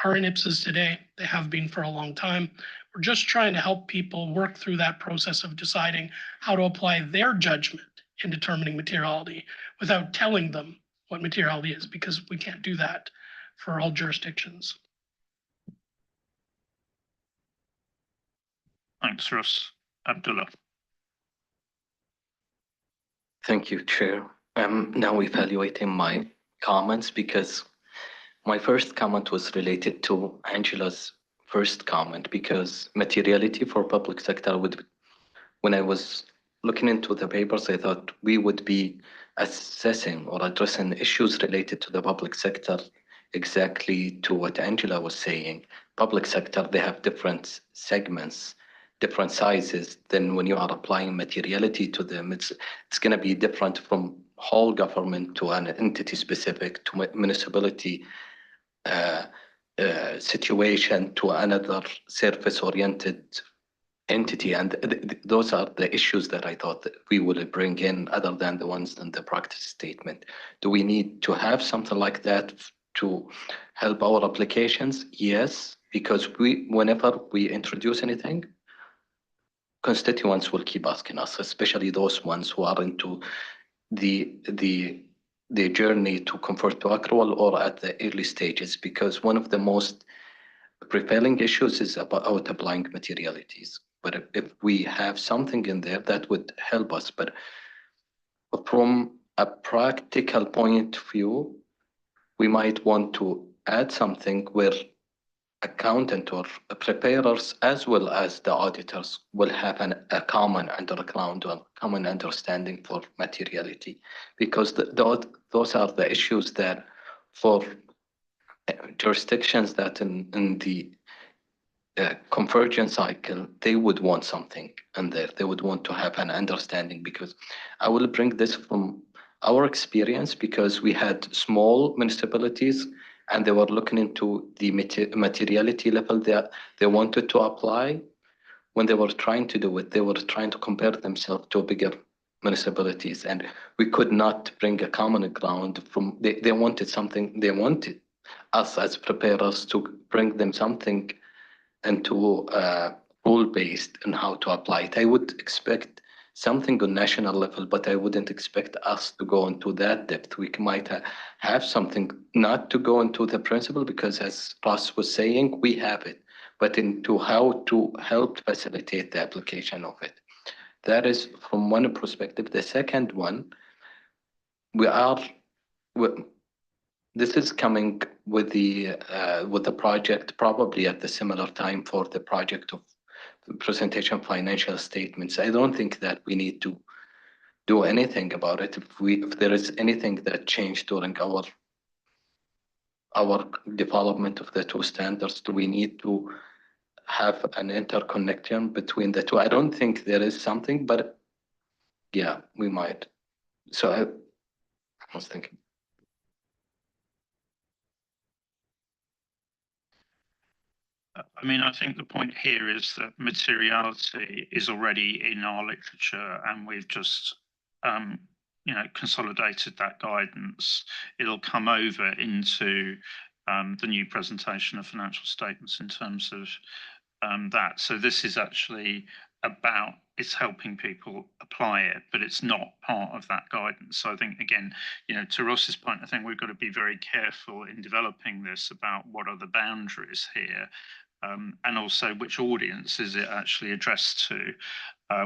are in IPSAS today. They have been for a long time. We're just trying to help people work through that process of deciding how to apply their judgment in determining materiality without telling them what materiality is, because we can't do that for all jurisdictions. Thanks, Russ. Abdullah. Thank you, Chair. I'm now evaluating my comments because my first comment was related to Angela's first comment because materiality for public sector when I was looking into the papers, I thought we would be assessing or addressing issues related to the public sector exactly to what Angela was saying. Public sector, they have different segments, different sizes. Then when you are applying materiality to them, it's going to be different from whole government to an entity specific to municipality situation to another service-oriented entity. And those are the issues that I thought that we would bring in other than the ones in the practice statement. Do we need to have something like that to help our applications? Yes, because whenever we introduce anything, constituents will keep asking us, especially those ones who are into the the journey to convert to accrual or at the early stages, because one of the most prevailing issues is about applying materialities. But if we have something in there, that would help us. But from a practical point of view, we might want to add something where accountant or preparers as well as the auditors will have a common underground or common understanding for materiality, because those are the issues that for jurisdictions that in the convergence cycle, they would want something in there. They would want to have an understanding, because I will bring this from our experience, because we had small municipalities and they were looking into the materiality level that they wanted to apply. When they were trying to do it, they were trying to compare themselves to bigger municipalities, and we could not bring a common ground from, they wanted something, they wanted us as preparers to bring them something into rule-based and how to apply it. I would expect something on national level, but I wouldn't expect us to go into that depth. We might have something not to go into the principle, because as Ross was saying, we have it, but into how to help facilitate the application of it. That is from one perspective. The second one, this is coming with the project probably at the similar time for the project of the presentation of financial statements. I don't think that we need to do anything about it. If there is anything that changed during our development of the two standards, do we need to have an interconnection between the two? I don't think there is something, but yeah, we might. So I was thinking. I mean, I think the point here is that materiality is already in our literature, and we've just, consolidated that guidance. It'll come over into the new presentation of financial statements in terms of that. So this is actually about, it's helping people apply it, but it's not part of that guidance. So I think, again, to Ross's point, I think we've got to be very careful in developing this about what are the boundaries here. And also which audience is it actually addressed to,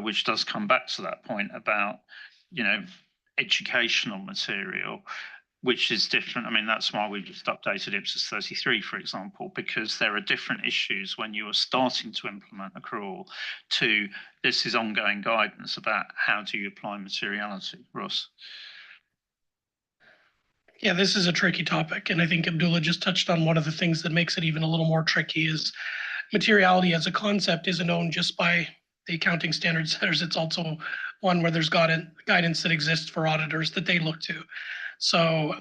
which does come back to that point about, educational material, which is different. I mean, that's why we just updated IPSAS 33, for example, because there are different issues when you are starting to implement accrual to this is ongoing guidance about how do you apply materiality. Ross? Yeah, this is a tricky topic, and I think Abdullah just touched on one of the things that makes it even a little more tricky is materiality as a concept isn't owned just by the accounting standard setters. It's also one where there's guidance that exists for auditors that they look to. So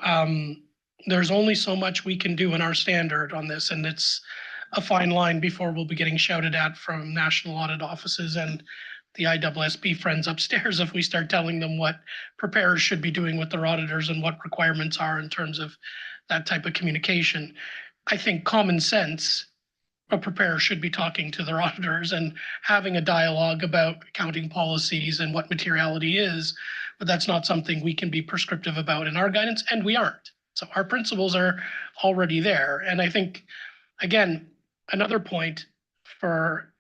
there's only so much we can do in our standard on this, and it's a fine line before we'll be getting shouted at from national audit offices and the IPSASB friends upstairs if we start telling them what preparers should be doing with their auditors and what requirements are in terms of that type of communication. I think common sense, a preparer should be talking to their auditors and having a dialogue about accounting policies and what materiality is, but that's not something we can be prescriptive about in our guidance, and we aren't. So our principles are already there. And I think, again, another point for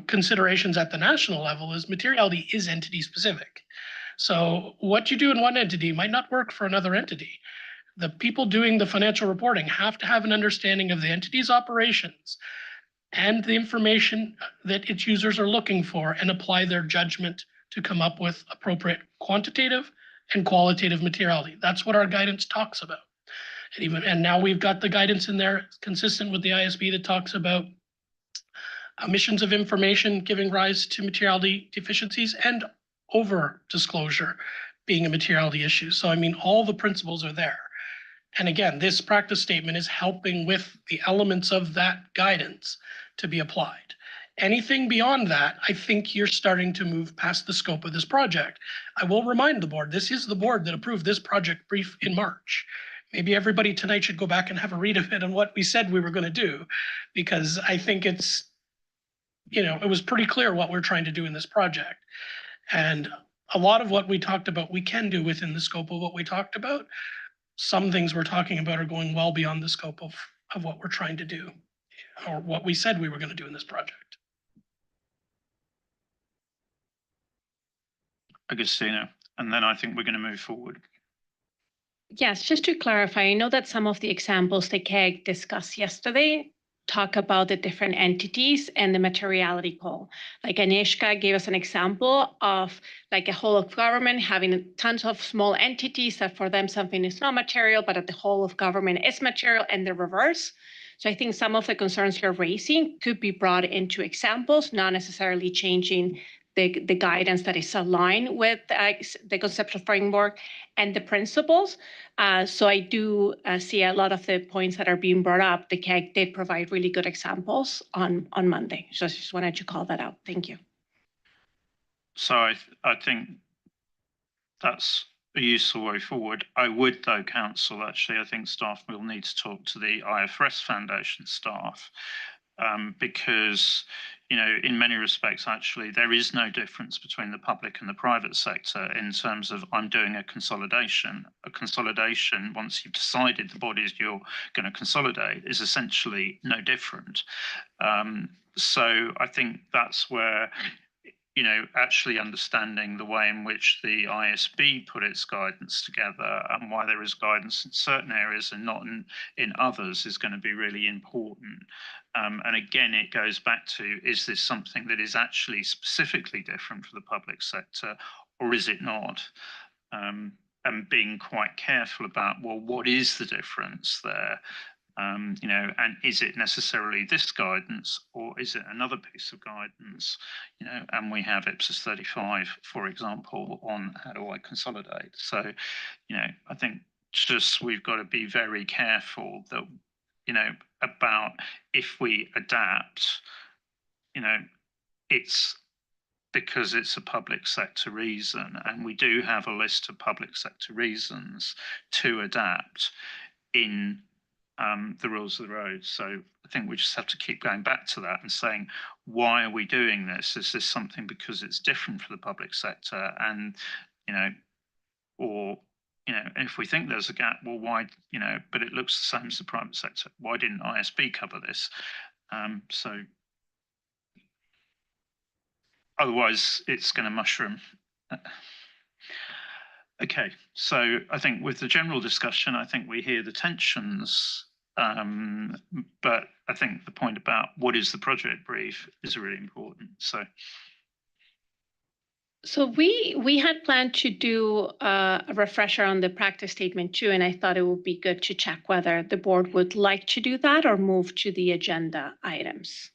considerations at the national level is materiality is entity specific. So what you do in one entity might not work for another entity. The people doing the financial reporting have to have an understanding of the entity's operations and the information that its users are looking for and apply their judgment to come up with appropriate quantitative and qualitative materiality. That's what our guidance talks about. And now we've got the guidance in there consistent with the ISB that talks about omissions of information giving rise to materiality deficiencies and over disclosure being a materiality issue. So I mean, all the principles are there. And again, this practice statement is helping with the elements of that guidance to be applied. Anything beyond that, I think you're starting to move past the scope of this project. I will remind the board, this is the board that approved this project brief in March. Maybe everybody tonight should go back and have a read of it on what we said we were going to do, because I think it's, it was pretty clear what we're trying to do in this project. And a lot of what we talked about, we can do within the scope of what we talked about. Some things we're talking about are going well beyond the scope of what we're trying to do, or what we said we were going to do in this project. Agustina, and then I think we're going to move forward. Yes, just to clarify, I know that some of the examples the CAG discussed yesterday talk about the different entities and the materiality call. Like Anishka gave us an example of like a whole of government having tons of small entities that for them something is not material, but at the whole of government is material, and the reverse. So I think some of the concerns you're raising could be brought into examples, not necessarily changing the guidance that is aligned with the conceptual framework and the principles. So I do see a lot of the points that are being brought up. The CAG did provide really good examples on Monday. So I just wanted to call that out. Thank you. So I think that's a useful way forward. I would, though, counsel, actually, I think staff will need to talk to the IFRS Foundation staff, because, you know, in many respects, actually, there is no difference between the public and the private sector in terms of I'm doing a consolidation. A consolidation, once you've decided the bodies you're going to consolidate, is essentially no different. So I think that's where, you know, actually understanding the way in which the ISB put its guidance together and why there is guidance in certain areas and not in others is going to be really important. And again, it goes back to, is this something that is actually specifically different for the public sector, or is it not? And being quite careful about, well, what is the difference there? You know, and is it necessarily this guidance, or is it another piece of guidance? You know, and we have IPSAS 35, for example, on how do I consolidate. So, you know, I think just we've got to be very careful that, you know, about if we adapt, you know, it's because it's a public sector reason, and we do have a list of public sector reasons to adapt in the rules of the road. So I think we just have to keep going back to that and saying, why are we doing this? Is this something because it's different for the public sector? And, you know, or, you know, if we think there's a gap, well, why, you know, but it looks the same as the private sector. Why didn't ISB cover this? So otherwise it's going to mushroom. Okay, so I think with the general discussion, I think we hear the tensions, but I think the point about what is the project brief is really important. So we had planned to do a refresher on the practice statement too, and I thought it would be good to check whether the board would like to do that or move to the agenda items.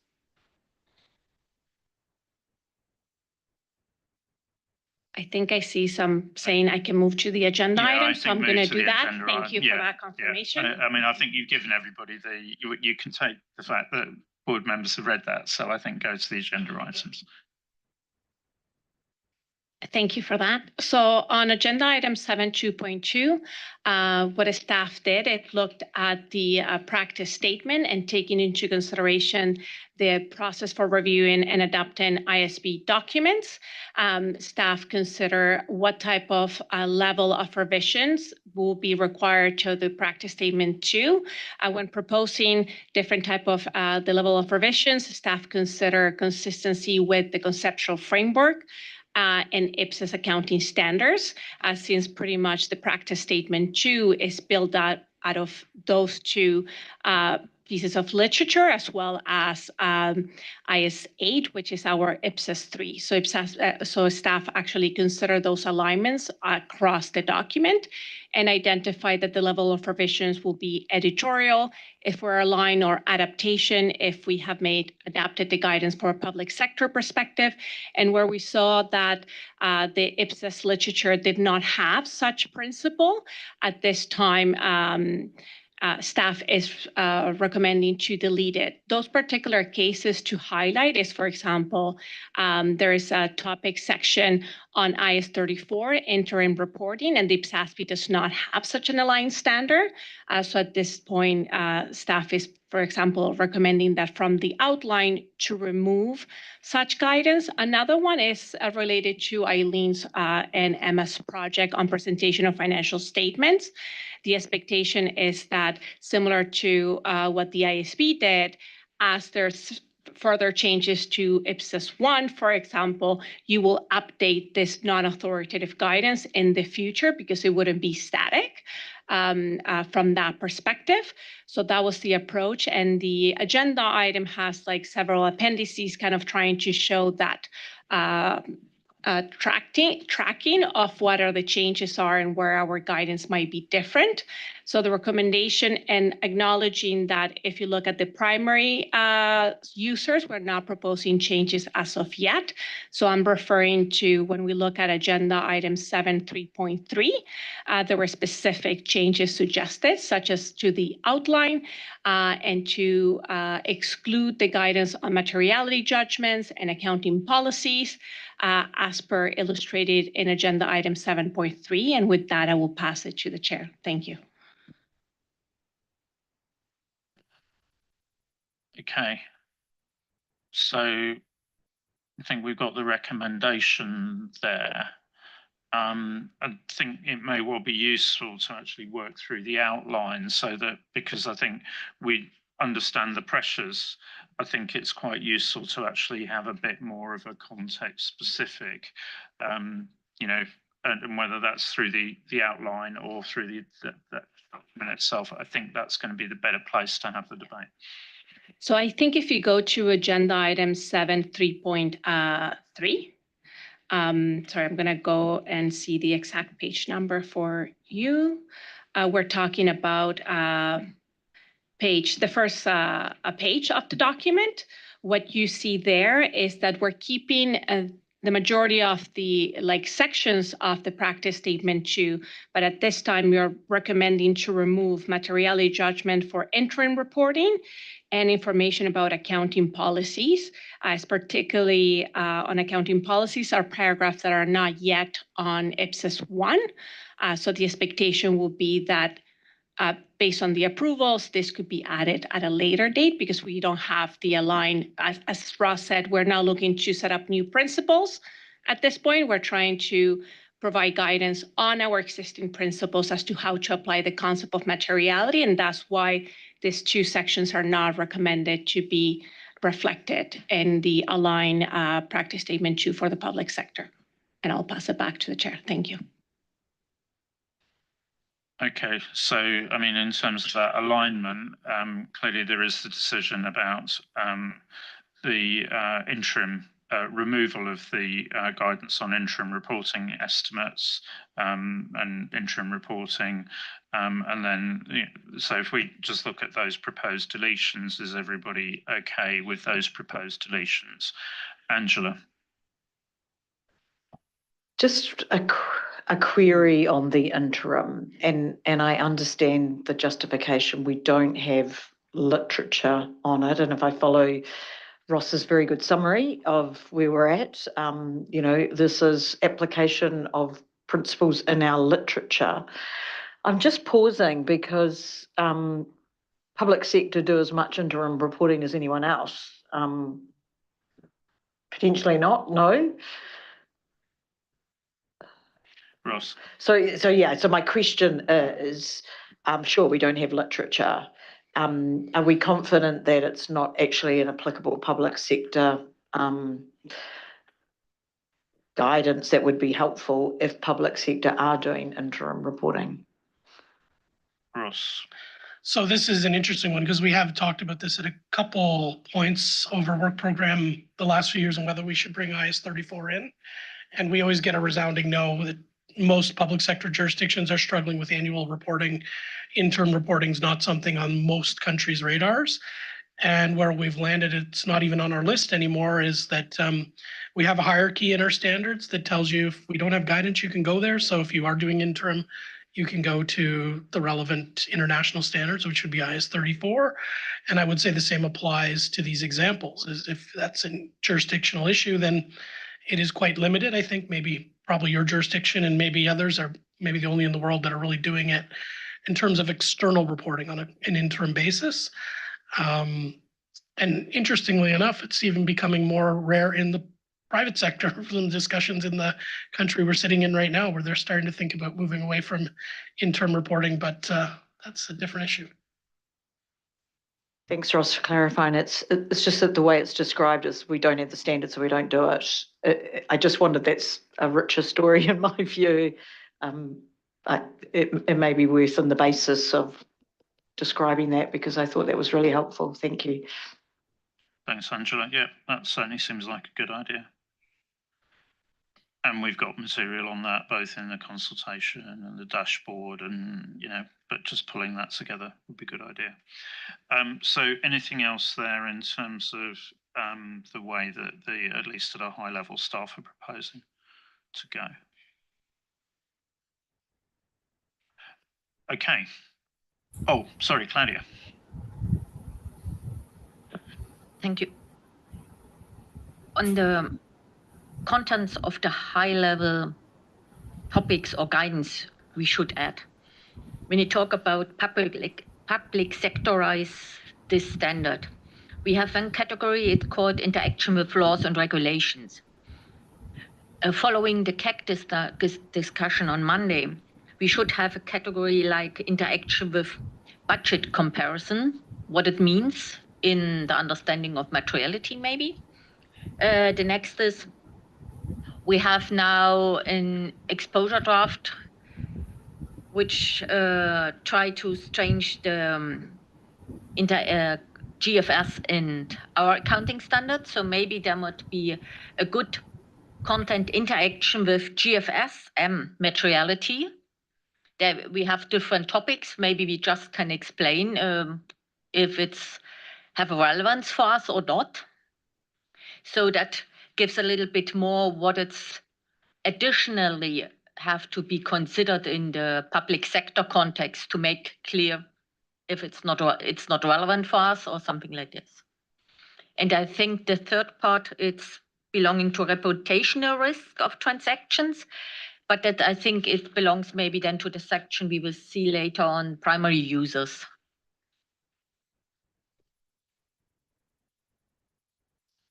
I think I see some saying I can move to the agenda items, so I'm going to do that. Thank you for that confirmation. I mean, I think you've given everybody you can take the fact that board members have read that. So I think go to the agenda items. Thank you for that. So on agenda item 7.2.2, what a staff did, it looked at the practice statement and taking into consideration the process for reviewing and adopting ISB documents. Staff consider what type of level of revisions will be required to the practice statement too. When proposing different type of the level of revisions, staff consider consistency with the conceptual framework and IPSAS accounting standards, since pretty much the practice statement too is built out of those two pieces of literature, as well as IS 8, which is our IPSAS 3. So so staff actually consider those alignments across the document and identify that the level of revisions will be editorial if we're aligned, or adaptation if we have adapted the guidance for a public sector perspective. And where we saw that the IPSAS literature did not have such principle at this time, staff is recommending to delete it. Those particular cases to highlight is, for example, there is a topic section on IS 34, interim reporting, and the IPSASB does not have such an aligned standard. So at this point, staff is for example, recommending that from the outline to remove such guidance. Another one is related to Eileen's and Emma's project on presentation of financial statements. The expectation is that similar to what the ISB did, as there's further changes to IPSAS 1, for example, you will update this non-authoritative guidance in the future because it wouldn't be static from that perspective. So that was the approach. And the agenda item has like several appendices kind of trying to show that tracking of what are the changes are and where our guidance might be different. So the recommendation and acknowledging that if you look at the primary users, we're not proposing changes as of yet. So I'm referring to when we look at agenda item 7.3.3, there were specific changes suggested, such as to the outline and to exclude the guidance on materiality judgments and accounting policies as per illustrated in agenda item 7.3. And with that, I will pass it to the chair. Thank you. Okay. So I think we've got the recommendation there. I think it may well be useful to actually work through the outline so that, because I think we understand the pressures, I think it's quite useful to actually have a bit more of a context specific, you know, and whether that's through the outline or through the document itself. I think that's going to be the better place to have the debate. So I think if you go to agenda item 7.3.3, sorry, I'm going to go and see the exact page number for you. We're talking about the first page of the document. What you see there is that we're keeping the majority of the sections of the practice statement too, but at this time we are recommending to remove materiality judgment for interim reporting and information about accounting policies, as particularly on accounting policies are paragraphs that are not yet on IPSAS 1. So the expectation will be that based on the approvals, this could be added at a later date because we don't have the align. As Ross said, we're now looking to set up new principles. At this point, we're trying to provide guidance on our existing principles as to how to apply the concept of materiality. And that's why these two sections are not recommended to be reflected in the align practice statement 2 for the public sector. And I'll pass it back to the chair. Thank you. Okay, so I mean, in terms of that alignment, clearly there is the decision about the interim removal of the guidance on interim reporting estimates and interim reporting. And then, so if we just look at those proposed deletions, is everybody okay with those proposed deletions? Angela? Just a query on the interim, and I understand the justification. We don't have literature on it, and if I follow Ross's very good summary of where we're at, you know, this is application of principles in our literature. I'm just pausing because public sector do as much interim reporting as anyone else. Potentially not, no. Ross. So my question is, I'm sure we don't have literature. Are we confident that it's not actually an applicable public sector guidance that would be helpful if public sector are doing interim reporting? Ross. So this is an interesting one because we have talked about this at a couple points over work program the last few years on whether we should bring IS-34 in. And we always get a resounding no that most public sector jurisdictions are struggling with annual reporting. Interim reporting is not something on most countries' radars. And where we've landed, it's not even on our list anymore, is that we have a hierarchy in our standards that tells you if we don't have guidance, you can go there. So if you are doing interim, you can go to the relevant international standards, which would be IS-34. And I would say the same applies to these examples. Is if that's a jurisdictional issue, then it is quite limited. I think probably your jurisdiction and maybe others are maybe the only in the world that are really doing it in terms of external reporting on an interim basis. And interestingly enough, it's even becoming more rare in the private sector from discussions in the country we're sitting in right now, where they're starting to think about moving away from interim reporting, but that's a different issue. Thanks, Ross, for clarifying. It's just that the way it's described is we don't have the standards, so we don't do it. I just wondered, that's a richer story in my view. It may be worse on the basis of describing that, because I thought that was really helpful. Thank you. Thanks, Angela. Yeah, that certainly seems like a good idea. And we've got material on that, both in the consultation and the dashboard, and but just pulling that together would be a good idea. So anything else there in terms of the way that at least at a high level, staff are proposing to go? Okay. Oh, sorry, Claudia. Thank you. On the contents of the high-level topics or guidance we should add, when you talk about public sectorize this standard, we have one category, it's called interaction with laws and regulations. Following the CAC discussion on Monday, we should have a category like interaction with budget comparison, what it means in the understanding of materiality, maybe. The next is, we have now an exposure draft which try to change the GFS and our accounting standards. So maybe there might be a good content interaction with GFS and materiality. There we have different topics. Maybe we just can explain if it's have a relevance for us or not. So that gives a little bit more what it's additionally have to be considered in the public sector context to make clear if it's not relevant for us or something like this. And I think the third part, it's belonging to reputational risk of transactions, but that I think it belongs maybe then to the section we will see later on primary users.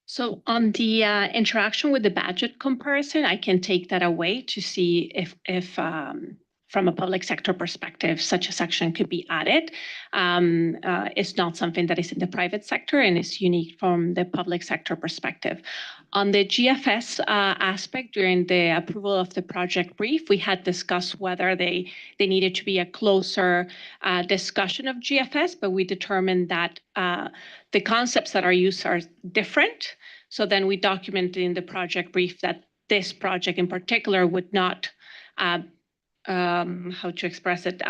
So on the interaction with the budget comparison, I can take that away to see if from a public sector perspective, such a section could be added. It's not something that is in the private sector and is unique from the public sector perspective. On the GFS aspect, during the approval of the project brief, we had discussed whether they needed to be a closer discussion of GFS, but we determined that the concepts that are used are different. So then we documented in the project brief that this project in particular would not how to express it,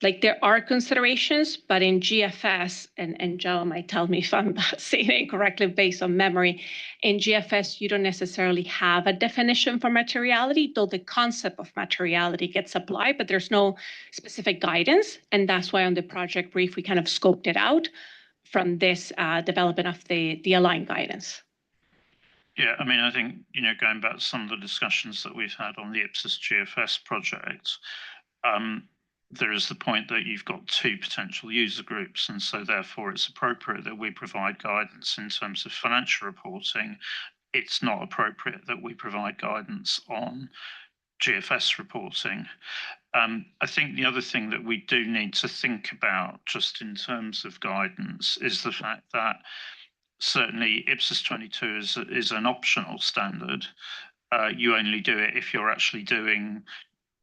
like there are considerations, but in GFS, and Joe might tell me if I'm saying it incorrectly based on memory, in GFS, you don't necessarily have a definition for materiality, though the concept of materiality gets applied, but there's no specific guidance. And that's why on the project brief, we kind of scoped it out from this development of the aligned guidance. Yeah, I mean, I think, going back to some of the discussions that we've had on the IPSAS GFS project, there is the point that you've got two potential user groups, and so therefore it's appropriate that we provide guidance in terms of financial reporting. It's not appropriate that we provide guidance on GFS reporting. I think the other thing that we do need to think about just in terms of guidance is the fact that certainly IPSAS 22 is an optional standard. You only do it if you're actually doing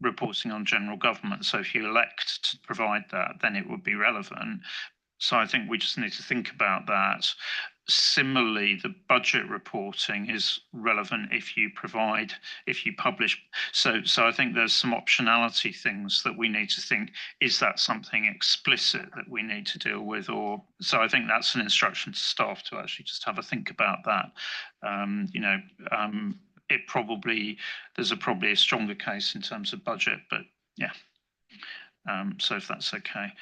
reporting on general government. So if you elect to provide that, then it would be relevant. So I think we just need to think about that. Similarly, the budget reporting is relevant if you publish. So I think there's some optionality things that we need to think, is that something explicit that we need to deal with? Or so I think that's an instruction to staff to actually just have a think about that. There's probably a stronger case in terms of budget, but yeah. So if that's okay.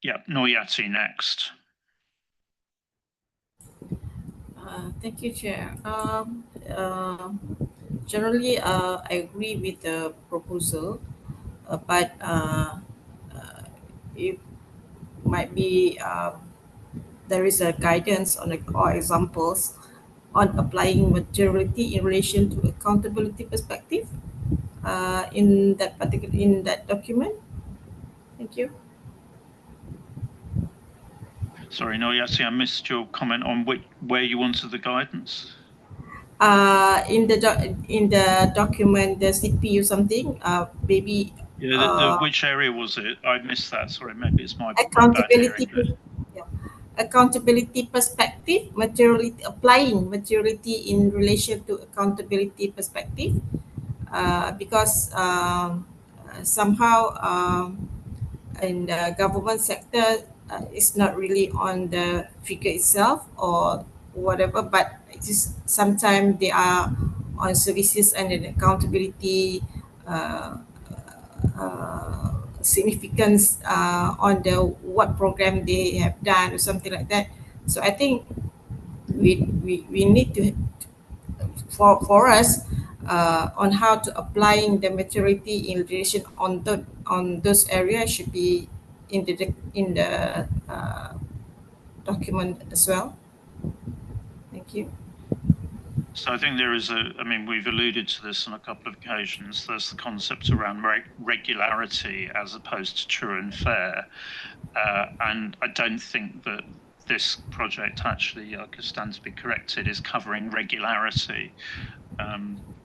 Yeah, Noyati next. Thank you, Chair. Generally, I agree with the proposal, but if might be there is a guidance on or examples on applying materiality in relation to accountability perspective in that document. Thank you. Sorry, Noyati, I missed your comment on where you wanted the guidance. In the document, the CP or something, maybe. Yeah, which area was it? I missed that. Sorry, maybe it's my bad Accountability. hearing. Yeah. Accountability perspective, materiality, applying materiality in relation to accountability perspective, because somehow in the government sector, it's not really on the figure itself or whatever, but it is sometimes they are on services and an accountability significance on the what program they have done or something like that. So I think we need to for us on how to applying the maturity in relation on those areas should be in the document as well. Thank you. So I think there is I mean, we've alluded to this on a couple of occasions. There's the concept around regularity as opposed to true and fair. And I don't think that this project actually, I could stand to be corrected, is covering regularity,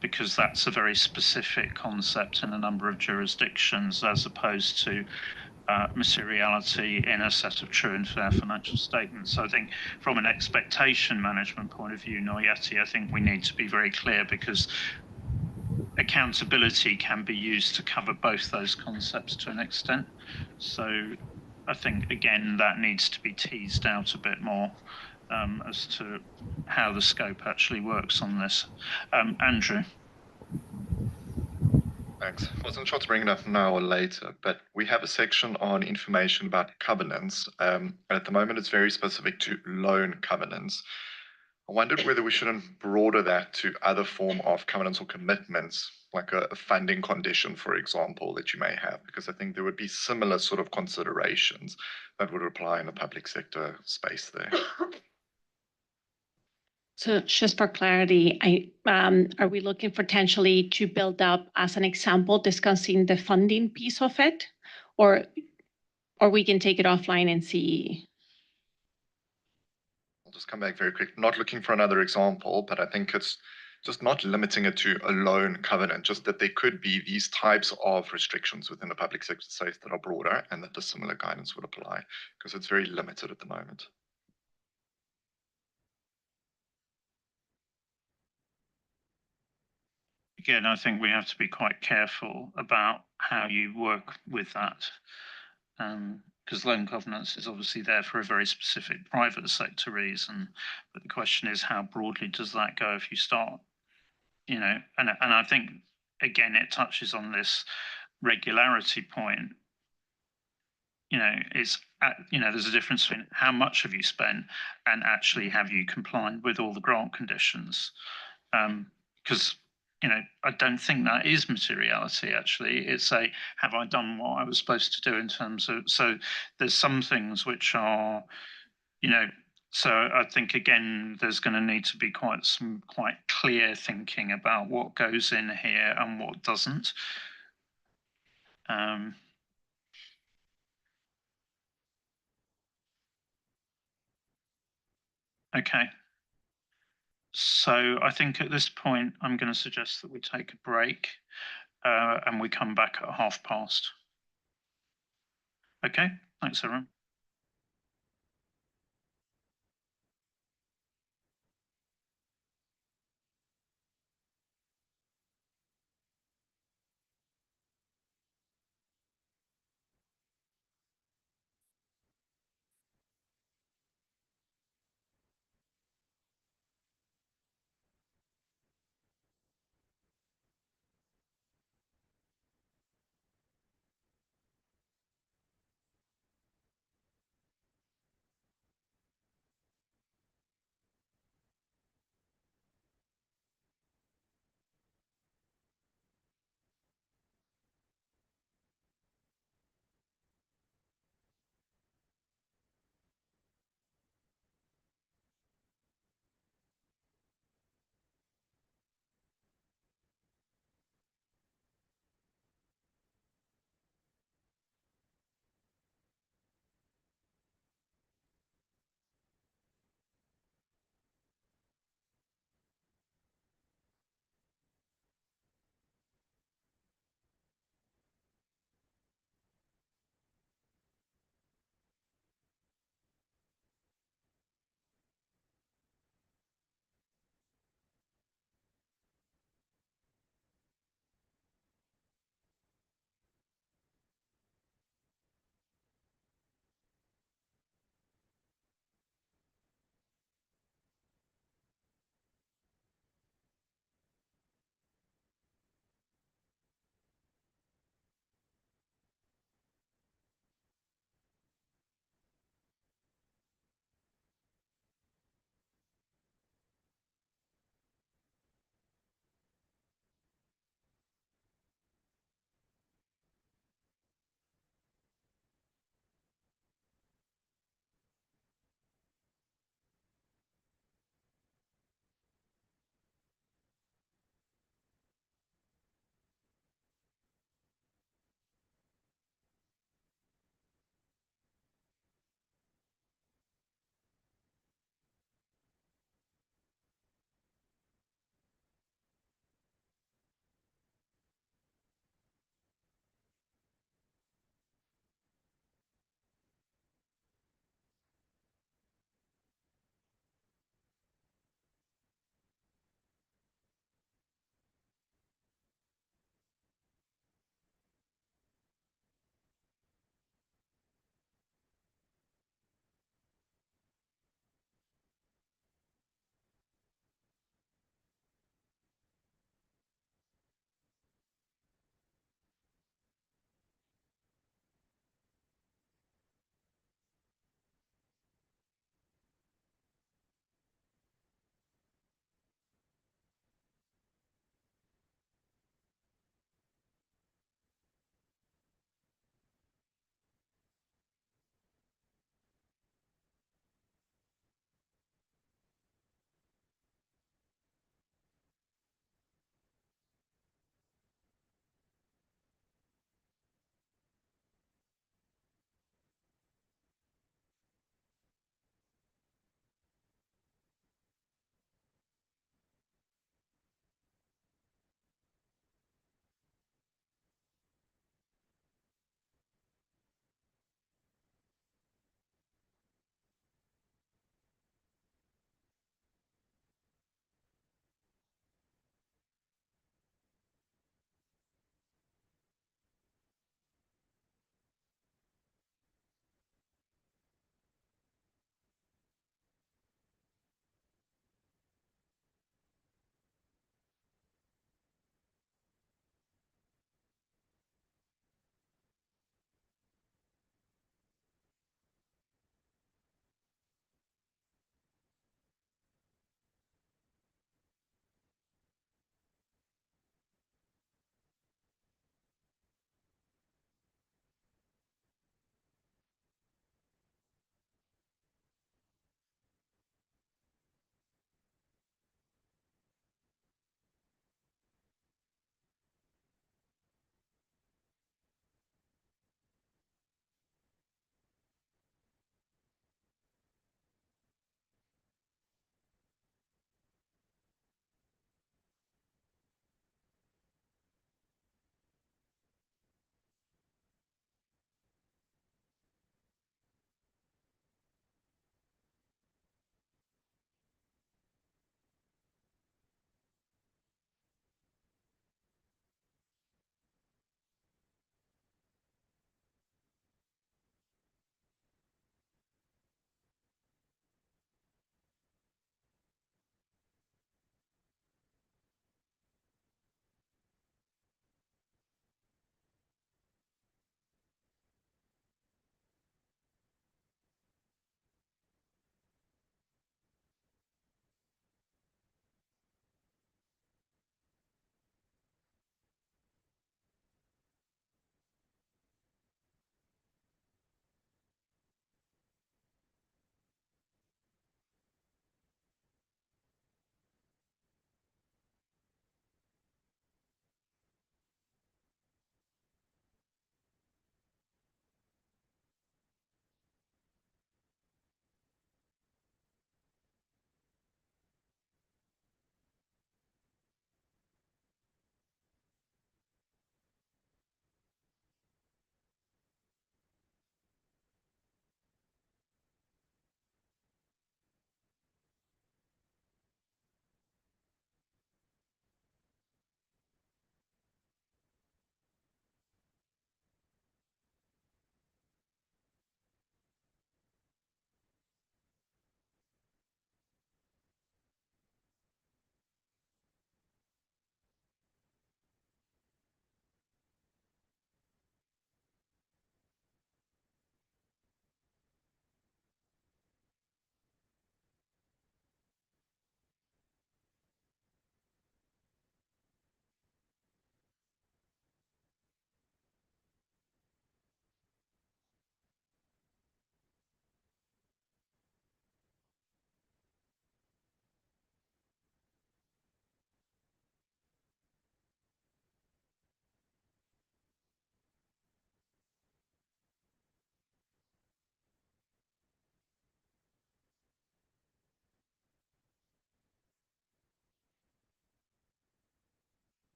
because that's a very specific concept in a number of jurisdictions as opposed to materiality in a set of true and fair financial statements. So I think from an expectation management point of view, Noyati, I think we need to be very clear, because accountability can be used to cover both those concepts to an extent. So I think, again, that needs to be teased out a bit more as to how the scope actually works on this. Andrew. Thanks. I wasn't sure to bring it up now or later, but we have a section on information about covenants. And at the moment, it's very specific to loan covenants. I wondered whether we shouldn't broaden that to other form of covenants or commitments, like a funding condition, for example, that you may have, because I think there would be similar sort of considerations that would apply in the public sector space there. So just for clarity, are we looking potentially to build up as an example, discussing the funding piece of it, or we can take it offline and see? I'll just come back very quick. Not looking for another example, but I think it's just not limiting it to a loan covenant, just that there could be these types of restrictions within the public sector space that are broader and that the similar guidance would apply, because it's very limited at the moment. Again, I think we have to be quite careful about how you work with that, because loan covenants is obviously there for a very specific private sector reason. But the question is, how broadly does that go if you start, and I think, again, it touches on this regularity point. There's a difference between how much have you spent and actually have you complied with all the grant conditions, because I don't think that is materiality, actually. It's have I done what I was supposed to do in terms of, so there's some things which are, so I think, again, there's going to need to be quite clear thinking about what goes in here and what doesn't. Okay. So I think at this point, I'm going to suggest that we take a break and we come back at past. Okay, thanks, everyone.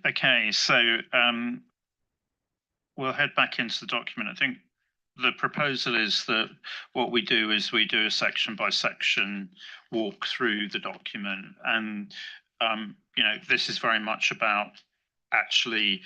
Okay, so we'll head back into the document. I think the proposal is that what we do is we do a section by section walk through the document, and this is very much about actually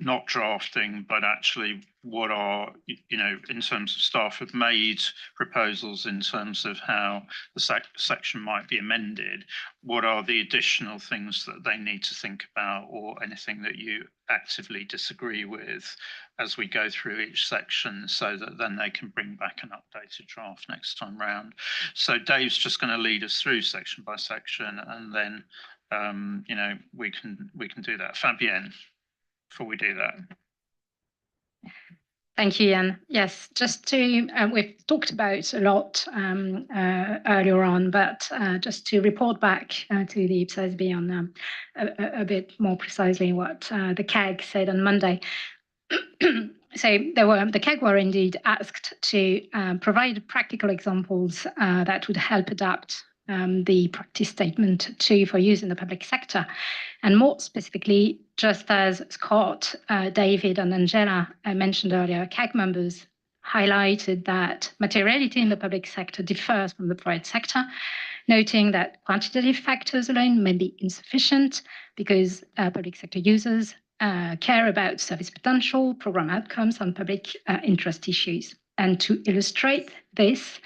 not drafting, but actually what are, in terms of staff have made proposals in terms of how the section might be amended. What are the additional things that they need to think about, or anything that you actively disagree with as we go through each section, so that then they can bring back an updated draft next time round. So Dave's just going to lead us through section by section, and then we can do that. Fabienne, before we do that. Thank you, Ian. Yes, just to, we've talked about a lot earlier on, but just to report back to the IPSASB on a bit more precisely what the CAG said on Monday. So the CAG were indeed asked to provide practical examples that would help adapt the practice statement for use in the public sector. And more specifically, just as Scott, David, and Angela mentioned earlier, CAG members highlighted that materiality in the public sector differs from the private sector, noting that quantitative factors alone may be insufficient because public sector users care about service potential, program outcomes, and public interest issues. And to illustrate this,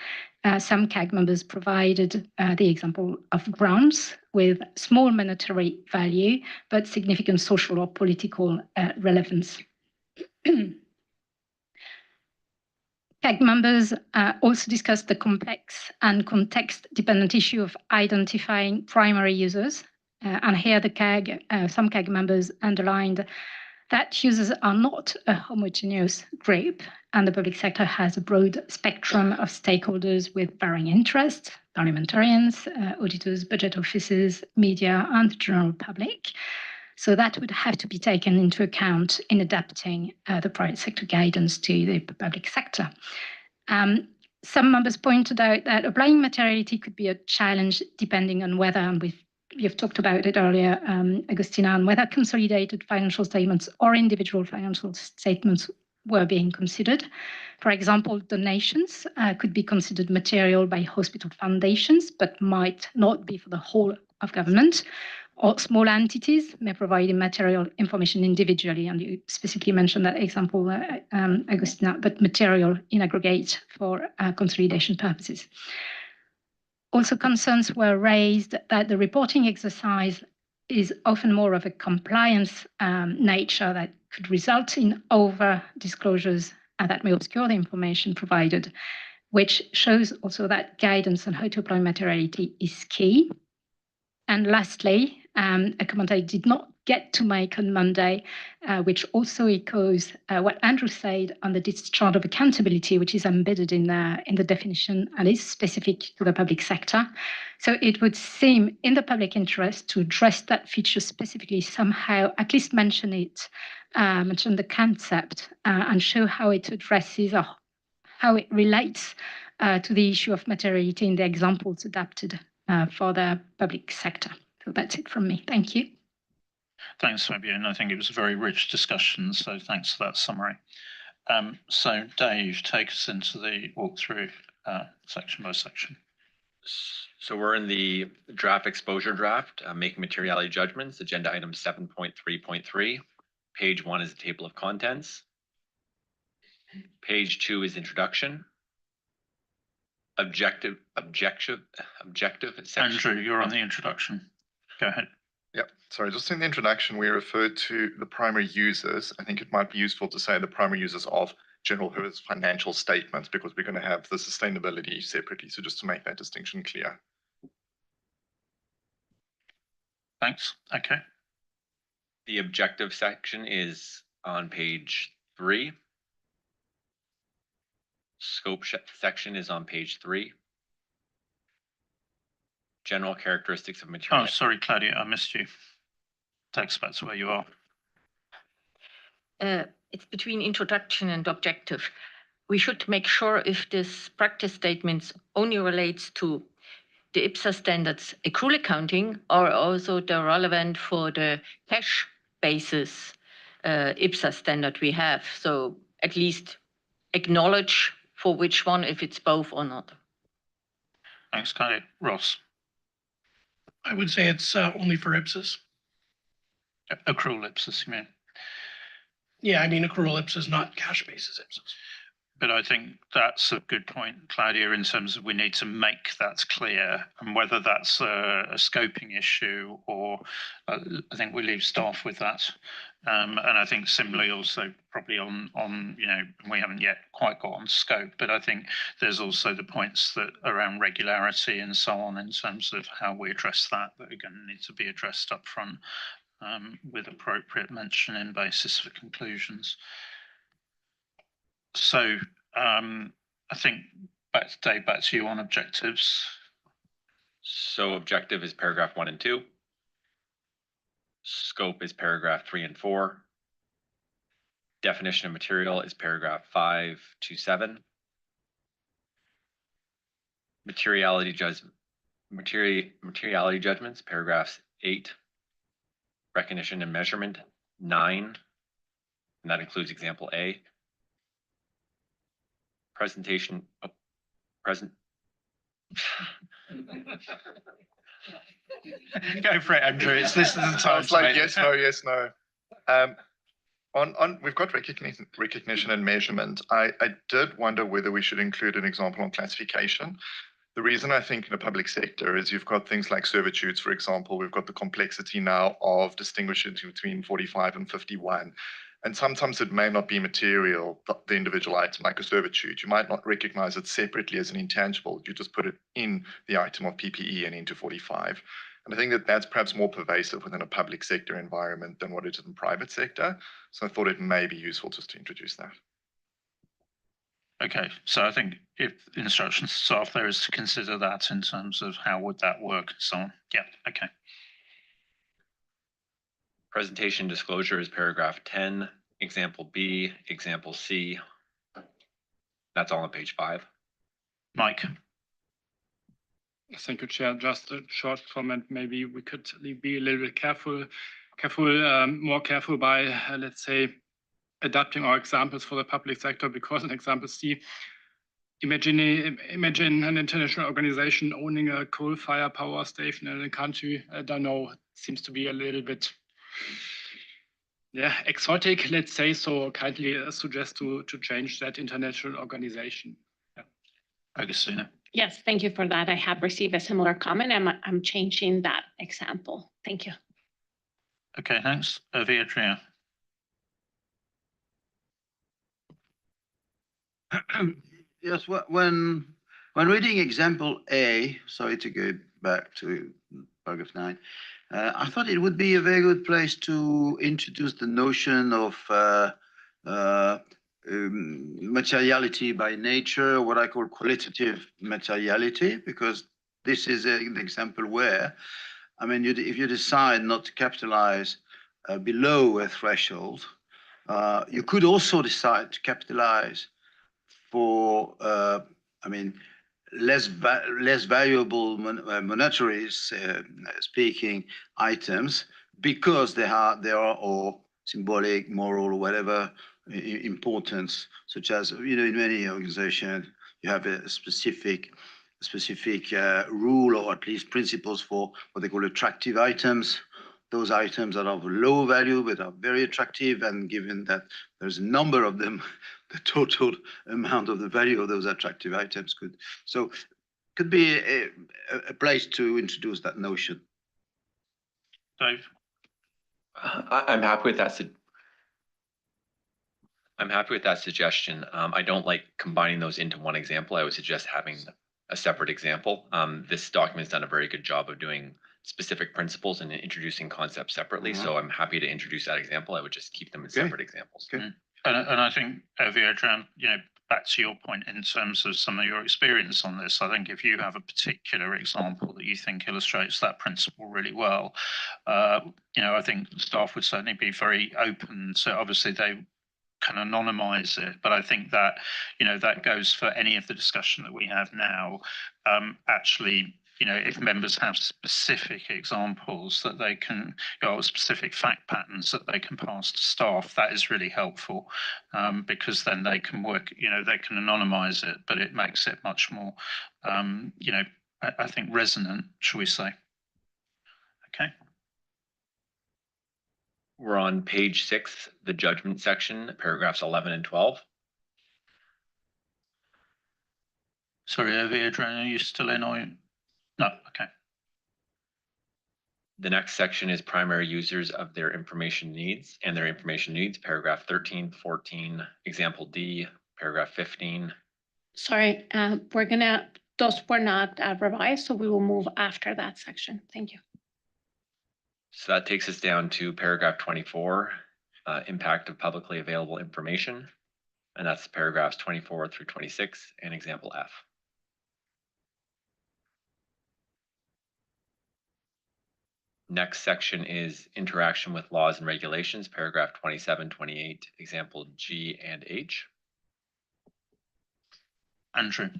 some CAG members provided the example of grants with small monetary value, but significant social or political relevance. CAG members also discussed the complex and context-dependent issue of identifying primary users. And here some CAG members underlined that users are not a homogeneous group, and the public sector has a broad spectrum of stakeholders with varying interests: parliamentarians, auditors, budget offices, media, and the general public. So that would have to be taken into account in adapting the private sector guidance to the public sector. Some members pointed out that applying materiality could be a challenge depending on whether, and you've talked about it earlier, Agustina, on whether consolidated financial statements or individual financial statements were being considered. For example, donations could be considered material by hospital foundations, but might not be for the whole of government. Or small entities may provide immaterial information individually, and you specifically mentioned that example, Agustina, but material in aggregate for consolidation purposes. Also, concerns were raised that the reporting exercise is often more of a compliance nature that could result in over-disclosures that may obscure the information provided, which shows also that guidance on how to apply materiality is key. And lastly, a comment I did not get to make on Monday, which also echoes what Andrew said on the discharge of accountability, which is embedded in the definition and is specific to the public sector. So it would seem in the public interest to address that feature specifically somehow, at least mention it, mention the concept, and show how it addresses or how it relates to the issue of materiality in the examples adapted for the public sector. So that's it from me. Thank you. Thanks, Fabienne. I think it was a very rich discussion, so thanks for that summary. So Dave, take us into the walkthrough section by section. So we're in the draft exposure draft, making materiality judgments, agenda item 7.3.3. Page 1 is the table of contents. Page 2 is introduction. Objective section. Andrew, you're on the introduction. Go ahead. Yeah, sorry, just in the introduction, we referred to the primary users. I think it might be useful to say the primary users of General Hur's financial statements, because we're going to have the sustainability separately. So just to make that distinction clear. Thanks. Okay. The objective section is on page 3. Scope section is on page 3. General characteristics of material. Oh, sorry, Claudia, I missed you. Take us back to where you are. It's between introduction and objective. We should make sure if this practice statements only relates to the IPSA standards accrual accounting, or also they're relevant for the cash basis IPSAS standard we have. So at least acknowledge for which one, if it's both or not. Thanks, Kylie. Ross, I would say it's only for IPSAS. accrual IPSAS, you mean? Yeah, I mean, accrual IPSAS, not cash basis IPSAS. But I think that's a good point, Claudia, in terms of we need to make that clear, and whether that's a scoping issue or I think we leave staff with that. And I think similarly also probably on we haven't yet quite got on scope, but I think there's also the points that around regularity and so on in terms of how we address that are going to need to be addressed up front with appropriate mention in basis for conclusions. So I think back to you on objectives. So objective is paragraph 1 and 2. Scope is paragraph 3 and 4. Definition of material is paragraph 5 to 7. Materiality judgments, paragraphs 8. Recognition and measurement, 9. And that includes example A. Presentation of Go for it, Andrew. This is the time. Sounds like yes, no, yes, no. On we've got recognition and measurement. I did wonder whether we should include an example on classification. The reason I think in the public sector is you've got things like servitudes, for example. We've got the complexity now of distinguishing between 45 and 51. And sometimes it may not be material, the individual item, like a servitude. You might not recognize it separately as an intangible. You just put it in the item of PPE and into 45. And I think that that's perhaps more pervasive within a public sector environment than what it is in private sector. So I thought it may be useful just to introduce that. Okay, so I think if instructions to staff there is to consider that in terms of how would that work and so on. Yeah, okay. Presentation disclosure is paragraph 10, example B, example C. That's all on page 5. Mike. Thank you, Chair. Just a short comment. Maybe we could be a little bit more careful by, let's say, adapting our examples for the public sector, because in example C, imagine an international organization owning a coal-fired power station in a country. I don't know, seems to be a little bit exotic, let's say. So kindly suggest to change that international organization. Augustina. Yes, thank you for that. I have received a similar comment. I'm changing that example. Thank you. Okay, thanks. Beatrice. Yes, when reading example A, sorry to go back to paragraph 9, I thought it would be a very good place to introduce the notion of materiality by nature, what I call qualitative materiality, because this is an example where, I mean, if you decide not to capitalize below a threshold, you could also decide to capitalize for, I mean, less valuable monetary speaking items, because they are or symbolic, moral, or whatever importance, such as, in many organizations, you have a specific rule, or at least principles for what they call attractive items. Those items that are of low value but are very attractive, and given that there's a number of them, the total amount of the value of those attractive items could be a place to introduce that notion. Dave? I'm happy with that. I'm happy with that suggestion. I don't like combining those into one example. I would suggest having a separate example. This document's done a very good job of doing specific principles and introducing concepts separately. So I'm happy to introduce that example. I would just keep them in separate examples. And I think, Vietran, back to your point in terms of some of your experience on this, I think if you have a particular example that you think illustrates that principle really well, I think staff would certainly be very open to, obviously they can anonymize it, but I think that, that goes for any of the discussion that we have now. Actually, if members have specific examples that they can, or specific fact patterns that they can pass to staff, that is really helpful, because then they can work, they can anonymize it, but it makes it much more, I think resonant, shall we say. Okay. We're on page 6, the judgment section, paragraphs 11 and 12. Sorry, Adrian, are you still in or? No, okay. The next section is primary users of their information needs and their information needs, paragraph 13, 14, example D, paragraph 15. Sorry, those were not revised, so we will move after that section. Thank you. So that takes us down to paragraph 24, impact of publicly available information. And that's paragraphs 24 through 26 and example F. Next section is interaction with laws and regulations, paragraph 27, 28, example G and H. Andrew.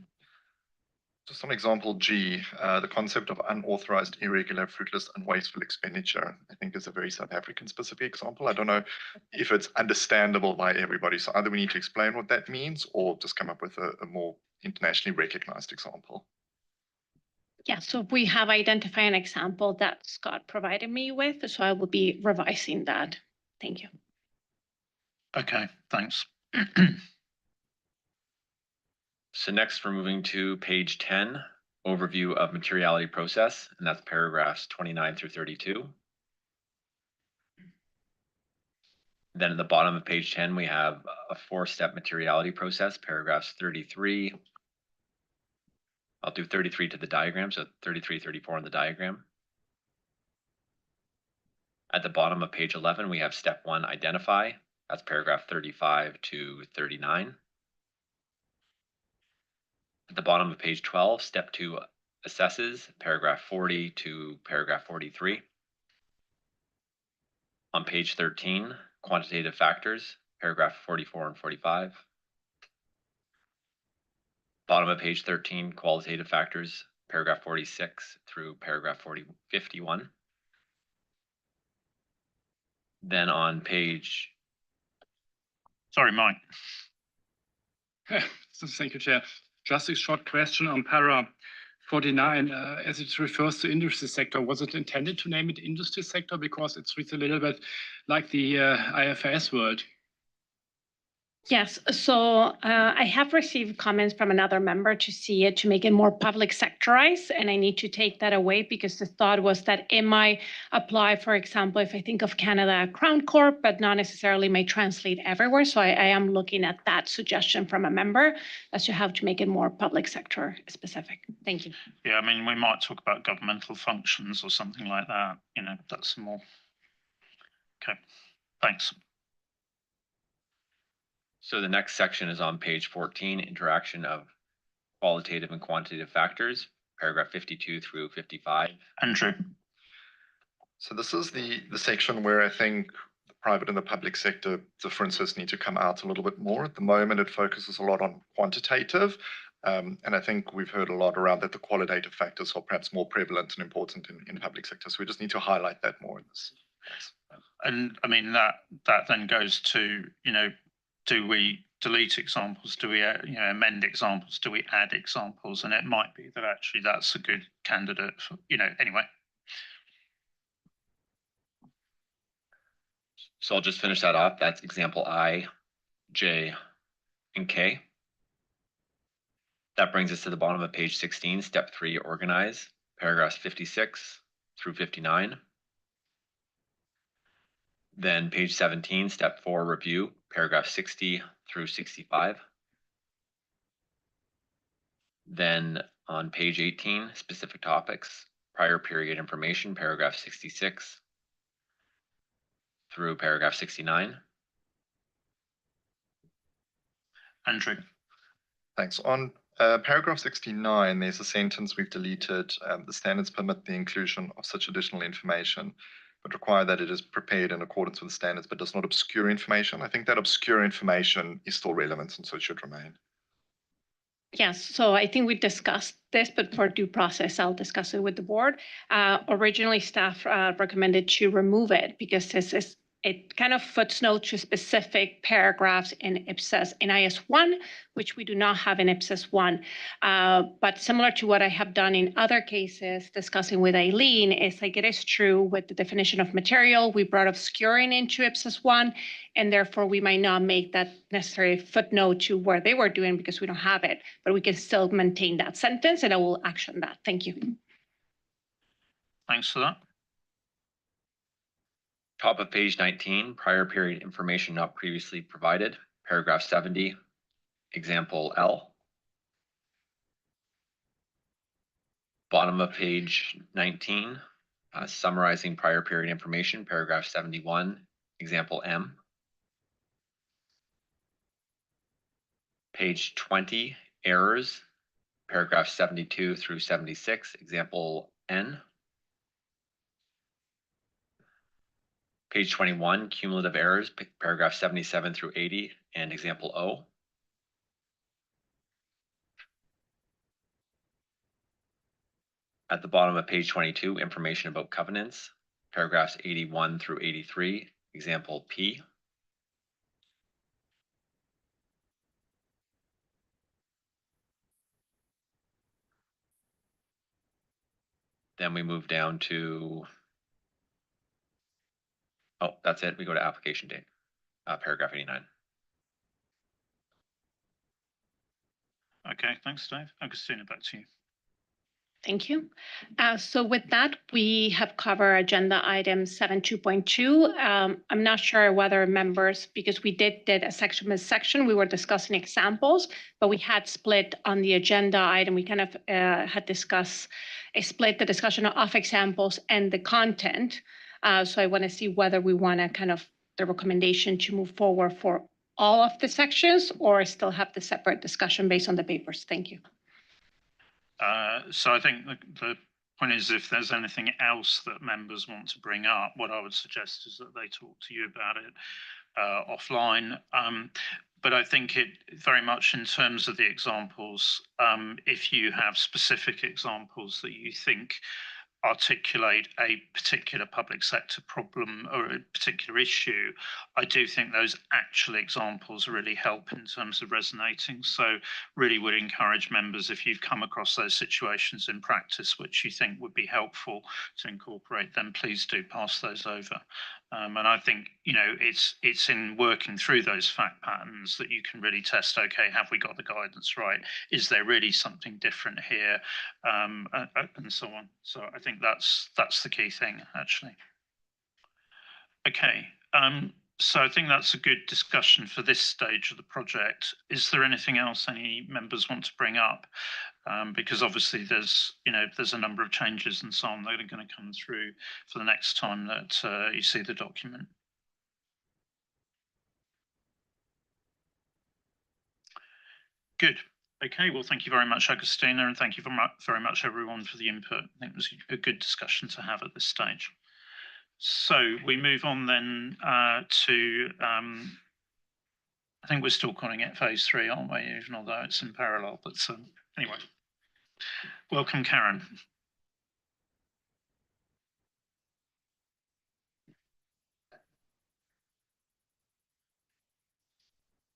Just on example G, the concept of unauthorized, irregular, fruitless, and wasteful expenditure, I think is a very South African specific example. I don't know if it's understandable by everybody. So either we need to explain what that means or just come up with a more internationally recognized example. Yeah, so we have identified an example that Scott provided me with, so I will be revising that. Thank you. Okay, thanks. So next we're moving to page 10, overview of materiality process, and that's paragraphs 29 through 32. Then at the bottom of page 10, we have a 4-step materiality process, paragraphs 33. I'll do 33 to the diagram, so 33, 34 on the diagram. At the bottom of page 11, we have step 1, identify. That's paragraph 35 to 39. At the bottom of page 12, step 2, assesses, paragraph 40 to paragraph 43. On page 13, quantitative factors, paragraph 44 and 45. Bottom of page 13, qualitative factors, paragraph 46 through paragraph 51. Then on page... Sorry, Mike. Thank you, Chair. Just a short question on para 49, as it refers to industry sector. Was it intended to name it industry sector? Because it reads a little bit like the IFRS world. Yes, so I have received comments from another member to see it, to make it more public sectorized, and I need to take that away because the thought was that it might apply, for example, if I think of Canada, Crown Corp, but not necessarily may translate everywhere. So I am looking at that suggestion from a member as to how to make it more public sector specific. Thank you. Yeah, I mean, we might talk about governmental functions or something like that. That's more. Okay, thanks. So the next section is on page 14, interaction of qualitative and quantitative factors, paragraph 52 through 55. Andrew. So this is the section where I think the private and the public sector differences need to come out a little bit more. At the moment, it focuses a lot on quantitative, and I think we've heard a lot around that the qualitative factors are perhaps more prevalent and important in public sector. So we just need to highlight that more in this. And I mean, that then goes to, do we delete examples? Do we amend examples? Do we add examples? And it might be that actually that's a good candidate for, anyway. So I'll just finish that off. That's example I, J, and K. That brings us to the bottom of page 16, step 3, organize, paragraphs 56 through 59. Then page 17, step 4, review, paragraph 60 through 65. Then on page 18, specific topics, prior period information, paragraph 66 through paragraph 69. Andrew. Thanks. On paragraph 69, there's a sentence we've deleted. The standards permit the inclusion of such additional information, but require that it is prepared in accordance with the standards, but does not obscure information. I think that obscure information is still relevant, and so it should remain. Yes, so I think we discussed this, but for due process, I'll discuss it with the board. Originally, staff recommended to remove it because it kind of footnotes to specific paragraphs in IPSAS in IS1, which we do not have in IPSAS 1. But similar to what I have done in other cases, discussing with Eileen, is like it is true with the definition of material, we brought obscuring into IPSAS 1, and therefore we might not make that necessary footnote to where they were doing because we don't have it, but we can still maintain that sentence, and I will action that. Thank you. Thanks for that. Top of page 19, prior period information not previously provided, paragraph 70, example L. Bottom of page 19, summarizing prior period information, paragraph 71, example M. Page 20, errors, paragraph 72 through 76, example N. Page 21, cumulative errors, paragraph 77 through 80, and example O. At the bottom of page 22, information about covenants, paragraphs 81 through 83, example P. Then we move down to, oh, that's it. We go to application date, paragraph 89. Okay, thanks, Dave. Agustina, back to you. Thank you. So with that, we have covered agenda item 7.2.2. I'm not sure whether members, because we did a section by section, we were discussing examples, but we had split on the agenda item. We kind of had discussed, split the discussion of examples and the content. So I want to see whether we want to kind of the recommendation to move forward for all of the sections or still have the separate discussion based on the papers. Thank you. So I think the point is if there's anything else that members want to bring up, what I would suggest is that they talk to you about it offline. But I think it very much in terms of the examples, if you have specific examples that you think articulate a particular public sector problem or a particular issue, I do think those actual examples really help in terms of resonating. So really would encourage members, if you've come across those situations in practice which you think would be helpful to incorporate, then please do pass those over. And I think, you know, it's in working through those fact patterns that you can really test, okay, have we got the guidance right? Is there really something different here? And so on. So I think that's the key thing, actually. Okay, so I think that's a good discussion for this stage of the project. Is there anything else any members want to bring up? Because obviously there's a number of changes and so on that are going to come through for the next time that you see the document. Good. Okay, well, thank you very much, Agustina, and thank you very much, everyone, for the input. I think it was a good discussion to have at this stage. So we move on then to, I think we're still calling it phase 3, aren't we, even although it's in parallel, but anyway. Welcome, Karen.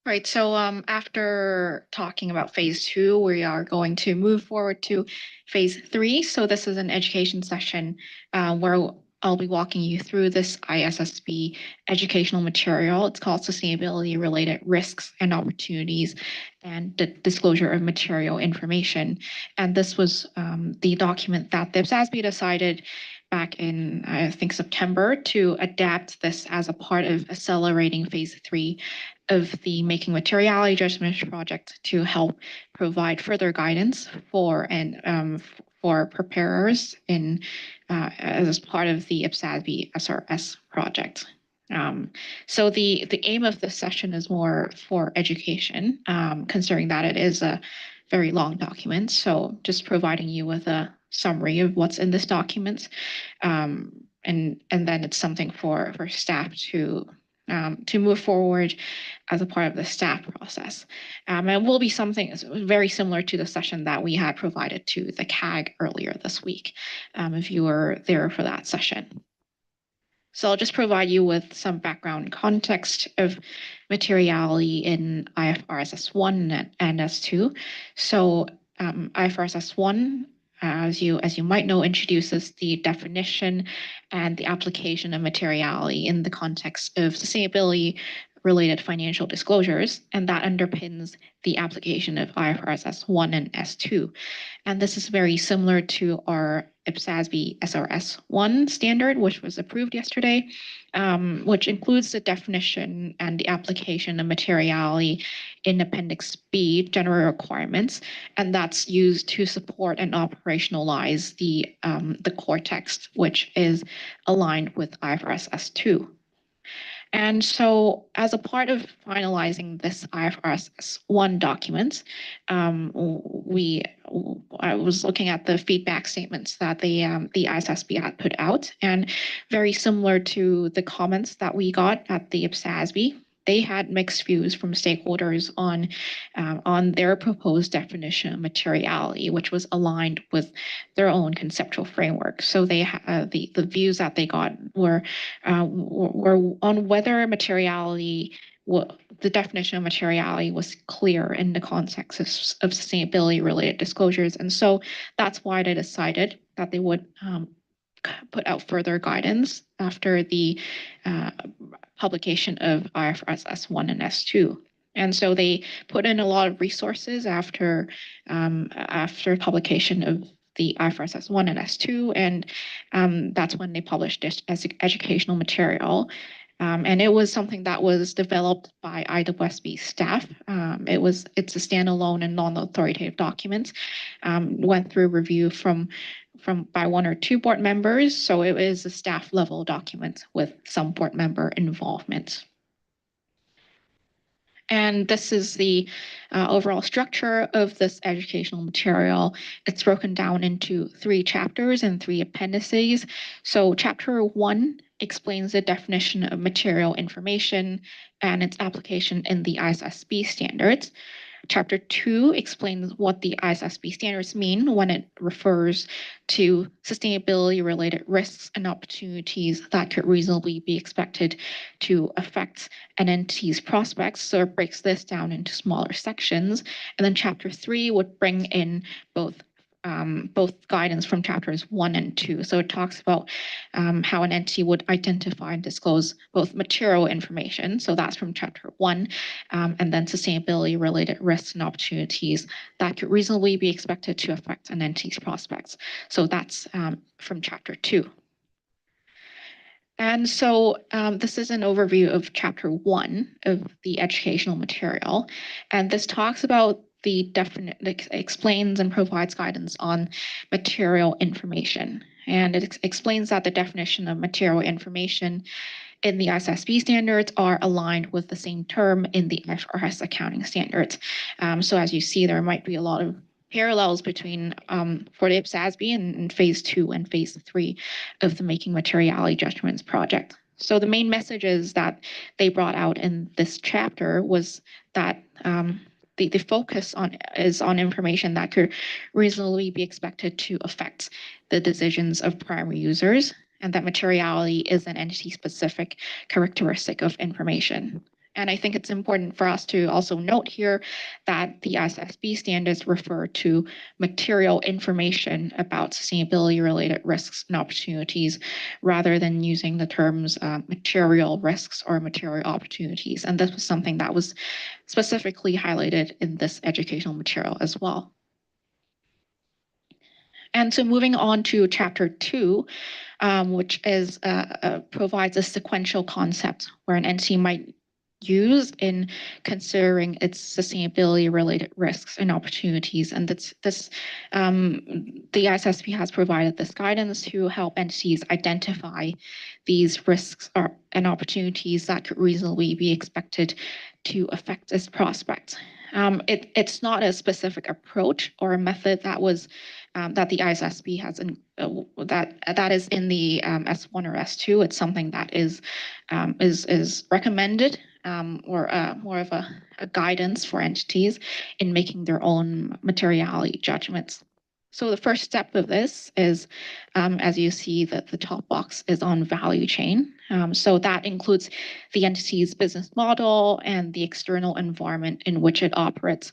Right, so after talking about phase 2, we are going to move forward to phase 3. So this is an education session where I'll be walking you through this IPSASB educational material. It's called Sustainability Related Risks and Opportunities and the Disclosure of Material Information. And this was the document that the IPSASB decided back in, I think, September to adapt this as a part of accelerating phase 3 of the Making Materiality Judgments project to help provide further guidance for preparers in as part of the IPSASB SRS project. So the aim of this session is more for education, considering that it is a very long document. So just providing you with a summary of what's in this document, and then it's something for staff to to move forward as a part of the staff process. And it will be something very similar to the session that we had provided to the CAG earlier this week, if you were there for that session. So I'll just provide you with some background context of materiality in IFRS S1 and S2. So IFRS S1, as you might know, introduces the definition and the application of materiality in the context of sustainability related financial disclosures, and that underpins the application of IFRS S1 and S2. And this is very similar to our IPSASB SRS1 standard, which was approved yesterday, which includes the definition and the application of materiality in Appendix B, general requirements, and that's used to support and operationalize the core text, which is aligned with IFRS S2. And so as a part of finalizing this IFRS 1 document, I was looking at the feedback statements that the IPSASB had put out, and very similar to the comments that we got at the IPSASB, they had mixed views from stakeholders on their proposed definition of materiality, which was aligned with their own conceptual framework. So they the views that they got were on whether materiality, the definition of materiality was clear in the context of sustainability-related disclosures, and so that's why they decided that they would put out further guidance after the publication of IFRS S1 and S2. And so they put in a lot of resources after publication of the IFRS S1 and S2, and that's when they published this as educational material. And it was something that was developed by IPSASB staff. It's a standalone and non-authoritative document. Went through review by one or two board members, so it is a staff level document with some board member involvement. And this is the overall structure of this educational material. It's broken down into 3 chapters and 3 appendices. So chapter 1 explains the definition of material information and its application in the IPSASB standards. Chapter 2 explains what the IPSASB standards mean when it refers to sustainability-related risks and opportunities that could reasonably be expected to affect an entity's prospects. So it breaks this down into smaller sections. And then Chapter 3 would bring in both guidance from chapters 1 and 2. So it talks about how an entity would identify and disclose both material information. So that's from chapter 1, and then sustainability related risks and opportunities that could reasonably be expected to affect an entity's prospects. So that's from chapter 2. And so this is an overview of chapter 1 of the educational material. And this talks about explains and provides guidance on material information. And it explains that the definition of material information in the IPSASB standards are aligned with the same term in the IFRS accounting standards. So as you see, there might be a lot of parallels between for the IPSASB and phase 2 and phase 3 of the Making Materiality Judgments project. So the main messages that they brought out in this chapter was that the focus is on information that could reasonably be expected to affect the decisions of primary users, and that materiality is an entity-specific characteristic of information. And I think it's important for us to also note here that the IPSASB standards refer to material information about sustainability-related risks and opportunities rather than using the terms material risks or material opportunities. And this was something that was specifically highlighted in this educational material as well. And so moving on to chapter 2, which is provides a sequential concept where an entity might use in considering its sustainability-related risks and opportunities. And the IPSASB has provided this guidance to help entities identify these risks and opportunities that could reasonably be expected to affect its prospects. It's not a specific approach or a method that was that the IPSASB has that is in the S1 or S2. It's something that is recommended or more of a guidance for entities in making their own materiality judgments. So the first step of this is, as you see, that the top box is on value chain. So that includes the entity's business model and the external environment in which it operates.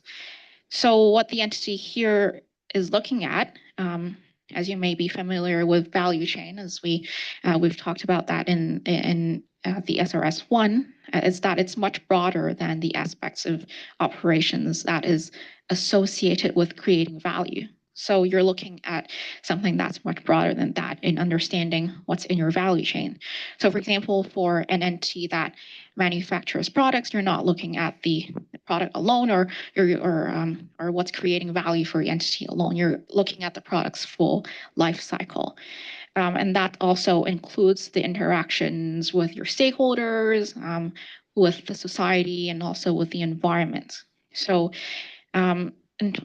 So what the entity here is looking at, as you may be familiar with value chain, as we've talked about that in the SRS1, is that it's much broader than the aspects of operations that is associated with creating value. So you're looking at something that's much broader than that in understanding what's in your value chain. So for example, for an entity that manufactures products, you're not looking at the product alone or what's creating value for the entity alone. You're looking at the product's full life cycle. And that also includes the interactions with your stakeholders, with the society, and also with the environment. So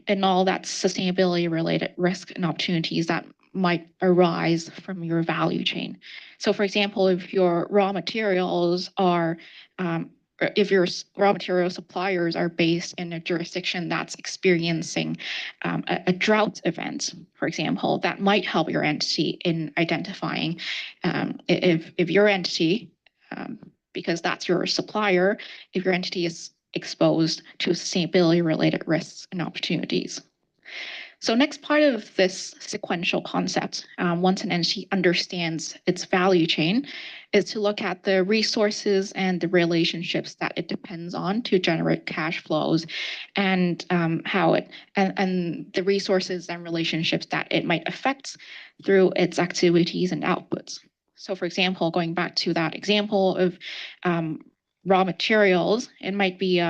and all that sustainability related risk and opportunities that might arise from your value chain. So for example, if your raw materials are if your raw material suppliers are based in a jurisdiction that's experiencing a drought event, for example, that might help your entity in identifying if your entity, because that's your supplier, if your entity is exposed to sustainability related risks and opportunities. So next part of this sequential concept, once an entity understands its value chain, is to look at the resources and the relationships that it depends on to generate cash flows, and how it and the resources and relationships that it might affect through its activities and outputs. So for example, going back to that example of raw materials, it might be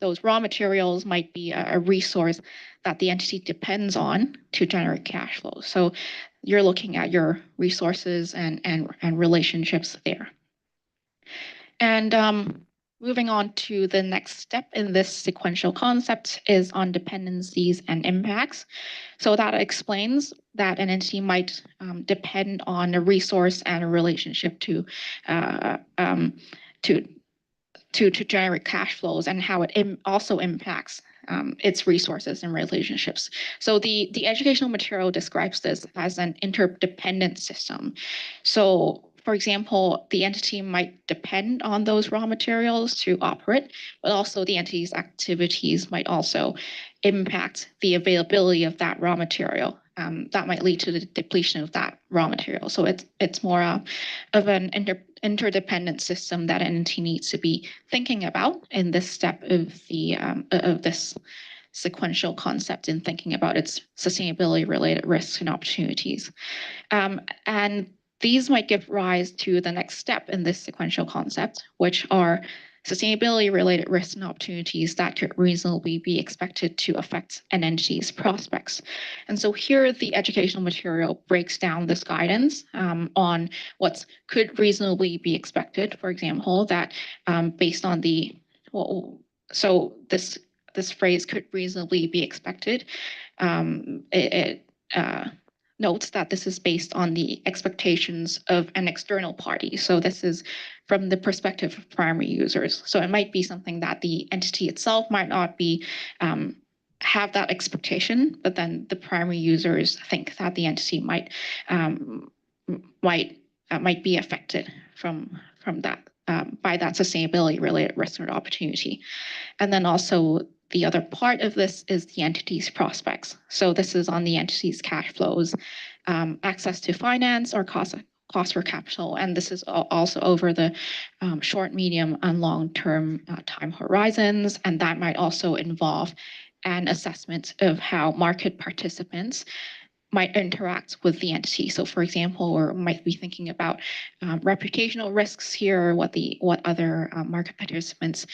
those raw materials might be a resource that the entity depends on to generate cash flow. So you're looking at your resources and relationships there. And moving on to the next step in this sequential concept is on dependencies and impacts. So that explains that an entity might depend on a resource and a relationship to generate cash flows, and how it also impacts its resources and relationships. So the educational material describes this as an interdependent system. So for example, the entity might depend on those raw materials to operate, but also the entity's activities might also impact the availability of that raw material. That might lead to the depletion of that raw material. So it's more of an interdependent system that an entity needs to be thinking about in this step of this sequential concept in thinking about its sustainability related risks and opportunities. And these might give rise to the next step in this sequential concept, which are sustainability related risks and opportunities that could reasonably be expected to affect an entity's prospects. And so here the educational material breaks down this guidance on what could reasonably be expected. For example, that based on the, so this phrase could reasonably be expected. It notes that this is based on the expectations of an external party. So this is from the perspective of primary users. So it might be something that the entity itself might not be have that expectation, but then the primary users think that the entity might be affected from that by that sustainability related risk or opportunity. And then also the other part of this is the entity's prospects. So this is on the entity's cash flows, access to finance, or cost for capital. And this is also over the short, medium, and long-term time horizons. And that might also involve an assessment of how market participants might interact with the entity. So for example, we might be thinking about reputational risks here, what other market participants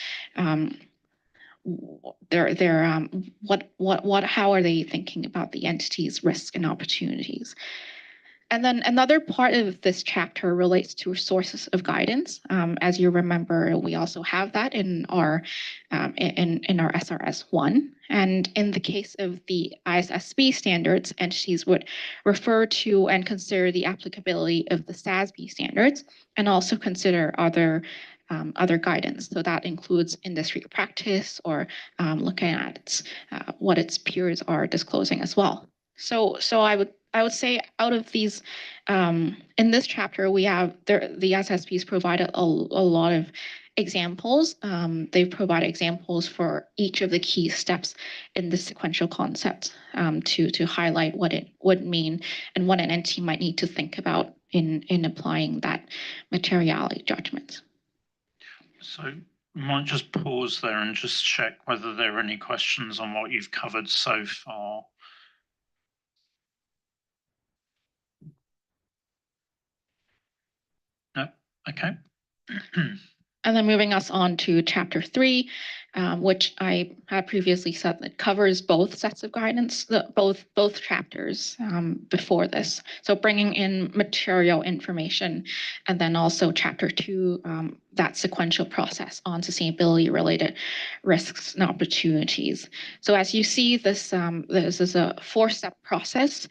how are they thinking about the entity's risk and opportunities? And then another part of this chapter relates to sources of guidance. As you remember, we also have that in our SRS-1. And in the case of the IPSASB standards, entities would refer to and consider the applicability of the SASB standards and also consider other guidance. So that includes industry practice or looking at what its peers are disclosing as well. So I would say out of these, in this chapter, we have the SSPs provided a lot of examples. They've provided examples for each of the key steps in the sequential concept to highlight what it would mean and what an entity might need to think about in applying that materiality judgment. So I might just pause there and just check whether there are any questions on what you've covered so far. No? Okay. And then moving us on to chapter 3, which I had previously said that covers both sets of guidance, both chapters before this. So bringing in material information, and then also chapter 2, that sequential process on sustainability-related risks and opportunities. So as you see, this is a 4-step process.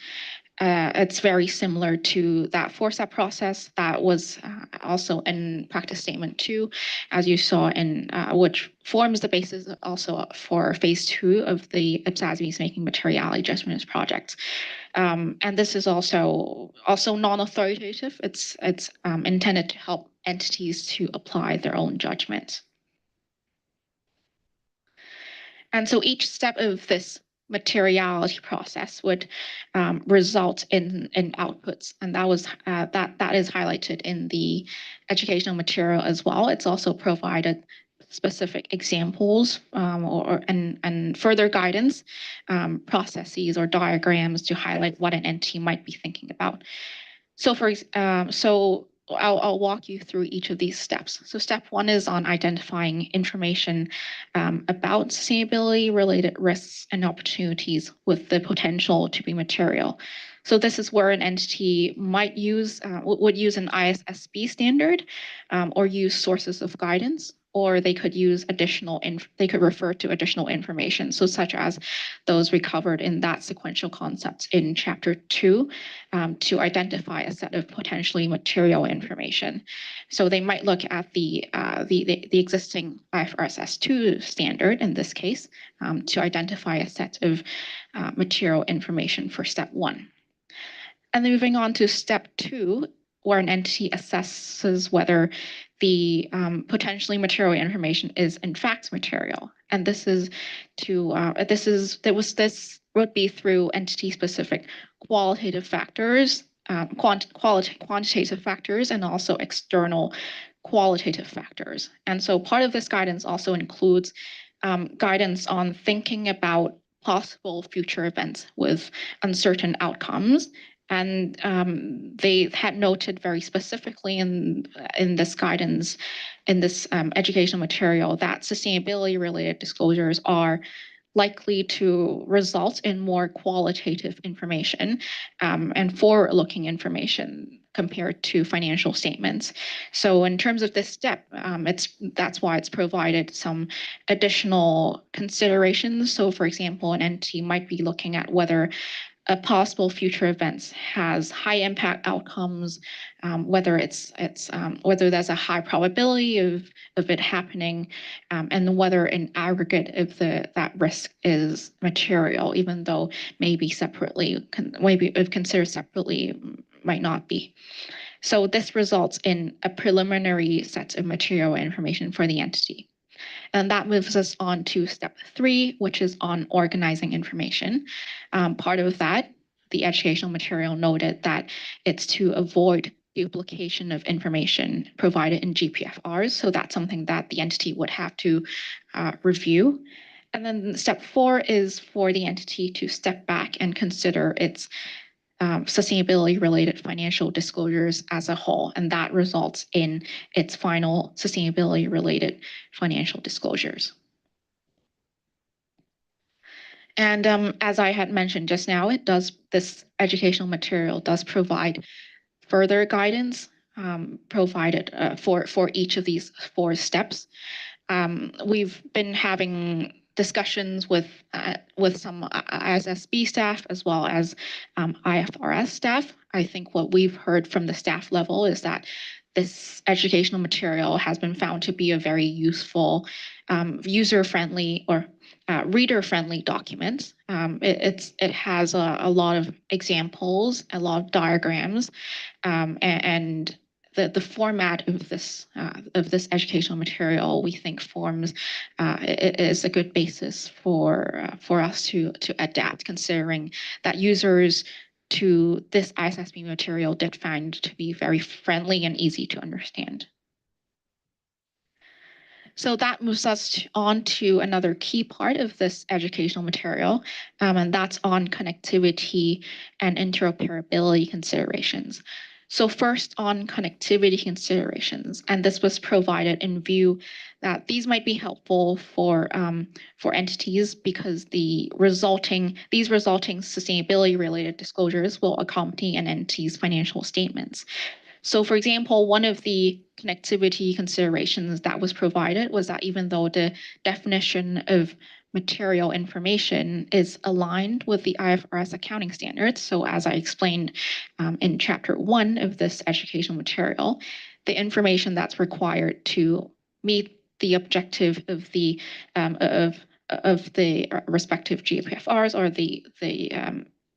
It's very similar to that 4-step process that was also in practice statement 2, as you saw in which forms the basis also for phase 2 of the IPSASB's making materiality judgments project. And this is also non-authoritative. It's intended to help entities to apply their own judgment. And so each step of this materiality process would result in outputs, and that is highlighted in the educational material as well. It's also provided specific examples and further guidance, processes or diagrams to highlight what an entity might be thinking about. So I'll walk you through each of these steps. So step 1 is on identifying information about sustainability-related risks and opportunities with the potential to be material. So this is where an entity might would use an IPSASB standard or use sources of guidance, or they could use they could refer to additional information, so such as those recovered in that sequential concept in chapter 2 to identify a set of potentially material information. So they might look at the existing IFRS 2 standard in this case to identify a set of material information for step 1. And then moving on to step 2, where an entity assesses whether the potentially material information is in fact material. And this would be through entity-specific qualitative factors, quantitative factors, and also external qualitative factors. And so part of this guidance also includes guidance on thinking about possible future events with uncertain outcomes. And they had noted very specifically in this guidance, in this educational material, that sustainability-related disclosures are likely to result in more qualitative information and forward-looking information compared to financial statements. So in terms of this step, that's why it's provided some additional considerations. So for example, an entity might be looking at whether a possible future events has high impact outcomes, whether whether there's a high probability of it happening, and whether in aggregate if that risk is material, even though maybe if considered separately might not be. So this results in a preliminary set of material information for the entity. And that moves us on to step 3, which is on organizing information. Part of that, the educational material noted that it's to avoid duplication of information provided in GPFRs. So that's something that the entity would have to review. And then step 4 is for the entity to step back and consider its sustainability-related financial disclosures as a whole, and that results in its final sustainability-related financial disclosures. And as I had mentioned just now, this educational material does provide further guidance provided for each of these 4 steps. We've been having discussions with some ISSB staff as well as IFRS staff. I think what we've heard from the staff level is that this educational material has been found to be a very useful, user-friendly or reader-friendly document. It has a lot of examples, a lot of diagrams, and the format of this educational material we think forms is a good basis for us to adapt, considering that users to this ISSB material did find to be very friendly and easy to understand. So that moves us on to another key part of this educational material, and that's on connectivity and interoperability considerations. So first on connectivity considerations, and this was provided in view that these might be helpful for entities because these resulting sustainability related disclosures will accompany an entity's financial statements. So for example, one of the connectivity considerations that was provided was that even though the definition of material information is aligned with the IFRS accounting standards, so as I explained in chapter 1 of this educational material, the information that's required to meet the objective of the respective GPFRs or the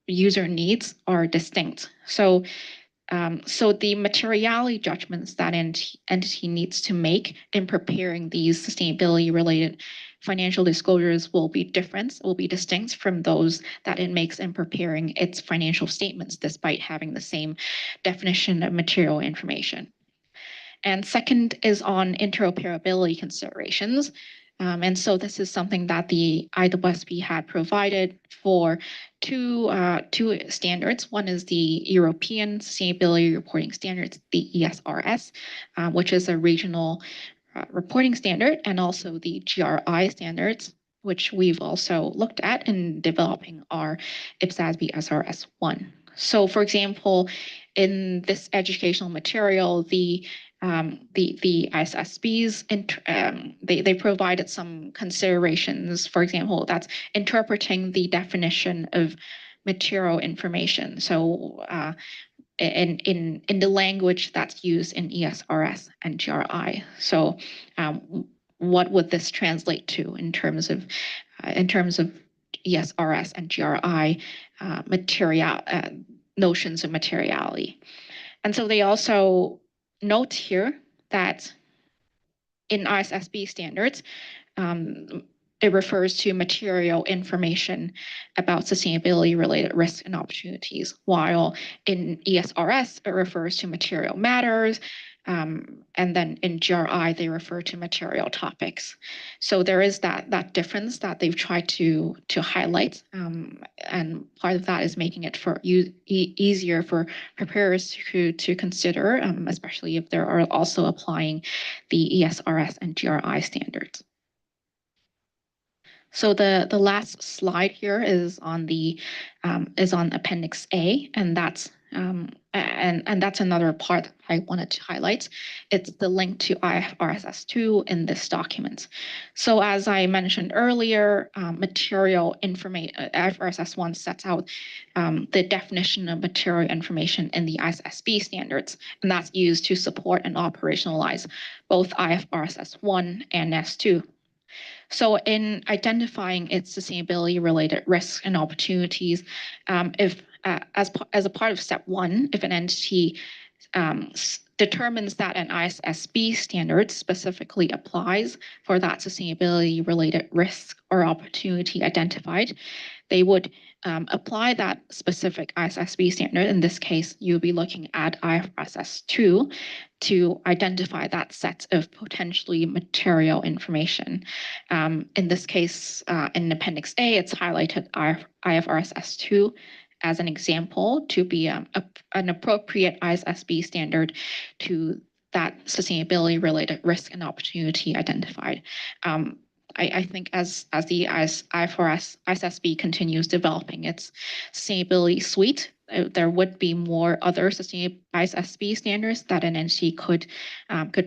user needs are distinct. So the materiality judgments that entity needs to make in preparing these sustainability-related financial disclosures will be distinct from those that it makes in preparing its financial statements, despite having the same definition of material information. And second is on interoperability considerations. And so this is something that the IPSASB had provided for two standards. One is the European Sustainability Reporting Standards, the ESRS, which is a regional reporting standard, and also the GRI standards, which we've also looked at in developing our IPSASB SRS 1. So for example, in this educational material, the ISSBs, they provided some considerations. For example, that's interpreting the definition of material information. So in the language that's used in ESRS and GRI. So what would this translate to in terms of ESRS and GRI notions of materiality? And so they also note here that in ISSB standards, it refers to material information about sustainability-related risks and opportunities, while in ESRS, it refers to material matters, and then in GRI, they refer to material topics. So there is that difference that they've tried to highlight, and part of that is making it for easier for preparers to consider, especially if they are also applying the ESRS and GRI standards. So the last slide here is on Appendix A, and that's another part I wanted to highlight. It's the link to IFRS 2 in this document. So as I mentioned earlier, material information, IFRS 1 sets out the definition of material information in the ISSB standards, and that's used to support and operationalize both IFRS 1 and S2. So in identifying its sustainability-related risks and opportunities, as a part of step 1, if an entity determines that an ISSB standard specifically applies for that sustainability-related risk or opportunity identified, they would apply that specific ISSB standard. In this case, you'll be looking at IFRS 2 to identify that set of potentially material information. In this case, in Appendix A, it's highlighted IFRS 2 as an example to be an appropriate ISSB standard to that sustainability-related risk and opportunity identified. I think as the IFRS ISSB continues developing its sustainability suite, there would be more other sustainable ISSB standards that an entity could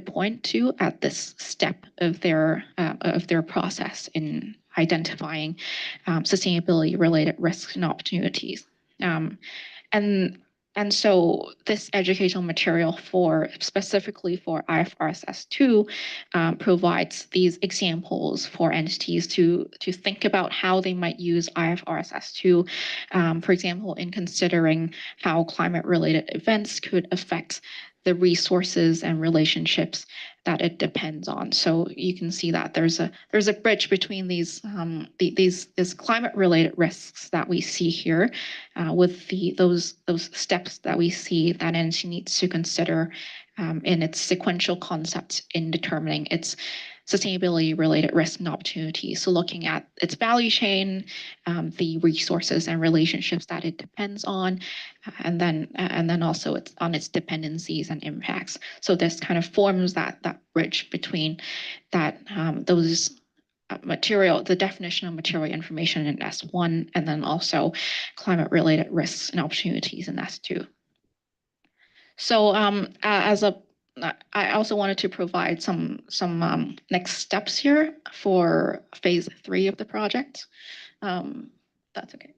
point to at this step of their process in identifying sustainability related risks and opportunities. And so this educational material specifically for IFRS S2 provides these examples for entities to think about how they might use IFRS S2, for example, in considering how climate-related events could affect the resources and relationships that it depends on. So you can see that there's a bridge between these climate-related risks that we see here, with those steps that we see that entity needs to consider in its sequential concepts in determining its sustainability-related risks and opportunities. So looking at its value chain, the resources and relationships that it depends on, and then also its dependencies and impacts. So this kind of forms that bridge between those the definition of material information in S1, and then also climate-related risks and opportunities in S2. So I also wanted to provide some next steps here for phase 3 of the project. That's okay.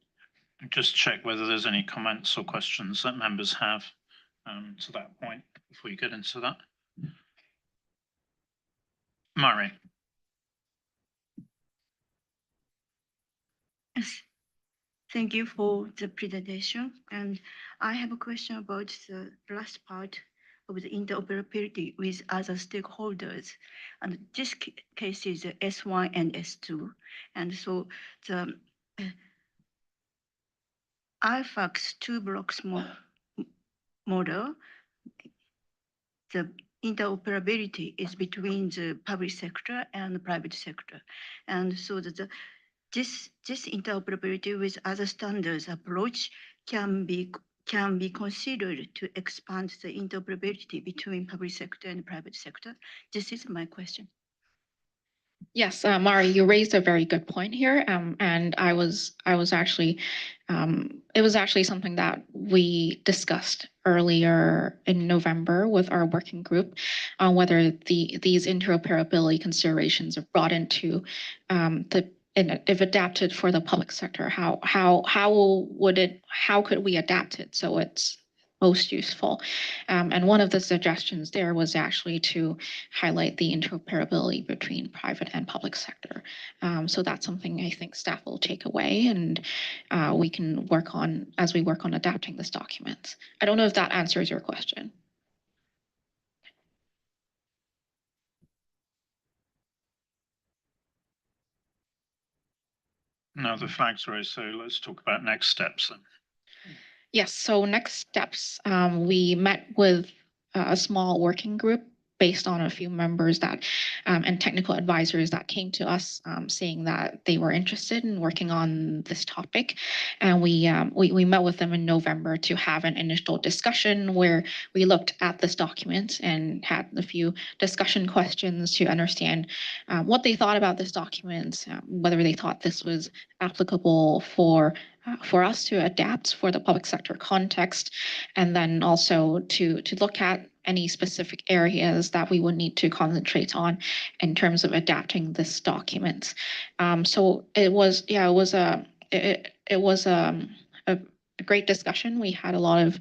Just check whether there's any comments or questions that members have to that point before you get into that. Mari. Yes. Thank you for the presentation. And I have a question about the last part of the interoperability with other stakeholders. And this case is S1 and S2. And so the IFAX 2 blocks model, the interoperability is between the public sector and the private sector. And so this interoperability with other standards approach can be considered to expand the interoperability between public sector and private sector. This is my question. Yes, Mari, you raised a very good point here, and I was actually, it was actually something that we discussed earlier in November with our working group on whether these interoperability considerations are brought into if adapted for the public sector, how could we adapt it so it's most useful? And one of the suggestions there was actually to highlight the interoperability between private and public sector. So that's something I think staff will take away, and we can work on as we work on adapting this document. I don't know if that answers your question. No, the flag's raised, so let's talk about next steps then. Yes, so next steps, we met with a small working group based on a few members that and technical advisors that came to us saying that they were interested in working on this topic. And we met with them in November to have an initial discussion where we looked at this document and had a few discussion questions to understand what they thought about this document, whether they thought this was applicable for us to adapt for the public sector context, and then also to look at any specific areas that we would need to concentrate on in terms of adapting this document. So it was a great discussion. We had a lot of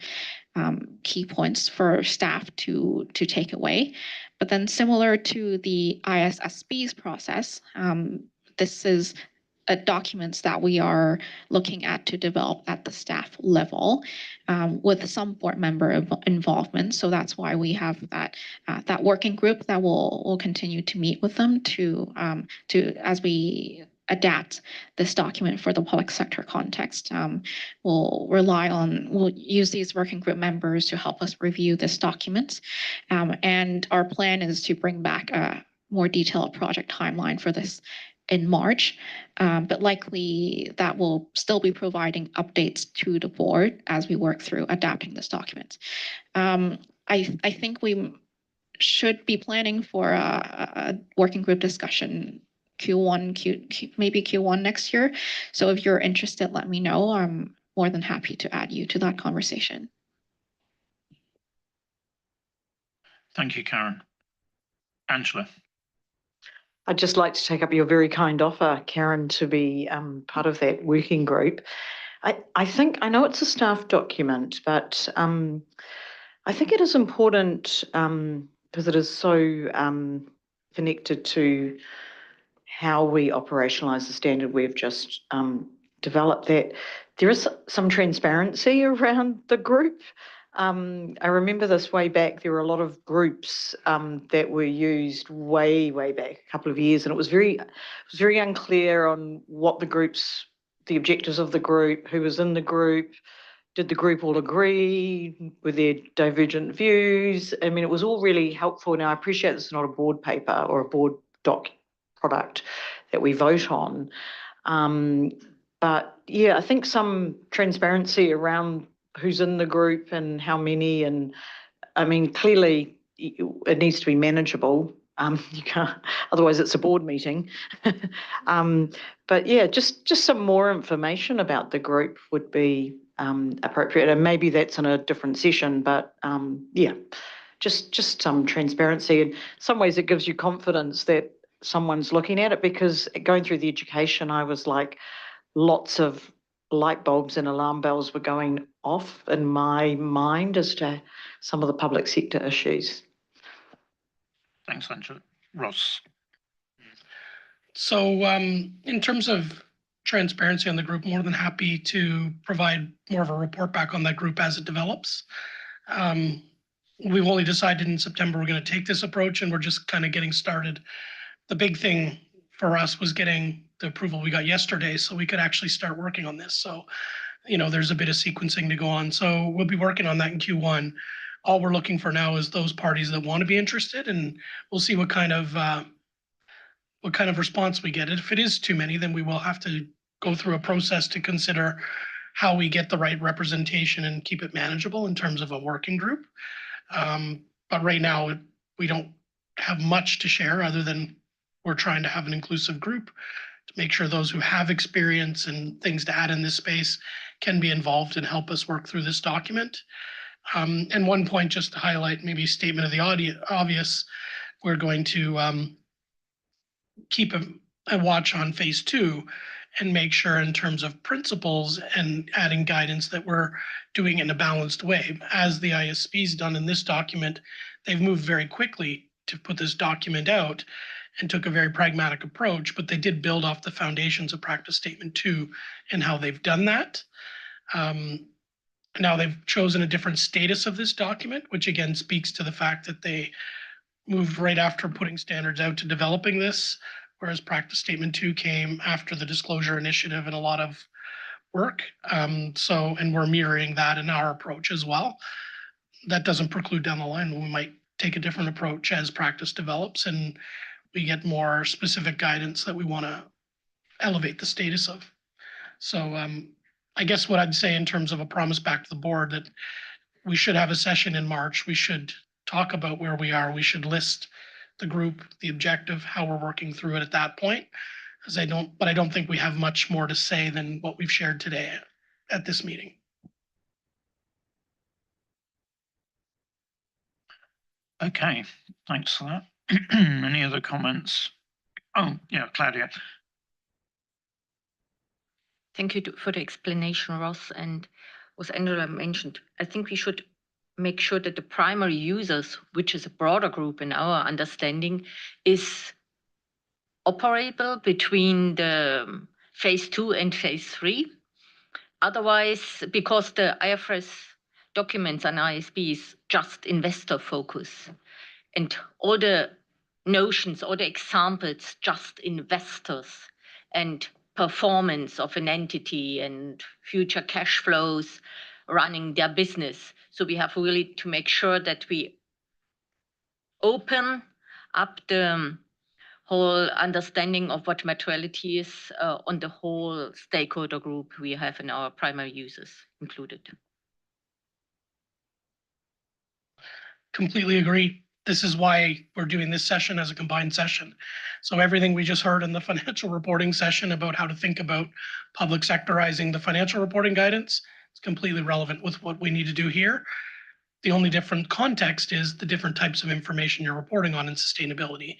key points for staff to take away. But then similar to the ISSB's process, this is documents that we are looking at to develop at the staff level with some board member involvement. So that's why we have that working group that will continue to meet with them to as we adapt this document for the public sector context. We'll use these working group members to help us review this document. And our plan is to bring back a more detailed project timeline for this in March, but likely that will still be providing updates to the board as we work through adapting this document. I think we should be planning for a working group discussion maybe Q1 next year. So if you're interested, let me know. I'm more than happy to add you to that conversation. Thank you, Karen. Angela. I'd just like to take up your very kind offer, Karen, to be part of that working group. I think, I know it's a staff document, but I think it is important because it is so connected to how we operationalise the standard we've just developed, that there is some transparency around the group. I remember this way back, there were a lot of groups that were used way back, a couple of years, and it was very unclear on what the objectives of the group, who was in the group, did the group all agree, were there divergent views? I mean, it was all really helpful. Now, I appreciate this is not a board paper or a board doc product that we vote on. But yeah, I think some transparency around who's in the group and how many, and I mean, clearly it needs to be manageable. You can't, otherwise it's a board meeting. But yeah, just some more information about the group would be appropriate, and maybe that's in a different session. But yeah, just some transparency. In some ways, it gives you confidence that someone's looking at it, because going through the education, I was like, lots of light bulbs and alarm bells were going off in my mind as to some of the public sector issues. Thanks, Angela. Ross. So in terms of transparency on the group, more than happy to provide more of a report back on that group as it develops. We've only decided in September we're going to take this approach, and we're just kind of getting started. The big thing for us was getting the approval we got yesterday so we could actually start working on this. So, you know, there's a bit of sequencing to go on. So we'll be working on that in Q1. All we're looking for now is those parties that want to be interested, and we'll see what kind of response we get. If it is too many, then we will have to go through a process to consider how we get the right representation and keep it manageable in terms of a working group. But right now, we don't have much to share other than we're trying to have an inclusive group to make sure those who have experience and things to add in this space can be involved and help us work through this document. And one point just to highlight, maybe statement of the obvious, we're going to keep a watch on phase 2 and make sure in terms of principles and adding guidance that we're doing it in a balanced way. As the ISB's done in this document, they've moved very quickly to put this document out and took a very pragmatic approach, but they did build off the foundations of practice statement 2 and how they've done that. Now they've chosen a different status of this document, which again speaks to the fact that they moved right after putting standards out to developing this, whereas practice statement 2 came after the disclosure initiative and a lot of work. And we're mirroring that in our approach as well. That doesn't preclude down the line we might take a different approach as practice develops and we get more specific guidance that we want to elevate the status of. So I guess what I'd say in terms of a promise back to the board, that we should have a session in March. We should talk about where we are. We should list the group, the objective, how we're working through it at that point. But I don't think we have much more to say than what we've shared today at this meeting. Okay, thanks for that. Any other comments? Oh, yeah, Claudia. Thank you for the explanation, Ross. And as Angela mentioned, I think we should make sure that the primary users, which is a broader group in our understanding, is operable between the phase 2 and phase 3. Otherwise, because the IFRS documents and ISBs just investor focus, and all the notions, all the examples, just investors and performance of an entity and future cash flows running their business. So we have really to make sure that we open up the whole understanding of what materiality is on the whole stakeholder group we have in our primary users included. Completely agree. this is why we're doing this session as a combined session. So everything we just heard in the financial reporting session about how to think about public sectorizing the financial reporting guidance is completely relevant with what we need to do here. The only different context is the different types of information you're reporting on in sustainability.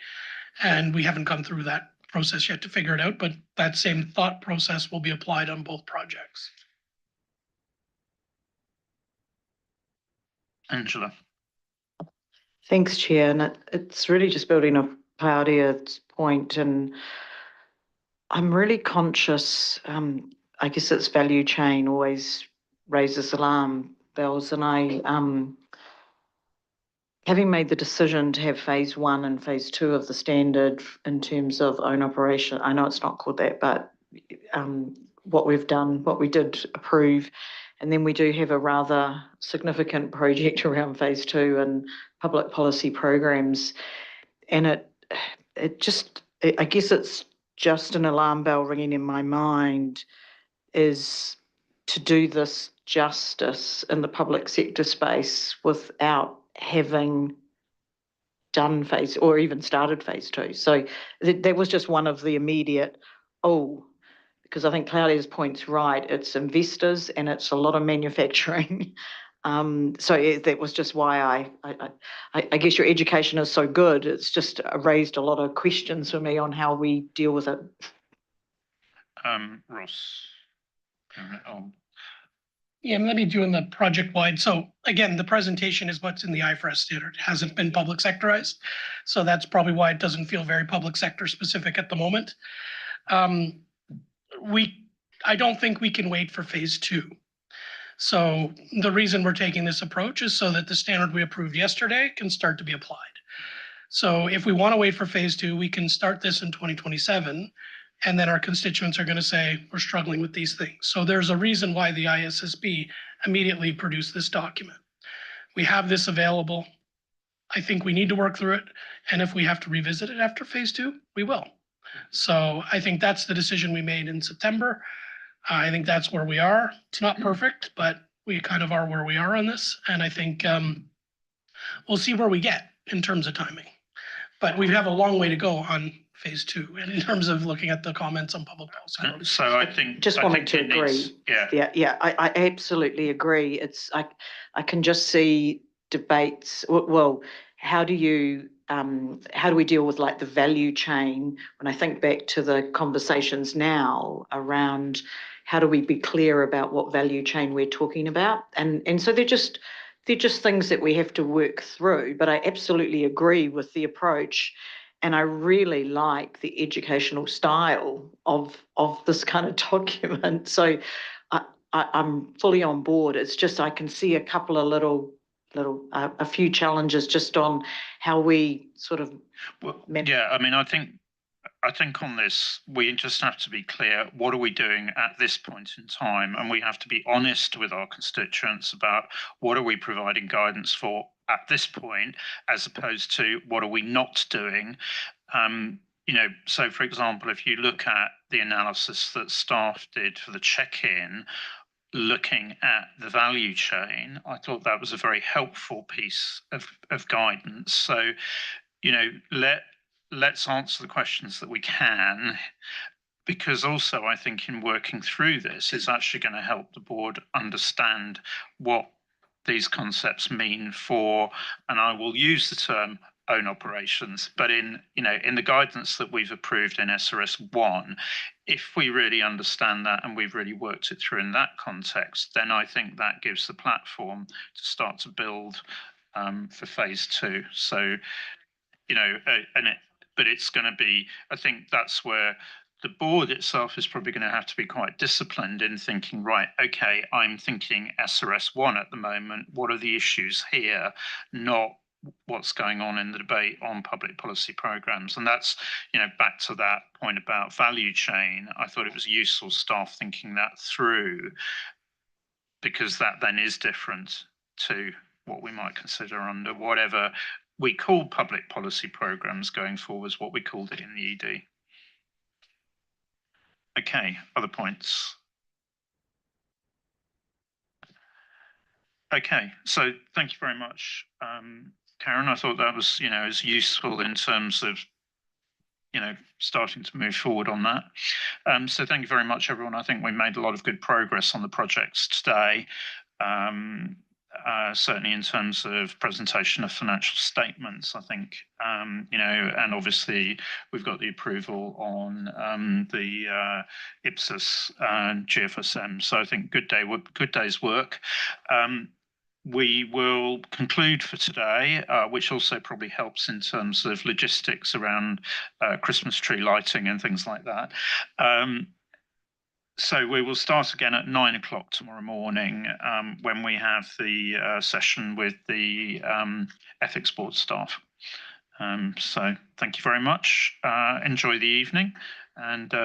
And we haven't gone through that process yet to figure it out, but that same thought process will be applied on both projects. Angela. Thanks, Chair. And it's really just building off Claudia's point, and I'm really conscious, I guess it's value chain always raises alarm bells, and I, having made the decision to have phase 1 and phase 2 of the standard in terms of own operation, I know it's not called that, but what we've done, what we did approve, and then we do have a rather significant project around phase 2 and public policy programs. And it just, I guess it's just an alarm bell ringing in my mind, is to do this justice in the public sector space without having done phase or even started phase 2. So that was just one of the immediate, because I think Claudia's point's right. It's investors and it's a lot of manufacturing. That was just why I guess your education is so good. It's just raised a lot of questions for me on how we deal with it. Ross. Yeah, let me do in the project wide. So again, the presentation is what's in the IFRS standard. It hasn't been public sectorized. So that's probably why it doesn't feel very public sector specific at the moment. I don't think we can wait for phase 2. So the reason we're taking this approach is so that the standard we approved yesterday can start to be applied. So if we want to wait for phase 2, we can start this in 2027. And then our constituents are going to say, we're struggling with these things. So there's a reason why the IPSASB immediately produced this document. We have this available. I think we need to work through it. And if we have to revisit it after phase 2, we will. So I think that's the decision we made in September. I think that's where we are. It's not perfect, but we kind of are where we are on this. And I think we'll see where we get in terms of timing. But we have a long way to go on phase 2, and in terms of looking at the comments on public policy. So I think just wanted to agree. I absolutely agree. It's I can just see debates. Well, how do we deal with like the value chain? When I think back to the conversations now around how do we be clear about what value chain we're talking about, and so they're just things that we have to work through. But I absolutely agree with the approach. And I really like the educational style of this kind of document. So I'm fully on board. It's just I can see a couple of a few challenges just on how we sort of. Yeah, I mean, I think on this, we just have to be clear, what are we doing at this point in time? And we have to be honest with our constituents about what are we providing guidance for at this point, as opposed to what are we not doing? So for example, if you look at the analysis that staff did for the check-in, looking at the value chain, I thought that was a very helpful piece of guidance. So, let's answer the questions that we can, because also I think in working through this, it's actually going to help the board understand what these concepts mean for, and I will use the term own operations, but in the guidance that we've approved in SRS 1, if we really understand that and we've really worked it through in that context, then I think that gives the platform to start to build for phase 2. So, but it's going to be, I think that's where the board itself is probably going to have to be quite disciplined in thinking, right, okay, I'm thinking SRS 1 at the moment. What are the issues here? Not what's going on in the debate on public policy programs. And that's, back to that point about value chain. I thought it was useful staff thinking that through, because that then is different to what we might consider under whatever we call public policy programs going forwards, what we called it in the ED. Okay, other points? Okay, so thank you very much Karen. I thought that was, is useful in terms of, starting to move forward on that. So thank you very much, everyone. I think we made a lot of good progress on the projects today. Certainly in terms of presentation of financial statements, I think, and obviously we've got the approval on the IPSAS GFSM. So I think good day's work. We will conclude for today, which also probably helps in terms of logistics around Christmas tree lighting and things like that. So we will start again at 9 o'clock tomorrow morning when we have the session with the ethics board staff. So thank you very much. Enjoy the evening, and